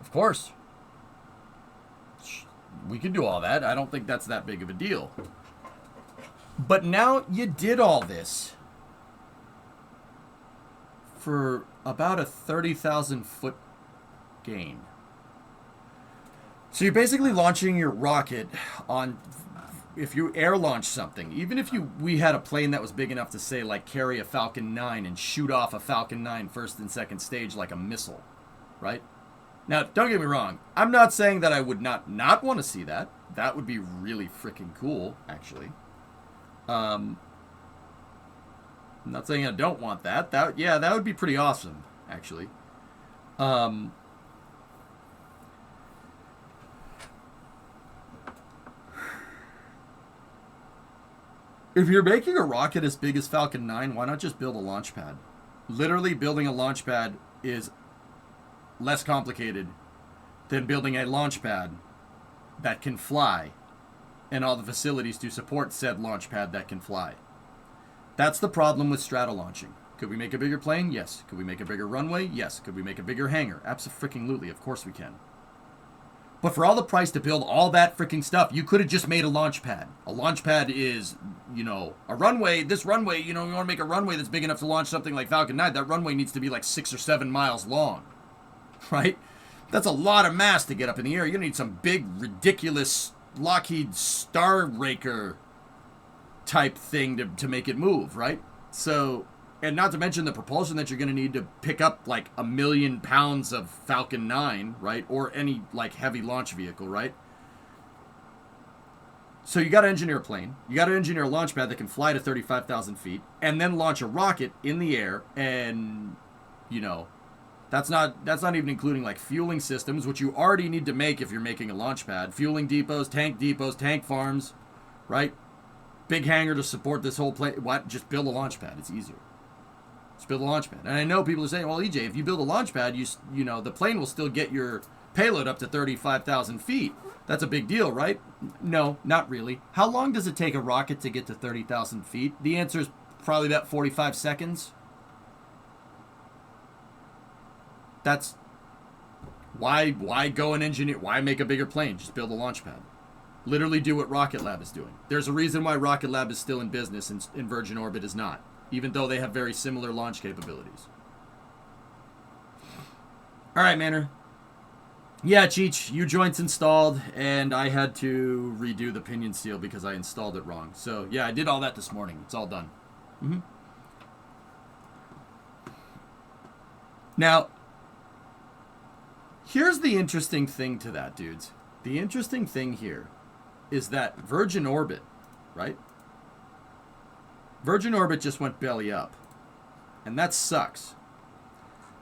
Of course. We can do all that. I don't think that's that big of a deal. But now you did all this for about a 30,000 foot gain. So you're basically launching your rocket on, if you air launch something, even if we had a plane that was big enough to say like carry a Falcon 9 and shoot off a Falcon 9 first and second stage like a missile, right? Now, don't get me wrong. I'm not saying that I would not want to see that. That would be really freaking cool, actually. I'm not saying I don't want that. That would be pretty awesome, actually. If you're making a rocket as big as Falcon 9, why not just build a launch pad? Literally building a launch pad is less complicated than building a launch pad that can fly and all the facilities to support said launch pad that can fly. That's the problem with stratolaunching. Could we make a bigger plane? Yes. Could we make a bigger runway? Yes. Could we make a bigger hangar? Abso-freaking-lutely. Of course we can. But for all the price to build all that freaking stuff, you could have just made a launch pad. A launch pad is, a runway. This runway, you want to make a runway that's big enough to launch something like Falcon 9. That runway needs to be like 6 or 7 miles long. Right? That's a lot of mass to get up in the air. You're going to need some big, ridiculous Lockheed Star Raker type thing to make it move, right? So, and not to mention the propulsion that you're going to need to pick up like 1 million pounds of Falcon 9, right? Or any like heavy launch vehicle, right? So you got to engineer a plane. You got to engineer a launch pad that can fly to 35,000 feet and then launch a rocket in the air. And, that's not even including like fueling systems, which you already need to make if you're making a launch pad. Fueling depots, tank farms, right? Big hangar to support this whole plane. What? Just build a launch pad. It's easier. Just build a launch pad. And I know people are saying, well, EJ, if you build a launch pad, the plane will still get your payload up to 35,000 feet. That's a big deal, right? No, not really. How long does it take a rocket to get to 30,000 feet? The answer is probably about 45 seconds. That's why go and engineer? Why make a bigger plane? Just build a launch pad. Literally do what Rocket Lab is doing. There's a reason why Rocket Lab is still in business and Virgin Orbit is not, even though they have very similar launch capabilities. All right, Manor. Yeah, Cheech, U-joint's installed, and I had to redo the pinion seal because I installed it wrong. So, yeah, I did all that this morning. It's all done. Now, here's the interesting thing to that, dudes. The interesting thing here is that Virgin Orbit, right? Virgin Orbit just went belly up. And that sucks.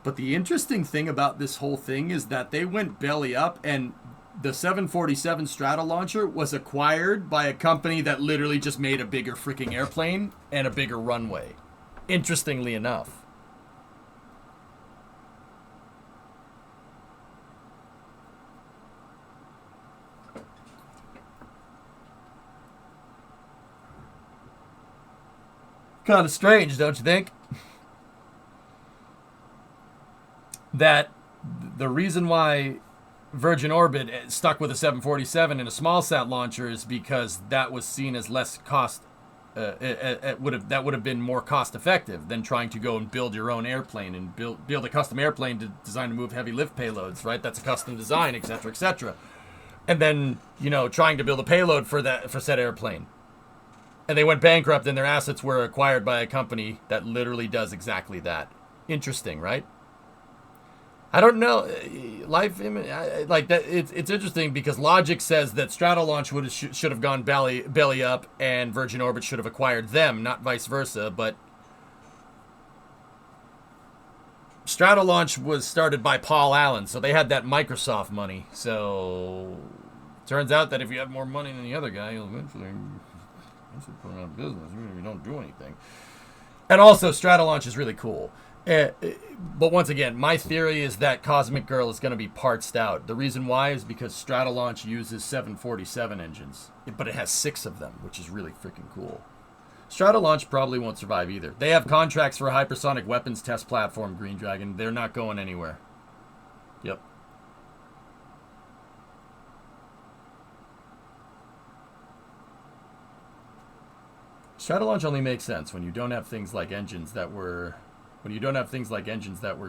But the interesting thing about this whole thing is that they went belly up and the 747 Stratolauncher was acquired by a company that literally just made a bigger freaking airplane and a bigger runway. Interestingly enough. Kind of strange, don't you think? That the reason why Virgin Orbit stuck with a 747 and a small sat launcher is because that was seen as less cost. That would have been more cost effective than trying to go and build your own airplane and build a custom airplane designed to move heavy lift payloads, right? That's a custom design, etc., etc. And then trying to build a payload for said airplane. And they went bankrupt and their assets were acquired by a company that literally does exactly that. Interesting, right? I don't know. Life like that. It's interesting because logic says that Stratolaunch should have gone belly up and Virgin Orbit should have acquired them, not vice versa. But Stratolaunch was started by Paul Allen, so they had that Microsoft money. So turns out that if you have more money than the other guy, you'll eventually put it out of business. You don't do anything. And also, Stratolaunch is really cool. But once again, my theory is that Cosmic Girl is going to be partsed out. The reason why is because Stratolaunch uses 747 engines, but it has 6 of them, which is really freaking cool. Stratolaunch probably won't survive either. They have contracts for a hypersonic weapons test platform, Green Dragon. They're not going anywhere. Yep. Stratolaunch only makes sense when you don't have things like engines that were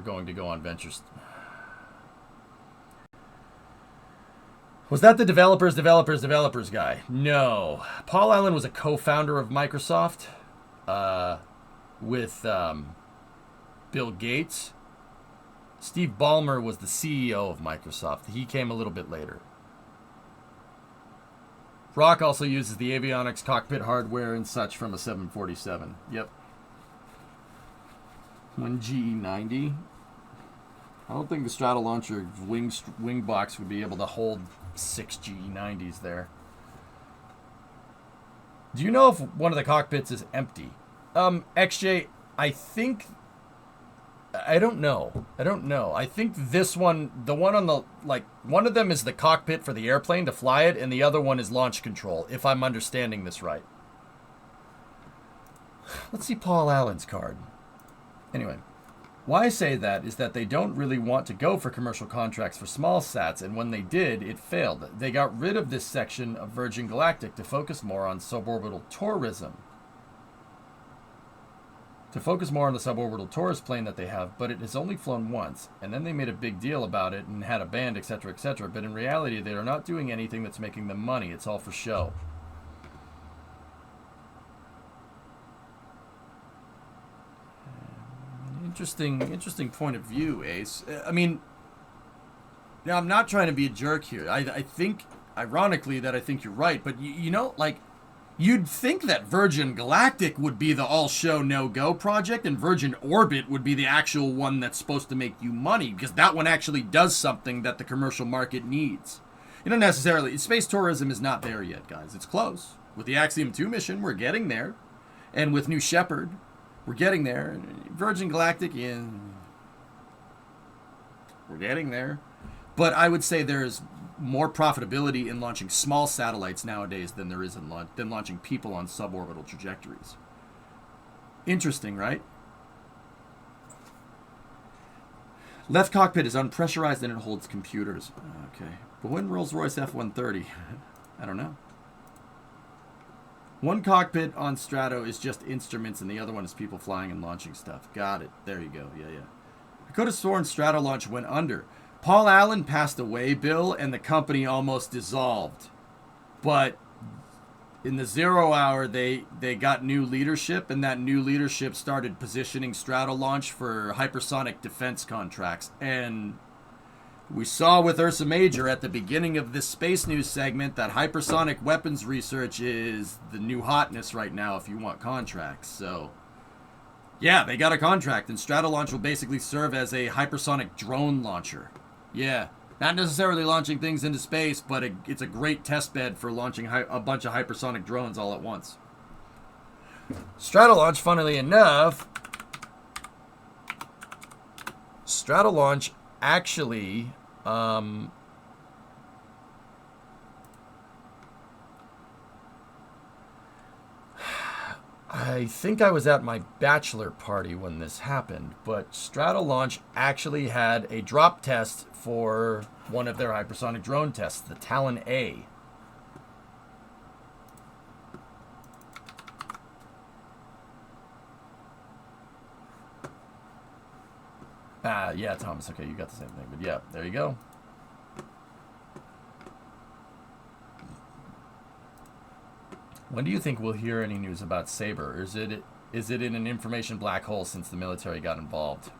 going to go on ventures. Was that the developers guy? No. Paul Allen was a co-founder of Microsoft with Bill Gates. Steve Ballmer was the CEO of Microsoft. He came a little bit later. Rock also uses the avionics cockpit hardware and such from a 747. Yep. One GE90. I don't think the Stratolauncher wing box would be able to hold 6 GE90s there. Do you know if one of the cockpits is empty? XJ, I don't know. I think this one, the one on the, one of them is the cockpit for the airplane to fly it, and the other one is launch control, if I'm understanding this right. Let's see Paul Allen's card. Anyway, why I say that is that they don't really want to go for commercial contracts for small sats, and when they did, it failed. They got rid of this section of Virgin Galactic to focus more on suborbital tourism. To focus more on the suborbital tourist plane that they have, but it has only flown once, and then they made a big deal about it and had a band, etc., etc., but in reality, they are not doing anything that's making them money. It's all for show. Interesting point of view, Ace. I mean, now I'm not trying to be a jerk here. I think, ironically, that I think you're right, but you know, you'd think that Virgin Galactic would be the all-show, no-go project, and Virgin Orbit would be the actual one that's supposed to make you money, because that one actually does something that the commercial market needs. You don't necessarily... Space tourism is not there yet, guys. It's close. With the Axiom 2 mission, we're getting there. And with New Shepard, we're getting there. Virgin Galactic, yeah, we're getting there. But I would say there's more profitability in launching small satellites nowadays than there is in launching people on suborbital trajectories. Interesting, right? Left cockpit is unpressurized and it holds computers. Okay. But when Rolls-Royce F-130? I don't know. One cockpit on Strato is just instruments and the other one is people flying and launching stuff. Got it. There you go. Yeah. I could have sworn Stratolaunch went under. Paul Allen passed away, Bill, and the company almost dissolved. But in the 0 hour, they got new leadership, and that new leadership started positioning Stratolaunch for hypersonic defense contracts. And we saw with Ursa Major at the beginning of this Space News segment that hypersonic weapons research is the new hotness right now if you want contracts. So, yeah, they got a contract, and Stratolaunch will basically serve as a hypersonic drone launcher. Yeah, not necessarily launching things into space, but it's a great test bed for launching a bunch of hypersonic drones all at once. Stratolaunch, funnily enough, actually, I think I was at my bachelor party when this happened, but Stratolaunch actually had a drop test for one of their hypersonic drone tests, the Talon A. Yeah, Thomas, okay, you got the same thing, but yeah, there you go. When do you think we'll hear any news about Sabre? Or is it in an information black hole since the military got involved?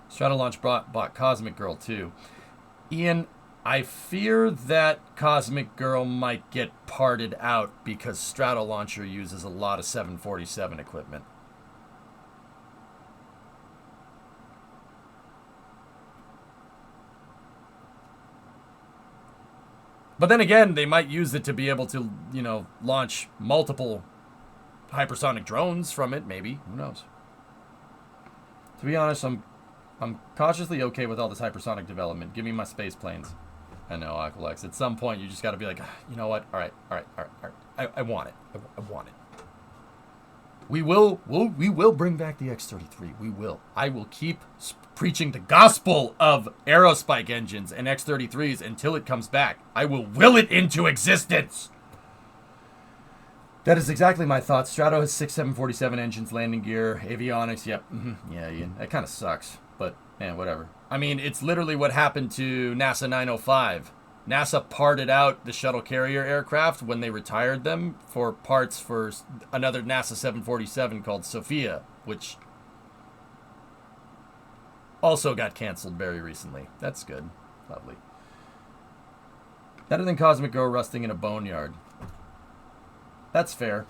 Stratolaunch bought Cosmic Girl too. Ian, I fear that Cosmic Girl might get parted out because Stratolauncher uses a lot of 747 equipment. But then again, they might use it to be able to, launch multiple hypersonic drones from it, maybe. Who knows? To be honest, I'm cautiously okay with all this hypersonic development. Give me my space planes. I know, Aqualex. At some point, you just got to be like, you know what? All right. I want it. I want it. We will bring back the X-33. We will. I will keep preaching the gospel of aerospike engines and X-33s until it comes back. I will will it into existence. That is exactly my thoughts. Strato has 6 747 engines, landing gear, avionics. Yep. Yeah, Ian. That kind of sucks. But, man, whatever. I mean, it's literally what happened to NASA 905. NASA parted out the shuttle carrier aircraft when they retired them for parts for another NASA 747 called Sophia, which also got canceled very recently. That's good. Lovely. Better than Cosmic Girl rusting in a boneyard. That's fair.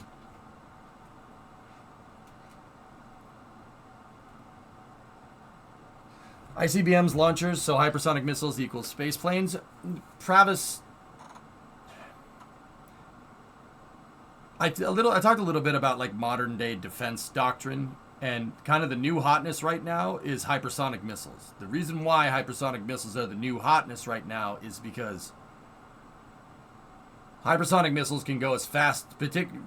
ICBMs, launchers, so hypersonic missiles equals space planes. Travis, I talked a little bit about like modern day defense doctrine, and kind of the new hotness right now is hypersonic missiles. The reason why hypersonic missiles are the new hotness right now is because hypersonic missiles can go as fast,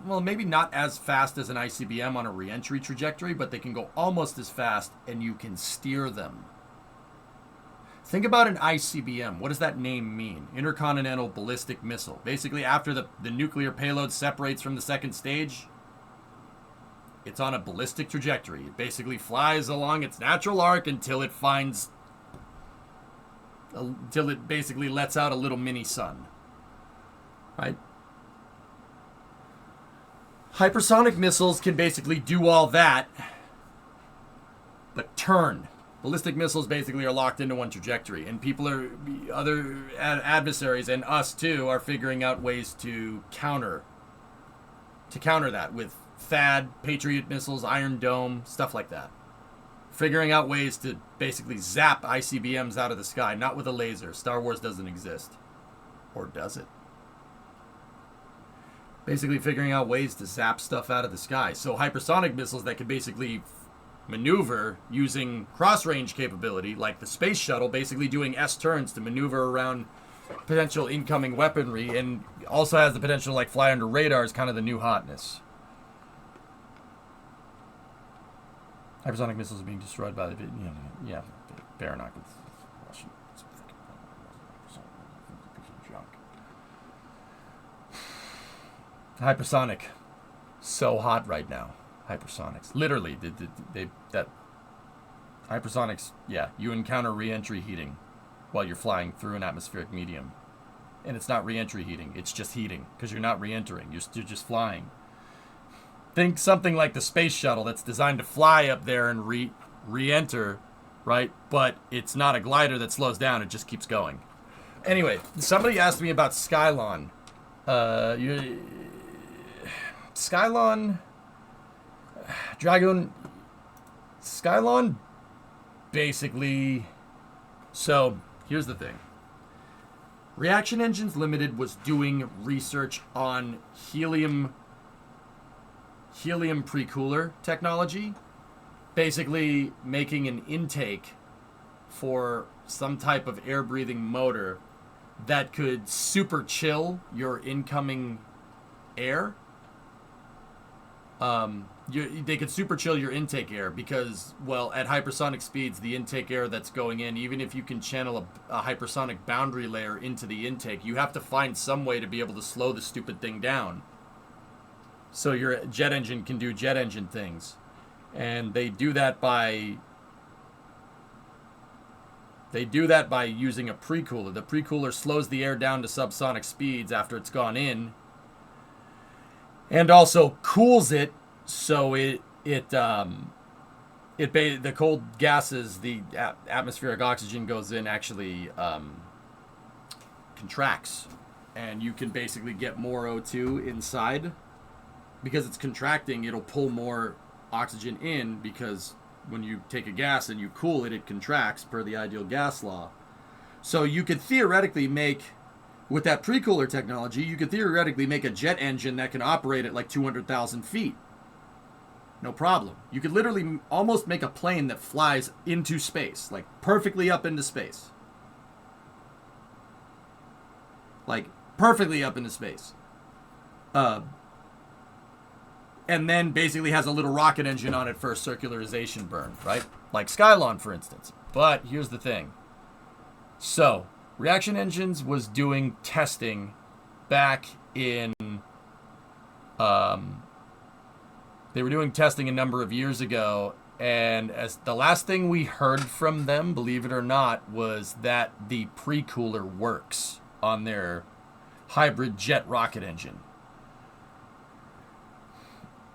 well, maybe not as fast as an ICBM on a reentry trajectory, but they can go almost as fast, and you can steer them. Think about an ICBM. What does that name mean? Intercontinental Ballistic Missile. Basically, after the nuclear payload separates from the second stage, it's on a ballistic trajectory. It basically flies along its natural arc until it basically lets out a little mini sun. Right? Hypersonic missiles can basically do all that, but turn. Ballistic missiles basically are locked into one trajectory, and other adversaries, and us too, are figuring out ways to counter that with THAAD, Patriot missiles, Iron Dome, stuff like that. Figuring out ways to basically zap ICBMs out of the sky, not with a laser. Star Wars doesn't exist. Or does it? Basically figuring out ways to zap stuff out of the sky. So hypersonic missiles that can basically maneuver using cross-range capability, like the space shuttle basically doing S-turns to maneuver around potential incoming weaponry, and also has the potential to like fly under radar, is kind of the new hotness. Hypersonic missiles are being destroyed by the... Yeah, Baronock. Hypersonic. So hot right now. Hypersonics. Literally, that hypersonics, yeah, you encounter re-entry heating while you're flying through an atmospheric medium. And it's not re-entry heating, it's just heating, because you're not re-entering, you're just flying. Think something like the space shuttle that's designed to fly up there and re-enter, right? But it's not a glider that slows down, it just keeps going. Anyway, somebody asked me about Skylon. Skylon... Dragon... Skylon... Basically... So, here's the thing. Reaction Engines Limited was doing research on helium pre-cooler technology. Basically making an intake for some type of air-breathing motor that could super chill your incoming air. They could super chill your intake air because, well, at hypersonic speeds, the intake air that's going in, even if you can channel a hypersonic boundary layer into the intake, you have to find some way to be able to slow the stupid thing down. So your jet engine can do jet engine things. And they do that by using a pre-cooler. The pre-cooler slows the air down to subsonic speeds after it's gone in, and also cools it so the cold gases, the atmospheric oxygen goes in, actually contracts, and you can basically get more O2 inside. Because it's contracting, it'll pull more oxygen in, because when you take a gas and you cool it, it contracts per the ideal gas law. So you could theoretically make, with that pre-cooler technology, you could theoretically make a jet engine that can operate at like 200,000 feet. No problem. You could literally almost make a plane that flies into space, like perfectly up into space. Like perfectly up into space. And then basically has a little rocket engine on it for a circularization burn, right? Like Skylon, for instance. But here's the thing. So, Reaction Engines was doing testing back in... they were doing testing a number of years ago, and as the last thing we heard from them, believe it or not, was that the pre-cooler works on their hybrid jet rocket engine.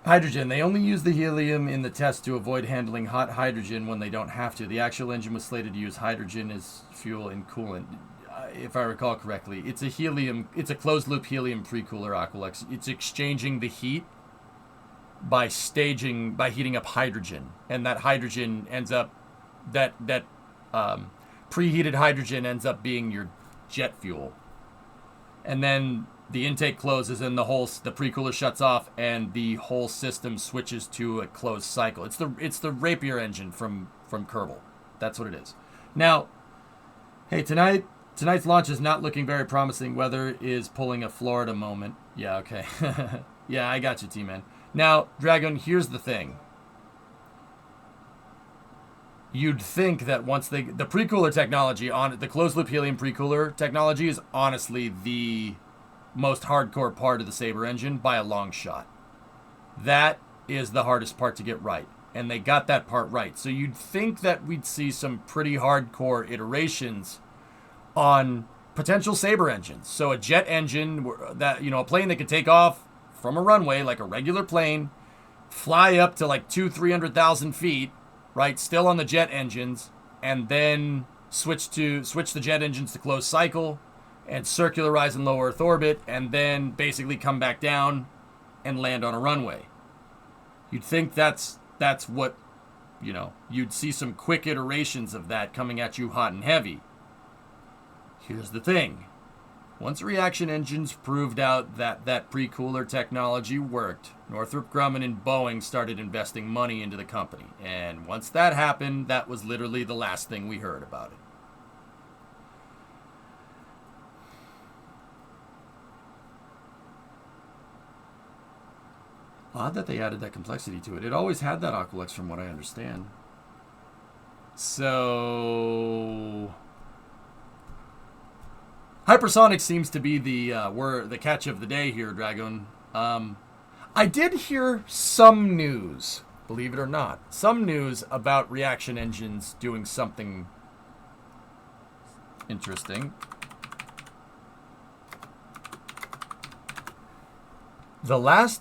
Hydrogen. They only use the helium in the test to avoid handling hot hydrogen when they don't have to. The actual engine was slated to use hydrogen as fuel and coolant. If I recall correctly, it's a closed-loop helium pre-cooler Aqualex. It's exchanging the heat by heating up hydrogen, and that hydrogen ends up preheated hydrogen ends up being your jet fuel, and then the intake closes and the pre-cooler shuts off and the whole system switches to a closed cycle. It's the Rapier engine from Kerbal. That's what it is. Now, hey, tonight's launch is not looking very promising. Weather is pulling a Florida moment. Yeah, okay. Yeah, I got you, T-Man. Now, Dragon, here's the thing. You'd think that once the pre-cooler technology the closed-loop helium pre-cooler technology is honestly the most hardcore part of the Sabre engine by a long shot. That is the hardest part to get right, and they got that part right. So you'd think that we'd see some pretty hardcore iterations on potential Sabre engines. So a jet engine that, a plane that could take off from a runway like a regular plane, fly up to like 200,000-300,000 feet, right, still on the jet engines, and then switch the jet engines to closed cycle and circularize in low Earth orbit, and then basically come back down and land on a runway. You'd think that's what, you'd see some quick iterations of that coming at you hot and heavy. Here's the thing. Once Reaction Engines proved out that pre-cooler technology worked, Northrop Grumman and Boeing started investing money into the company. And once that happened, that was literally the last thing we heard about it. Odd that they added that complexity to it. It always had that Aqualex from what I understand. So... hypersonic seems to be the catch of the day here, Dragon. I did hear some news, believe it or not, some news about Reaction Engines doing something interesting. The last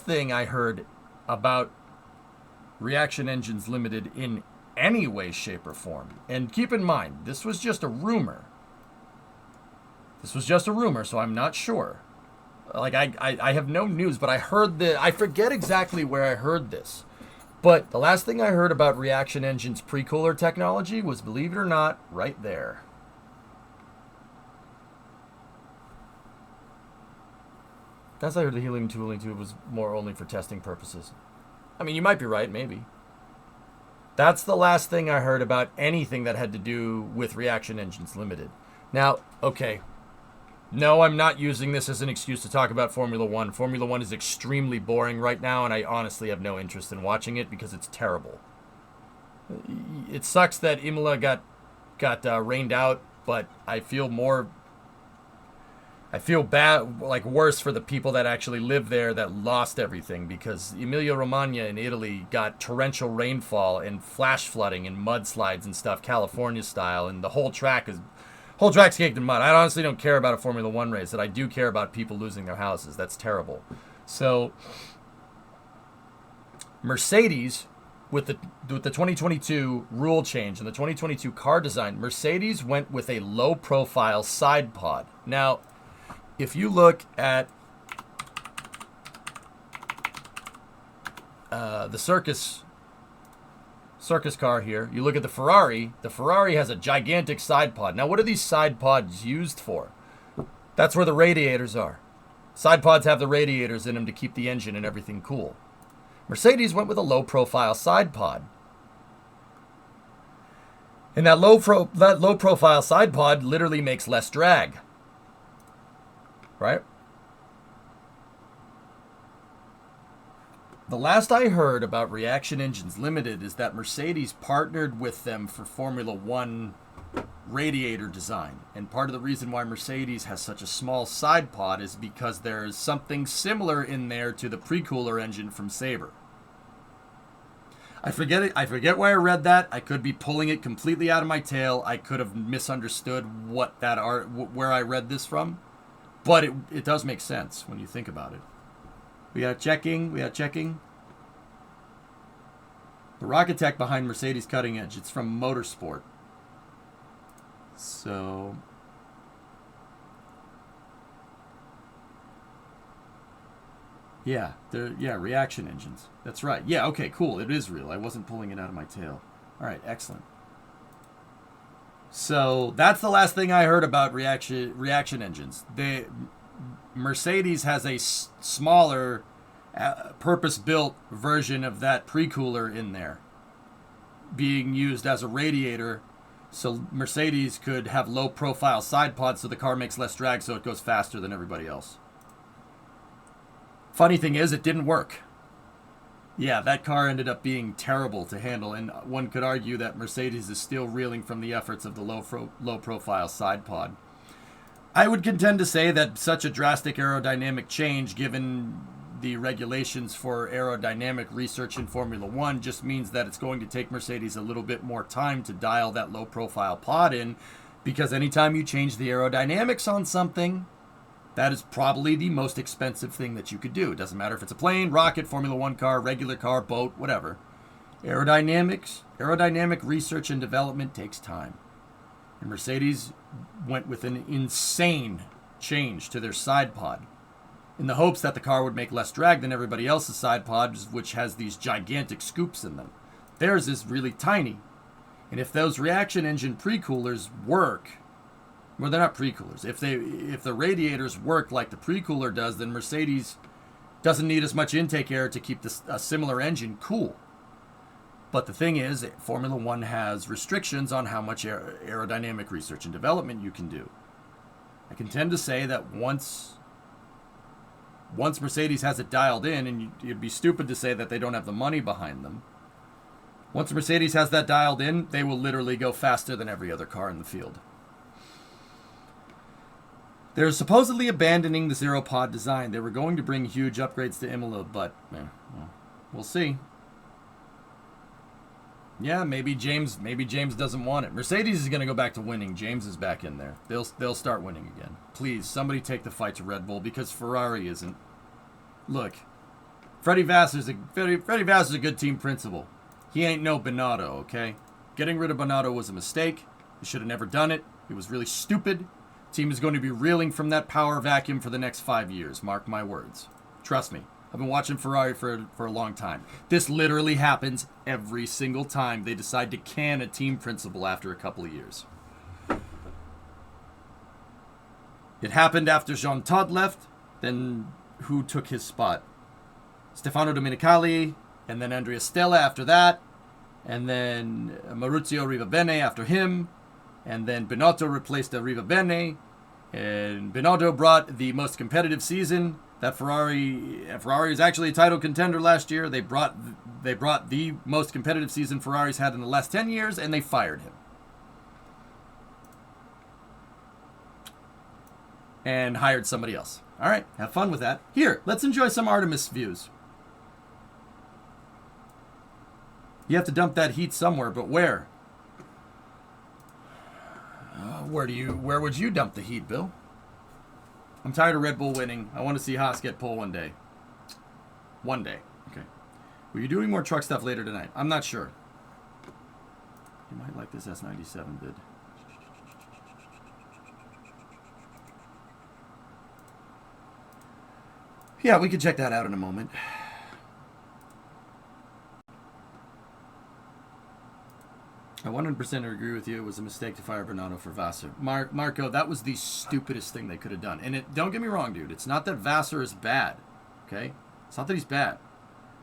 thing I heard about Reaction Engines Limited in any way, shape, or form, and keep in mind, this was just a rumor. So I'm not sure. Like, I have no news, but I heard I forget exactly where I heard this. But the last thing I heard about Reaction Engines pre-cooler technology was, believe it or not, right there. That's I heard the helium tooling tube was more only for testing purposes. I mean, you might be right, maybe. That's the last thing I heard about anything that had to do with Reaction Engines Limited. Now, okay. No, I'm not using this as an excuse to talk about Formula One. Formula One is extremely boring right now, and I honestly have no interest in watching it because it's terrible. It sucks that Imola got rained out, but I feel bad, like worse for the people that actually live there that lost everything, because Emilia-Romagna in Italy got torrential rainfall and flash flooding and mudslides and stuff, California style, and the whole track's caked in mud. I honestly don't care about a Formula One race, that I do care about people losing their houses. That's terrible. So, Mercedes, with the 2022 rule change and the 2022 car design, Mercedes went with a low-profile side pod. Now, if you look at the circus car here, you look at the Ferrari has a gigantic side pod. Now, what are these side pods used for? That's where the radiators are. Side pods have the radiators in them to keep the engine and everything cool. Mercedes went with a low-profile side pod. And that low-profile side pod literally makes less drag. Right? The last I heard about Reaction Engines Limited is that Mercedes partnered with them for Formula One radiator design. And part of the reason why Mercedes has such a small side pod is because there is something similar in there to the pre-cooler engine from Sabre. I forget where I read that. I could be pulling it completely out of my tail. I could have misunderstood where I read this from. But it does make sense when you think about it. We got checking. The rocket tech behind Mercedes Cutting Edge. It's from Motorsport. So... Yeah, reaction engines. That's right. Yeah, okay, cool. It is real. I wasn't pulling it out of my tail. All right, excellent. So that's the last thing I heard about reaction engines. Mercedes has a smaller, purpose-built version of that pre-cooler in there, being used as a radiator, so Mercedes could have low-profile side pods so the car makes less drag, so it goes faster than everybody else. Funny thing is, it didn't work. Yeah, that car ended up being terrible to handle, and one could argue that Mercedes is still reeling from the efforts of the low-profile side pod. I would contend to say that such a drastic aerodynamic change, given the regulations for aerodynamic research in Formula One, just means that it's going to take Mercedes a little bit more time to dial that low-profile pod in, because anytime you change the aerodynamics on something, that is probably the most expensive thing that you could do. It doesn't matter if it's a plane, rocket, Formula One car, regular car, boat, whatever. Aerodynamic research and development takes time. And Mercedes went with an insane change to their side pod in the hopes that the car would make less drag than everybody else's side pods, which has these gigantic scoops in them. Theirs is really tiny. And if those reaction engine pre-coolers work, well, they're not pre-coolers. If the radiators work like the pre-cooler does, then Mercedes doesn't need as much intake air to keep a similar engine cool. But the thing is, Formula One has restrictions on how much aerodynamic research and development you can do. I can tend to say that once Mercedes has it dialed in, and you'd be stupid to say that they don't have the money behind them. Once Mercedes has that dialed in, they will literally go faster than every other car in the field. They're supposedly abandoning the zero-pod design. They were going to bring huge upgrades to Imola, but we'll see. Yeah, maybe James doesn't want it. Mercedes is going to go back to winning. James is back in there. They'll start winning again. Please, somebody take the fight to Red Bull, because Ferrari isn't. Look, Freddie Vassar's a good team principal. He ain't no Binotto, okay? Getting rid of Binotto was a mistake. You should have never done it. It was really stupid. Team is going to be reeling from that power vacuum for the next 5 years. Mark my words. Trust me. I've been watching Ferrari for a long time. This literally happens every single time they decide to can a team principal after a couple of years. It happened after Jean Todt left. Then who took his spot? Stefano Domenicali, and then Andrea Stella after that, and then Maurizio Rivabene after him, and then Binotto replaced Rivabene, and Binotto brought the most competitive season that Ferrari is actually a title contender last year. They brought the most competitive season Ferrari's had in the last 10 years, and they fired him. And hired somebody else. All right, have fun with that. Here, let's enjoy some Artemis views. You have to dump that heat somewhere, but where? Where would you dump the heat, Bill? I'm tired of Red Bull winning. I want to see Haas get pole one day. One day. Okay. Were you doing more truck stuff later tonight? I'm not sure. You might like this S97 vid. Yeah, we can check that out in a moment. I 100% agree with you. It was a mistake to fire Bernardo for Vassar. Marco, that was the stupidest thing they could have done. And don't get me wrong, dude. It's not that Vassar is bad. Okay? It's not that he's bad.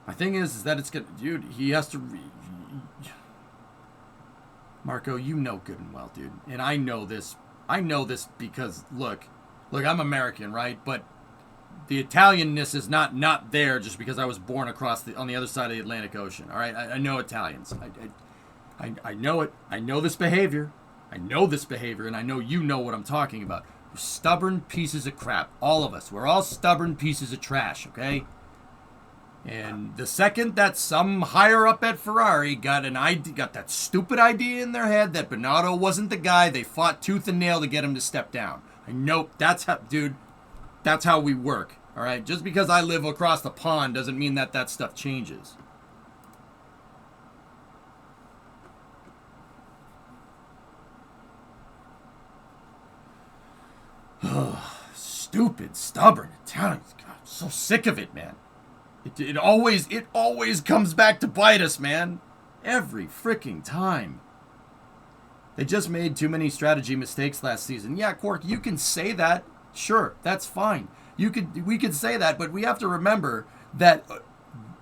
My thing is that it's good, dude. He has to. Marco, you know good and well, dude, and I know this. I know this because look, I'm American, right? But the Italianness is not there just because I was born on the other side of the Atlantic Ocean. All right, I know Italians. I know it. I know this behavior. And I know you know what I'm talking about. We're stubborn pieces of crap. All of us. We're all stubborn pieces of trash, okay? And the second that some higher up at Ferrari got that stupid idea in their head that Binotto wasn't the guy, they fought tooth and nail to get him to step down. I know that's how we work, all right? Just because I live across the pond doesn't mean that stuff changes. Stupid, stubborn Italians. God, I'm so sick of it, man. It always comes back to bite us, man. Every freaking time. They just made too many strategy mistakes last season. Yeah, Quark, you can say that. Sure, that's fine. We could say that, but we have to remember that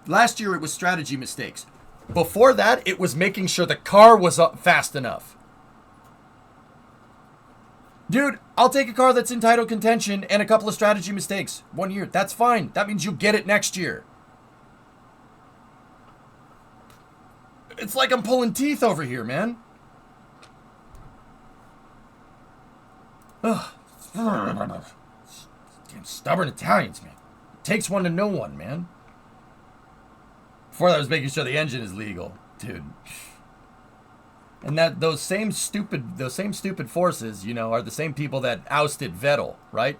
last year it was strategy mistakes. Before that, it was making sure the car was fast enough. Dude, I'll take a car that's in title contention and a couple of strategy mistakes 1 year. That's fine. That means you get it next year. It's like I'm pulling teeth over here, man. Ugh. Damn stubborn Italians, man. It takes one to know one, man. Before that, I was making sure the engine is legal, dude. And those same stupid forces, are the same people that ousted Vettel, right?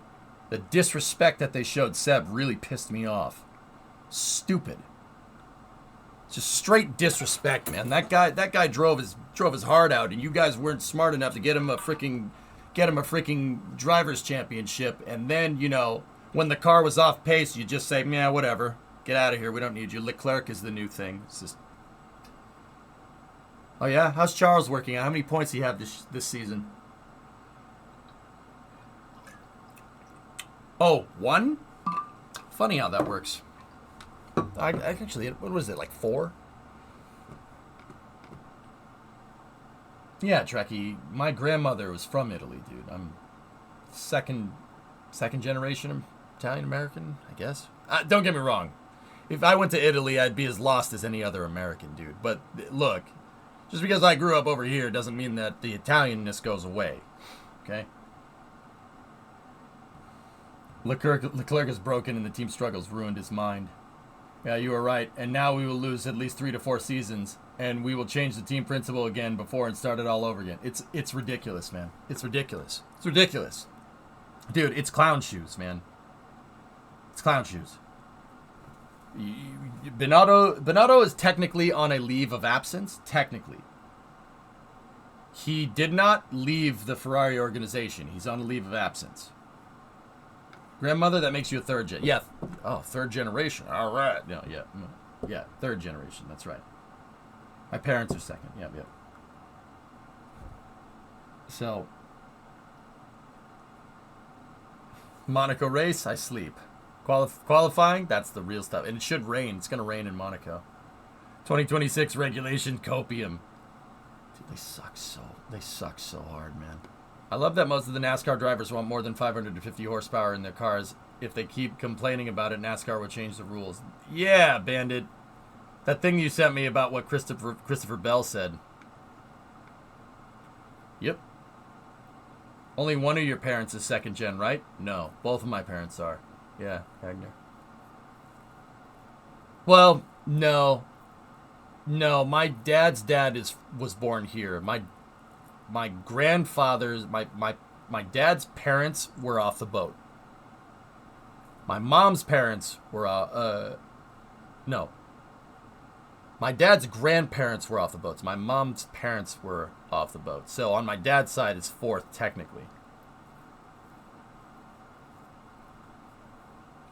The disrespect that they showed Seb really pissed me off. Stupid. Just straight disrespect, man. That guy drove his heart out, and you guys weren't smart enough to get him a freaking drivers' championship. And then, when the car was off pace, you just say, "Yeah, whatever. Get out of here. We don't need you." Leclerc is the new thing. It's just. Oh yeah, how's Charles working out? How many points do you have this season? Oh, 1? Funny how that works. I actually, what was it, like 4? Yeah, Trekkie, my grandmother was from Italy, dude. I'm second generation Italian American, I guess. Don't get me wrong. If I went to Italy, I'd be as lost as any other American, dude. But look, just because I grew up over here doesn't mean that the Italianness goes away. Okay? Leclerc is broken and the team struggles ruined his mind. Yeah, you were right. And now we will lose at least 3 to 4 seasons, and we will change the team principle again before and start it all over again. It's ridiculous, man. It's ridiculous. It's ridiculous. Dude, it's clown shoes, man. It's clown shoes. Binotto is technically on a leave of absence. Technically. He did not leave the Ferrari organization. He's on a leave of absence. Grandmother, that makes you a third gen. Yeah. Oh, third generation. All right. No, yeah. Yeah, third generation. That's right. My parents are second. Yep. So, Monaco race, I sleep. Qualifying, that's the real stuff. And it should rain. It's going to rain in Monaco. 2026 regulation copium. Dude, they suck so hard, man. I love that most of the NASCAR drivers want more than 550 horsepower in their cars. If they keep complaining about it, NASCAR will change the rules. Yeah, Bandit. That thing you sent me about what Christopher Bell said. Yep. Only one of your parents is second gen, right? No, both of my parents are. Yeah, Wagner. Well, no. My dad's dad was born here. My grandfather's, my dad's parents were off the boat. My mom's parents were, no. My dad's grandparents were off the boats. My mom's parents were off the boat. So on my dad's side, it's fourth, technically.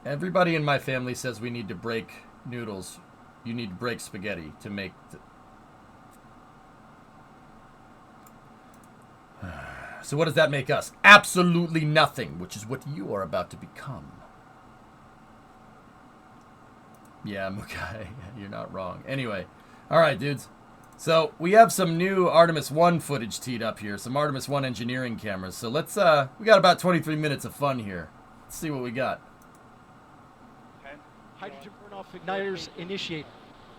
Everybody in my family says we need to break noodles. You need to break spaghetti to make... So what does that make us? Absolutely nothing, which is what you are about to become. Yeah, Mukai, you're not wrong. Anyway, all right, dudes. So we have some new Artemis 1 footage teed up here, some Artemis 1 engineering cameras. So let's, we got about 23 minutes of fun here. Let's see what we got. Hydrogen burn-off igniters initiate.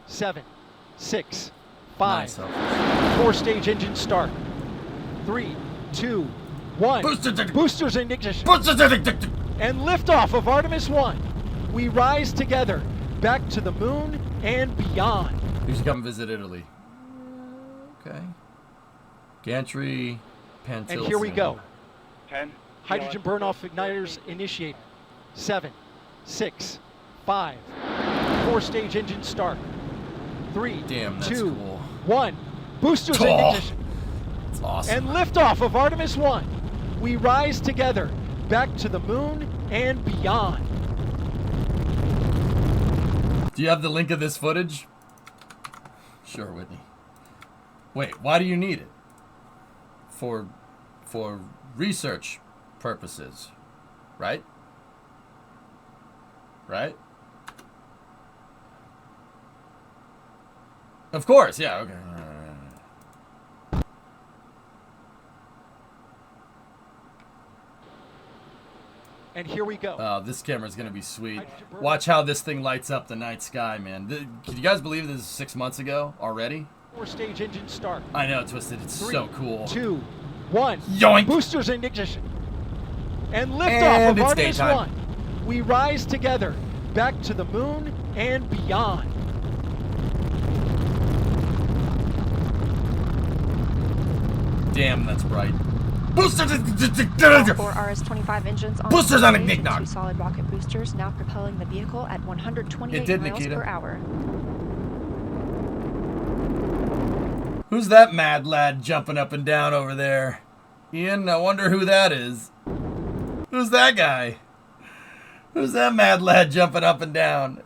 7, 6, 5. Nice, Elfish. 4-stage engine start. 3, 2, 1. Boosters in ignition. And liftoff of Artemis 1. We rise together, back to the moon and beyond. You should come visit Italy. Okay. Gantry, Pantilson. And here we go. 10. Hydrogen burn-off igniters initiate. 7, 6, 5. 4-stage engine start. 3, Damn, that's 2, cool. 1. Boosters in ignition. That's awesome. And liftoff of Artemis 1. We rise together, back to the moon and beyond. Do you have the link of this footage? Sure, Whitney. Wait, why do you need it? For research purposes, right? Right? Of course, yeah, okay. And here we go. Oh, this camera's gonna be sweet. Watch how this thing lights up the night sky, man. Can you guys believe this is 6 months ago already? 4-stage engine start. I know, Twisted. It's 3, so cool. 2, 1. Yoink! Boosters in ignition. And liftoff And of it's Artemis daytime. 1. We rise together, back to the moon and beyond. Damn, that's bright. Boosters! Four RS-25 engines on Boosters on a stage and knick-knock. 2 solid rocket boosters now propelling the vehicle at 128 It did, miles Nikita. per hour. Who's that mad lad jumping up and down over there? Ian, I wonder who that is. Who's that guy? Who's that mad lad jumping up and down?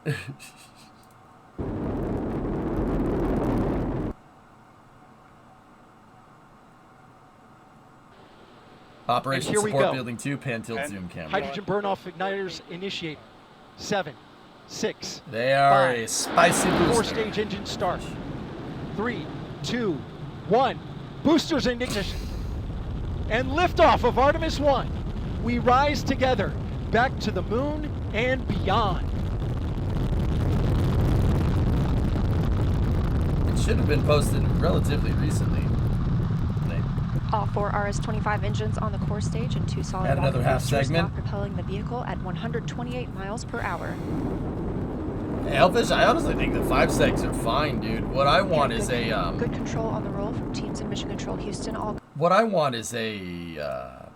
Operation here we Support go. Building 2, pan-tilt zoom camera. Hydrogen burn-off igniters initiate. 7, 6. They are 5. a spicy booster. 4-stage engine start. 3, 2, 1. Boosters in ignition. And liftoff of Artemis 1. We rise together, back to the moon and beyond. It should have been posted relatively recently. All 4 RS-25 engines on the core stage and 2 solid Add another rocket half boosters segment. now propelling the vehicle at 128 miles per hour. Hey, Elfish, I honestly think the 5 segs are fine, dude. What I want is a Good control on the roll from teams in Mission Control Houston. All what I want is a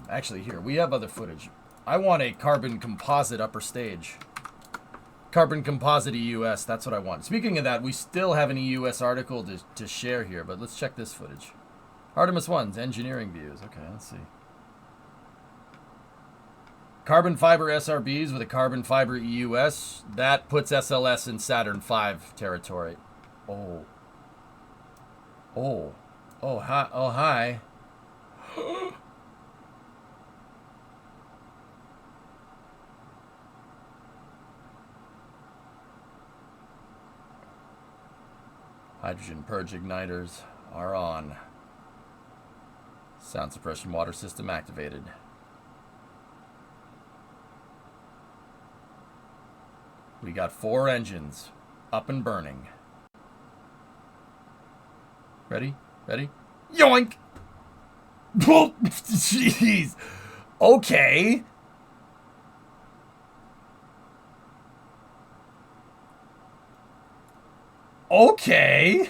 actually here we have other footage. I want a carbon composite upper stage. Carbon composite EUS, that's what I want. Speaking of that, we still have an EUS article to share here, but let's check this footage. Artemis 1's engineering views. Okay, let's see. Carbon fiber SRBs with a carbon fiber EUS. That puts SLS in Saturn V territory. Oh. Oh. Oh, hi. Oh, hi. Hydrogen purge igniters are on. Sound suppression water system activated. We got 4 engines up and burning. Ready? Ready? Yoink! Jeez. Okay. Okay.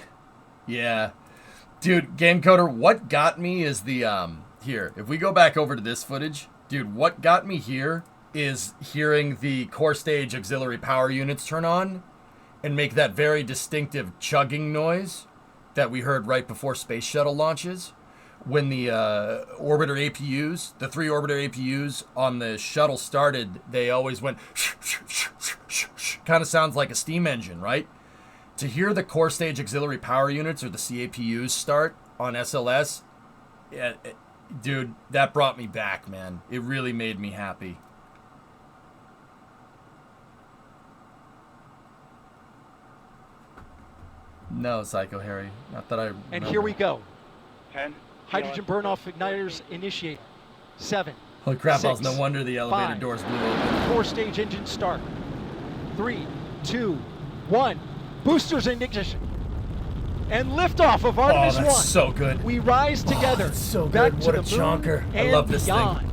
Yeah. Dude, game coder, what got me is the here, if we go back over to this footage, dude, what got me here is hearing the core stage auxiliary power units turn on and make that very distinctive chugging noise that we heard right before space shuttle launches. When the orbiter APUs, the 3 orbiter APUs on the shuttle started, they always went kind of sounds like a steam engine, right? To hear the core stage auxiliary power units or the CAPUs start on SLS, dude, that brought me back, man. It really made me happy. No, Psycho Harry. Not that I remember. And here we go. 10. Hydrogen burn-off igniters initiate. 7. Holy crap, 6, no wonder the elevator 5, doors blew open. 4-stage engine start. 3, 2, 1. Boosters in ignition. And liftoff of Artemis 1. So good. We rise together. So back good. to What the a moon chonker. I and love this beyond. thing.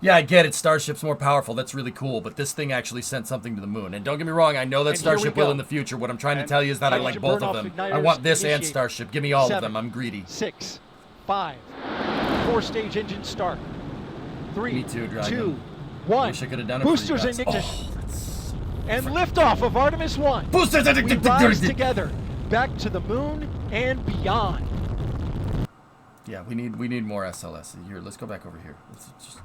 Yeah, I get it. Starship's more powerful. That's really cool. But this thing actually sent something to the moon. And don't get me wrong, I know that And here we Starship will go. in the future. What I'm trying to tell you is that I like Hydrogen both of burn-off them. I igniters want this and initiate. Starship. Give me all 7, of them. I'm greedy. 6, 5. 4-stage engine start. 3, Me too, Dragon. 2, 1. Wish I could have done it Boosters for in you guys. ignition. Oh, that's And liftoff of Artemis 1. Boosters in We ignition. rise together. Back to the moon and beyond. Yeah, we need more SLS. Here, let's go back over here. Let's just...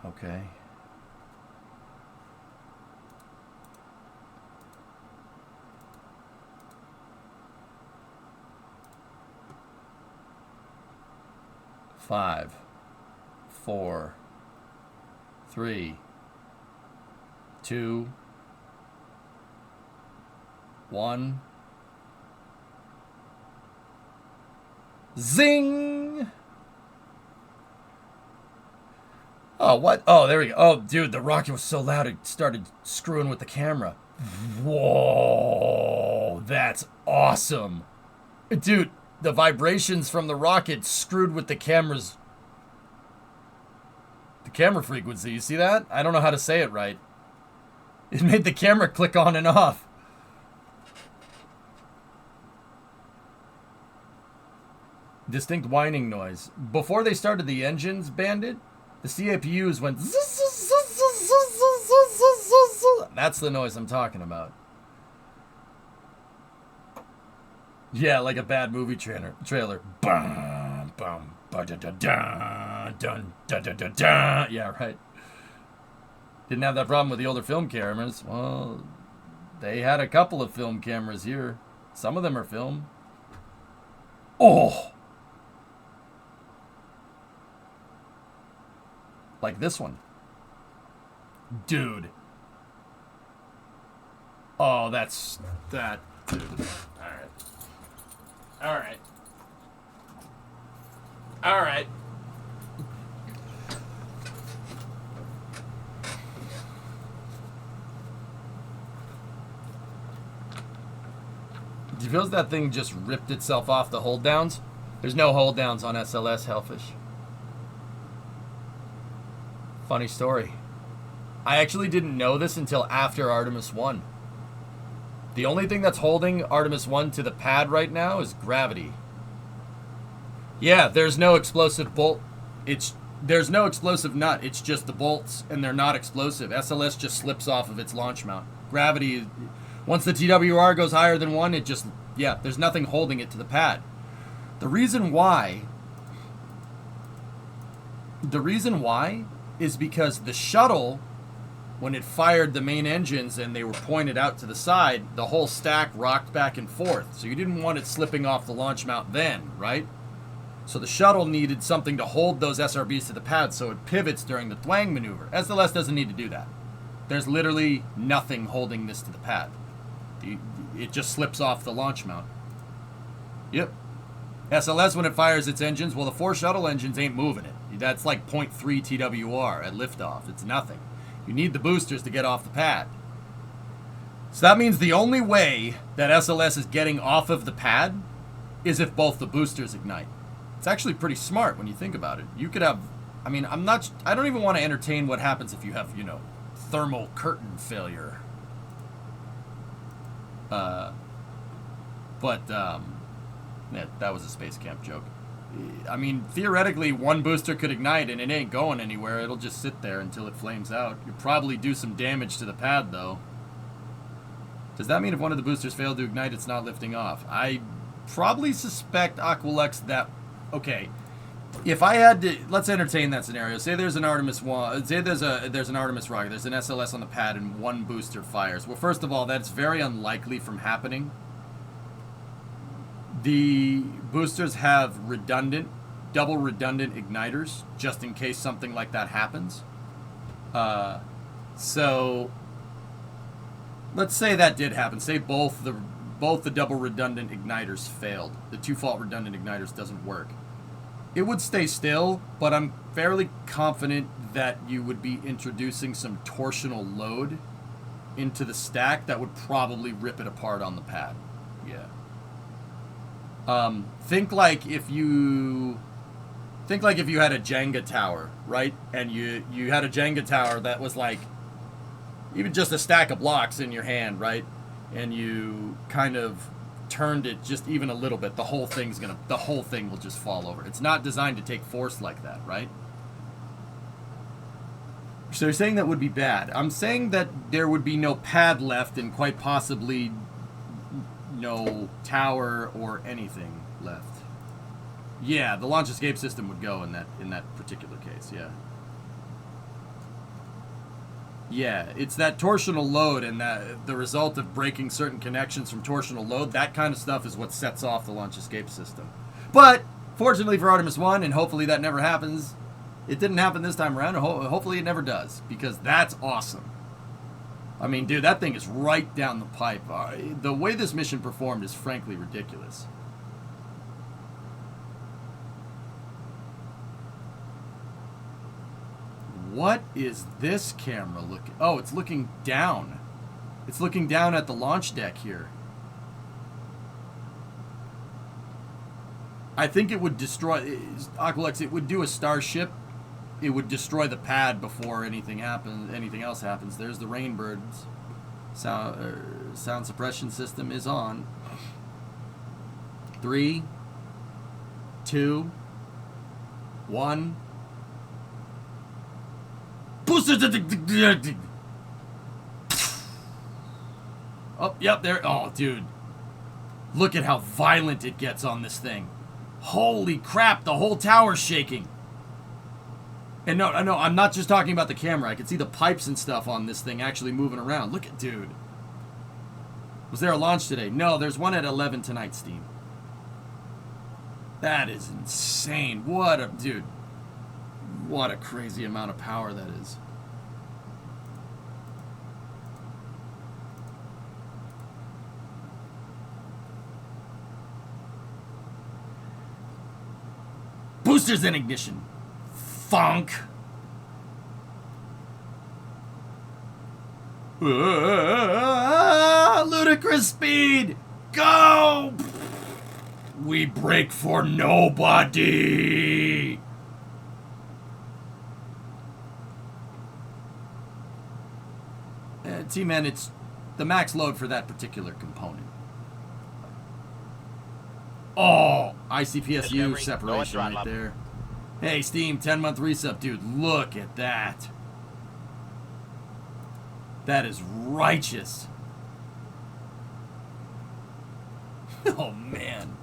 Okay. Five, 4, 3, 2, 1. Zing! Oh, what? Oh, there we go. Oh, dude, the rocket was so loud it started screwing with the camera. Whoa, that's awesome. Dude, the vibrations from the rocket screwed with the camera frequency. You see that? I don't know how to say it right. It made the camera click on and off. Distinct whining noise. Before they started the engines, Bandit, the CAPUs went zzz, zzz, zzz, zzz, zzz, zzz, zzz. That's the noise I'm talking about. Yeah, like a bad movie trailer. Bum, bum, ba-da-da-da, dun, da-da-da-da. Yeah, right. Didn't have that problem with the older film cameras. Well, they had a couple of film cameras here. Some of them are film. Oh! Like this one. Dude. Oh, that's... that... Dude. Alright. Alright. Alright. Do you feel that thing just ripped itself off the hold downs? There's no hold downs on SLS, Hellfish. Funny story. I actually didn't know this until after Artemis 1. The only thing that's holding Artemis 1 to the pad right now is gravity. Yeah, there's no explosive bolt. There's no explosive nut. It's just the bolts, and they're not explosive. SLS just slips off of its launch mount. Gravity, once the TWR goes higher than 1, it just, yeah, there's nothing holding it to the pad. The reason why is because the shuttle, when it fired the main engines and they were pointed out to the side, the whole stack rocked back and forth. So you didn't want it slipping off the launch mount then, right? So the shuttle needed something to hold those SRBs to the pad so it pivots during the thwang maneuver. SLS doesn't need to do that. There's literally nothing holding this to the pad. It just slips off the launch mount. Yep. SLS, when it fires its engines, well, the 4 shuttle engines ain't moving it. That's like 0.3 TWR at liftoff. It's nothing. You need the boosters to get off the pad. So that means the only way that SLS is getting off of the pad is if both the boosters ignite. It's actually pretty smart when you think about it. You could have, I mean, I don't even want to entertain what happens if you have, thermal curtain failure. Yeah, that was a space camp joke. I mean, theoretically, one booster could ignite and it ain't going anywhere. It'll just sit there until it flames out. You'll probably do some damage to the pad, though. Does that mean if one of the boosters failed to ignite, it's not lifting off? I probably suspect Aqualux that... Okay, if I had to... Let's entertain that scenario. Say there's an Artemis 1... Say there's an Artemis rocket. There's an SLS on the pad and one booster fires. Well, first of all, that's very unlikely from happening. The boosters have redundant double redundant igniters, just in case something like that happens. So let's say that did happen. Say both the double redundant igniters failed. The 2-fault redundant igniters doesn't work. It would stay still, but I'm fairly confident that you would be introducing some torsional load into the stack that would probably rip it apart on the pad. Yeah. Think like if you had a Jenga tower, right? And you had a Jenga tower that was like even just a stack of blocks in your hand, right? And you kind of turned it just even a little bit, the whole thing will just fall over. It's not designed to take force like that, right? So you're saying that would be bad. I'm saying that there would be no pad left and quite possibly no tower or anything left. Yeah, the launch escape system would go in that particular case, yeah. Yeah, it's that torsional load and that the result of breaking certain connections from torsional load, that kind of stuff is what sets off the launch escape system. But fortunately for Artemis 1, and hopefully that never happens, it didn't happen this time around, and hopefully it never does, because that's awesome. I mean, dude, that thing is right down the pipe. The way this mission performed is frankly ridiculous. What is this camera looking? Oh, it's looking down. It's looking down at the launch deck here. I think it would destroy... Aqualex, it would do a starship. It would destroy the pad before anything else happens. There's the Rainbirds. Sound suppression system is on. 3, 2, 1... Oh, yep, there. Oh, dude. Look at how violent it gets on this thing. Holy crap, the whole tower's shaking. And no, I'm not just talking about the camera. I can see the pipes and stuff on this thing actually moving around. Look at, dude. Was there a launch today? No, there's one at 11 tonight, Steam. That is insane. Dude. What a crazy amount of power that is. Boosters in ignition. Funk. Ludicrous speed. Go. We break for nobody. T-Man, it's the max load for that particular component. Oh, ICPSU separation right there. Hey, Steam, 10-month resub, dude. Look at that. That is righteous. Oh man.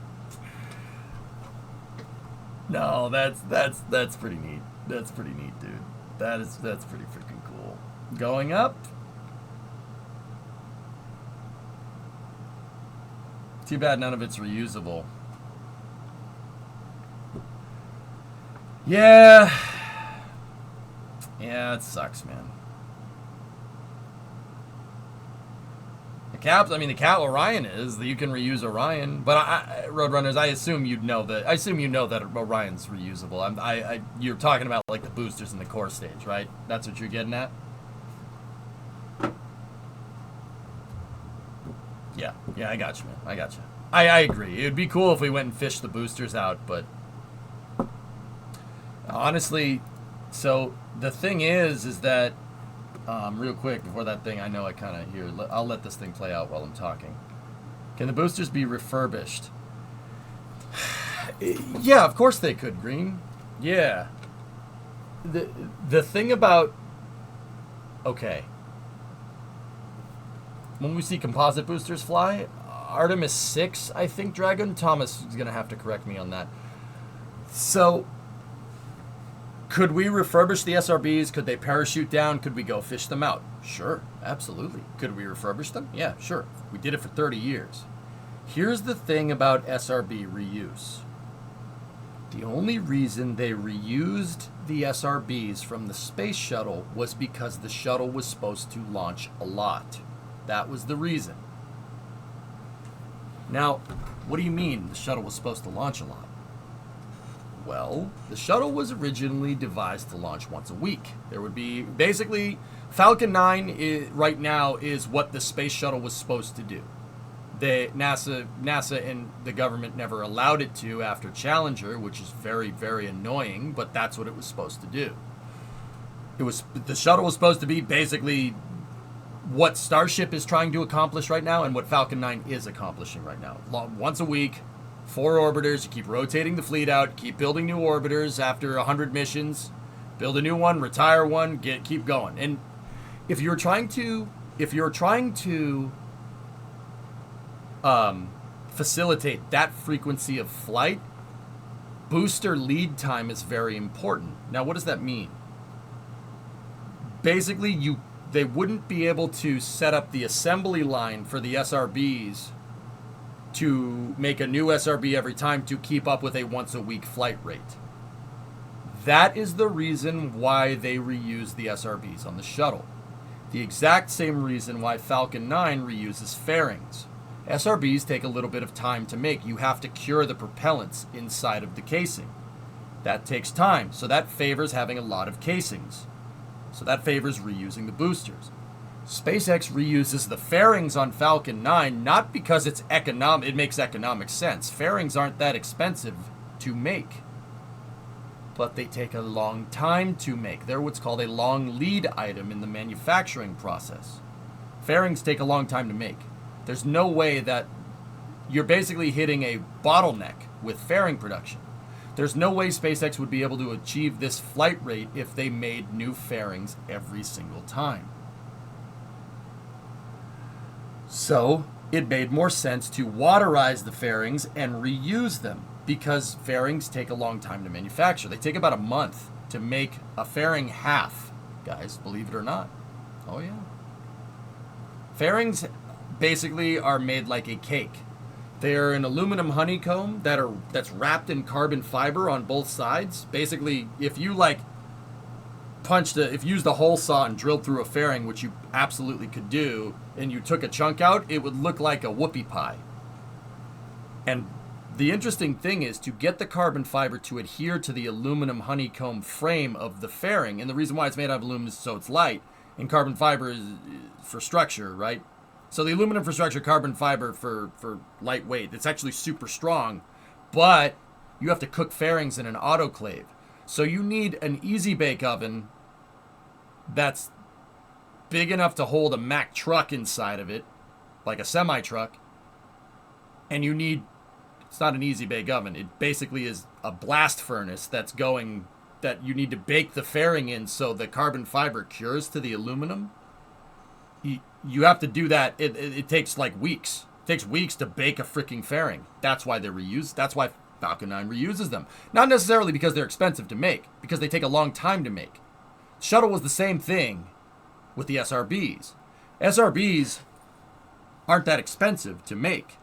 No, that's pretty neat. That's pretty neat, dude. That's pretty freaking cool. Going up. Too bad none of it's reusable. Yeah. Yeah, it sucks, man. The Cat Orion is that you can reuse Orion, but Roadrunners, I assume you know that Orion's reusable. You're talking about like the boosters in the core stage, right? That's what you're getting at. Yeah, I got you, man. I got you. I agree. It would be cool if we went and fished the boosters out, but honestly, so the thing is that real quick before that thing, I know I kind of hear. I'll let this thing play out while I'm talking. Can the boosters be refurbished? Yeah, of course they could, Green. Yeah. The thing about when we see composite boosters fly, Artemis 6, I think, Dragon Thomas is going to have to correct me on that. So, could we refurbish the SRBs? Could they parachute down? Could we go fish them out? Sure, absolutely. Could we refurbish them? Yeah, sure. We did it for 30 years. Here's the thing about SRB reuse. The only reason they reused the SRBs from the space shuttle was because the shuttle was supposed to launch a lot. That was the reason. Now, what do you mean the shuttle was supposed to launch a lot? Well, the shuttle was originally devised to launch once a week. There would be, basically, Falcon 9 right now is what the space shuttle was supposed to do. NASA and the government never allowed it to after Challenger, which is very, very annoying, but that's what it was supposed to do. The shuttle was supposed to be basically what Starship is trying to accomplish right now and what Falcon 9 is accomplishing right now. Once a week, 4 orbiters, you keep rotating the fleet out, keep building new orbiters after 100 missions, build a new one, retire one, keep going. And if you're trying to facilitate that frequency of flight, booster lead time is very important. Now, what does that mean? Basically, they wouldn't be able to set up the assembly line for the SRBs to make a new SRB every time to keep up with a once-a-week flight rate. That is the reason why they reuse the SRBs on the shuttle. The exact same reason why Falcon 9 reuses fairings. SRBs take a little bit of time to make. You have to cure the propellants inside of the casing. That takes time, so that favors having a lot of casings. So that favors reusing the boosters. SpaceX reuses the fairings on Falcon 9 not because it makes economic sense. Fairings aren't that expensive to make, but they take a long time to make. They're what's called a long lead item in the manufacturing process. Fairings take a long time to make. There's no way that you're basically hitting a bottleneck with fairing production. There's no way SpaceX would be able to achieve this flight rate if they made new fairings every single time. So it made more sense to waterize the fairings and reuse them because fairings take a long time to manufacture. They take about a month to make a fairing half, guys, believe it or not. Oh yeah. Fairings basically are made like a cake. They're an aluminum honeycomb that's wrapped in carbon fiber on both sides. Basically, if you if you used a hole saw and drilled through a fairing, which you absolutely could do, and you took a chunk out, it would look like a whoopie pie. And the interesting thing is to get the carbon fiber to adhere to the aluminum honeycomb frame of the fairing, and the reason why it's made out of aluminum is so it's light, and carbon fiber is for structure, right? So the aluminum for structure, carbon fiber for lightweight. It's actually super strong, but you have to cook fairings in an autoclave. So you need an easy bake oven that's big enough to hold a Mack truck inside of it, like a semi-truck. And it's not an easy bake oven. It basically is a blast furnace that you need to bake the fairing in so the carbon fiber cures to the aluminum. You have to do that. It takes like weeks. It takes weeks to bake a freaking fairing. That's why they're reused. That's why Falcon 9 reuses them. Not necessarily because they're expensive to make, because they take a long time to make. Shuttle was the same thing with the SRBs. SRBs aren't that expensive to make,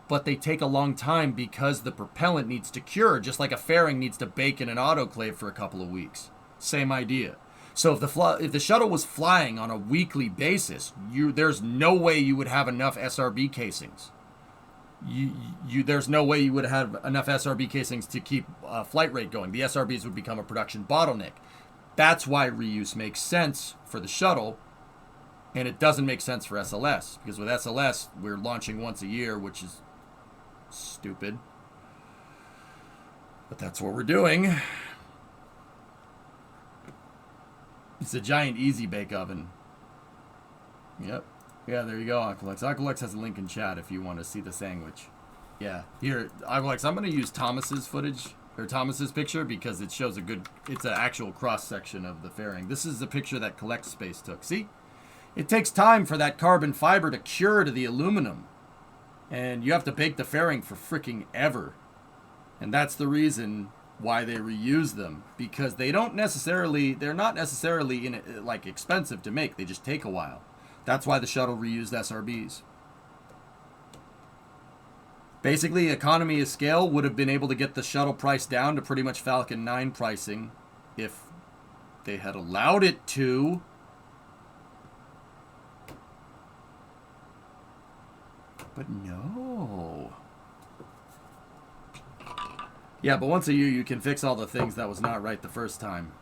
but they take a long time because the propellant needs to cure, just like a fairing needs to bake in an autoclave for a couple of weeks. Same idea. So if the shuttle was flying on a weekly basis, there's no way you would have enough SRB casings. There's no way you would have enough SRB casings to keep flight rate going. The SRBs would become a production bottleneck. That's why reuse makes sense for the shuttle, and it doesn't make sense for SLS, because with SLS, we're launching once a year, which is stupid. But that's what we're doing. It's a giant easy bake oven. Yep. Yeah, there you go, Aqualex. Aqualex has a link in chat if you want to see the sandwich. Yeah. Here, Aqualex, I'm going to use Thomas's footage, or Thomas's picture, because it shows it's an actual cross-section of the fairing. This is the picture that Collect Space took. See? It takes time for that carbon fiber to cure to the aluminum. And you have to bake the fairing for freaking ever. And that's the reason why they reuse them, because they're not necessarily like expensive to make. They just take a while. That's why the shuttle reused SRBs. Basically, economy of scale would have been able to get the shuttle price down to pretty much Falcon 9 pricing if they had allowed it to. But no. Yeah, but once a year you can fix all the things that was not right the first time.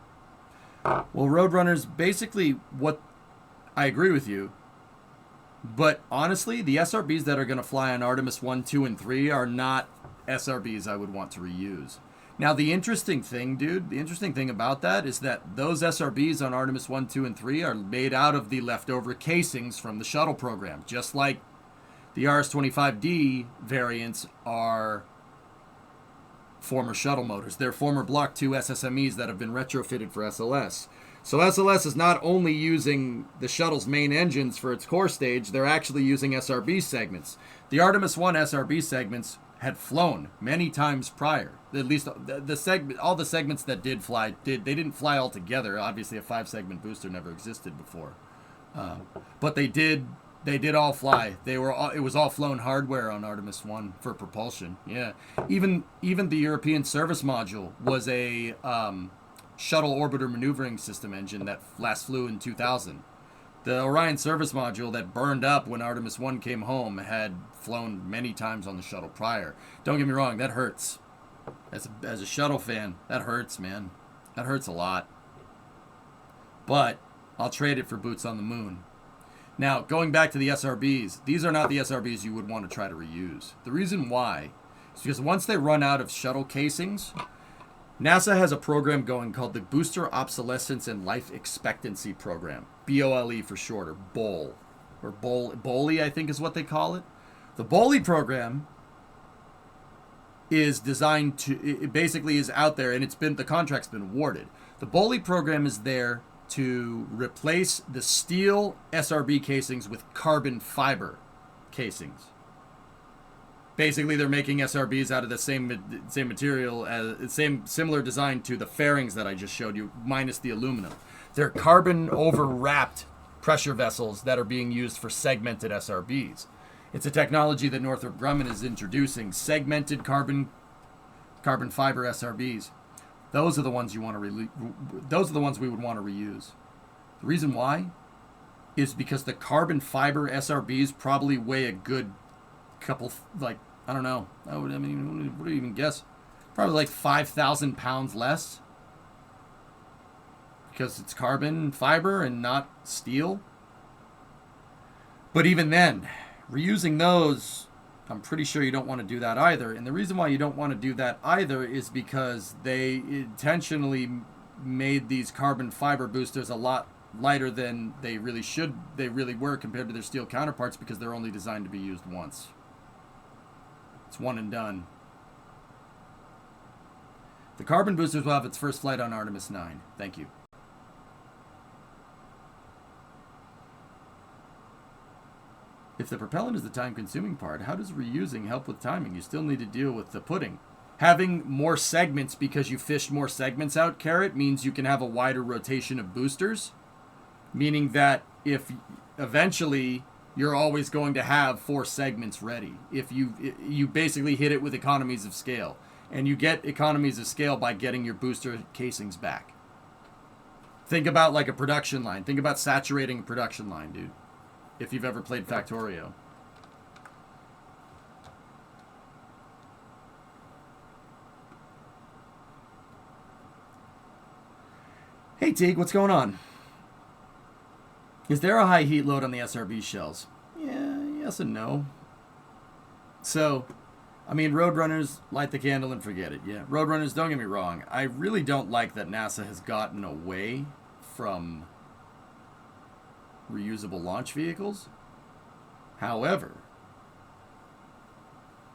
Well, Roadrunners, basically what... I agree with you. But honestly, the SRBs that are going to fly on Artemis 1, 2, and 3 are not SRBs I would want to reuse. Now, the interesting thing, dude, the interesting thing about that is that those SRBs on Artemis 1, 2, and 3 are made out of the leftover casings from the shuttle program. Just like the RS-25D variants are former shuttle motors. They're former Block 2 SSMEs that have been retrofitted for SLS. So SLS is not only using the shuttle's main engines for its core stage, they're actually using SRB segments. The Artemis 1 SRB segments had flown many times prior. At least all the segments that did fly, they didn't fly all together. Obviously, a 5-segment booster never existed before. But they did all fly. It was all flown hardware on Artemis 1 for propulsion. Yeah. Even the European service module was a shuttle orbiter maneuvering system engine that last flew in 2000. The Orion service module that burned up when Artemis 1 came home had flown many times on the shuttle prior. Don't get me wrong, that hurts. As a shuttle fan, that hurts, man. That hurts a lot. But I'll trade it for boots on the moon. Now, going back to the SRBs, these are not the SRBs you would want to try to reuse. The reason why is because once they run out of shuttle casings, NASA has a program going called the Booster Obsolescence and Life Expectancy Program. BOLE for short, or BOLE. Or BOLE, I think is what they call it. The BOLE program is designed to, it basically is out there, and the contract's been awarded. The BOLE program is there to replace the steel SRB casings with carbon fiber casings. Basically, they're making SRBs out of the same material, similar design to the fairings that I just showed you, minus the aluminum. They're carbon overwrapped pressure vessels that are being used for segmented SRBs. It's a technology that Northrop Grumman is introducing, segmented carbon fiber SRBs. Those are the ones those are the ones we would want to reuse. The reason why is because the carbon fiber SRBs probably weigh a good couple, like, I don't know. What do you even guess? Probably like 5,000 pounds less. Because it's carbon fiber and not steel. But even then, reusing those, I'm pretty sure you don't want to do that either. And the reason why you don't want to do that either is because they intentionally made these carbon fiber boosters a lot lighter than they really were compared to their steel counterparts, because they're only designed to be used once. It's one and done. The carbon boosters will have its first flight on Artemis 9. Thank you. If the propellant is the time-consuming part, how does reusing help with timing? You still need to deal with the pudding. Having more segments because you fished more segments out, Carrot, means you can have a wider rotation of boosters. Meaning that if eventually you're always going to have 4 segments ready. If you basically hit it with economies of scale. And you get economies of scale by getting your booster casings back. Think about like a production line. Think about saturating a production line, dude. If you've ever played Factorio. Hey Teague, what's going on? Is there a high heat load on the SRB shells? Yeah, yes and no. So, I mean, Roadrunners, light the candle and forget it. Yeah, Roadrunners, don't get me wrong. I really don't like that NASA has gotten away from reusable launch vehicles. However,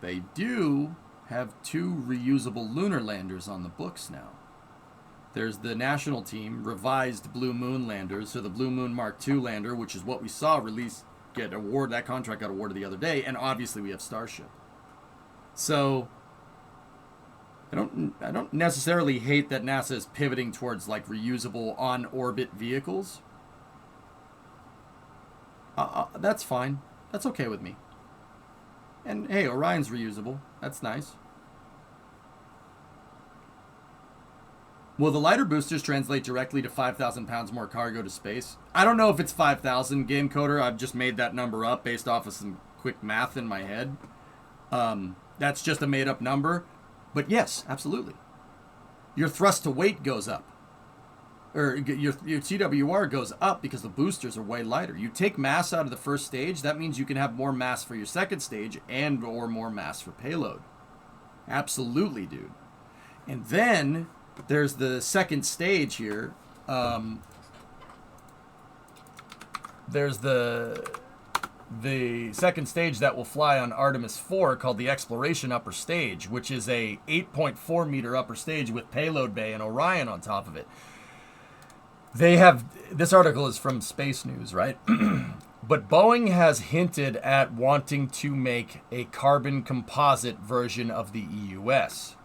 they do have 2 reusable lunar landers on the books now. There's the national team revised Blue Moon landers, so the Blue Moon Mark II lander, which is what we saw that contract got awarded the other day, and obviously we have Starship. So I don't necessarily hate that NASA is pivoting towards like reusable on-orbit vehicles. That's fine. That's okay with me. And hey, Orion's reusable. That's nice. Will the lighter boosters translate directly to 5,000 pounds more cargo to space? I don't know if it's 5,000, Game Coder. I've just made that number up based off of some quick math in my head. That's just a made-up number. But yes, absolutely. Your thrust to weight goes up. Or your TWR goes up because the boosters are way lighter. You take mass out of the first stage, that means you can have more mass for your second stage and or more mass for payload. Absolutely, dude. And then there's the second stage here. There's the second stage that will fly on Artemis 4 called the Exploration Upper Stage, which is a 8.4 meter upper stage with payload bay and Orion on top of it. They have, this article is from Space News, right? But Boeing has hinted at wanting to make a carbon composite version of the EUS.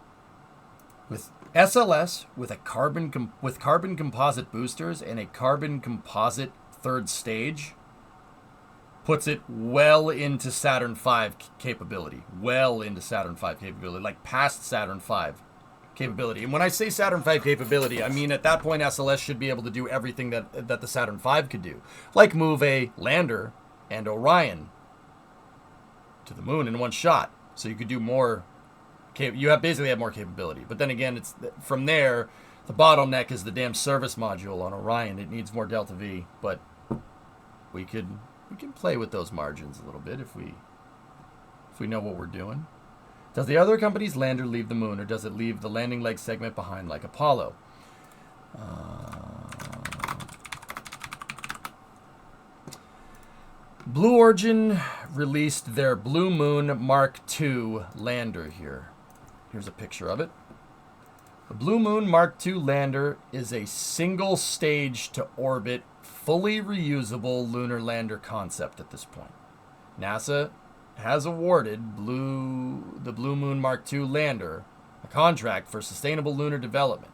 With SLS, with carbon composite boosters and a carbon composite third stage, puts it well into Saturn V capability. Well into Saturn V capability, like past Saturn V capability. And when I say Saturn V capability, I mean at that point SLS should be able to do everything that the Saturn V could do. Like move a lander and Orion to the moon in one shot. So you could do more. You basically have more capability. But then again, it's from there, the bottleneck is the damn service module on Orion. It needs more Delta V. But we can play with those margins a little bit if we know what we're doing. Does the other company's lander leave the moon, or does it leave the landing leg segment behind like Apollo? Blue Origin released their Blue Moon Mark II lander here. Here's a picture of it. The Blue Moon Mark II lander is a single stage to orbit, fully reusable lunar lander concept at this point. NASA has awarded the Blue Moon Mark II lander a contract for sustainable lunar development.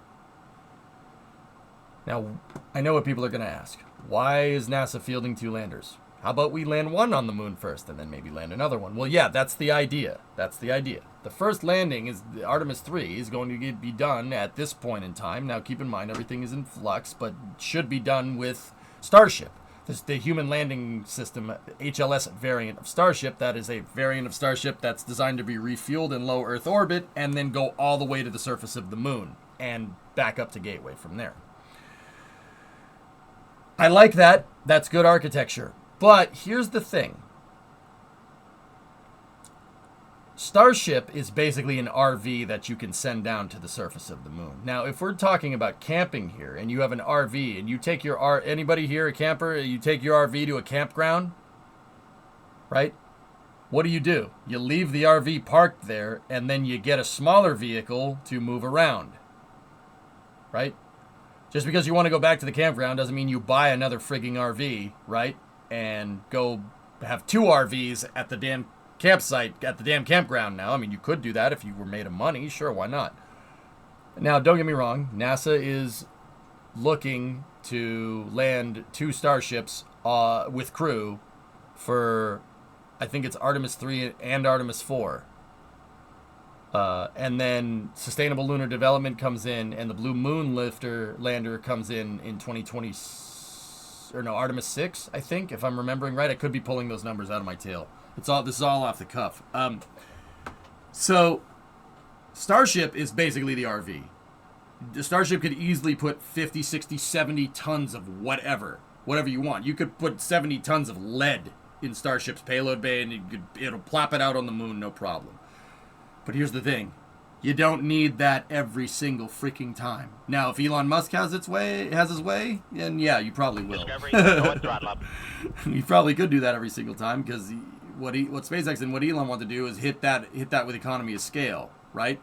Now, I know what people are going to ask. Why is NASA fielding 2 landers? How about we land one on the moon first and then maybe land another one? Well, yeah, that's the idea. The first landing is Artemis 3 is going to be done at this point in time. Now, keep in mind, everything is in flux, but should be done with Starship. This is the Human Landing System, HLS variant of Starship. That is a variant of Starship that's designed to be refueled in low Earth orbit and then go all the way to the surface of the moon and back up to Gateway from there. I like that. That's good architecture. But here's the thing. Starship is basically an RV that you can send down to the surface of the moon. Now, if we're talking about camping here, and you have an RV, and you take your anybody here a camper, you take your RV to a campground, right? What do? You leave the RV parked there, and then you get a smaller vehicle to move around, right? Just because you want to go back to the campground doesn't mean you buy another frigging RV, right? And go have 2 RVs at the damn campsite, at the damn campground now. I mean, you could do that if you were made of money. Sure, why not? Now, don't get me wrong. NASA is looking to land 2 Starships with crew for, I think it's Artemis 3 and Artemis 4. And then Sustainable Lunar Development comes in, and the Blue Moon lander comes in 2020. Or no, Artemis 6, I think, if I'm remembering right. I could be pulling those numbers out of my tail. This is all off the cuff. So Starship is basically the RV. The Starship could easily put 50, 60, 70 tons of whatever you want. You could put 70 tons of lead in Starship's payload bay, and it'll plop it out on the moon, no problem. But here's the thing. You don't need that every single freaking time. Now, if Elon Musk has his way, then yeah, you probably will. Discovery, go throttle up. You probably could do that every single time, because what SpaceX and what Elon want to do is hit that with economy of scale, right?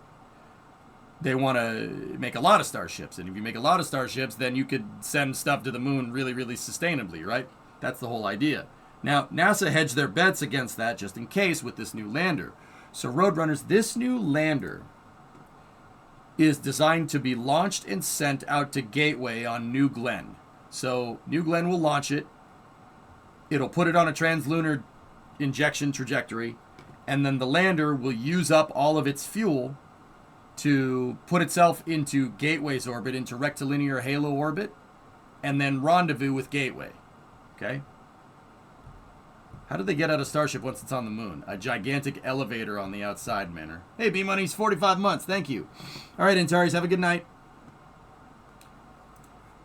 They want to make a lot of Starships, and if you make a lot of Starships, then you could send stuff to the moon really, really sustainably, right? That's the whole idea. Now, NASA hedged their bets against that just in case with this new lander. So, Roadrunners, this new lander is designed to be launched and sent out to Gateway on New Glenn. So New Glenn will launch it. It'll put it on a translunar injection trajectory, and then the lander will use up all of its fuel to put itself into Gateway's orbit, into rectilinear halo orbit, and then rendezvous with Gateway. Okay? How did they get out of Starship once it's on the moon? A gigantic elevator on the outside, Manor. Hey, B-Money's 45 months. Thank you. All right, Antares, have a good night.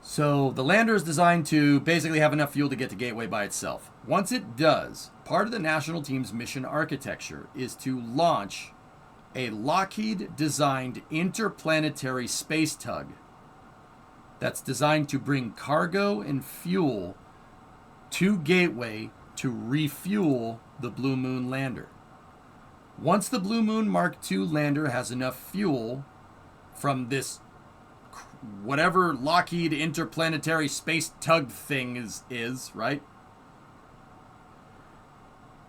So the lander is designed to basically have enough fuel to get to Gateway by itself. Once it does, part of the national team's mission architecture is to launch a Lockheed-designed interplanetary space tug that's designed to bring cargo and fuel to Gateway to refuel the Blue Moon lander. Once the Blue Moon Mark II lander has enough fuel from this whatever Lockheed interplanetary space tug thing is, right?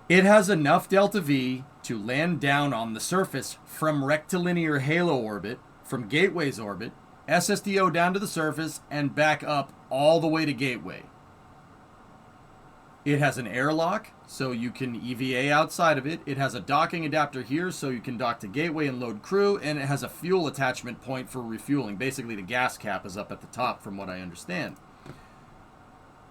It has enough delta V to land down on the surface from rectilinear halo orbit, from Gateway's orbit, SSDO down to the surface, and back up all the way to Gateway. It has an airlock, so you can EVA outside of it. It has a docking adapter here, so you can dock to Gateway and load crew, and it has a fuel attachment point for refueling. Basically, the gas cap is up at the top, from what I understand.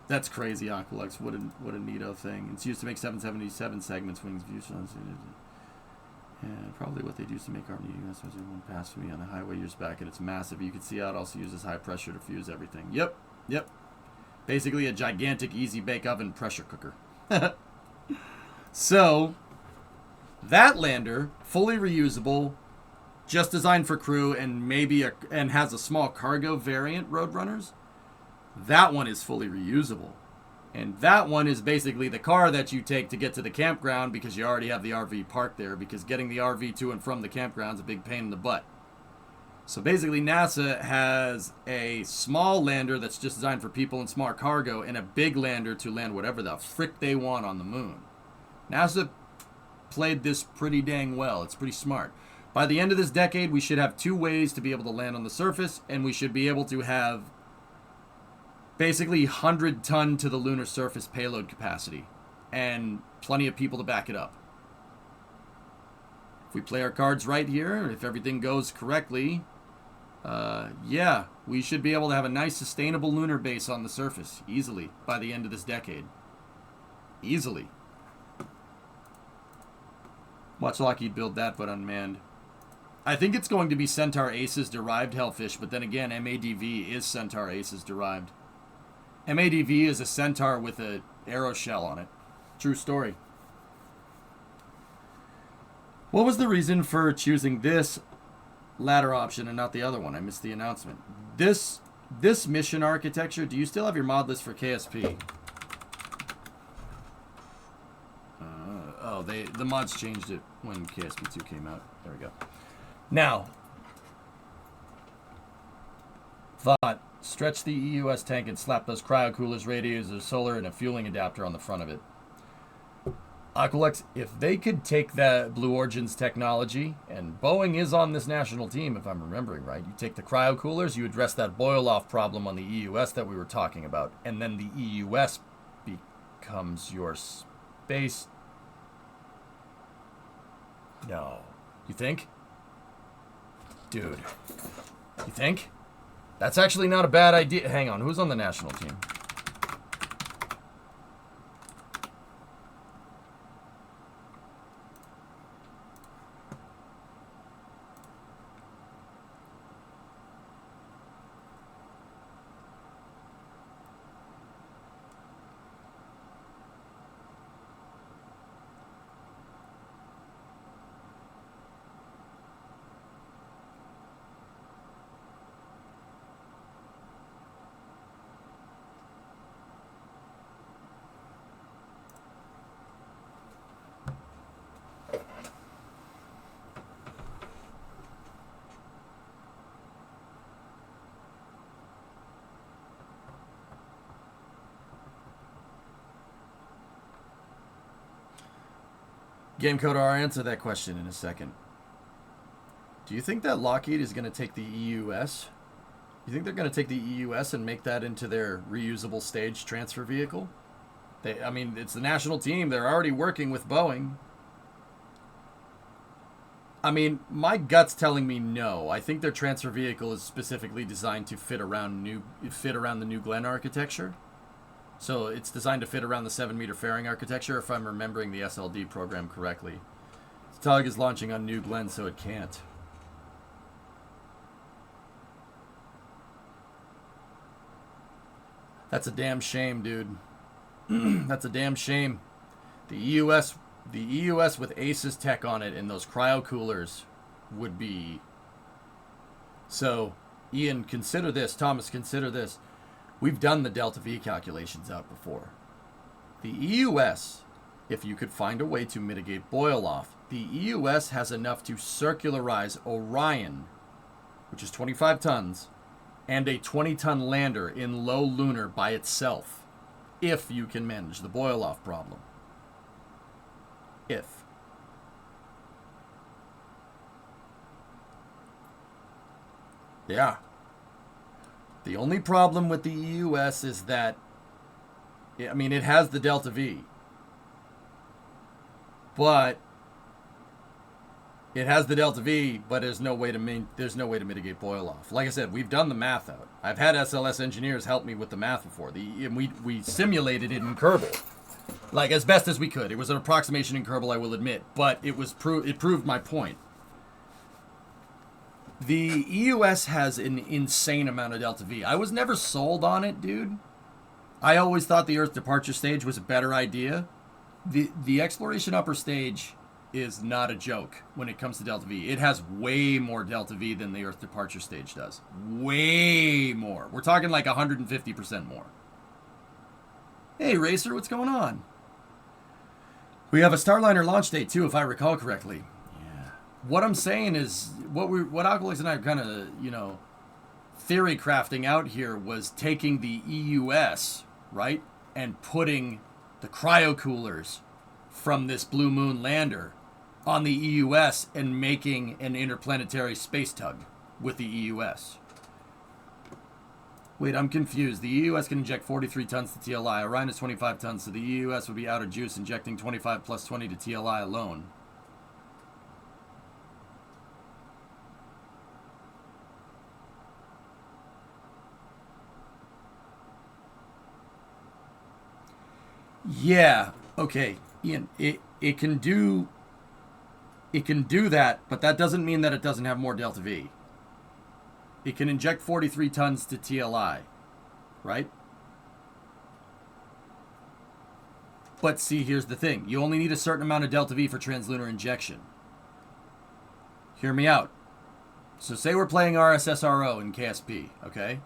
That's crazy, Aqualux. What a neato thing. It's used to make 777 segments, wings, views. Yeah, probably what they do is to make our US one pass through me on the highway years back, and it's massive. You can see how it also uses high pressure to fuse everything. Yep. Basically a gigantic easy bake oven pressure cooker. So, that lander, fully reusable, just designed for crew, and and has a small cargo variant, Roadrunners. That one is fully reusable. And that one is basically the car that you take to get to the campground because you already have the RV parked there, because getting the RV to and from the campground is a big pain in the butt. So basically NASA has a small lander that's just designed for people and small cargo, and a big lander to land whatever the frick they want on the moon. NASA played this pretty dang well. It's pretty smart. By the end of this decade, we should have 2 ways to be able to land on the surface, and we should be able to have basically 100-ton to the lunar surface payload capacity, and plenty of people to back it up. If we play our cards right here, if everything goes correctly, yeah, we should be able to have a nice sustainable lunar base on the surface easily by the end of this decade. Easily. Watch Lockheed build that, but unmanned. I think it's going to be Centaur Aces derived Hellfish, but then again, MADV is Centaur Aces derived. MADV is a Centaur with a arrow shell on it. True story. What was the reason for choosing this ladder option and not the other one? I missed the announcement. This mission architecture, do you still have your mod list for KSP? The mods changed it when KSP2 came out. There we go. Now, thought, stretch the EUS tank and slap those cryo coolers, radiators, a solar, and a fueling adapter on the front of it. Aqualex, if they could take the Blue Origin's technology, and Boeing is on this national team, if I'm remembering right, you take the cryo coolers, you address that boil-off problem on the EUS that we were talking about, and then the EUS becomes your space. No. You think? Dude. You think? That's actually not a bad idea. Hang on, who's on the national team? Gamecoder, I'll answer that question in a second. Do you think that Lockheed is going to take the EUS? You think they're going to take the EUS and make that into their reusable stage transfer vehicle? I mean, it's the national team. They're already working with Boeing. I mean, my gut's telling me no. I think their transfer vehicle is specifically designed to fit around the New Glenn architecture. So it's designed to fit around the 7-meter fairing architecture, if I'm remembering the SLD program correctly. Tug is launching on New Glenn, so it can't. That's a damn shame, dude. That's a damn shame. The EUS with ACES tech on it and those cryo coolers would be. So, Ian, consider this. Thomas, consider this. We've done the delta V calculations out before. The EUS, if you could find a way to mitigate boil off, the EUS has enough to circularize Orion, which is 25 tons, and a 20-ton lander in low lunar by itself, if you can manage the boil off problem. If. Yeah. The only problem with the EUS is that, I mean, it has the Delta V. But it has the Delta V, but there's no way to mitigate boil off. Like I said, we've done the math out. I've had SLS engineers help me with the math before. And we simulated it in Kerbal, like as best as we could. It was an approximation in Kerbal, I will admit, but it proved my point. The EUS has an insane amount of Delta V. I was never sold on it, dude. I always thought the Earth departure stage was a better idea. The exploration upper stage is not a joke when it comes to Delta V. It has way more Delta V than the Earth departure stage does. Way more. We're talking like 150% more. Hey, Racer, what's going on? We have a Starliner launch date, too, if I recall correctly. Yeah. What I'm saying is, what Alcoholics and I are kind of, theory crafting out here was taking the EUS, right, and putting the cryo coolers from this Blue Moon lander on the EUS and making an interplanetary space tug with the EUS. Wait, I'm confused. The EUS can inject 43 tons to TLI. Orion is 25 tons, so the EUS would be out of juice injecting 25 plus 20 to TLI alone. Yeah, okay, Ian, it can do that, but that doesn't mean that it doesn't have more Delta V. It can inject 43 tons to TLI, right? But see, here's the thing. You only need a certain amount of Delta V for translunar injection. Hear me out. So say we're playing RSSRO in KSP, okay?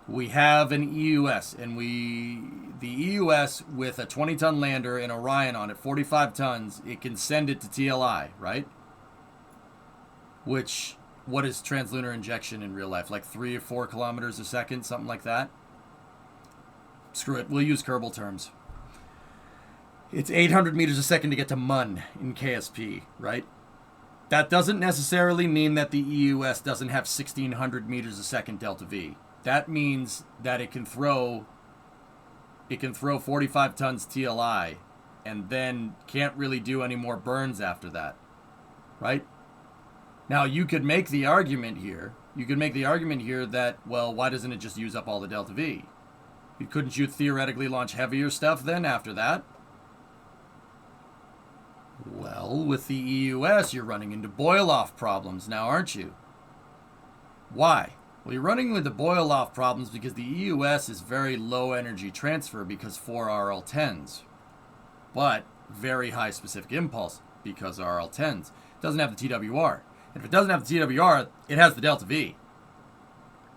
We have an EUS, and the EUS with a 20-ton lander and Orion on it, 45 tons, it can send it to TLI, right? Which, what is translunar injection in real life? Like 3 or 4 kilometers a second, something like that? Screw it, we'll use Kerbal terms. It's 800 meters a second to get to MUN in KSP, right? That doesn't necessarily mean that the EUS doesn't have 1600 meters a second Delta V. That means that it can throw 45 tons TLI and then can't really do any more burns after that, right? Now, you could make the argument here. That, well, why doesn't it just use up all the Delta V? Couldn't you theoretically launch heavier stuff then after that? Well, with the EUS, you're running into boil-off problems now, aren't you? Why? Well, you're running into boil-off problems because the EUS is very low energy transfer because 4 RL-10s, but very high specific impulse because RL-10s. It doesn't have the TWR. And if it doesn't have the TWR, it has the Delta V.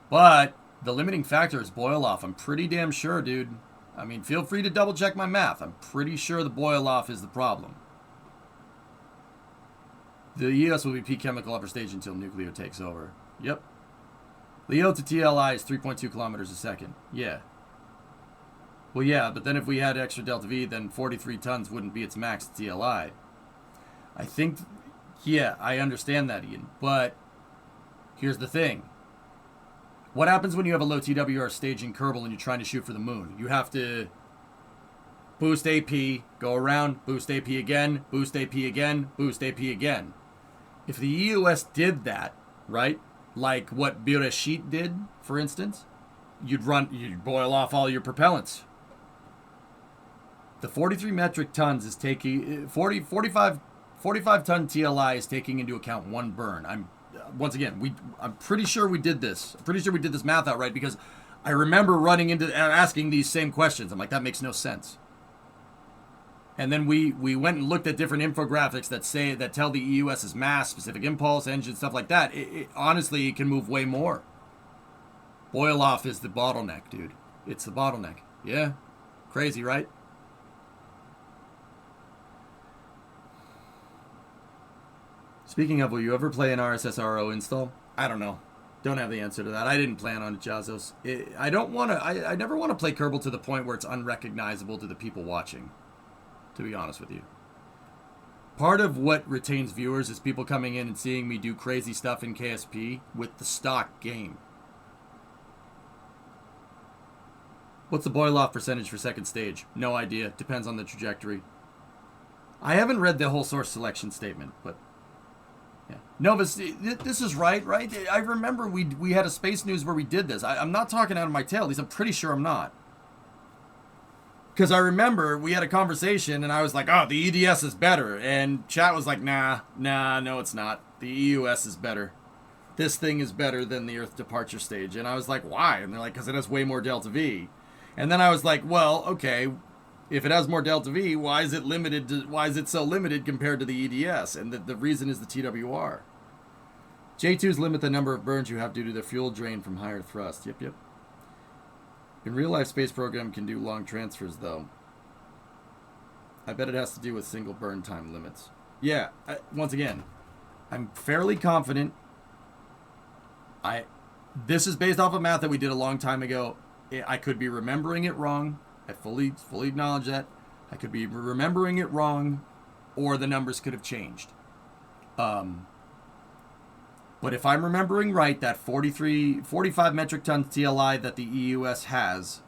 But the limiting factor is boil-off. I'm pretty damn sure, dude. I mean, feel free to double-check my math. I'm pretty sure the boil-off is the problem. The EUS will be peak chemical upper stage until nuclear takes over. Yep. Leo to TLI is 3.2 kilometers a second. Yeah. Well, yeah, but then if we had extra Delta V, then 43 tons wouldn't be its max TLI. I think, yeah, I understand that, Ian. But here's the thing. What happens when you have a low TWR stage in Kerbal and you're trying to shoot for the moon? You have to boost AP, go around, boost AP again, boost AP again, boost AP again. If the EUS did that, right, like what Bereshit did, for instance, you'd boil off all your propellants. The 43 metric tons is taking 45 ton TLI is taking into account one burn. I'm pretty sure we did this. I'm pretty sure we did this math out right, because I remember running into asking these same questions. I'm like, that makes no sense. And then we went and looked at different infographics that tell the EUS's mass, specific impulse, engine, stuff like that. Honestly, it can move way more. Boil off is the bottleneck, dude. It's the bottleneck. Yeah. Crazy, right? Speaking of, will you ever play an RSSRO install? I don't know. Don't have the answer to that. I didn't plan on it, Jazos. I don't want to. I never want to play Kerbal to the point where it's unrecognizable to the people watching, to be honest with you. Part of what retains viewers is people coming in and seeing me do crazy stuff in KSP with the stock game. What's the boil-off percentage for second stage? No idea. Depends on the trajectory. I haven't read the whole source selection statement, but... yeah. Novus, this is right? I remember we had a Space News where we did this. I'm not talking out of my tail. At least I'm pretty sure I'm not. Because I remember we had a conversation and I was like, oh, the EDS is better. And chat was like, nah, no, it's not. The EUS is better. This thing is better than the Earth departure stage. And I was like, why? And they're like, because it has way more delta V. And then I was like, well, okay, if it has more delta V, why is it so limited compared to the EDS? And the reason is the TWR. J2s limit the number of burns you have due to the fuel drain from higher thrust. Yep. In real life, space program can do long transfers, though. I bet it has to do with single burn time limits. Yeah, once again, I'm fairly confident. This is based off of math that we did a long time ago. I could be remembering it wrong. I fully acknowledge that. I could be remembering it wrong, or the numbers could have changed. But if I'm remembering right, that 45 metric tons TLI that the EUS has,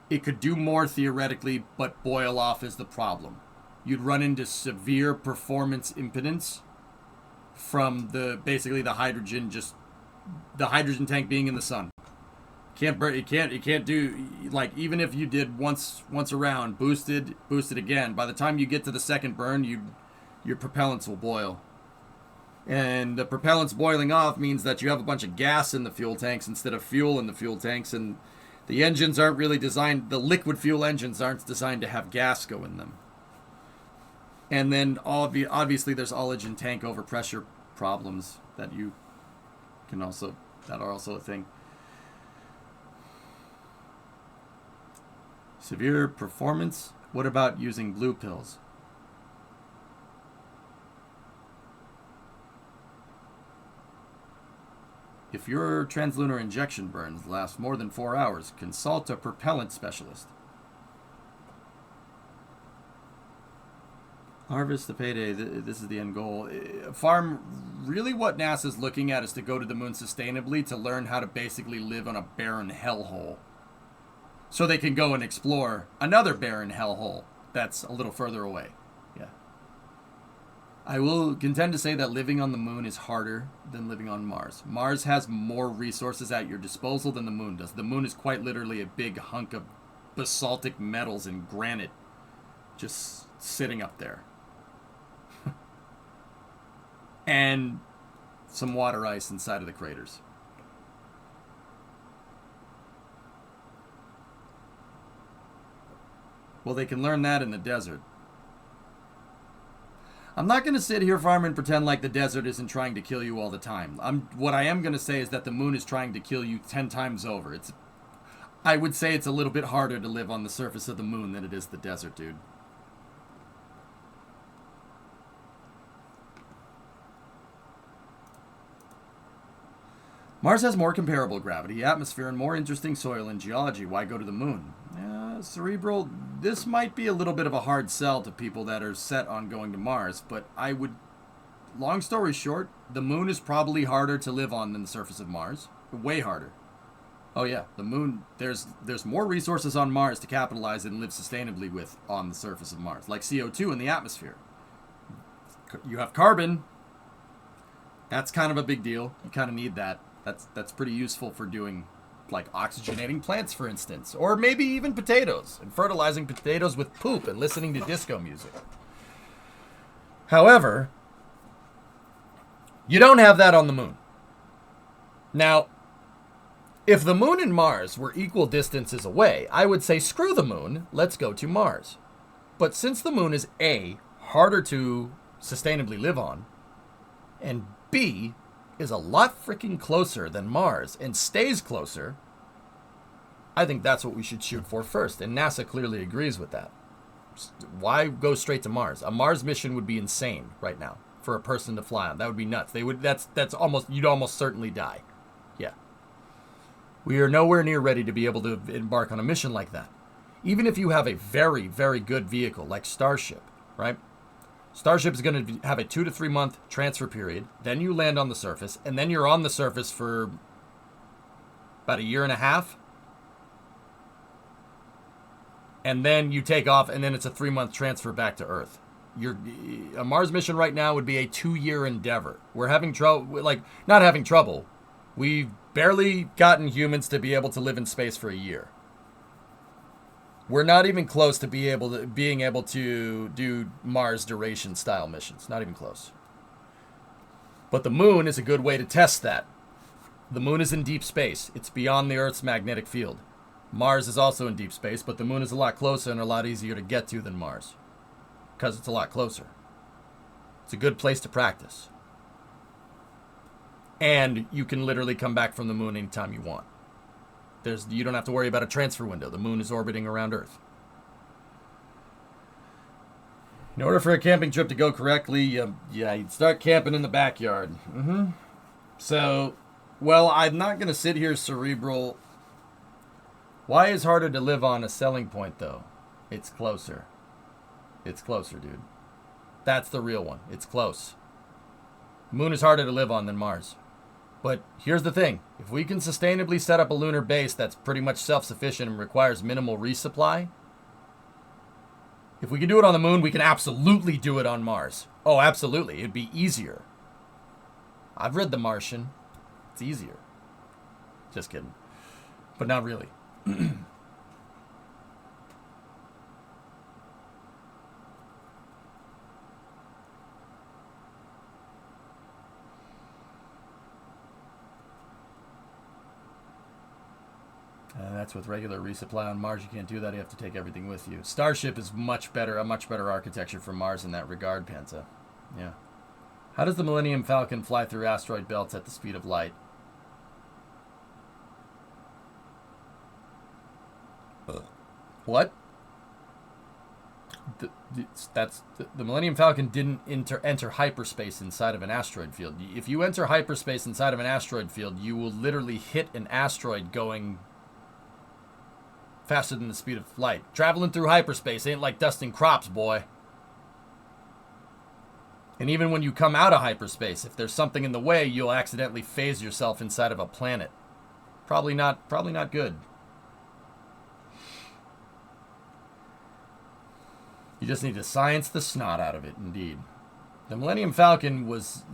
it could do more theoretically, but boil off is the problem. You'd run into severe performance impedance from basically the hydrogen tank being in the sun. It can't do, like, even if you did once around, boosted again, by the time you get to the second burn, your propellants will boil. And the propellants boiling off means that you have a bunch of gas in the fuel tanks instead of fuel in the fuel tanks, and the engines aren't really designed, the liquid fuel engines aren't designed to have gas go in them. And then obviously there's ullage and tank overpressure problems that are also a thing. Severe performance? What about using blue pills? If your translunar injection burns last more than 4 hours, consult a propellant specialist. Harvest the payday. This is the end goal. Farm, really what NASA's looking at is to go to the moon sustainably, to learn how to basically live on a barren hellhole. So they can go and explore another barren hellhole that's a little further away. Yeah. I will contend to say that living on the moon is harder than living on Mars. Mars has more resources at your disposal than the moon does. The moon is quite literally a big hunk of basaltic metals and granite just sitting up there. And some water ice inside of the craters. Well, they can learn that in the desert. I'm not going to sit here, Farmer, and pretend like the desert isn't trying to kill you all the time. What I am going to say is that the moon is trying to kill you 10 times over. I would say it's a little bit harder to live on the surface of the moon than it is the desert, dude. Mars has more comparable gravity, atmosphere, and more interesting soil and geology. Why go to the moon? Cerebral, this might be a little bit of a hard sell to people that are set on going to Mars, but long story short, the moon is probably harder to live on than the surface of Mars. Way harder. Oh yeah, the moon, there's more resources on Mars to capitalize and live sustainably with on the surface of Mars, like CO2 in the atmosphere. You have carbon, That's kind of a big deal. You kind of need that. That's pretty useful for doing, like, oxygenating plants, for instance. Or maybe even potatoes, and fertilizing potatoes with poop and listening to disco music. However, you don't have that on the moon. Now, if the moon and Mars were equal distances away, I would say screw the moon, let's go to Mars. But since the moon is A, harder to sustainably live on, and B, is a lot freaking closer than Mars and stays closer, I think that's what we should shoot for first, and NASA clearly agrees with that. Why go straight to Mars? A Mars mission would be insane right now for a person to fly on. That would be nuts. That's almost, you'd almost certainly die. Yeah. We are nowhere near ready to be able to embark on a mission like that. Even if you have a very, very good vehicle like Starship, right? Starship is going to have a 2 to 3 month transfer period. Then you land on the surface, and then you're on the surface for about a year and a half. And then you take off, and then it's a 3-month transfer back to Earth. A Mars mission right now would be a 2-year endeavor. We're having trouble, like, not having trouble. We've barely gotten humans to be able to live in space for a year. We're not even close to being able to do Mars duration style missions. Not even close. But the moon is a good way to test that. The moon is in deep space. It's beyond the Earth's magnetic field. Mars is also in deep space, but the moon is a lot closer and a lot easier to get to than Mars. Because it's a lot closer. It's a good place to practice. And you can literally come back from the moon anytime you want. You don't have to worry about a transfer window. The moon is orbiting around Earth. In order for a camping trip to go correctly, you'd start camping in the backyard. So, well, I'm not going to sit here cerebral. Why is harder to live on a selling point, though? It's closer. It's closer, dude. That's the real one. It's close. The moon is harder to live on than Mars. But here's the thing. If we can sustainably set up a lunar base that's pretty much self-sufficient and requires minimal resupply, if we can do it on the moon, we can absolutely do it on Mars. Oh, absolutely. It'd be easier. I've read The Martian. It's easier. Just kidding. But not really. That's with regular resupply on Mars. You can't do that. You have to take everything with you. Starship is a much better architecture for Mars in that regard, Panza. Yeah. How does the Millennium Falcon fly through asteroid belts at the speed of light? What? The Millennium Falcon didn't enter hyperspace inside of an asteroid field. If you enter hyperspace inside of an asteroid field, you will literally hit an asteroid going faster than the speed of light. Traveling through hyperspace ain't like dusting crops, boy. And even when you come out of hyperspace, if there's something in the way, you'll accidentally phase yourself inside of a planet. Probably not good. You just need to science the snot out of it, indeed. The Millennium Falcon was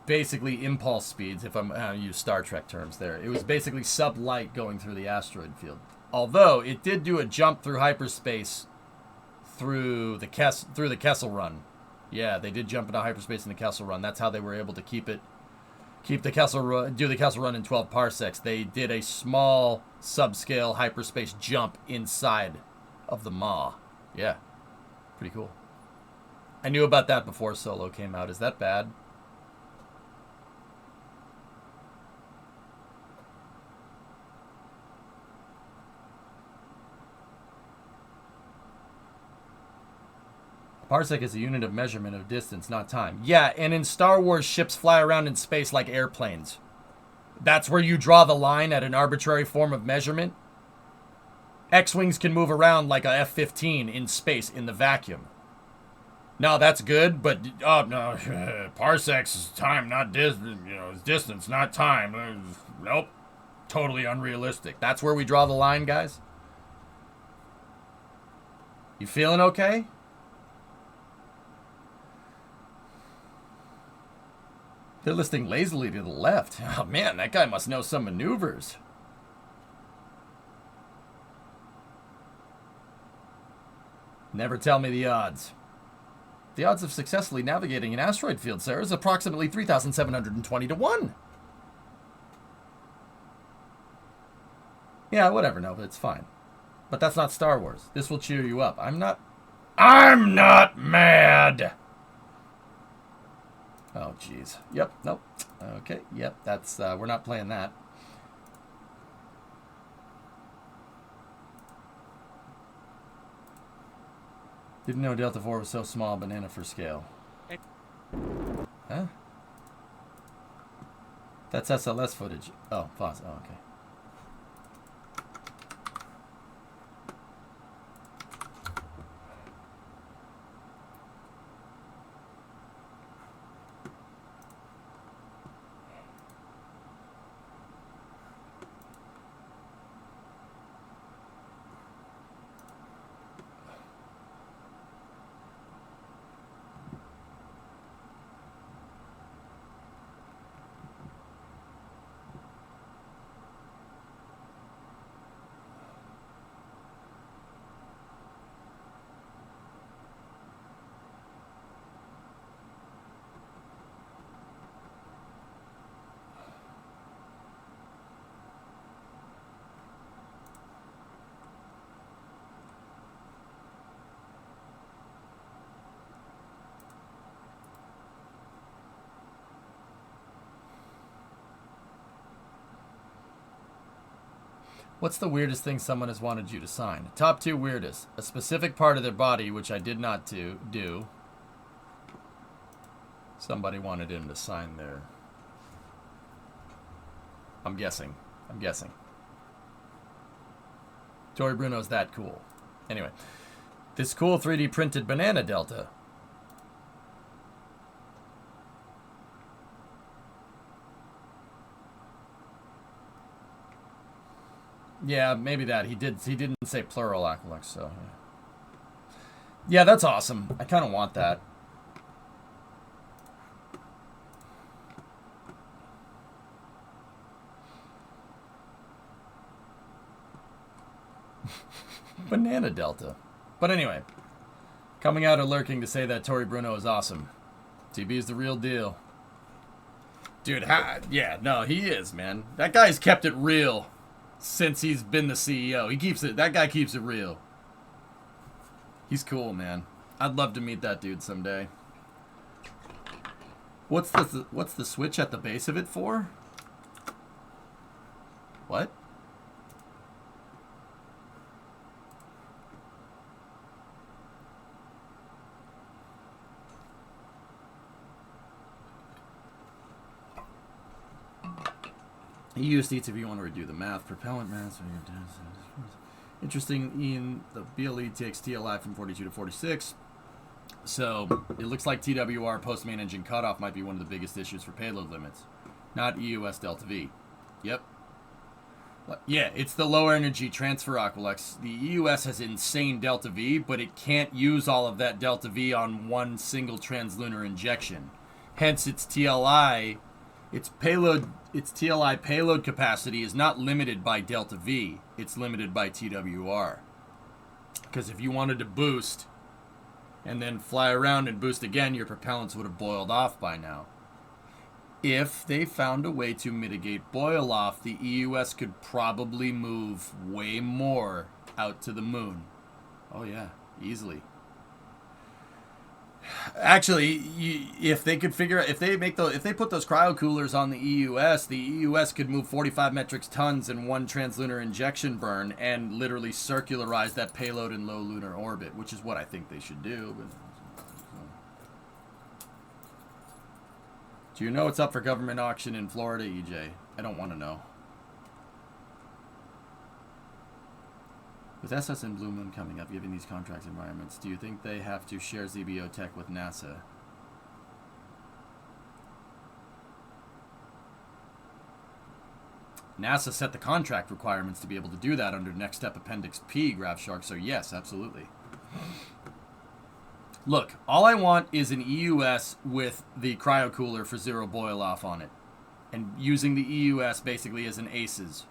basically impulse speeds, if I'm going to use Star Trek terms there. It was basically sublight going through the asteroid field. Although, it did do a jump through hyperspace through the Kessel Run. Yeah, they did jump into hyperspace in the Kessel Run. That's how they were able to do the Kessel Run in 12 parsecs. They did a small subscale hyperspace jump inside of the maw. Yeah, pretty cool. I knew about that before Solo came out. Is that bad? Parsec is a unit of measurement of distance, not time. Yeah, and in Star Wars, ships fly around in space like airplanes. That's where you draw the line at an arbitrary form of measurement. X-Wings can move around like a F-15 in space in the vacuum. No, that's good, but no, parsecs is time, not distance. Distance, not time. Nope, totally unrealistic. That's where we draw the line, guys. You feeling okay? They're listing lazily to the left. Oh man, that guy must know some maneuvers. Never tell me the odds. The odds of successfully navigating an asteroid field, sir, is approximately 3,720 to 1. Yeah, whatever, Nova, it's fine. But that's not Star Wars. This will cheer you up. I'm not mad! Oh, jeez. Yep, nope. Okay, yep, that's, we're not playing that. Didn't know Delta 4 was so small, banana for scale. Huh? That's SLS footage. Oh, pause. Oh, okay. What's the weirdest thing someone has wanted you to sign? Top 2 weirdest. A specific part of their body, which I did not do. Somebody wanted him to sign their... I'm guessing. Tori Bruno's that cool. Anyway. This cool 3D printed banana delta. Yeah, maybe that. He didn't say plural Aqualux, so yeah, that's awesome. I kind of want that. Banana Delta. But anyway, coming out or lurking to say that Tori Bruno is awesome. TB is the real deal. Dude, yeah, no, he is, man. That guy's kept it real. Since he's been the CEO. That guy keeps it real. He's cool, man. I'd love to meet that dude someday. What's the switch at the base of it for? What? He used each if you want to redo the math. Propellant mass. Interesting, Ian. The BLE takes TLI from 42 to 46. So it looks like TWR post-main engine cutoff might be one of the biggest issues for payload limits. Not EUS Delta V. Yep. Yeah, it's the low energy transfer Aqualux. The EUS has insane Delta V, but it can't use all of that Delta V on one single translunar injection. Hence its TLI. Its TLI payload capacity is not limited by Delta V. It's limited by TWR. Because if you wanted to boost and then fly around and boost again, your propellants would have boiled off by now. If they found a way to mitigate boil off, the EUS could probably move way more out to the moon. Oh yeah, easily. Actually, if they could figure out, if they put those cryo coolers on the EUS could move 45 metric tons in one translunar injection burn and literally circularize that payload in low lunar orbit, which is what I think they should do. But, do you know what's up for government auction in Florida, EJ? I don't want to know. With SS and Blue Moon coming up, given these contract environments, do you think they have to share ZBO tech with NASA? NASA set the contract requirements to be able to do that under Next Step Appendix P, Graph Shark, so yes, absolutely. Look, all I want is an EUS with the cryo cooler for zero boil off on it. And using the EUS basically as an ACES.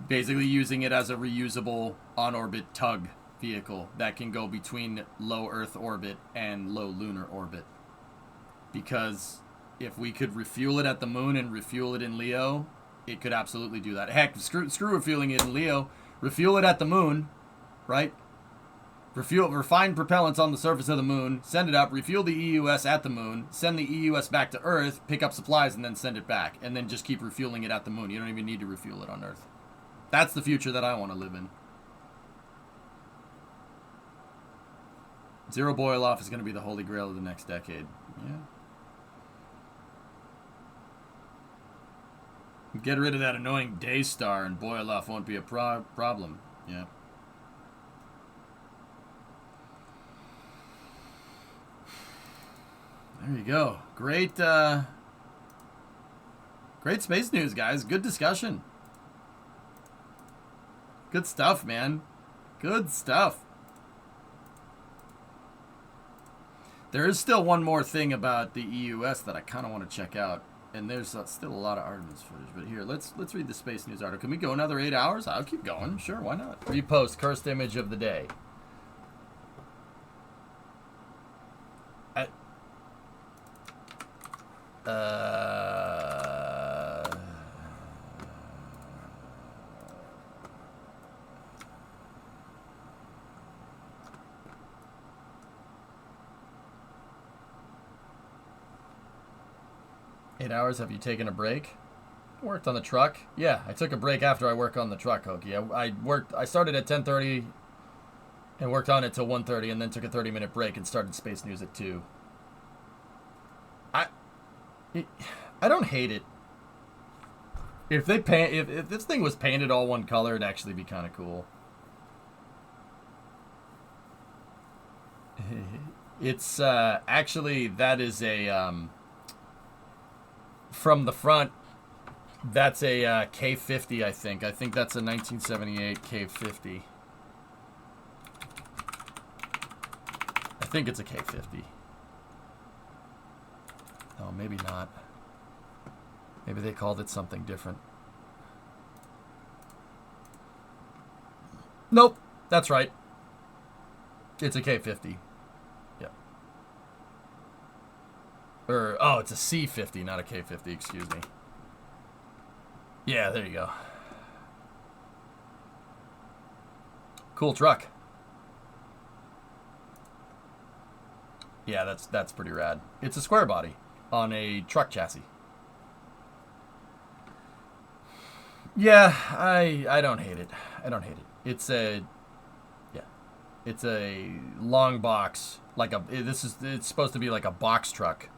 Basically using it as a reusable on-orbit tug vehicle that can go between low Earth orbit and low lunar orbit. Because if we could refuel it at the moon and refuel it in Leo, it could absolutely do that. Heck, screw refueling it in Leo. Refuel it at the moon, right? Refine propellants on the surface of the moon, send it up, refuel the EUS at the moon, send the EUS back to Earth, pick up supplies, and then send it back. And then just keep refueling it at the moon. You don't even need to refuel it on Earth. That's the future that I want to live in. Zero boil off is going to be the holy grail of the next decade. Yeah. Get rid of that annoying day star and boil off won't be a problem. Yeah. There you go. Great space news, guys. Good discussion. Good stuff, man. Good stuff. There is still one more thing about the EUS that I kind of want to check out. And there's still a lot of Artemis footage. But here, let's read the space news article. Can we go another 8 hours? I'll keep going. Sure, why not? Repost cursed image of the day. Hours. Have you taken a break? Worked on the truck. Yeah, I took a break after I worked on the truck, Hokey. I started at 10:30 and worked on it till 1:30 and then took a 30-minute break and started Space News at 2. I don't hate it. If they paint if this thing was painted all one color, it'd actually be kind of cool. It's actually, that is a from the front, that's a K50, I think. I think that's a 1978 K50. I think it's a K50. Oh, maybe not. Maybe they called it something different. Nope, that's right. It's a K50. Oh, it's a C50, not a K50, excuse me. Yeah, there you go. Cool truck. Yeah, that's pretty rad. It's a square body on a truck chassis. Yeah, I don't hate it. I don't hate it. It's a long box, like it's supposed to be like a box truck.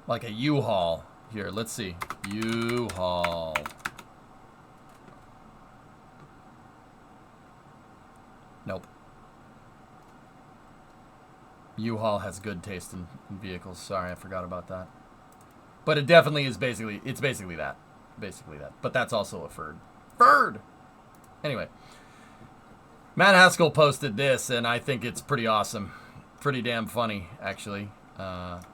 Like a U-Haul. Here, let's see. U-Haul. Nope. U-Haul has good taste in vehicles. Sorry, I forgot about that. But it definitely is basically that. Basically that. But that's also a Ferd. Ferd! Anyway. Matt Haskell posted this, and I think it's pretty awesome. Pretty damn funny, actually. That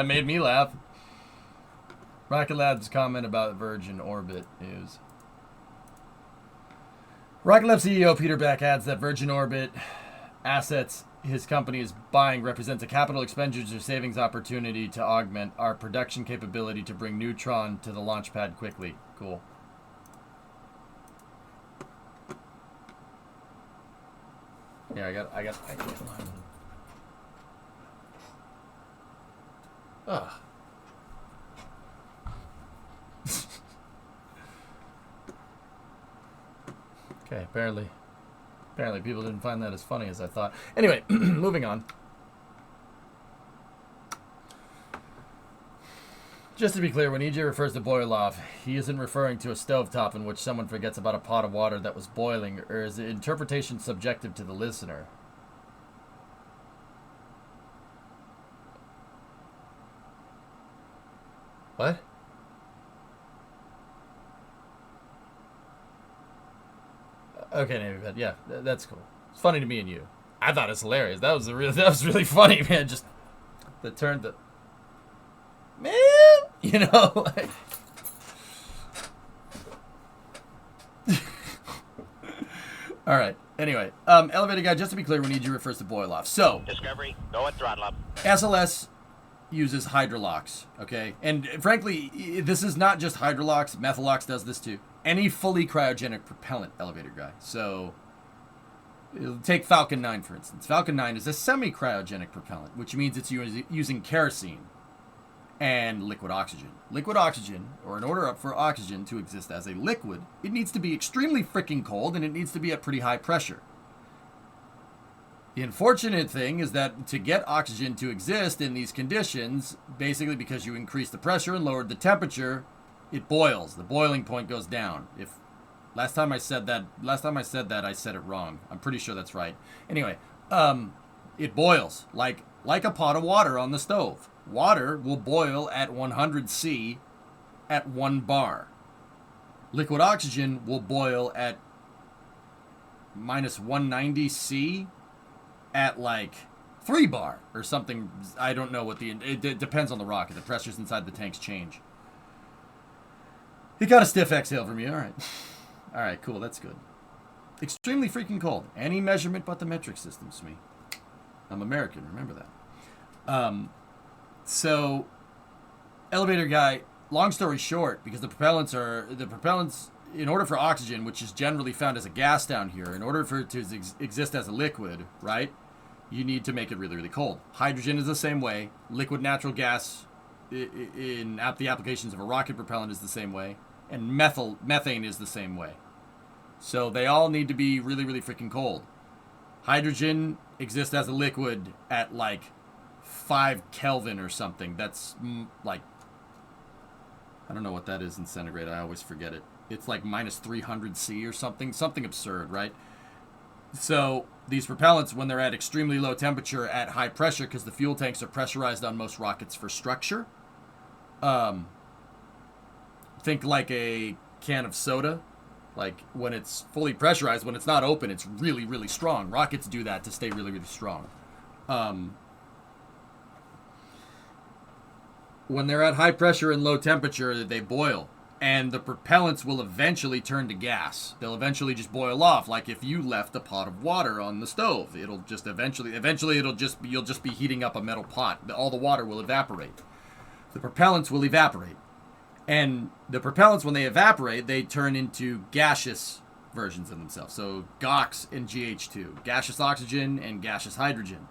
made me laugh. Rocket Lab's comment about Virgin Orbit news. Rocket Lab CEO Peter Beck adds that Virgin Orbit assets his company is buying represents a capital expenditure savings opportunity to augment our production capability to bring Neutron to the launch pad quickly. Cool. Yeah, I got mine. Ugh. Okay, apparently people didn't find that as funny as I thought. Anyway, moving on. Just to be clear, when EJ refers to boil off, he isn't referring to a stovetop in which someone forgets about a pot of water that was boiling, or is the interpretation subjective to the listener? What? Okay, Navy Vet. Yeah, that's cool. It's funny to me and you. I thought it's hilarious. That was really funny, man. Just the turn the man, you know. Like... All right. Anyway, elevator guy. Just to be clear, when EG refers to boil off. So Discovery, go at throttle up. SLS uses hydrolox, okay? And frankly, this is not just hydrolox. Methalox does this too. Any fully cryogenic propellant elevator guy. So take Falcon 9, for instance. Falcon 9 is a semi-cryogenic propellant, which means it's using kerosene and liquid oxygen. Liquid oxygen, or in order for oxygen to exist as a liquid, it needs to be extremely freaking cold and it needs to be at pretty high pressure. The unfortunate thing is that to get oxygen to exist in these conditions, basically because you increase the pressure and lowered the temperature, it boils. The boiling point goes down. If last time I said that, I said it wrong. I'm pretty sure that's right. Anyway, it boils like a pot of water on the stove. Water will boil at 100 C at 1 bar. Liquid oxygen will boil at minus 190 C at like 3 bar or something. I don't know what it depends on the rocket. The pressures inside the tanks change. He got a stiff exhale from you. All right. All right, cool. That's good. Extremely freaking cold. Any measurement but the metric system, Smee. I'm American. Remember that. So, elevator guy, long story short, because the propellants, in order for oxygen, which is generally found as a gas down here, in order for it to exist as a liquid, right, you need to make it really, really cold. Hydrogen is the same way. Liquid natural gas in the applications of a rocket propellant is the same way. And methane is the same way. So they all need to be really, really freaking cold. Hydrogen exists as a liquid at like 5 Kelvin or something. That's like, I don't know what that is in centigrade. I always forget it. It's like minus 300 C or something absurd, right? So these propellants, when they're at extremely low temperature at high pressure, because the fuel tanks are pressurized on most rockets for structure, think like a can of soda. Like when it's fully pressurized, when it's not open, it's really, really strong. Rockets do that to stay really, really strong. When they're at high pressure and low temperature, they boil. And the propellants will eventually turn to gas. They'll eventually just boil off. Like if you left a pot of water on the stove, it'll just eventually you'll just be heating up a metal pot. All the water will evaporate. The propellants will evaporate. And the propellants, when they evaporate, they turn into gaseous versions of themselves. So GOX and GH2, gaseous oxygen and gaseous hydrogen.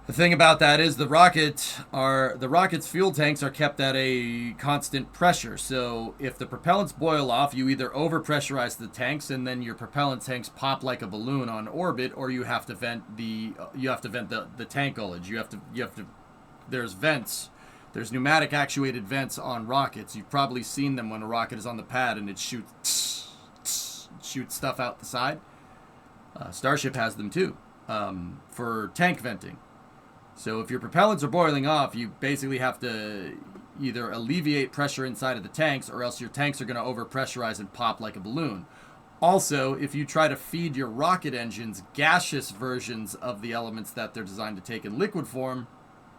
The thing about that is the rocket's fuel tanks are kept at a constant pressure. So if the propellants boil off, you either overpressurize the tanks and then your propellant tanks pop like a balloon on orbit, or you have to vent the tank ullage. There's vents. There's pneumatic actuated vents on rockets. You've probably seen them when a rocket is on the pad and it shoots stuff out the side. Starship has them too, for tank venting. So if your propellants are boiling off, you basically have to either alleviate pressure inside of the tanks, or else your tanks are going to overpressurize and pop like a balloon. Also, if you try to feed your rocket engines gaseous versions of the elements that they're designed to take in liquid form,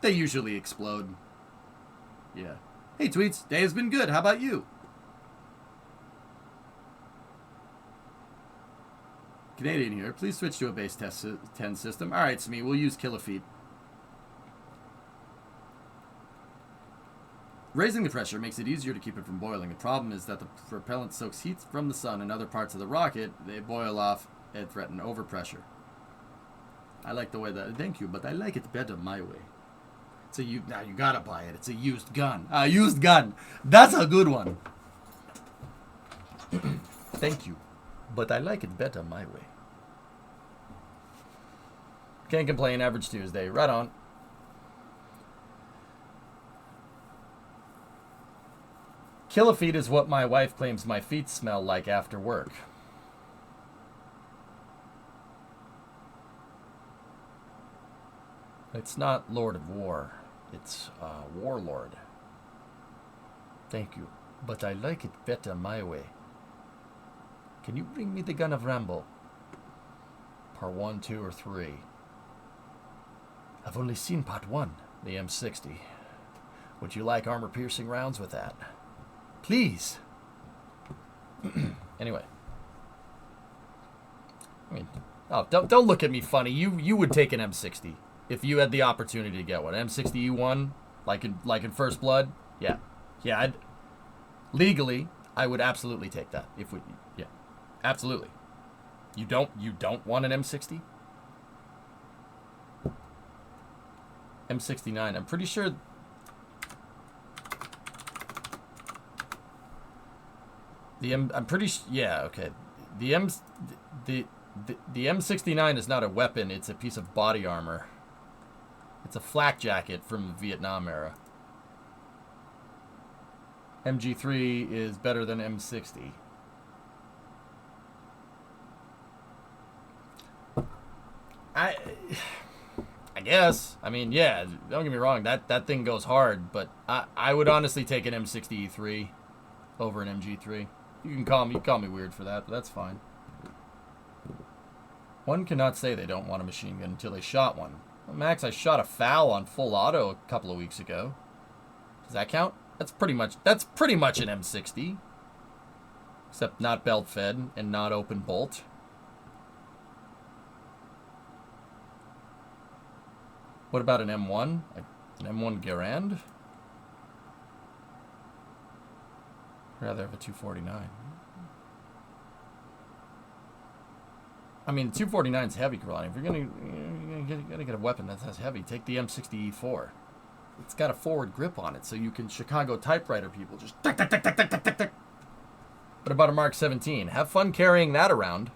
they usually explode. Yeah. Hey, Tweets. Day has been good. How about you? Canadian here. Please switch to a base test 10 system. All right, Smee. We'll use kilofeet. Raising the pressure makes it easier to keep it from boiling. The problem is that the propellant soaks heat from the sun and other parts of the rocket. They boil off and threaten overpressure. I like the way that... Thank you, but I like it better my way. Now you gotta buy it. It's a used gun. A used gun. That's a good one. Thank you, but I like it better my way. Can't complain. Average Tuesday. Right on. Kilofeet is what my wife claims my feet smell like after work. It's not Lord of War. It's Warlord. Thank you, but I like it better my way. Can you bring me the gun of Rambo? Part 1, 2, or 3? I've only seen part 1, the M60. Would you like armor-piercing rounds with that? Please. Anyway. I mean, oh, don't look at me funny. You would take an M60 if you had the opportunity to get one. M60E1, like in First Blood. Yeah, legally, I would absolutely take that. Yeah, absolutely. You don't want an M60? M69. I'm pretty sure. I'm pretty sure. Yeah, okay. The M69 is not a weapon. It's a piece of body armor. It's a flak jacket from the Vietnam era. MG3 is better than M60. I guess. I mean, yeah, don't get me wrong. That thing goes hard, but I would honestly take an M60E3 over an MG3. You can call me weird for that, but that's fine. One cannot say they don't want a machine gun until they shot one. Well, Max, I shot a FAL on full auto a couple of weeks ago. Does that count? That's pretty much an M60. Except not belt fed and not open bolt. What about an M1? An M1 Garand? I'd rather have a 249. I mean, 249 is heavy, Carolina. If you're gonna get a weapon that's heavy, take the M60E4. It's got a forward grip on it, so you can Chicago typewriter people just tick, tick, tick, tick, tick, tick, tick, tick. What about a Mark 17? Have fun carrying that around.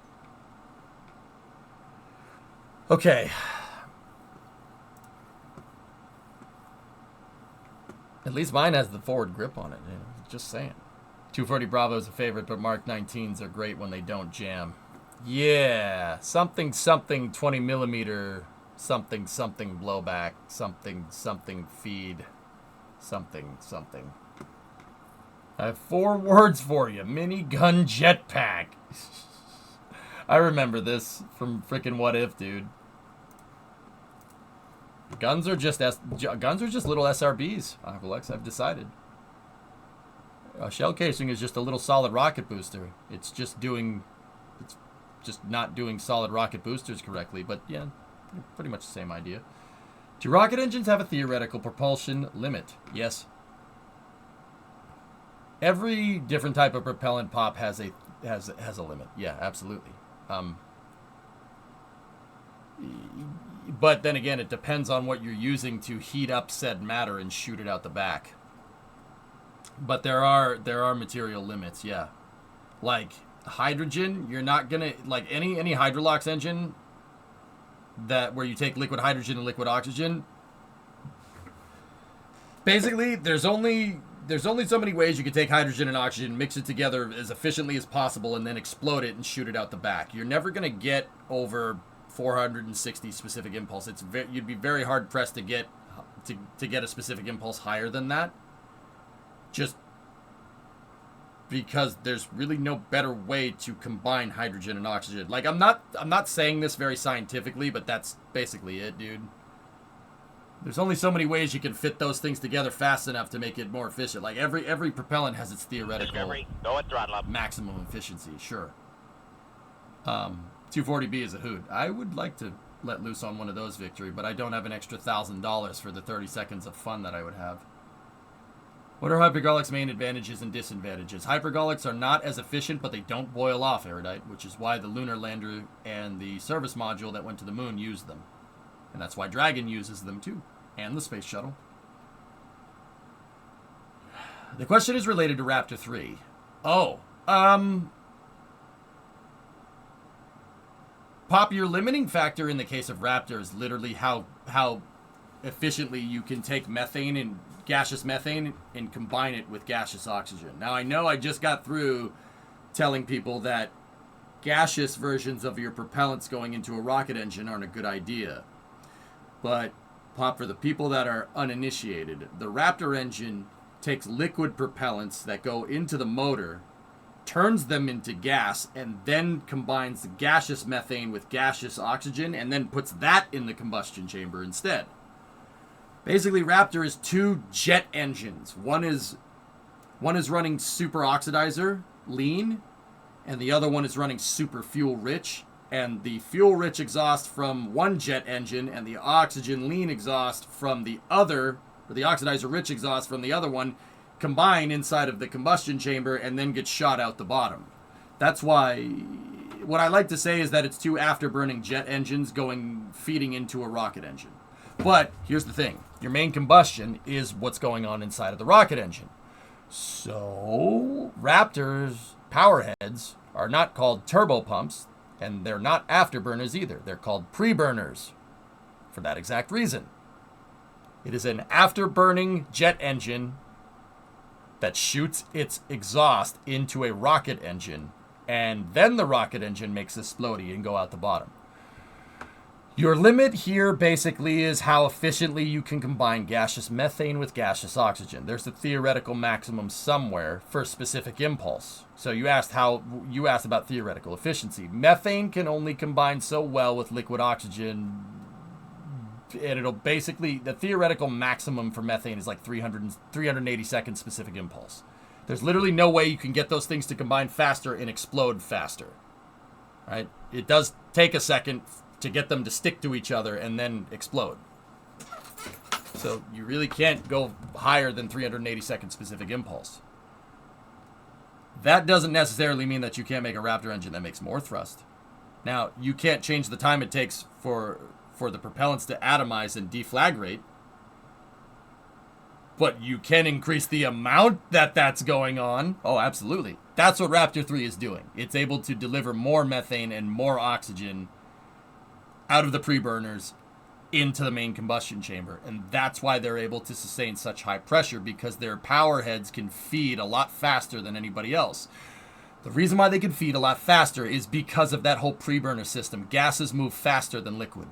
Okay. At least mine has the forward grip on it. You know, just saying. 240 Bravo is a favorite, but Mark 19s are great when they don't jam. Yeah, something 20 millimeter, something blowback, something feed, something. I have 4 words for you: minigun jetpack. I remember this from frickin' What If, dude. Guns are just little SRBs. I've decided. A shell casing is just a little solid rocket booster. It's just not doing solid rocket boosters correctly, but yeah, pretty much the same idea. Do rocket engines have a theoretical propulsion limit? Yes. Every different type of propellant pop has a limit. Yeah, absolutely. But then again, it depends on what you're using to heat up said matter and shoot it out the back. But there are material limits, yeah. Like hydrogen, you're not gonna like any Hydrolox engine where you take liquid hydrogen and liquid oxygen. Basically, there's only so many ways you can take hydrogen and oxygen, mix it together as efficiently as possible, and then explode it and shoot it out the back. You're never gonna get over 460 specific impulse. You'd be very hard pressed to get a specific impulse higher than that. Just because there's really no better way to combine hydrogen and oxygen. Like I'm not saying this very scientifically, but that's basically it, dude. There's only so many ways you can fit those things together fast enough to make it more efficient. Like every propellant has its theoretical maximum efficiency, sure. 240B is a hoot. I would like to let loose on one of those, Victory, but I don't have an extra $1,000 for the 30 seconds of fun that I would have. What are hypergolics' main advantages and disadvantages? Hypergolics are not as efficient, but they don't boil off, Erudite, which is why the lunar lander and the service module that went to the moon used them. And that's why Dragon uses them too, and the space shuttle. The question is related to Raptor 3. Oh, Pop, your limiting factor in the case of Raptor is literally how efficiently you can take methane and gaseous methane and combine it with gaseous oxygen. Now, I know I just got through telling people that gaseous versions of your propellants going into a rocket engine aren't a good idea. But, Pop, for the people that are uninitiated, the Raptor engine takes liquid propellants that go into the motor, turns them into gas, and then combines the gaseous methane with gaseous oxygen, and then puts that in the combustion chamber instead. Basically, Raptor is 2 jet engines. One is running super oxidizer, lean, and the other one is running super fuel rich. And the fuel rich exhaust from one jet engine and the oxygen lean exhaust from the other, or the oxidizer rich exhaust from the other one, combine inside of the combustion chamber and then get shot out the bottom. That's why what I like to say is that it's 2 afterburning jet engines feeding into a rocket engine. But here's the thing. Your main combustion is what's going on inside of the rocket engine. So Raptor's power heads are not called turbo pumps, and they're not afterburners either. They're called pre-burners for that exact reason. It is an afterburning jet engine that shoots its exhaust into a rocket engine, and then the rocket engine makes a splody and go out the bottom. Your limit here basically is how efficiently you can combine gaseous methane with gaseous oxygen. There's a theoretical maximum somewhere for specific impulse. So you asked about theoretical efficiency. Methane can only combine so well with liquid oxygen, and it'll basically, the theoretical maximum for methane is like 380 seconds specific impulse. There's literally no way you can get those things to combine faster and explode faster. Right? It does take a second to get them to stick to each other and then explode. So you really can't go higher than 380 second specific impulse. That doesn't necessarily mean that you can't make a Raptor engine that makes more thrust. Now, you can't change the time it takes for the propellants to atomize and deflagrate, but you can increase the amount that's going on. Oh, absolutely. That's what Raptor 3 is doing. It's able to deliver more methane and more oxygen out of the pre-burners into the main combustion chamber. And that's why they're able to sustain such high pressure, because their power heads can feed a lot faster than anybody else. The reason why they can feed a lot faster is because of that whole pre-burner system. Gases move faster than liquid.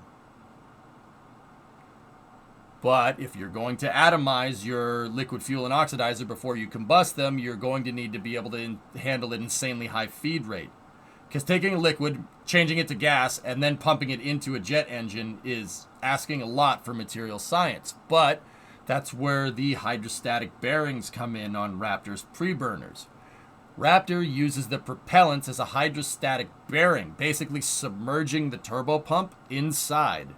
But if you're going to atomize your liquid fuel and oxidizer before you combust them, you're going to need to be able to handle an insanely high feed rate. Because taking a liquid, changing it to gas, and then pumping it into a jet engine is asking a lot for material science. But that's where the hydrostatic bearings come in on Raptor's pre-burners. Raptor uses the propellants as a hydrostatic bearing, basically submerging the turbopump inside.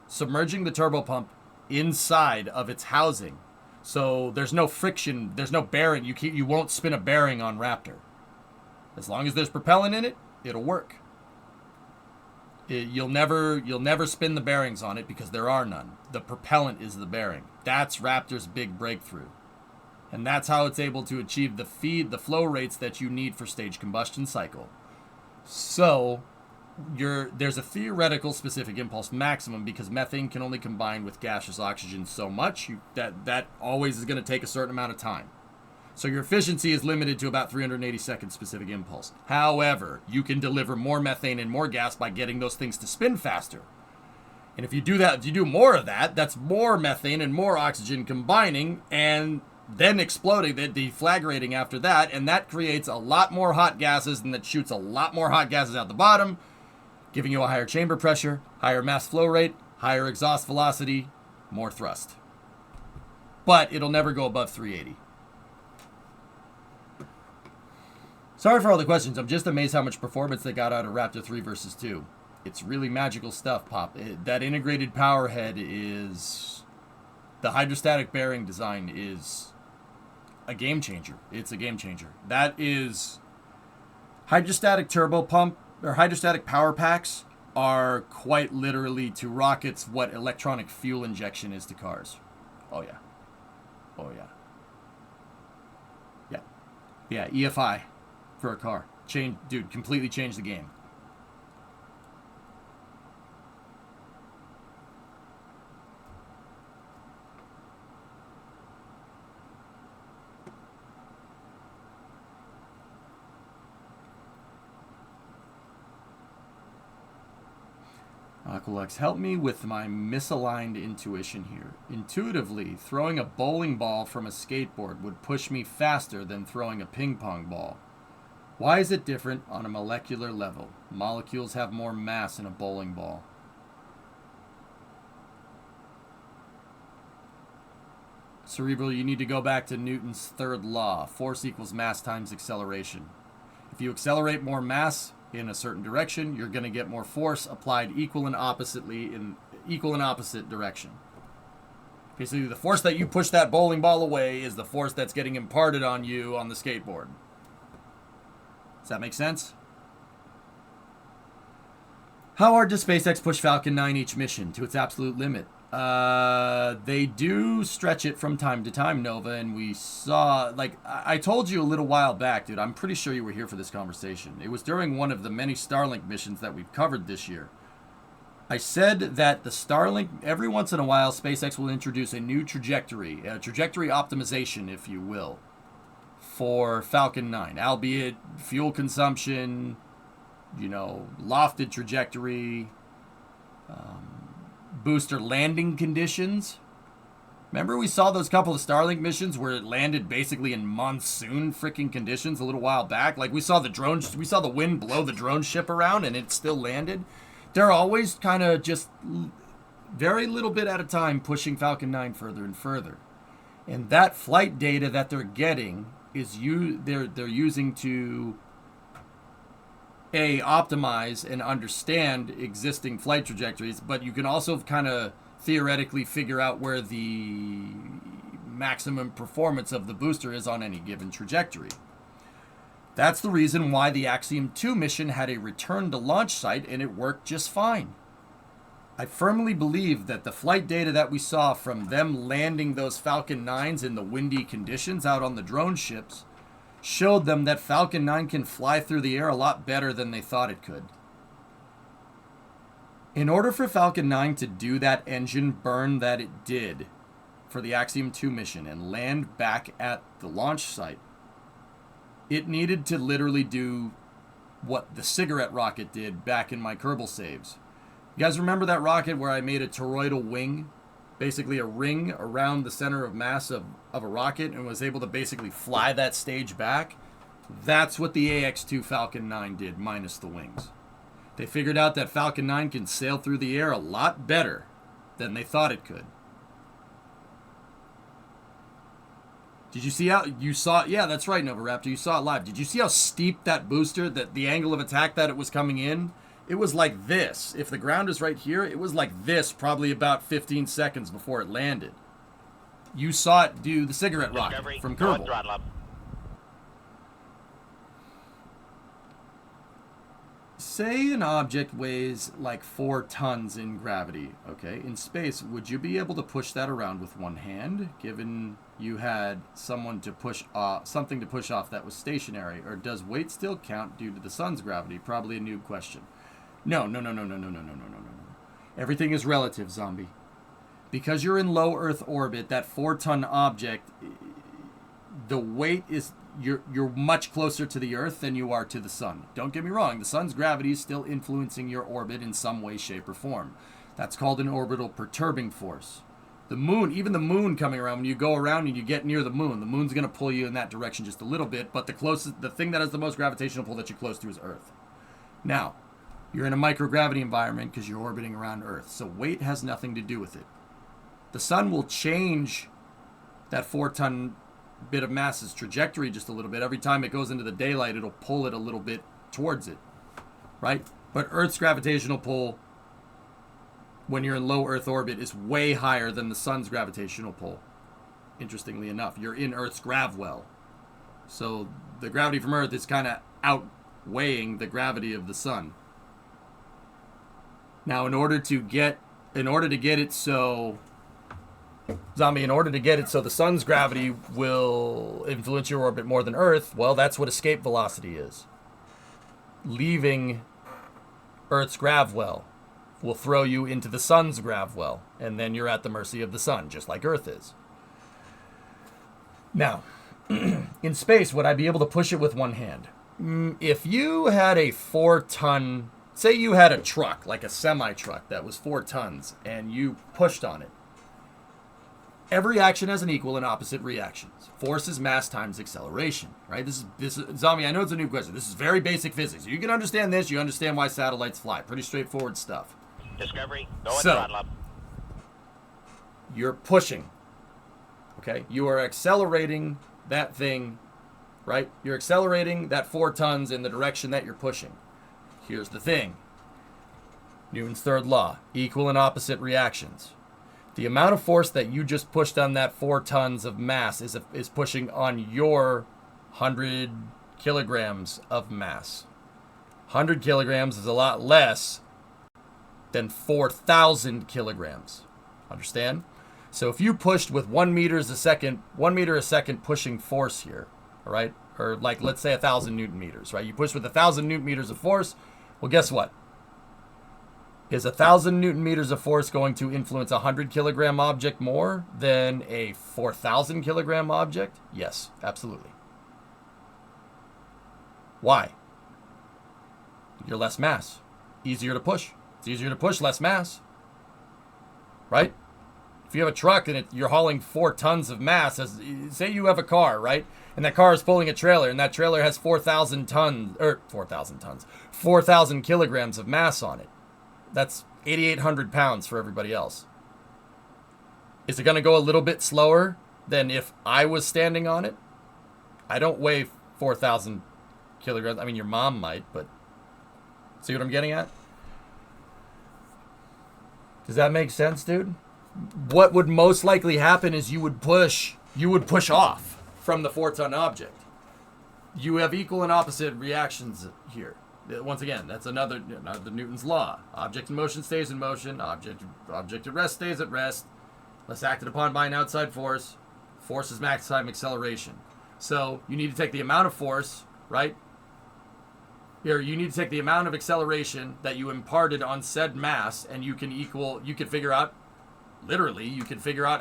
Submerging the turbopump inside of its housing. So there's no friction, there's no bearing. You won't spin a bearing on Raptor. As long as there's propellant in it, it'll work. You'll never spin the bearings on it because there are none. The propellant is the bearing. That's Raptor's big breakthrough. And that's how it's able to achieve the flow rates that you need for stage combustion cycle. So there's a theoretical specific impulse maximum because methane can only combine with gaseous oxygen so much that always is going to take a certain amount of time. So your efficiency is limited to about 380 seconds specific impulse. However, you can deliver more methane and more gas by getting those things to spin faster. And if you do that, if you do more of that, that's more methane and more oxygen combining and then exploding, then deflagrating after that, and that creates a lot more hot gases, and that shoots a lot more hot gases out the bottom, giving you a higher chamber pressure, higher mass flow rate, higher exhaust velocity, more thrust. But it'll never go above 380. Sorry for all the questions. I'm just amazed how much performance they got out of Raptor 3 versus 2. It's really magical stuff, Pop. That integrated power head is... The hydrostatic bearing design is a game changer. It's a game changer. That is... Hydrostatic turbo pump, or hydrostatic power packs, are quite literally to rockets what electronic fuel injection is to cars. Oh, yeah. Oh, yeah. Yeah. Yeah, EFI. For a car. Completely changed the game. Aqualux, help me with my misaligned intuition here. Intuitively, throwing a bowling ball from a skateboard would push me faster than throwing a ping pong ball. Why is it different on a molecular level? Molecules have more mass in a bowling ball. Cerebral, you need to go back to Newton's third law. Force equals mass times acceleration. If you accelerate more mass in a certain direction, you're going to get more force applied equal and opposite direction. Basically, the force that you push that bowling ball away is the force that's getting imparted on you on the skateboard. Does that make sense? How hard does SpaceX push Falcon 9 each mission to its absolute limit? They do stretch it from time to time, Nova, and we saw, like, I told you a little while back, dude, I'm pretty sure you were here for this conversation. It was during one of the many Starlink missions that we've covered this year. I said that the Starlink, every once in a while, SpaceX will introduce a new trajectory, a trajectory optimization, if you will, for Falcon 9, albeit fuel consumption, you know, lofted trajectory, booster landing conditions. Remember we saw those couple of Starlink missions where it landed basically in monsoon freaking conditions a little while back? Like we saw the wind blow the drone ship around and it still landed. They're always kind of just very little bit at a time pushing Falcon 9 further and further. And that flight data that they're getting is they're using to optimize and understand existing flight trajectories, but you can also kind of theoretically figure out where the maximum performance of the booster is on any given trajectory. That's the reason why the Axiom 2 mission had a return to launch site and it worked just fine. I firmly believe that the flight data that we saw from them landing those Falcon 9s in the windy conditions out on the drone ships showed them that Falcon 9 can fly through the air a lot better than they thought it could. In order for Falcon 9 to do that engine burn that it did for the Axiom 2 mission and land back at the launch site, it needed to literally do what the cigarette rocket did back in my Kerbal saves. You guys remember that rocket where I made a toroidal wing? Basically a ring around the center of mass of a rocket and was able to basically fly that stage back? That's what the AX-2 Falcon 9 did, minus the wings. They figured out that Falcon 9 can sail through the air a lot better than they thought it could. Did you see how you saw it? Yeah, that's right, Nova Raptor. You saw it live. Did you see how steep that booster, that the angle of attack that it was coming in? It was like this. If the ground is right here, it was like this probably about 15 seconds before it landed. You saw it do the cigarette rocket from Kerbal. Say an object weighs like 4 tons in gravity, okay? In space, would you be able to push that around with one hand, given you had something to push off that was stationary? Or does weight still count due to the sun's gravity? Probably a noob question. No. Everything is relative, zombie. Because you're in low Earth orbit, that 4-ton object, the weight is, you're much closer to the Earth than you are to the sun. Don't get me wrong, the sun's gravity is still influencing your orbit in some way, shape, or form. That's called an orbital perturbing force. The moon, even the moon coming around, when you go around and you get near the moon's going to pull you in that direction just a little bit, but the thing that has the most gravitational pull that you're close to is Earth. Now, you're in a microgravity environment because you're orbiting around Earth, so weight has nothing to do with it. The sun will change that 4-ton bit of mass's trajectory just a little bit. Every time it goes into the daylight, it'll pull it a little bit towards it, right? But Earth's gravitational pull, when you're in low Earth orbit, is way higher than the sun's gravitational pull. Interestingly enough, you're in Earth's grav well. So the gravity from Earth is kind of outweighing the gravity of the sun. Now, in order to get it so the sun's gravity will influence your orbit more than Earth, well, that's what escape velocity is. Leaving Earth's grav well will throw you into the sun's grav well, and then you're at the mercy of the sun, just like Earth is. Now, in space, would I be able to push it with one hand? If you had a 4-ton say you had a truck, like a semi-truck that was 4 tons, and you pushed on it. Every action has an equal and opposite reactions. Force is mass times acceleration, right? This is Zombie, I know it's a new question. This is very basic physics. You can understand this, you understand why satellites fly. Pretty straightforward stuff. Discovery, go and So, throttle up. you're pushing, okay? You are accelerating that thing, right? You're accelerating that 4 tons in the direction that you're pushing. Here's the thing. Newton's third law, equal and opposite reactions. The amount of force that you just pushed on that 4 tons of mass is pushing on your 100 kilograms of mass. 100 kilograms is a lot less than 4,000 kilograms. Understand? So if you pushed with 1 meter a second pushing force here, all right? Or like, let's say 1,000 Newton meters, right? You push with 1,000 Newton meters of force. Well, guess what? Is 1,000 Newton meters of force going to influence a 100 kilogram object more than a 4,000 kilogram object? Yes, absolutely. Why? You're less mass. Easier to push. It's easier to push, less mass. Right? If you have a truck and you're hauling 4 tons of mass, say you have a car, right? And that car is pulling a trailer, and that trailer has 4,000 kilograms of mass on it. That's 8,800 pounds for everybody else. Is it going to go a little bit slower than if I was standing on it? I don't weigh 4,000 kilograms. I mean, your mom might, but see what I'm getting at? Does that make sense, dude? What would most likely happen is you would push off from the 4-ton object. You have equal and opposite reactions here. Once again, that's another Newton's law. Object in motion stays in motion. Object at rest stays at rest. Unless acted upon by an outside force. Force is max time acceleration. So you need to take the amount of force, right? Here, you need to take the amount of acceleration that you imparted on said mass, and you can figure out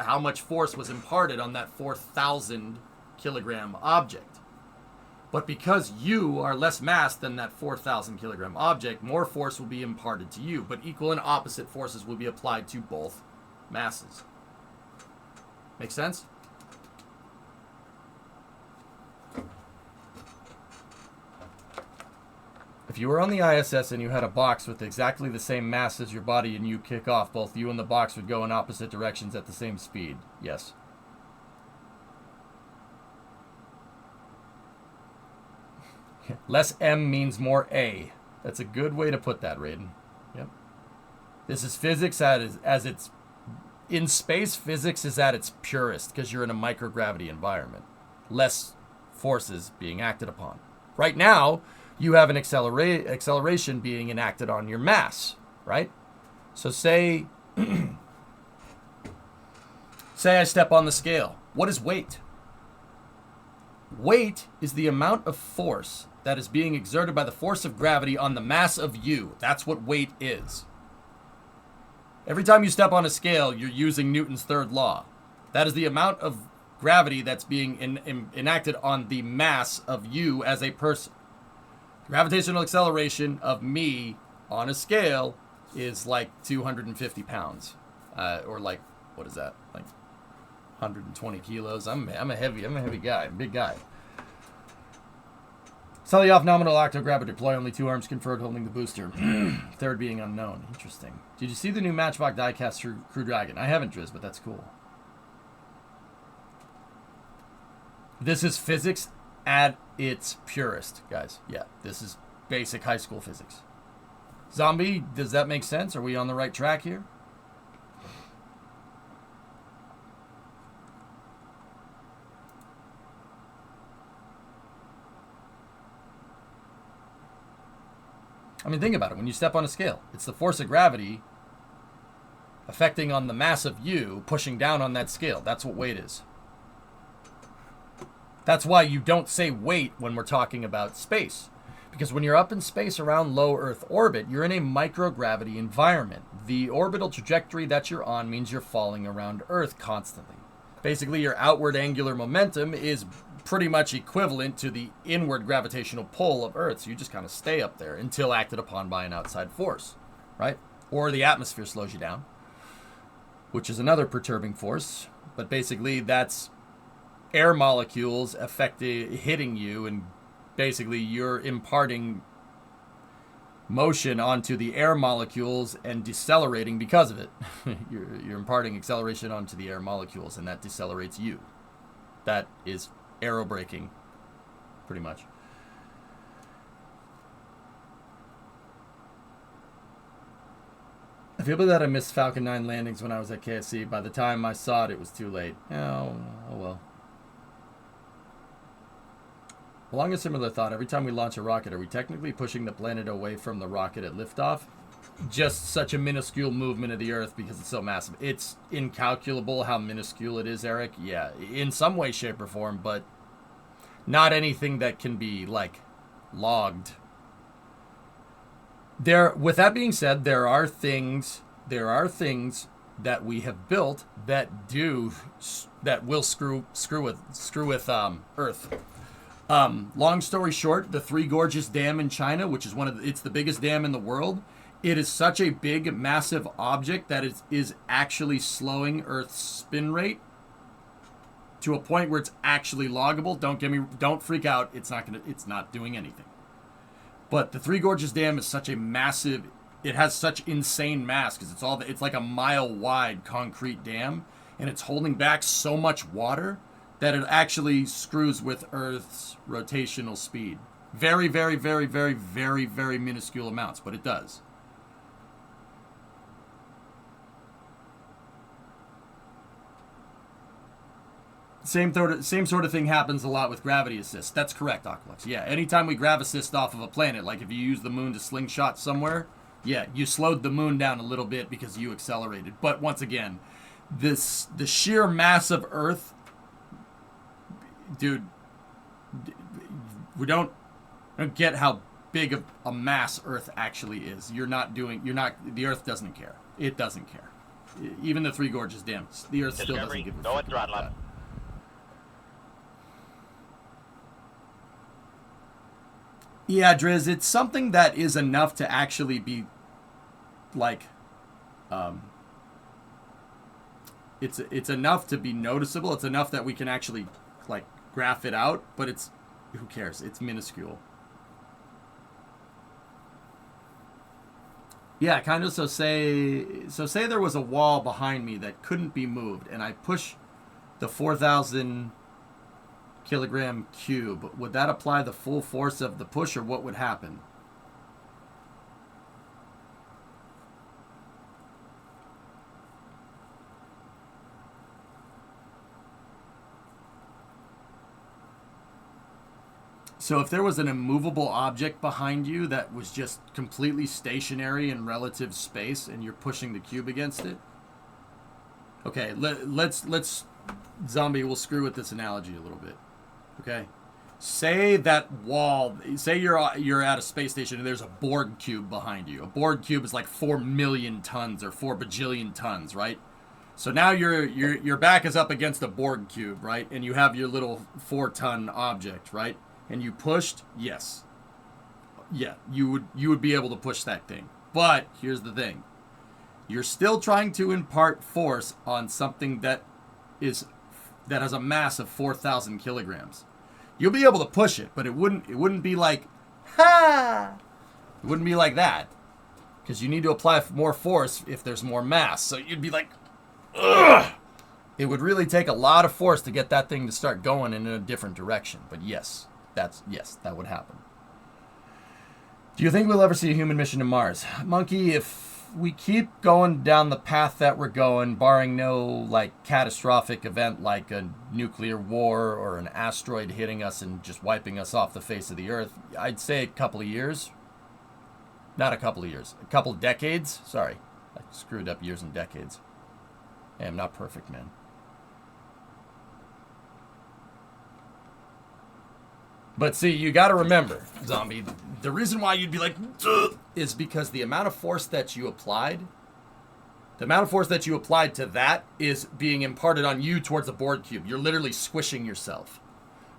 how much force was imparted on that 4,000 kilogram object. But because you are less mass than that 4,000 kilogram object, more force will be imparted to you, but equal and opposite forces will be applied to both masses. Make sense? If you were on the ISS and you had a box with exactly the same mass as your body and you kick off, both you and the box would go in opposite directions at the same speed. Yes. Less M means more A. That's a good way to put that, Raiden. Yep. This is physics as it's... In space, physics is at its purest because you're in a microgravity environment. Less forces being acted upon. Right now, you have an acceleration being enacted on your mass, right? So say I step on the scale. What is weight? Weight is the amount of force that is being exerted by the force of gravity on the mass of you. That's what weight is. Every time you step on a scale, you're using Newton's third law. That is the amount of gravity that's being enacted on the mass of you as a person. Gravitational acceleration of me on a scale is like 250 pounds. Or like, what is that? Like 120 kilos. I'm a heavy guy, big guy. Slightly off nominal octo grab or deploy, only 2 arms conferred holding the booster. Third being unknown. Interesting. Did you see the new Matchbox diecast Crew Dragon? I haven't, Driz, but that's cool. This is physics at its purest, guys. Yeah, this is basic high school physics. Zombie, does that make sense? Are we on the right track here? I mean, think about it. When you step on a scale, it's the force of gravity affecting on the mass of you, pushing down on that scale. That's what weight is. That's why you don't say weight when we're talking about space. Because when you're up in space around low Earth orbit, you're in a microgravity environment. The orbital trajectory that you're on means you're falling around Earth constantly. Basically, your outward angular momentum is pretty much equivalent to the inward gravitational pull of Earth. So you just kind of stay up there until acted upon by an outside force, right? Or the atmosphere slows you down, which is another perturbing force. But basically, that's air molecules hitting you, and basically you're imparting motion onto the air molecules and decelerating because of it. You're imparting acceleration onto the air molecules, and that decelerates you. That is aerobraking, pretty much. I feel bad that I missed Falcon 9 landings when I was at KSC. By the time I saw it, it was too late. Oh well. Along a similar thought, every time we launch a rocket, are we technically pushing the planet away from the rocket at liftoff? Just such a minuscule movement of the Earth because it's so massive. It's incalculable how minuscule it is, Eric. Yeah, in some way, shape, or form, but not anything that can be, like, logged. With that being said, there are things that we have built that will screw with Earth. Long story short, the Three Gorges Dam in China, which is it's the biggest dam in the world. It is such a big, massive object that it is actually slowing Earth's spin rate to a point where it's actually loggable. Don't freak out. It's not doing anything. But the Three Gorges Dam is such a massive, it has such insane mass because it's like a mile wide concrete dam, and it's holding back so much water that it actually screws with Earth's rotational speed. Very, very, very, very, very, very minuscule amounts, but it does. Same sort of thing happens a lot with gravity assist. That's correct, Aqualux. Yeah, anytime we grav assist off of a planet, like if you use the moon to slingshot somewhere, yeah, you slowed the moon down a little bit because you accelerated. But once again, the sheer mass of Earth, dude, we don't get how big of a mass Earth actually is. The Earth doesn't care. It doesn't care. Even the Three Gorges Dam, the Earth still doesn't give a fuck about that. Yeah, Driz, it's something that is enough to actually be, like, it's enough to be noticeable. It's enough that we can actually, like, graph it out, but who cares? It's minuscule. Yeah, kind of. So say there was a wall behind me that couldn't be moved, and I push the 4,000 kilogram cube. Would that apply the full force of the push, or what would happen? So if there was an immovable object behind you that was just completely stationary in relative space and you're pushing the cube against it? Okay, let's Zombie, we'll screw with this analogy a little bit. Okay? Say that wall, say you're at a space station and there's a Borg cube behind you. A Borg cube is like 4 million tons or 4 bajillion tons, right? So now your back is up against a Borg cube, right? And you have your little 4-ton object, right? And you pushed, yes. Yeah, you would be able to push that thing. But here's the thing. You're still trying to impart force on something that has a mass of 4,000 kilograms. You'll be able to push it, but it wouldn't be like, ha! It wouldn't be like that. Because you need to apply more force if there's more mass. So you'd be like, ugh! It would really take a lot of force to get that thing to start going in a different direction. But yes, that would happen. Do you think we'll ever see a human mission to Mars? Monkey, if we keep going down the path that we're going, barring no, like, catastrophic event like a nuclear war or an asteroid hitting us and just wiping us off the face of the Earth, I'd say a couple of years. Not a couple of years. A couple of decades. Sorry. I screwed up years and decades. Hey, I'm not perfect, man. But see, you got to remember, Zombie, the reason why you'd be like, ugh, is because the amount of force that you applied to that is being imparted on you towards the Borg cube. You're literally squishing yourself.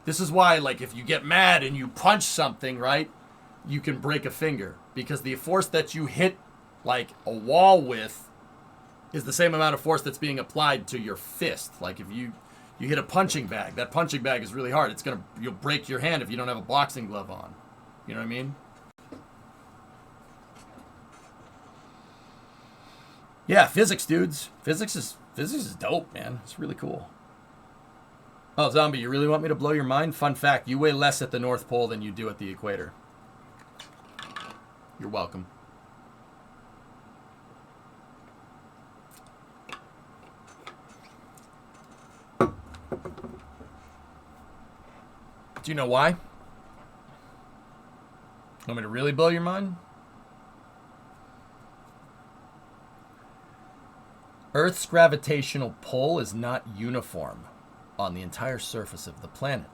This is why, like, if you get mad and you punch something, right, you can break a finger. Because the force that you hit, like, a wall with is the same amount of force that's being applied to your fist. Like, if you hit a punching bag, that punching bag is really hard. You'll break your hand if you don't have a boxing glove on. You know what I mean? Yeah, physics, dudes. Physics is dope, man. It's really cool. Oh, Zombie, you really want me to blow your mind? Fun fact, you weigh less at the North Pole than you do at the equator. You're welcome. Do you know why? Want me to really blow your mind? Earth's gravitational pull is not uniform on the entire surface of the planet.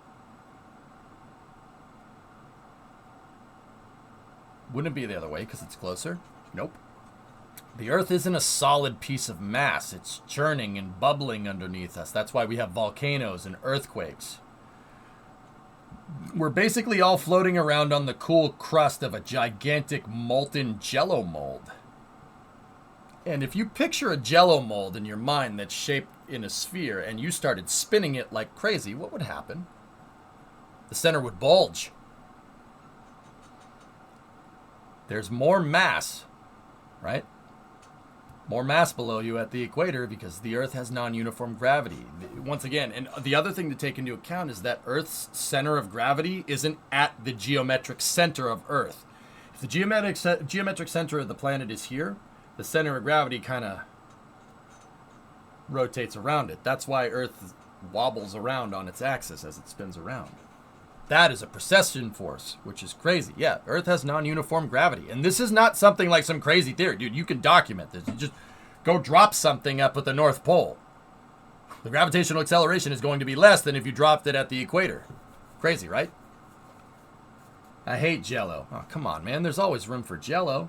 Wouldn't it be the other way because it's closer? Nope. The Earth isn't a solid piece of mass. It's churning and bubbling underneath us. That's why we have volcanoes and earthquakes. We're basically all floating around on the cool crust of a gigantic molten jello mold. And if you picture a jello mold in your mind that's shaped in a sphere and you started spinning it like crazy, what would happen? The center would bulge. There's more mass, right? More mass below you at the equator because the Earth has non-uniform gravity. Once again, and the other thing to take into account is that Earth's center of gravity isn't at the geometric center of Earth. If the geometric center of the planet is here, the center of gravity kind of rotates around it. That's why Earth wobbles around on its axis as it spins around. That is a precession force, which is crazy. Yeah, Earth has non-uniform gravity. And this is not something like some crazy theory. Dude, you can document this. You just go drop something up at the North Pole. The gravitational acceleration is going to be less than if you dropped it at the equator. Crazy, right? I hate Jell-O. Oh, come on, man. There's always room for Jell-O.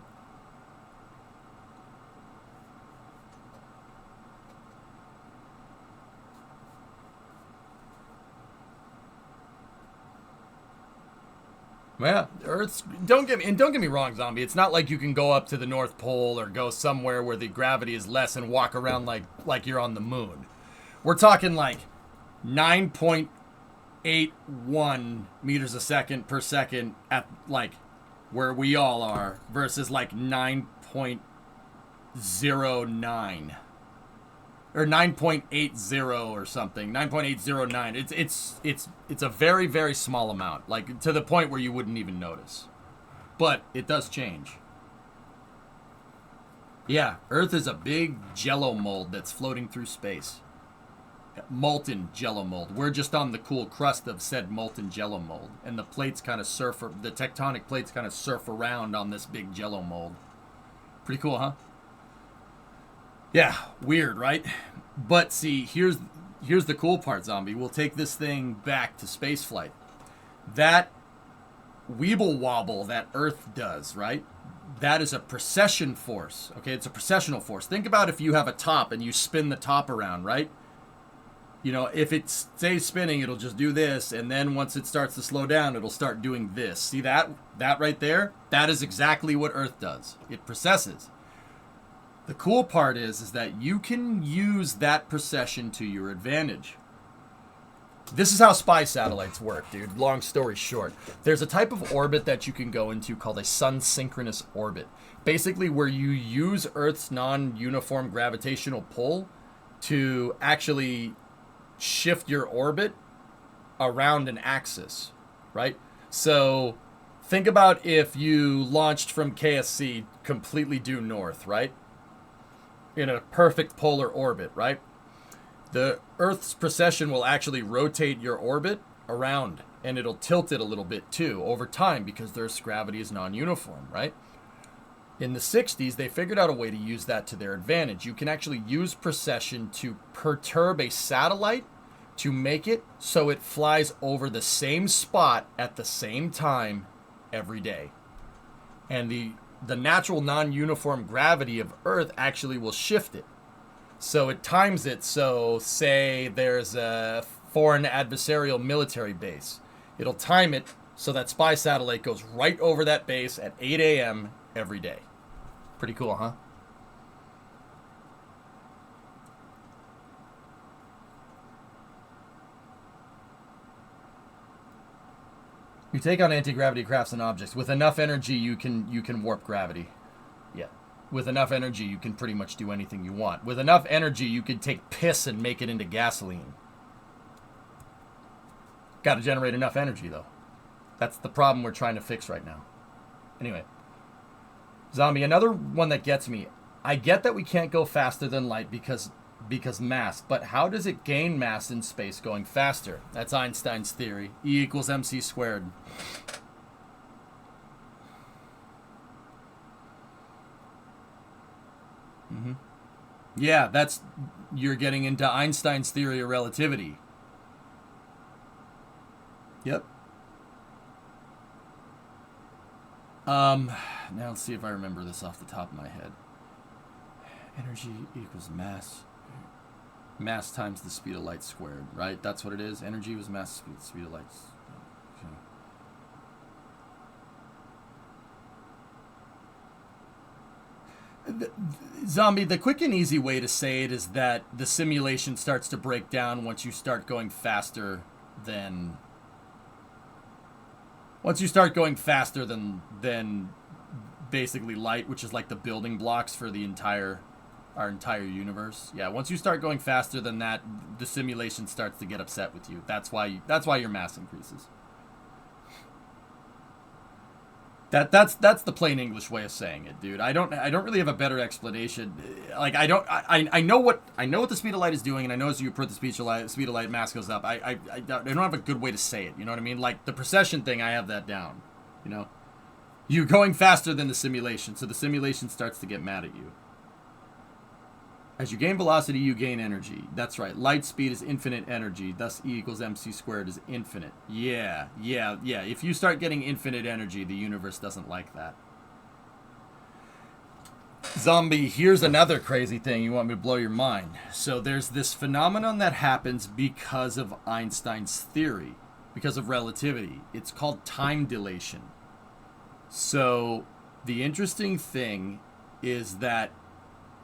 Yeah, Earth's don't get me wrong, Zombie. It's not like you can go up to the North Pole or go somewhere where the gravity is less and walk around like you're on the moon. We're talking like 9.81 meters a second per second at like where we all are versus like 9.09 or 9.80 or something, 9.809. It's a very, very small amount, like to the point where you wouldn't even notice. But it does change. Yeah, Earth is a big jello mold that's floating through space. Molten jello mold. We're just on the cool crust of said molten jello mold, and the plates kind of the tectonic plates kind of surf around on this big jello mold. Pretty cool, huh? Yeah, weird, right? But see, here's the cool part, Zombie. We'll take this thing back to spaceflight. That weeble wobble that Earth does, right? That is a precession force. Okay, it's a precessional force. Think about if you have a top and you spin the top around, right? You know, if it stays spinning, it'll just do this, and then once it starts to slow down, it'll start doing this. See that right there? That is exactly what Earth does. It precesses. The cool part is that you can use that precession to your advantage. This is how spy satellites work, dude. Long story short. There's a type of orbit that you can go into called a sun-synchronous orbit. Basically where you use Earth's non-uniform gravitational pull to actually shift your orbit around an axis, right? So think about if you launched from KSC completely due north, right? In a perfect polar orbit, right? The Earth's precession will actually rotate your orbit around, and it'll tilt it a little bit too over time because Earth's gravity is non-uniform, right? In the 60s, they figured out a way to use that to their advantage. You can actually use precession to perturb a satellite to make it so it flies over the same spot at the same time every day. And the natural non-uniform gravity of Earth actually will shift it. So it times it. So say there's a foreign adversarial military base. It'll time it so that spy satellite goes right over that base at 8 a.m. every day. Pretty cool, huh? You take on anti-gravity crafts and objects. With enough energy, you can warp gravity. Yeah. With enough energy, you can pretty much do anything you want. With enough energy, you can take piss and make it into gasoline. Got to generate enough energy, though. That's the problem we're trying to fix right now. Anyway. Zombie, another one that gets me. I get that we can't go faster than light because mass, but how does it gain mass in space going faster? That's Einstein's theory. E equals mc squared. Yeah, you're getting into Einstein's theory of relativity. Yep. Now let's see if I remember this off the top of my head. Energy equals mass. Mass times the speed of light squared, right? That's what it is. Energy was mass speed of light. Okay. Zombie, the quick and easy way to say it is that the simulation starts to break down once you start going faster than... Once you start going faster than basically light, which is like the building blocks for our entire universe. Yeah, once you start going faster than that, the simulation starts to get upset with you. That's why your mass increases. That's the plain English way of saying it, dude. I don't really have a better explanation. Like I know what the speed of light is doing, and I know as you approach the speed of light, mass goes up. I don't have a good way to say it. You know what I mean? Like the precession thing, I have that down. You know, you're going faster than the simulation, so the simulation starts to get mad at you. As you gain velocity, you gain energy. That's right. Light speed is infinite energy. Thus, E equals mc squared is infinite. Yeah. If you start getting infinite energy, the universe doesn't like that. Zombie, here's another crazy thing. You want me to blow your mind. So there's this phenomenon that happens because of Einstein's theory, because of relativity. It's called time dilation. So the interesting thing is that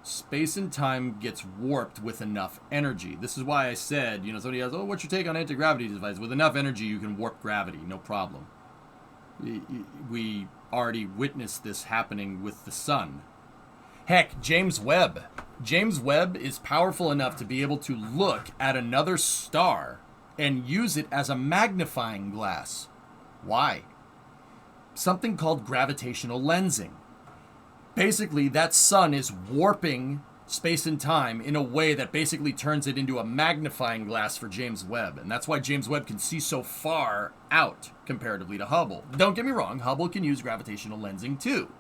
space and time gets warped with enough energy. This is why I said, somebody asks, what's your take on anti-gravity device? With enough energy, you can warp gravity, no problem. We already witnessed this happening with the sun. Heck, James Webb. James Webb is powerful enough to be able to look at another star and use it as a magnifying glass. Why? Something called gravitational lensing. Basically, that sun is warping space and time in a way that basically turns it into a magnifying glass for James Webb. And that's why James Webb can see so far out comparatively to Hubble. Don't get me wrong, Hubble can use gravitational lensing too.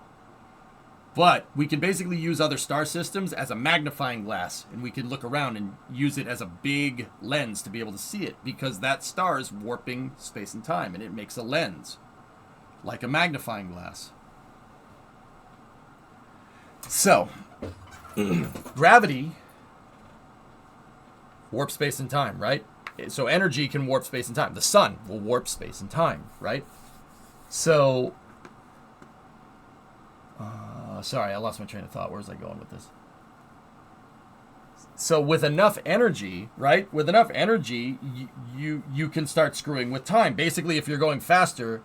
But we can basically use other star systems as a magnifying glass, and we can look around and use it as a big lens to be able to see it, because that star is warping space and time, and it makes a lens, like a magnifying glass. So, gravity warps space and time, right? So energy can warp space and time. The sun will warp space and time, right? So, sorry, I lost my train of thought. Where was I going with this? So with enough energy, right? With enough energy, you can start screwing with time. Basically, if you're going faster,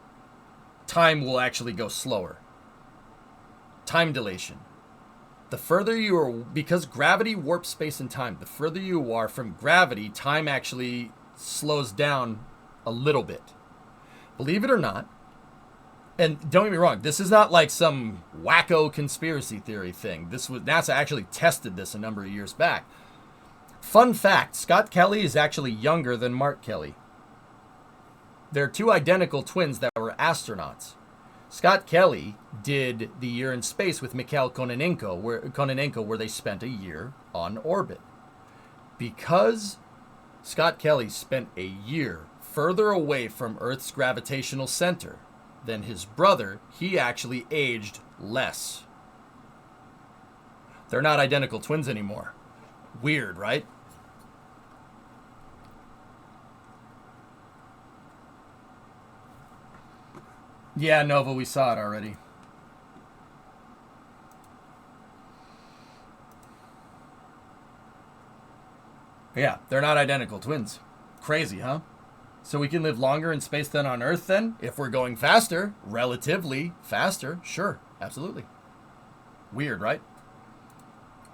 time will actually go slower. Time dilation. The further you are, because gravity warps space and time, the further you are from gravity, time actually slows down a little bit. Believe it or not, and don't get me wrong, this is not like some wacko conspiracy theory thing. NASA actually tested this a number of years back. Fun fact, Scott Kelly is actually younger than Mark Kelly. They're two identical twins that were astronauts. Scott Kelly did the year in space with Mikhail Kononenko, where they spent a year on orbit. Because Scott Kelly spent a year further away from Earth's gravitational center than his brother, he actually aged less. They're not identical twins anymore. Weird, right? Yeah, Nova, we saw it already. Yeah, they're not identical twins. Crazy, huh? So we can live longer in space than on Earth then? If we're going faster, relatively faster, sure, absolutely. Weird, right?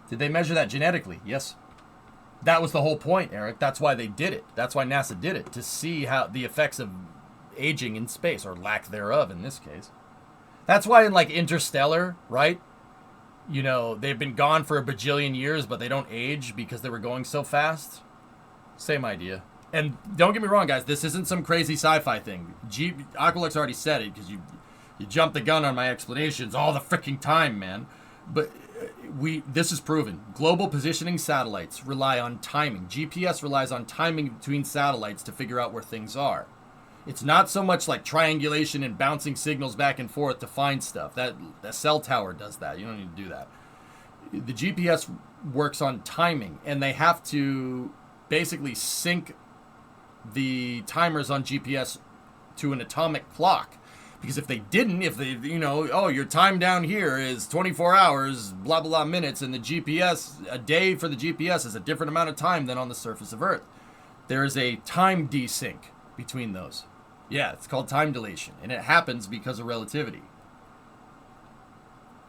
Did they measure that genetically? Yes. That was the whole point, Eric. That's why they did it. That's why NASA did it, to see how the effects of aging in space, or lack thereof in this case. That's why in like Interstellar, right? You know, they've been gone for a bajillion years, but they don't age because they were going so fast. Same idea. And don't get me wrong, guys, this isn't some crazy sci-fi thing. Aqualux already said it, because you jumped the gun on my explanations all the freaking time, man. But this is proven. Global positioning satellites rely on timing. GPS relies on timing between satellites to figure out where things are. It's not so much like triangulation and bouncing signals back and forth to find stuff. That cell tower does that. You don't need to do that. The GPS works on timing, and they have to basically sync the timers on GPS to an atomic clock. Because if they didn't, if they, oh, your time down here is 24 hours, blah, blah, blah minutes, and the GPS, a day for the GPS is a different amount of time than on the surface of Earth. There is a time desync between those. Yeah, it's called time dilation, and it happens because of relativity.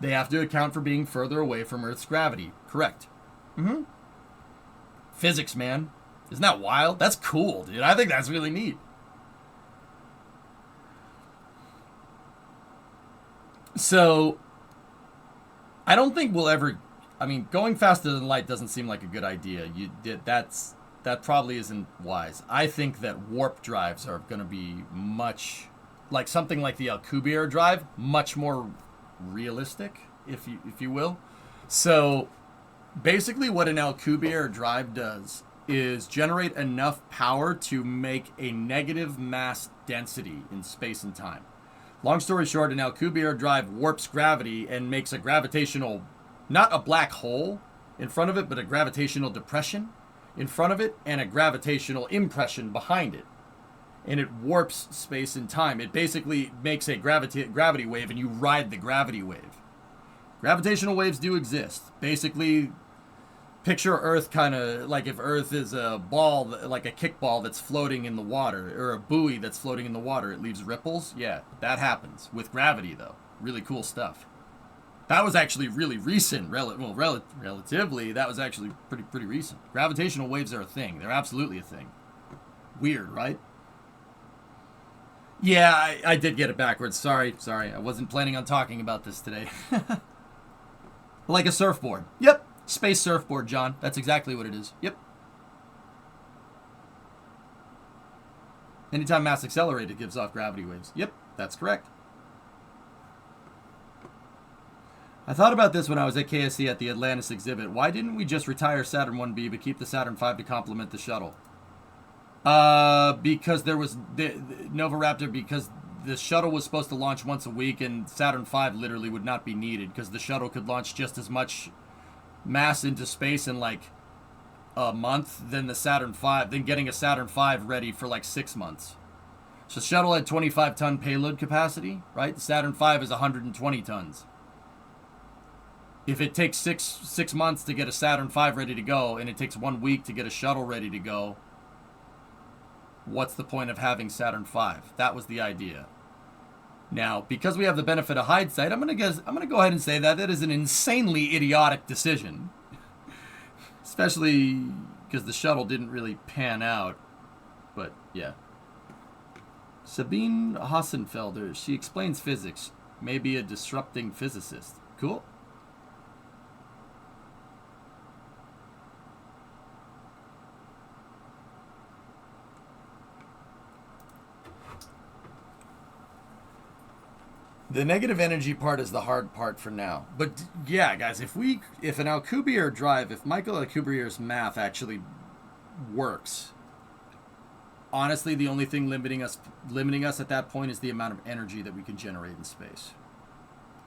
They have to account for being further away from Earth's gravity. Correct. Mm-hmm. Physics, man. Isn't that wild? That's cool, dude. I think that's really neat. So, I don't think we'll ever... I mean, going faster than light doesn't seem like a good idea. That probably isn't wise. I think that warp drives are going to be much... like something like the Alcubierre drive, much more realistic, if you will. So, basically what an Alcubierre drive does is generate enough power to make a negative mass density in space and time. Long story short, an Alcubierre drive warps gravity and makes a gravitational, not a black hole in front of it, but a gravitational depression in front of it and a gravitational impression behind it. And it warps space and time. It basically makes a gravity wave, and you ride the gravity wave. Gravitational waves do exist. Basically, picture Earth kind of like if Earth is a ball, like a kickball that's floating in the water, or a buoy that's floating in the water. It leaves ripples. Yeah, that happens with gravity, though. Really cool stuff. That was actually really recent. Relatively, that was actually pretty recent. Gravitational waves are a thing. They're absolutely a thing. Weird, right? Yeah, I did get it backwards. Sorry. I wasn't planning on talking about this today. Like a surfboard. Yep. Space surfboard, John. That's exactly what it is. Yep. Anytime mass accelerated gives off gravity waves. Yep, that's correct. I thought about this when I was at KSC at the Atlantis exhibit. Why didn't we just retire Saturn 1B but keep the Saturn 5 to complement the shuttle? Because there was Nova Raptor, because the shuttle was supposed to launch once a week, and Saturn 5 literally would not be needed because the shuttle could launch just as much mass into space in like a month than getting a Saturn 5 ready for like 6 months. So the shuttle had 25-ton payload capacity, right? The Saturn 5 is 120 tons. If it takes six months to get a Saturn 5 ready to go, and it takes 1 week to get a shuttle ready to go, what's the point of having Saturn 5? That was the idea. Now, because we have the benefit of hindsight, I'm going to go ahead and say that is an insanely idiotic decision. Especially because the shuttle didn't really pan out. But, yeah. Sabine Hassenfelder, she explains physics. Maybe a disrupting physicist. Cool. The negative energy part is the hard part for now. But yeah, guys, if an Alcubierre drive, if Michael Alcubierre's math actually works, honestly, the only thing limiting us at that point is the amount of energy that we can generate in space.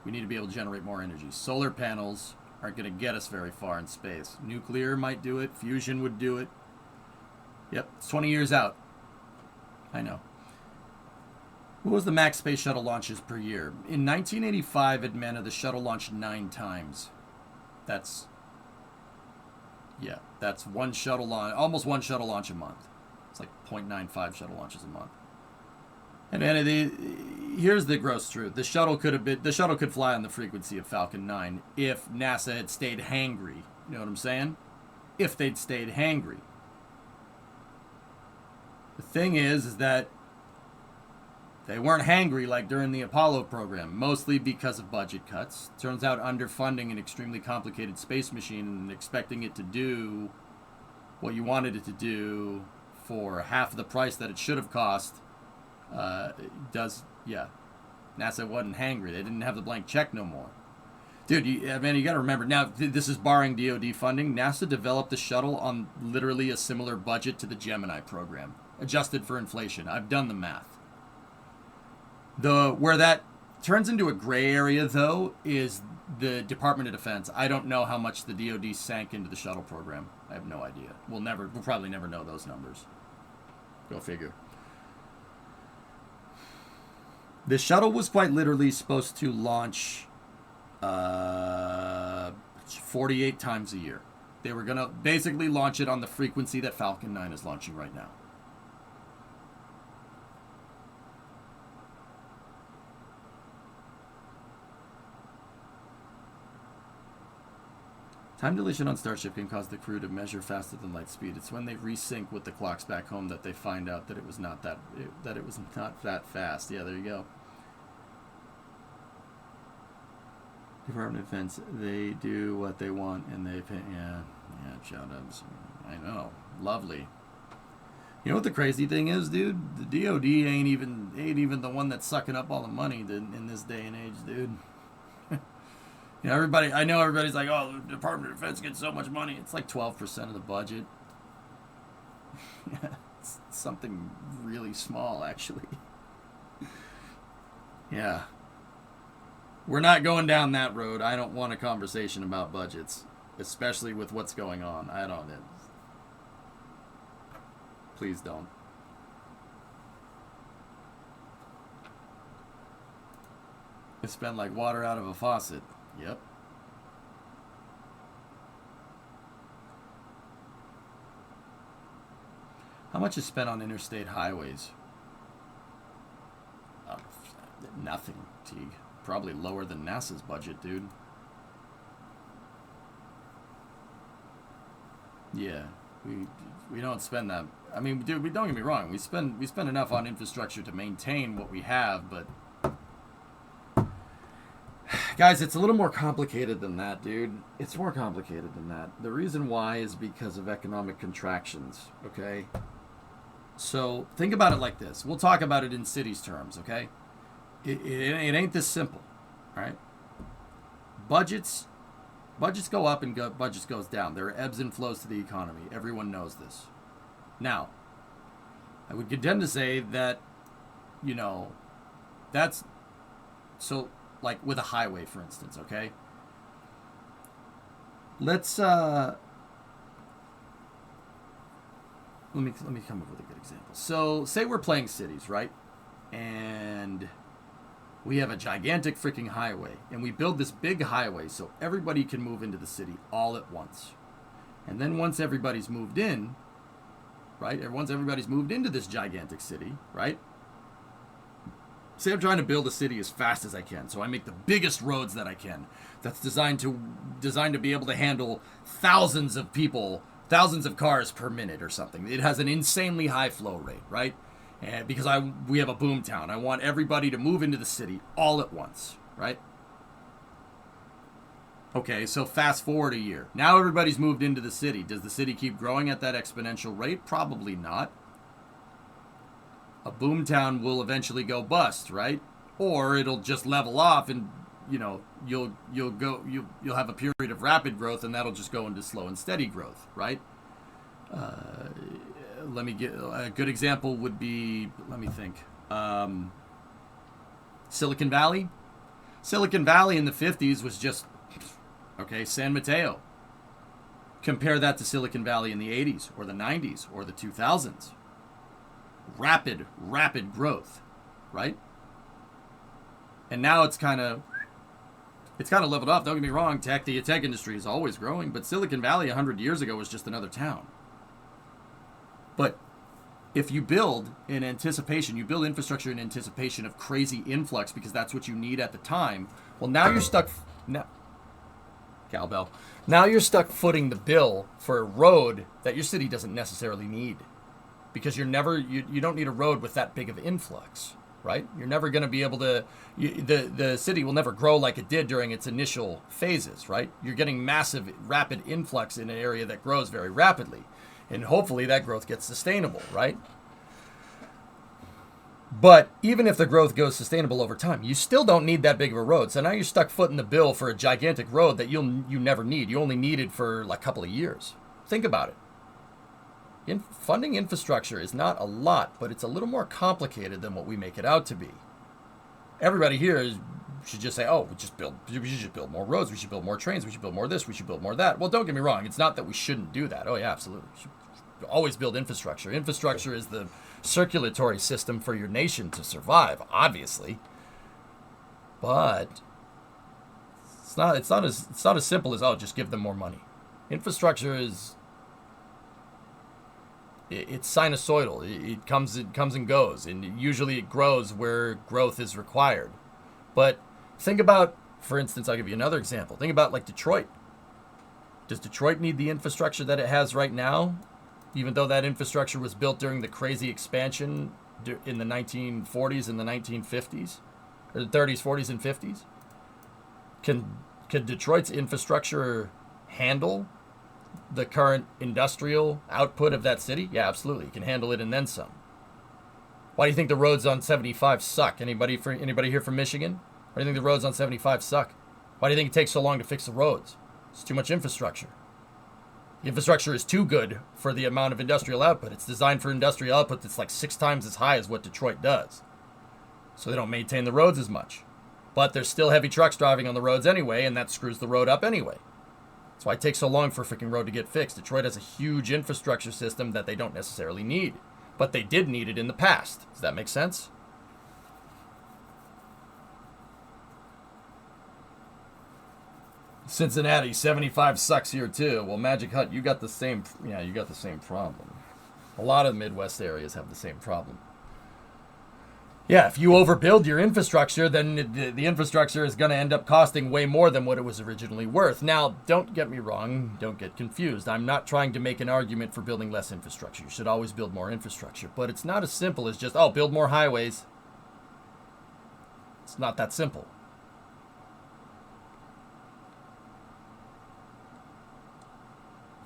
We need to be able to generate more energy. Solar panels aren't going to get us very far in space. Nuclear might do it. Fusion would do it. Yep, it's 20 years out. I know. What was the max space shuttle launches per year? In 1985, Atlanta, the shuttle launched 9 times. That's one shuttle launch, almost one shuttle launch a month. It's like 0.95 shuttle launches a month. And here's the gross truth: the shuttle could fly on the frequency of Falcon 9 if NASA had stayed hangry. You know what I'm saying? If they'd stayed hangry. The thing is that they weren't hangry like during the Apollo program, mostly because of budget cuts. Turns out underfunding an extremely complicated space machine and expecting it to do what you wanted it to do for half the price that it should have cost NASA wasn't hangry. They didn't have the blank check no more. Dude, you got to remember, now this is barring DoD funding. NASA developed the shuttle on literally a similar budget to the Gemini program, adjusted for inflation. I've done the math. Where that turns into a gray area, though, is the Department of Defense. I don't know how much the DoD sank into the shuttle program. I have no idea. We'll probably never know those numbers. Go figure. The shuttle was quite literally supposed to launch 48 times a year. They were going to basically launch it on the frequency that Falcon 9 is launching right now. Time dilation on Starship can cause the crew to measure faster than light speed. It's when they resync with the clocks back home that they find out that it was not that fast. Yeah, there you go. Department of Defense, they do what they want and they pay. Yeah, shout outs. I know, lovely. You know what the crazy thing is, dude? The DoD ain't even the one that's sucking up all the money in this day and age, dude. You know, everybody's like, oh, the Department of Defense gets so much money. It's like 12% of the budget. Yeah, it's something really small, actually. Yeah. We're not going down that road. I don't want a conversation about budgets, especially with what's going on. Please don't. It's been like water out of a faucet. Yep. How much is spent on interstate highways? Nothing, Teague. Probably lower than NASA's budget, dude. Yeah, we don't spend that. I mean, dude, don't get me wrong. We spend enough on infrastructure to maintain what we have, but guys, it's a little more complicated than that, dude. It's more complicated than that. The reason why is because of economic contractions, okay? So think about it like this. We'll talk about it in cities terms, okay? It ain't this simple, all right? Budgets go up and budgets goes down. There are ebbs and flows to the economy. Everyone knows this. Now, I would contend to say that, you know, that's so. Like with a highway, for instance, okay? Let's let me come up with a good example. So, say we're playing cities, right? And we have a gigantic freaking highway, and we build this big highway so everybody can move into the city all at once. And then once everybody's moved in, right? Once everybody's moved into this gigantic city, right? Say I'm trying to build a city as fast as I can, so I make the biggest roads that I can. That's designed to be able to handle thousands of people, thousands of cars per minute or something. It has an insanely high flow rate, right? And because we have a boom town, I want everybody to move into the city all at once, right? Okay, so fast forward a year. Now everybody's moved into the city. Does the city keep growing at that exponential rate? Probably not. A boomtown will eventually go bust, right? Or it'll just level off, and you know you'll have a period of rapid growth, and that'll just go into slow and steady growth, right? Let me get a good example would be. Let me think. Silicon Valley. Silicon Valley in the 50s was just okay. San Mateo. Compare that to Silicon Valley in the 80s or the 90s or the 2000s. Rapid growth, right? And now it's kind of leveled off. Don't get me wrong, the tech industry is always growing, but Silicon Valley 100 years ago was just another town. But if you build in anticipation, you build infrastructure in anticipation of crazy influx because that's what you need at the time, well, now you're stuck... Cowbell. Now you're stuck footing the bill for a road that your city doesn't necessarily need. Because you don't need a road with that big of influx, right? You're never going to be able to... The city will never grow like it did during its initial phases, right? You're getting massive, rapid influx in an area that grows very rapidly. And hopefully that growth gets sustainable, right? But even if the growth goes sustainable over time, you still don't need that big of a road. So now you're stuck footing the bill for a gigantic road that you never need. You only need it for like a couple of years. Think about it. Funding infrastructure is not a lot, but it's a little more complicated than what we make it out to be. Everybody here should just say, oh, we should just build more roads, we should build more trains, we should build more this, we should build more that. Well, don't get me wrong. It's not that we shouldn't do that. Oh, yeah, absolutely. We should always build infrastructure. Infrastructure is the circulatory system for your nation to survive, obviously. But it's not as simple as, oh, just give them more money. Infrastructure is... It's sinusoidal. It comes and goes, and usually it grows where growth is required. But think about, for instance, I'll give you another example. Think about like Detroit. Does Detroit need the infrastructure that it has right now, even though that infrastructure was built during the crazy expansion in the 1940s and the 1950s, or the 30s, 40s, and 50s? Can Detroit's infrastructure handle the current industrial output of that city? Yeah, absolutely. You can handle it and then some. Why do you think the roads on 75 suck? Anybody here from Michigan? Why do you think the roads on 75 suck? Why do you think it takes so long to fix the roads? It's too much infrastructure. The infrastructure is too good for the amount of industrial output. It's designed for industrial output that's like 6 times as high as what Detroit does. So they don't maintain the roads as much. But there's still heavy trucks driving on the roads anyway, and that screws the road up anyway. That's why it takes so long for a freaking road to get fixed. Detroit has a huge infrastructure system that they don't necessarily need. But they did need it in the past. Does that make sense? Cincinnati, 75 sucks here too. Well, Magic Hut, you got the same problem. A lot of Midwest areas have the same problem. Yeah, if you overbuild your infrastructure, then the infrastructure is going to end up costing way more than what it was originally worth. Now, don't get me wrong. Don't get confused. I'm not trying to make an argument for building less infrastructure. You should always build more infrastructure. But it's not as simple as just, oh, build more highways. It's not that simple.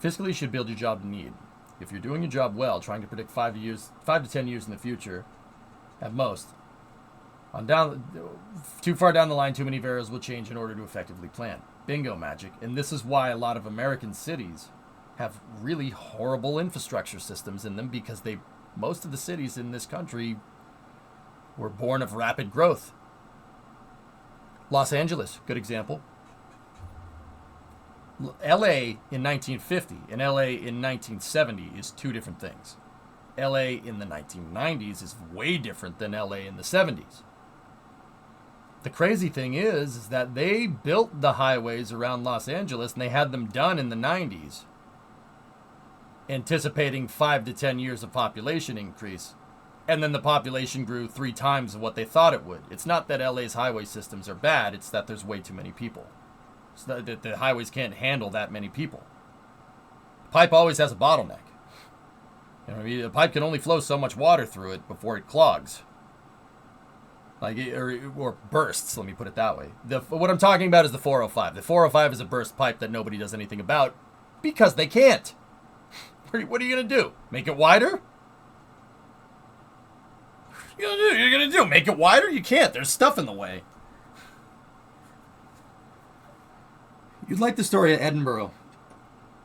Fiscally, you should build your job to need. If you're doing your job well, trying to predict 5 to 10 years in the future, at most. Too far down the line, too many variables will change in order to effectively plan. Bingo, Magic. And this is why a lot of American cities have really horrible infrastructure systems in them, because most of the cities in this country were born of rapid growth. Los Angeles, good example. LA in 1950 and LA in 1970 is two different things. LA in the 1990s is way different than LA in the 70s. The crazy thing is that they built the highways around Los Angeles and they had them done in the 90s, anticipating 5 to 10 years of population increase. And then the population grew 3 times what they thought it would. It's not that LA's highway systems are bad, it's that there's way too many people. It's not that the highways can't handle that many people. The pipe always has a bottleneck. You know what I mean? The pipe can only flow so much water through it before it clogs. Or bursts, let me put it that way. What I'm talking about is the 405. The 405 is a burst pipe that nobody does anything about because they can't. What are you going to do? Make it wider? What are you going to do? Make it wider? You can't. There's stuff in the way. You'd like the story of Edinburgh.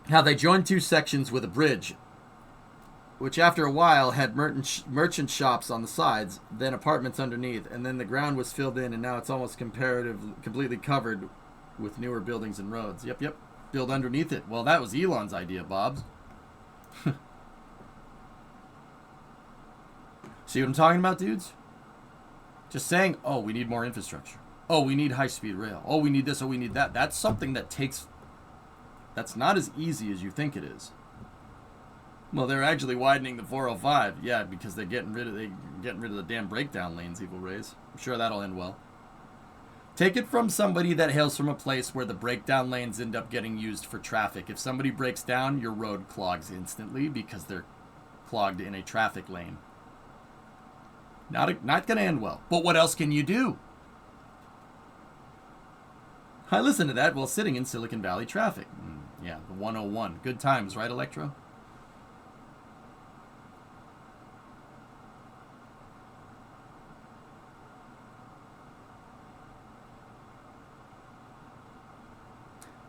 How they joined 2 sections with a bridge, which after a while had merchant shops on the sides, then apartments underneath, and then the ground was filled in, and now it's almost completely covered with newer buildings and roads. Yep. Build underneath it. Well, that was Elon's idea, Bobs. See what I'm talking about, dudes? Just saying, oh, we need more infrastructure. Oh, we need high-speed rail. Oh, we need this. Oh, we need that. That's something that takes... That's not as easy as you think it is. Well, they're actually widening the 405. Yeah, because they're getting rid of the damn breakdown lanes, Evil Rays. I'm sure that'll end well. Take it from somebody that hails from a place where the breakdown lanes end up getting used for traffic. If somebody breaks down, your road clogs instantly because they're clogged in a traffic lane. Not going to end well. But what else can you do? I listened to that while sitting in Silicon Valley traffic. Yeah, the 101. Good times, right, Electro?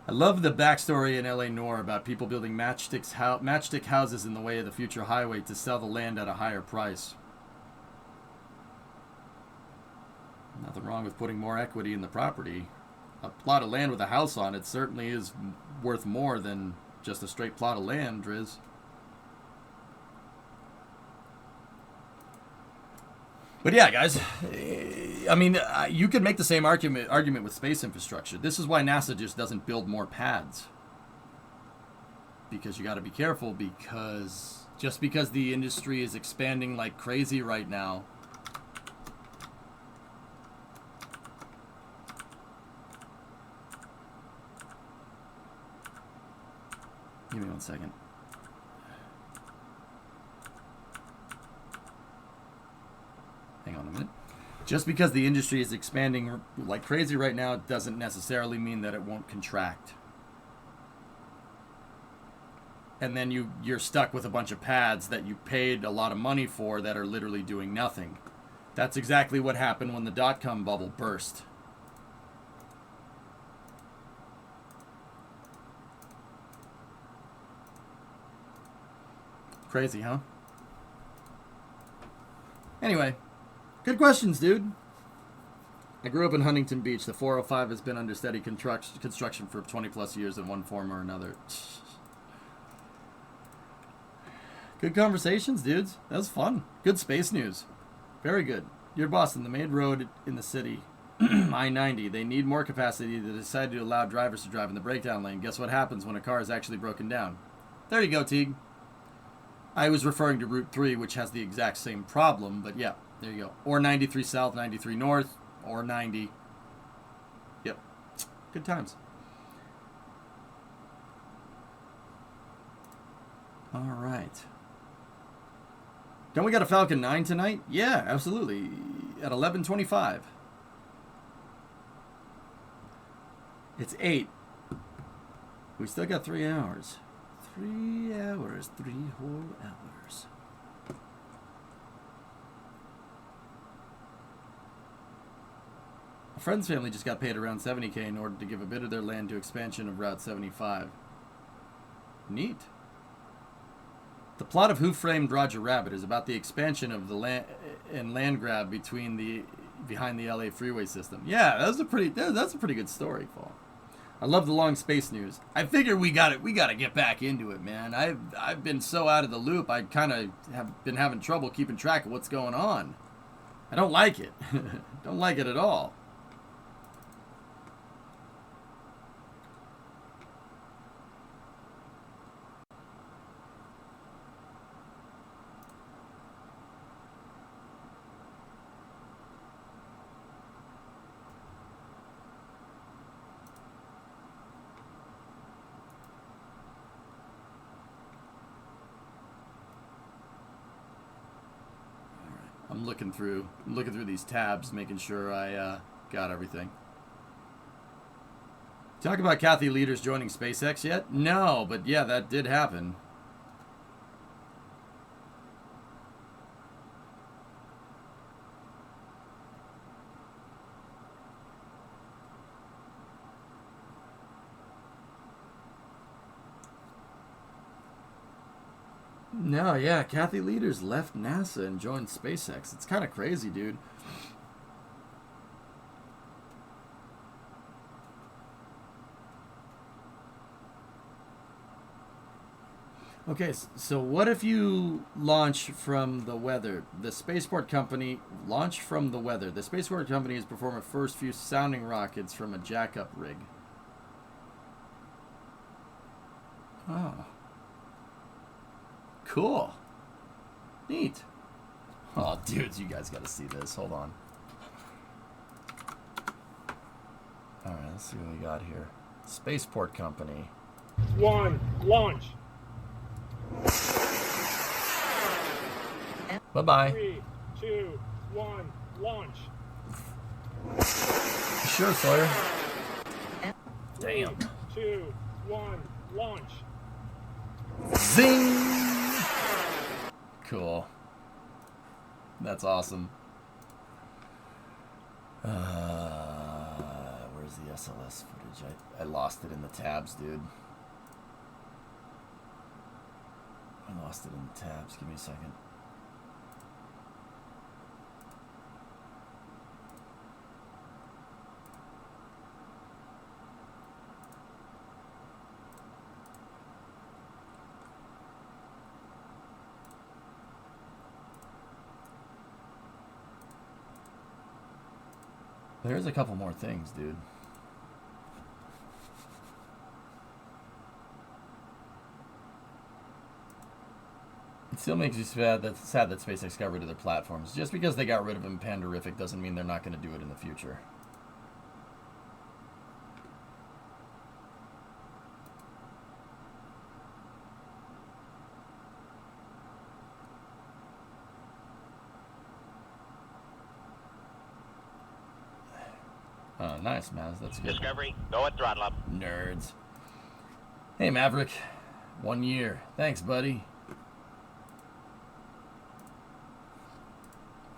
I love the backstory in LA Noire about people building matchstick houses in the way of the future highway to sell the land at a higher price. Nothing wrong with putting more equity in the property. A plot of land with a house on it certainly is worth more than just a straight plot of land, Driz. But yeah, guys, I mean, you could make the same argument with space infrastructure. This is why NASA just doesn't build more pads. Because you got to be careful, because just because the industry is expanding like crazy right now, give me 1 second. Hang on a minute. Just because the industry is expanding like crazy right now doesn't necessarily mean that it won't contract. And then you're stuck with a bunch of pads that you paid a lot of money for that are literally doing nothing. That's exactly what happened when the dot-com bubble burst. Crazy, huh? Anyway, good questions, dude. I grew up in Huntington Beach. The 405 has been under steady construction for 20 plus years in one form or another. Good conversations, dudes. That was fun. Good space news. Very good. Dear Boston, the main road in the city, I-90, they need more capacity. They decided to allow drivers to drive in the breakdown lane. Guess what happens when a car is actually broken down? There you go, Teague. I was referring to Route 3, which has the exact same problem, but yeah, there you go. Or 93 South, 93 North, or 90. Yep. Good times. All right. Don't we got a Falcon 9 tonight? Yeah, absolutely. At 11:25. It's 8. We still got 3 hours. 3 hours, 3 whole hours. A friend's family just got paid around $70K in order to give a bit of their land to expansion of Route 75. Neat. The plot of Who Framed Roger Rabbit is about the expansion of the land grab behind the LA freeway system. Yeah, that's a pretty good story, Paul. I love the long space news. I figure we got to get back into it, man. I've been so out of the loop. I kind of have been having trouble keeping track of what's going on. I don't like it. Don't like it at all. I'm looking through these tabs, making sure I got everything. Talk about Kathy Leaders joining SpaceX yet? No, but yeah, that did happen. No, yeah, Kathy Leaders left NASA and joined SpaceX. It's kind of crazy, dude. Okay, so what if you launch from the weather? The spaceport company launch from the weather. The spaceport company is performing first few sounding rockets from a jack-up rig. Oh. Cool. Neat. Oh, dudes, you guys got to see this. Hold on. All right, let's see what we got here. Spaceport company. 1, launch. Bye-bye. 3, 2, 1, launch. Sure, Sawyer. 3, Damn. 2, 1, launch. Zing! Cool. That's awesome. Where's the SLS footage? I lost it in the tabs, dude. I lost it in the tabs. Give me a second. There's a couple more things, dude. It still makes you sad that SpaceX got rid of their platforms. Just because they got rid of them Pandorific doesn't mean they're not going to do it in the future. Oh, nice, Maz. That's good. Discovery, go at throttle up. Nerds. Hey, Maverick. 1 year. Thanks, buddy.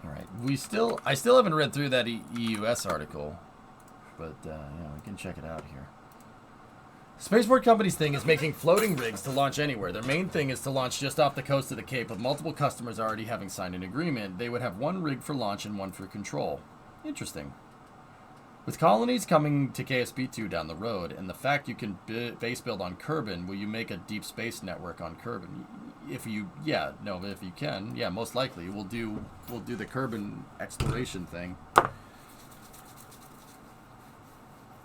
All right. I still haven't read through that EUS article, but yeah, we can check it out here. Spaceport Company's thing is making floating rigs to launch anywhere. Their main thing is to launch just off the coast of the Cape, with multiple customers already having signed an agreement. They would have one rig for launch and one for control. Interesting. With colonies coming to KSP2 down the road, and the fact you can base build on Kerbin, will you make a deep space network on Kerbin? If you can, yeah, most likely we'll do the Kerbin exploration thing.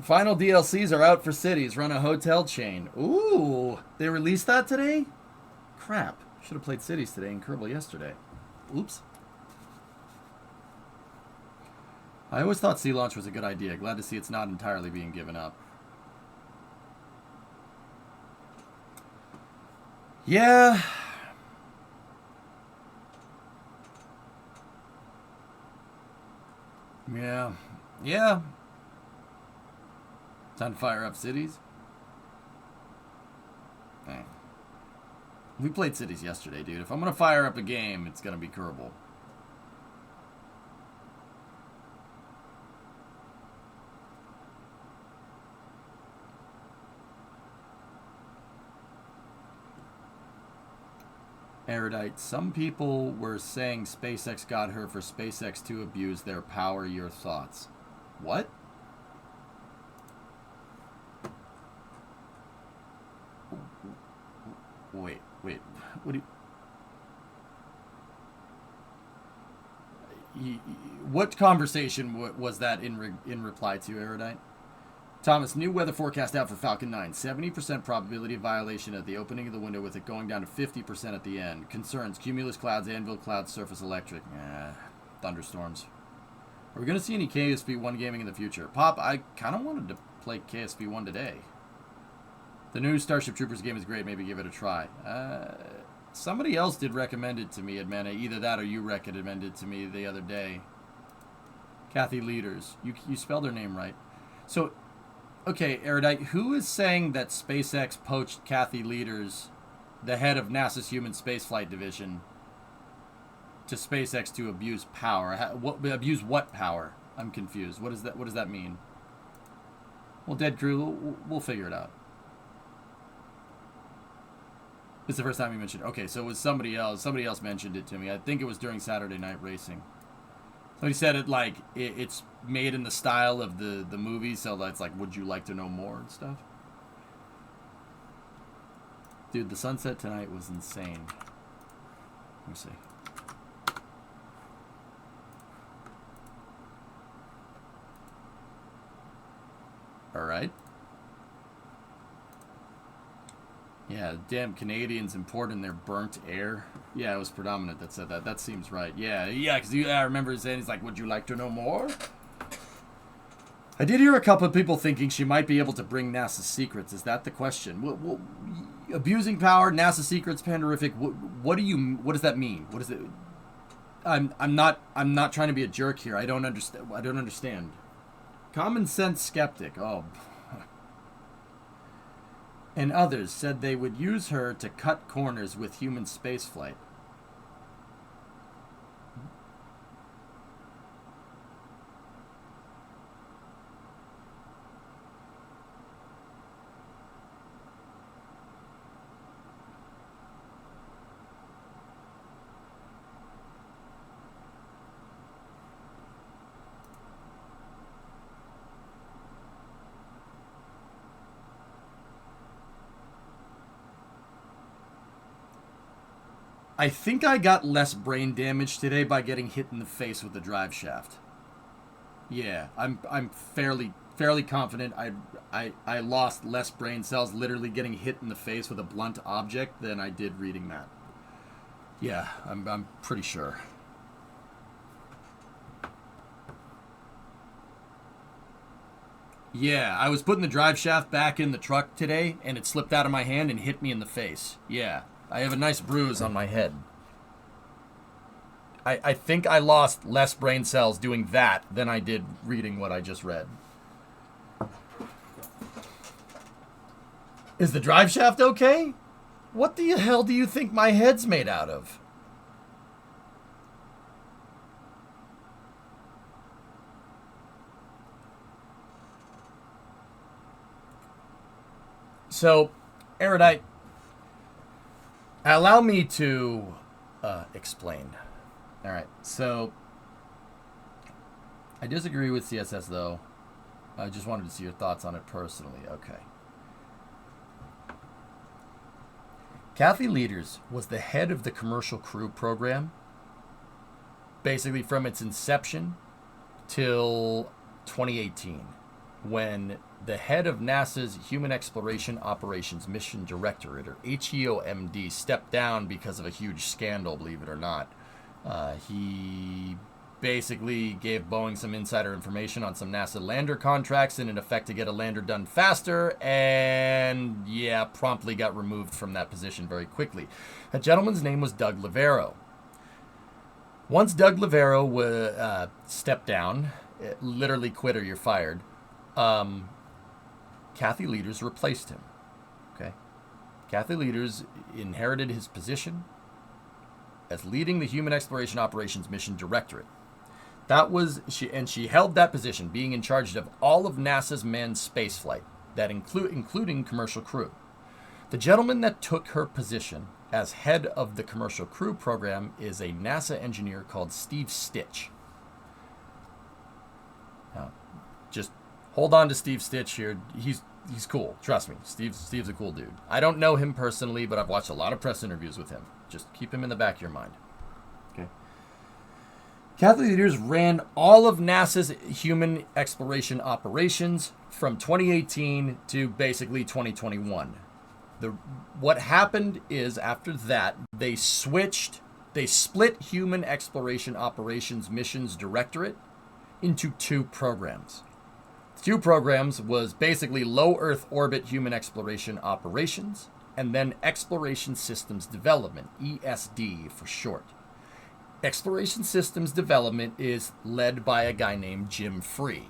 Final DLCs are out for cities. Run a hotel chain. Ooh, they released that today? Crap. Should have played cities today in Kerbal yesterday. Oops. I always thought sea launch was a good idea. Glad to see it's not entirely being given up. Yeah. Yeah. Time to fire up cities. Dang. We played cities yesterday, dude. If I'm going to fire up a game, it's going to be Kerbal. Erudite, some people were saying SpaceX got her for SpaceX to abuse their power. Your thoughts? What? Wait. What do you... What conversation was that in reply to, Erudite? Thomas, new weather forecast out for Falcon 9. 70% probability of violation at the opening of the window, with it going down to 50% at the end. Concerns, cumulus clouds, anvil clouds, surface electric. Thunderstorms. Are we going to see any KSP1 gaming in the future? Pop, I kind of wanted to play KSP1 today. The new Starship Troopers game is great. Maybe give it a try. Somebody else did recommend it to me, Admana. Either that or you recommended it to me the other day. Kathy Leaders. You spelled her name right. So... Okay, Erudite, who is saying that SpaceX poached Kathy Leaders, the head of NASA's Human Spaceflight Division, to SpaceX to abuse power? Abuse what power? I'm confused. What does that mean? Well, Dead Crew, we'll figure it out. It's the first time you mentioned it. Okay, so it was somebody else. Somebody else mentioned it to me. I think it was during Saturday Night Racing. Somebody said it like it's made in the style of the movie, so that's like, would you like to know more and stuff? Dude, the sunset tonight was insane. Let me see. All right. Yeah, damn Canadians importing their burnt air. Yeah, it was Predominant that said that. That seems right. Yeah, because I remember saying, he's like, would you like to know more? I did hear a couple of people thinking she might be able to bring NASA secrets. Is that the question? Abusing power, NASA secrets, Pandorific. What does that mean? What is it? I'm not trying to be a jerk here. I don't understand. Common sense skeptic. Oh. And others said they would use her to cut corners with human spaceflight. I think I got less brain damage today by getting hit in the face with the drive shaft. Yeah, I'm fairly confident I lost less brain cells literally getting hit in the face with a blunt object than I did reading that. Yeah, I'm pretty sure. Yeah, I was putting the drive shaft back in the truck today and it slipped out of my hand and hit me in the face. Yeah. I have a nice bruise on my head. I think I lost less brain cells doing that than I did reading what I just read. Is the drive shaft okay? What the hell do you think my head's made out of? So, Erudite, allow me to explain. All right, so I disagree with CSS, though. I just wanted to see your thoughts on it personally. Okay. Kathy Leaders was the head of the Commercial Crew program, basically from its inception till 2018, when the head of NASA's Human Exploration Operations Mission Directorate, or HEOMD, stepped down because of a huge scandal, believe it or not. He basically gave Boeing some insider information on some NASA lander contracts in an effect to get a lander done faster, and yeah, promptly got removed from that position very quickly. That gentleman's name was Doug Lavero. Once Doug Lavero stepped down, literally quit or you're fired, Kathy Leaders replaced him. Okay, Kathy Leaders inherited his position as leading the Human Exploration Operations Mission Directorate. That was she held that position, being in charge of all of NASA's manned spaceflight, that including Commercial Crew. The gentleman that took her position as head of the Commercial Crew program is a NASA engineer called Steve Stitch. Now, just hold on to Steve Stitch here. He's cool. Trust me. Steve's a cool dude. I don't know him personally, but I've watched a lot of press interviews with him. Just keep him in the back of your mind. Okay. Kathy Leaders ran all of NASA's human exploration operations from 2018 to basically 2021. What happened is after that, they split Human Exploration Operations Missions Directorate into two programs. The two programs was basically Low Earth Orbit Human Exploration Operations and then Exploration Systems Development, ESD for short. Exploration Systems Development is led by a guy named Jim Free.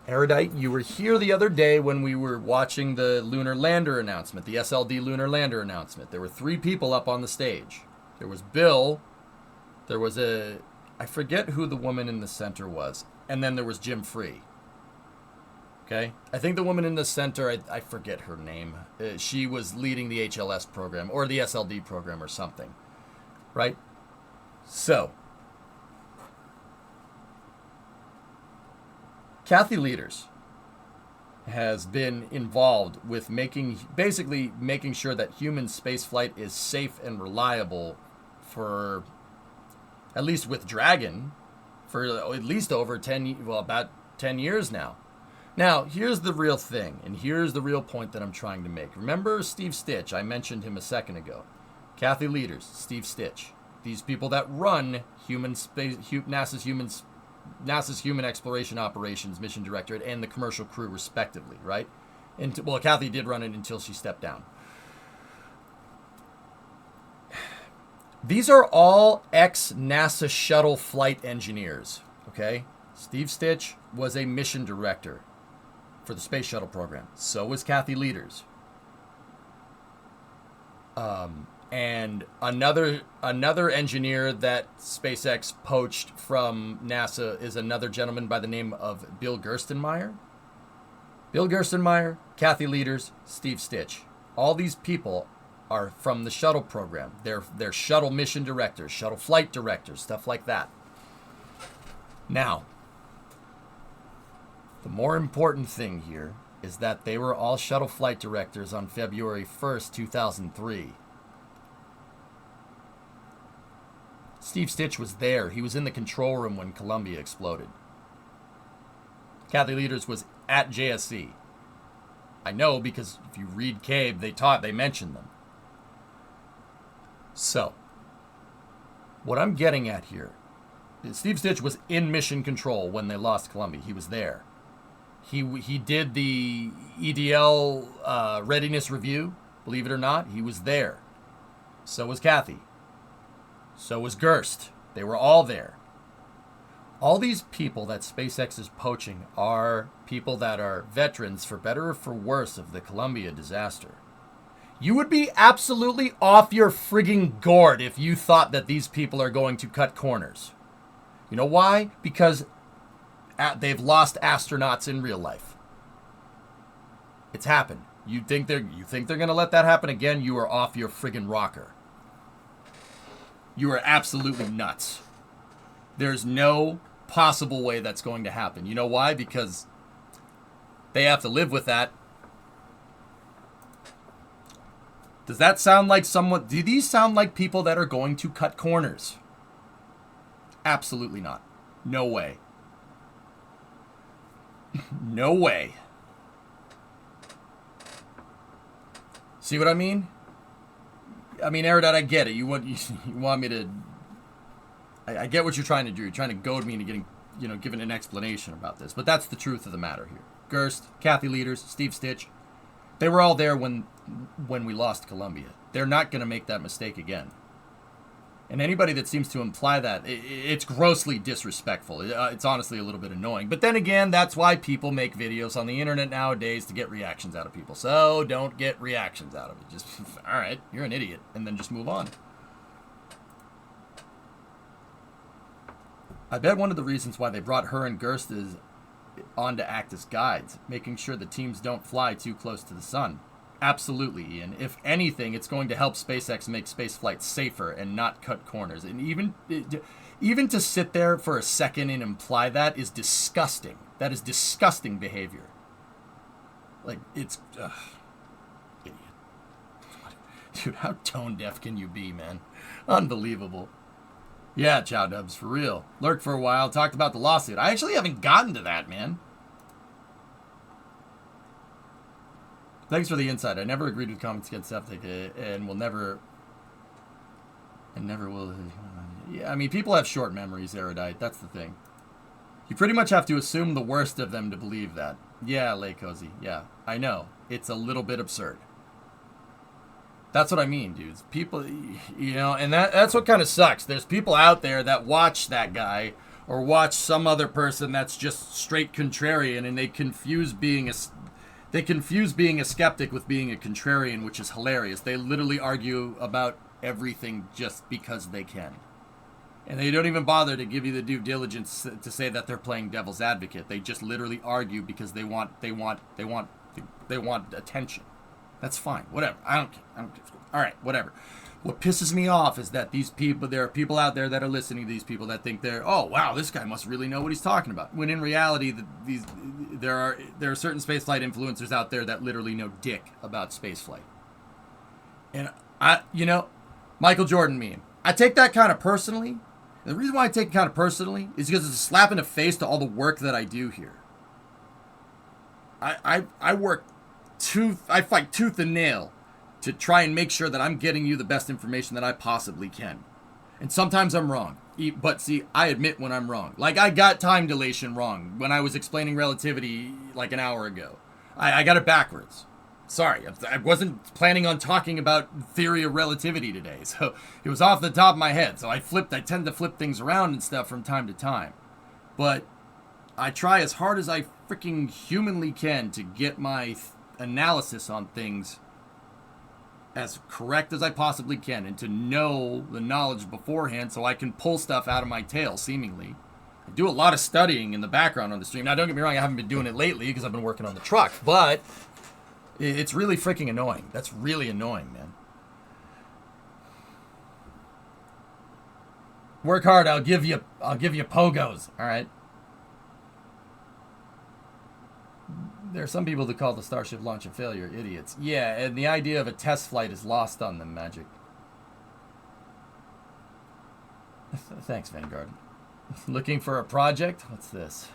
Erudite, you were here the other day when we were watching the lunar lander announcement, the SLD lunar lander announcement. There were three people up on the stage. There was Bill, there was I forget who the woman in the center was, and then there was Jim Free. Okay, I think the woman in the center, I forget her name. She was leading the HLS program or the SLD program or something, right? So, Kathy Leaders has been involved with basically making sure that human spaceflight is safe and reliable for, at least with Dragon, for at least over about 10 years now. Now, here's the real thing, and here's the real point that I'm trying to make. Remember Steve Stitch? I mentioned him a second ago. Kathy Leaders, Steve Stitch. These people that run NASA's Human Exploration Operations Mission Directorate and the commercial crew, respectively, right? And well, Kathy did run it until she stepped down. These are all ex-NASA shuttle flight engineers, okay? Steve Stitch was a mission director for the Space Shuttle program. So was Kathy Leaders. And another engineer that SpaceX poached from NASA is another gentleman by the name of Bill Gerstenmaier. Bill Gerstenmaier, Kathy Leaders, Steve Stitch. All these people are from the shuttle program. They're shuttle mission directors, shuttle flight directors, stuff like that. Now, the more important thing here is that they were all shuttle flight directors on February 1st, 2003. Steve Stitch was there. He was in the control room when Columbia exploded. Kathy Leaders was at JSC. I know because if you read CABE, they mentioned them. So, what I'm getting at here is Steve Stitch was in mission control when they lost Columbia. He was there. He did the EDL readiness review. Believe it or not, he was there. So was Kathy. So was Gerst. They were all there. All these people that SpaceX is poaching are people that are veterans, for better or for worse, of the Columbia disaster. You would be absolutely off your frigging gourd if you thought that these people are going to cut corners. You know why? Because they've lost astronauts in real life. It's happened. You think they're going to let that happen again? You are off your friggin' rocker. You are absolutely nuts. There's no possible way that's going to happen. You know why? Because they have to live with that. Does that sound like someone? Do these sound like people that are going to cut corners? Absolutely not. No way. No way. See what I mean? I mean, Aerodot, I get it. You want me to... I get what you're trying to do. You're trying to goad me into getting, given an explanation about this. But that's the truth of the matter here. Gerst, Kathy Leaders, Steve Stitch, they were all there when we lost Columbia. They're not going to make that mistake again. And anybody that seems to imply that, it's grossly disrespectful. It's honestly a little bit annoying. But then again, that's why people make videos on the internet nowadays, to get reactions out of people. So don't get reactions out of it. Just, all right, you're an idiot. And then just move on. I bet one of the reasons why they brought her and Gerst on to act as guides, making sure the teams don't fly too close to the sun. Absolutely, Ian. If anything, it's going to help SpaceX make spaceflight safer and not cut corners. And even to sit there for a second and imply that is disgusting. That is disgusting behavior. Like, it's... idiot. Dude, how tone deaf can you be, man? Unbelievable. Yeah, Chow Dubs, for real. Lurked for a while, talked about the lawsuit. I actually haven't gotten to that, man. Thanks for the insight. I never agreed with comments against septic, and will never... And never will... Yeah, I mean, people have short memories, Erudite. That's the thing. You pretty much have to assume the worst of them to believe that. Yeah, Lay Cozy. Yeah, I know. It's a little bit absurd. That's what I mean, dudes. People, and that's what kind of sucks. There's people out there that watch that guy or watch some other person that's just straight contrarian, and they confuse being a skeptic with being a contrarian, which is hilarious. They literally argue about everything just because they can. And they don't even bother to give you the due diligence to say that they're playing devil's advocate. They just literally argue because they want attention. That's fine. Whatever. I don't care. All right, whatever. What pisses me off is that there are people out there that are listening to these people that think oh wow, this guy must really know what he's talking about. When in reality, there are certain spaceflight influencers out there that literally know dick about spaceflight. And Michael Jordan meme. I take that kind of personally. And the reason why I take it kind of personally is because it's a slap in the face to all the work that I do here. I fight tooth and nail to try and make sure that I'm getting you the best information that I possibly can. And sometimes I'm wrong. But see, I admit when I'm wrong. Like I got time dilation wrong when I was explaining relativity like an hour ago. I got it backwards. Sorry, I wasn't planning on talking about theory of relativity today. So it was off the top of my head. So I tend to flip things around and stuff from time to time. But I try as hard as I freaking humanly can to get my analysis on things as correct as I possibly can, and to know the knowledge beforehand so I can pull stuff out of my tail, seemingly. I do a lot of studying in the background on the stream. Now, don't get me wrong, I haven't been doing it lately because I've been working on the truck, but it's really freaking annoying. That's really annoying, man. Work hard, I'll give you pogos, all right? There are some people that call the Starship launch a failure idiots. Yeah, and the idea of a test flight is lost on them, Magic. Thanks, Vanguard. Looking for a project? What's this?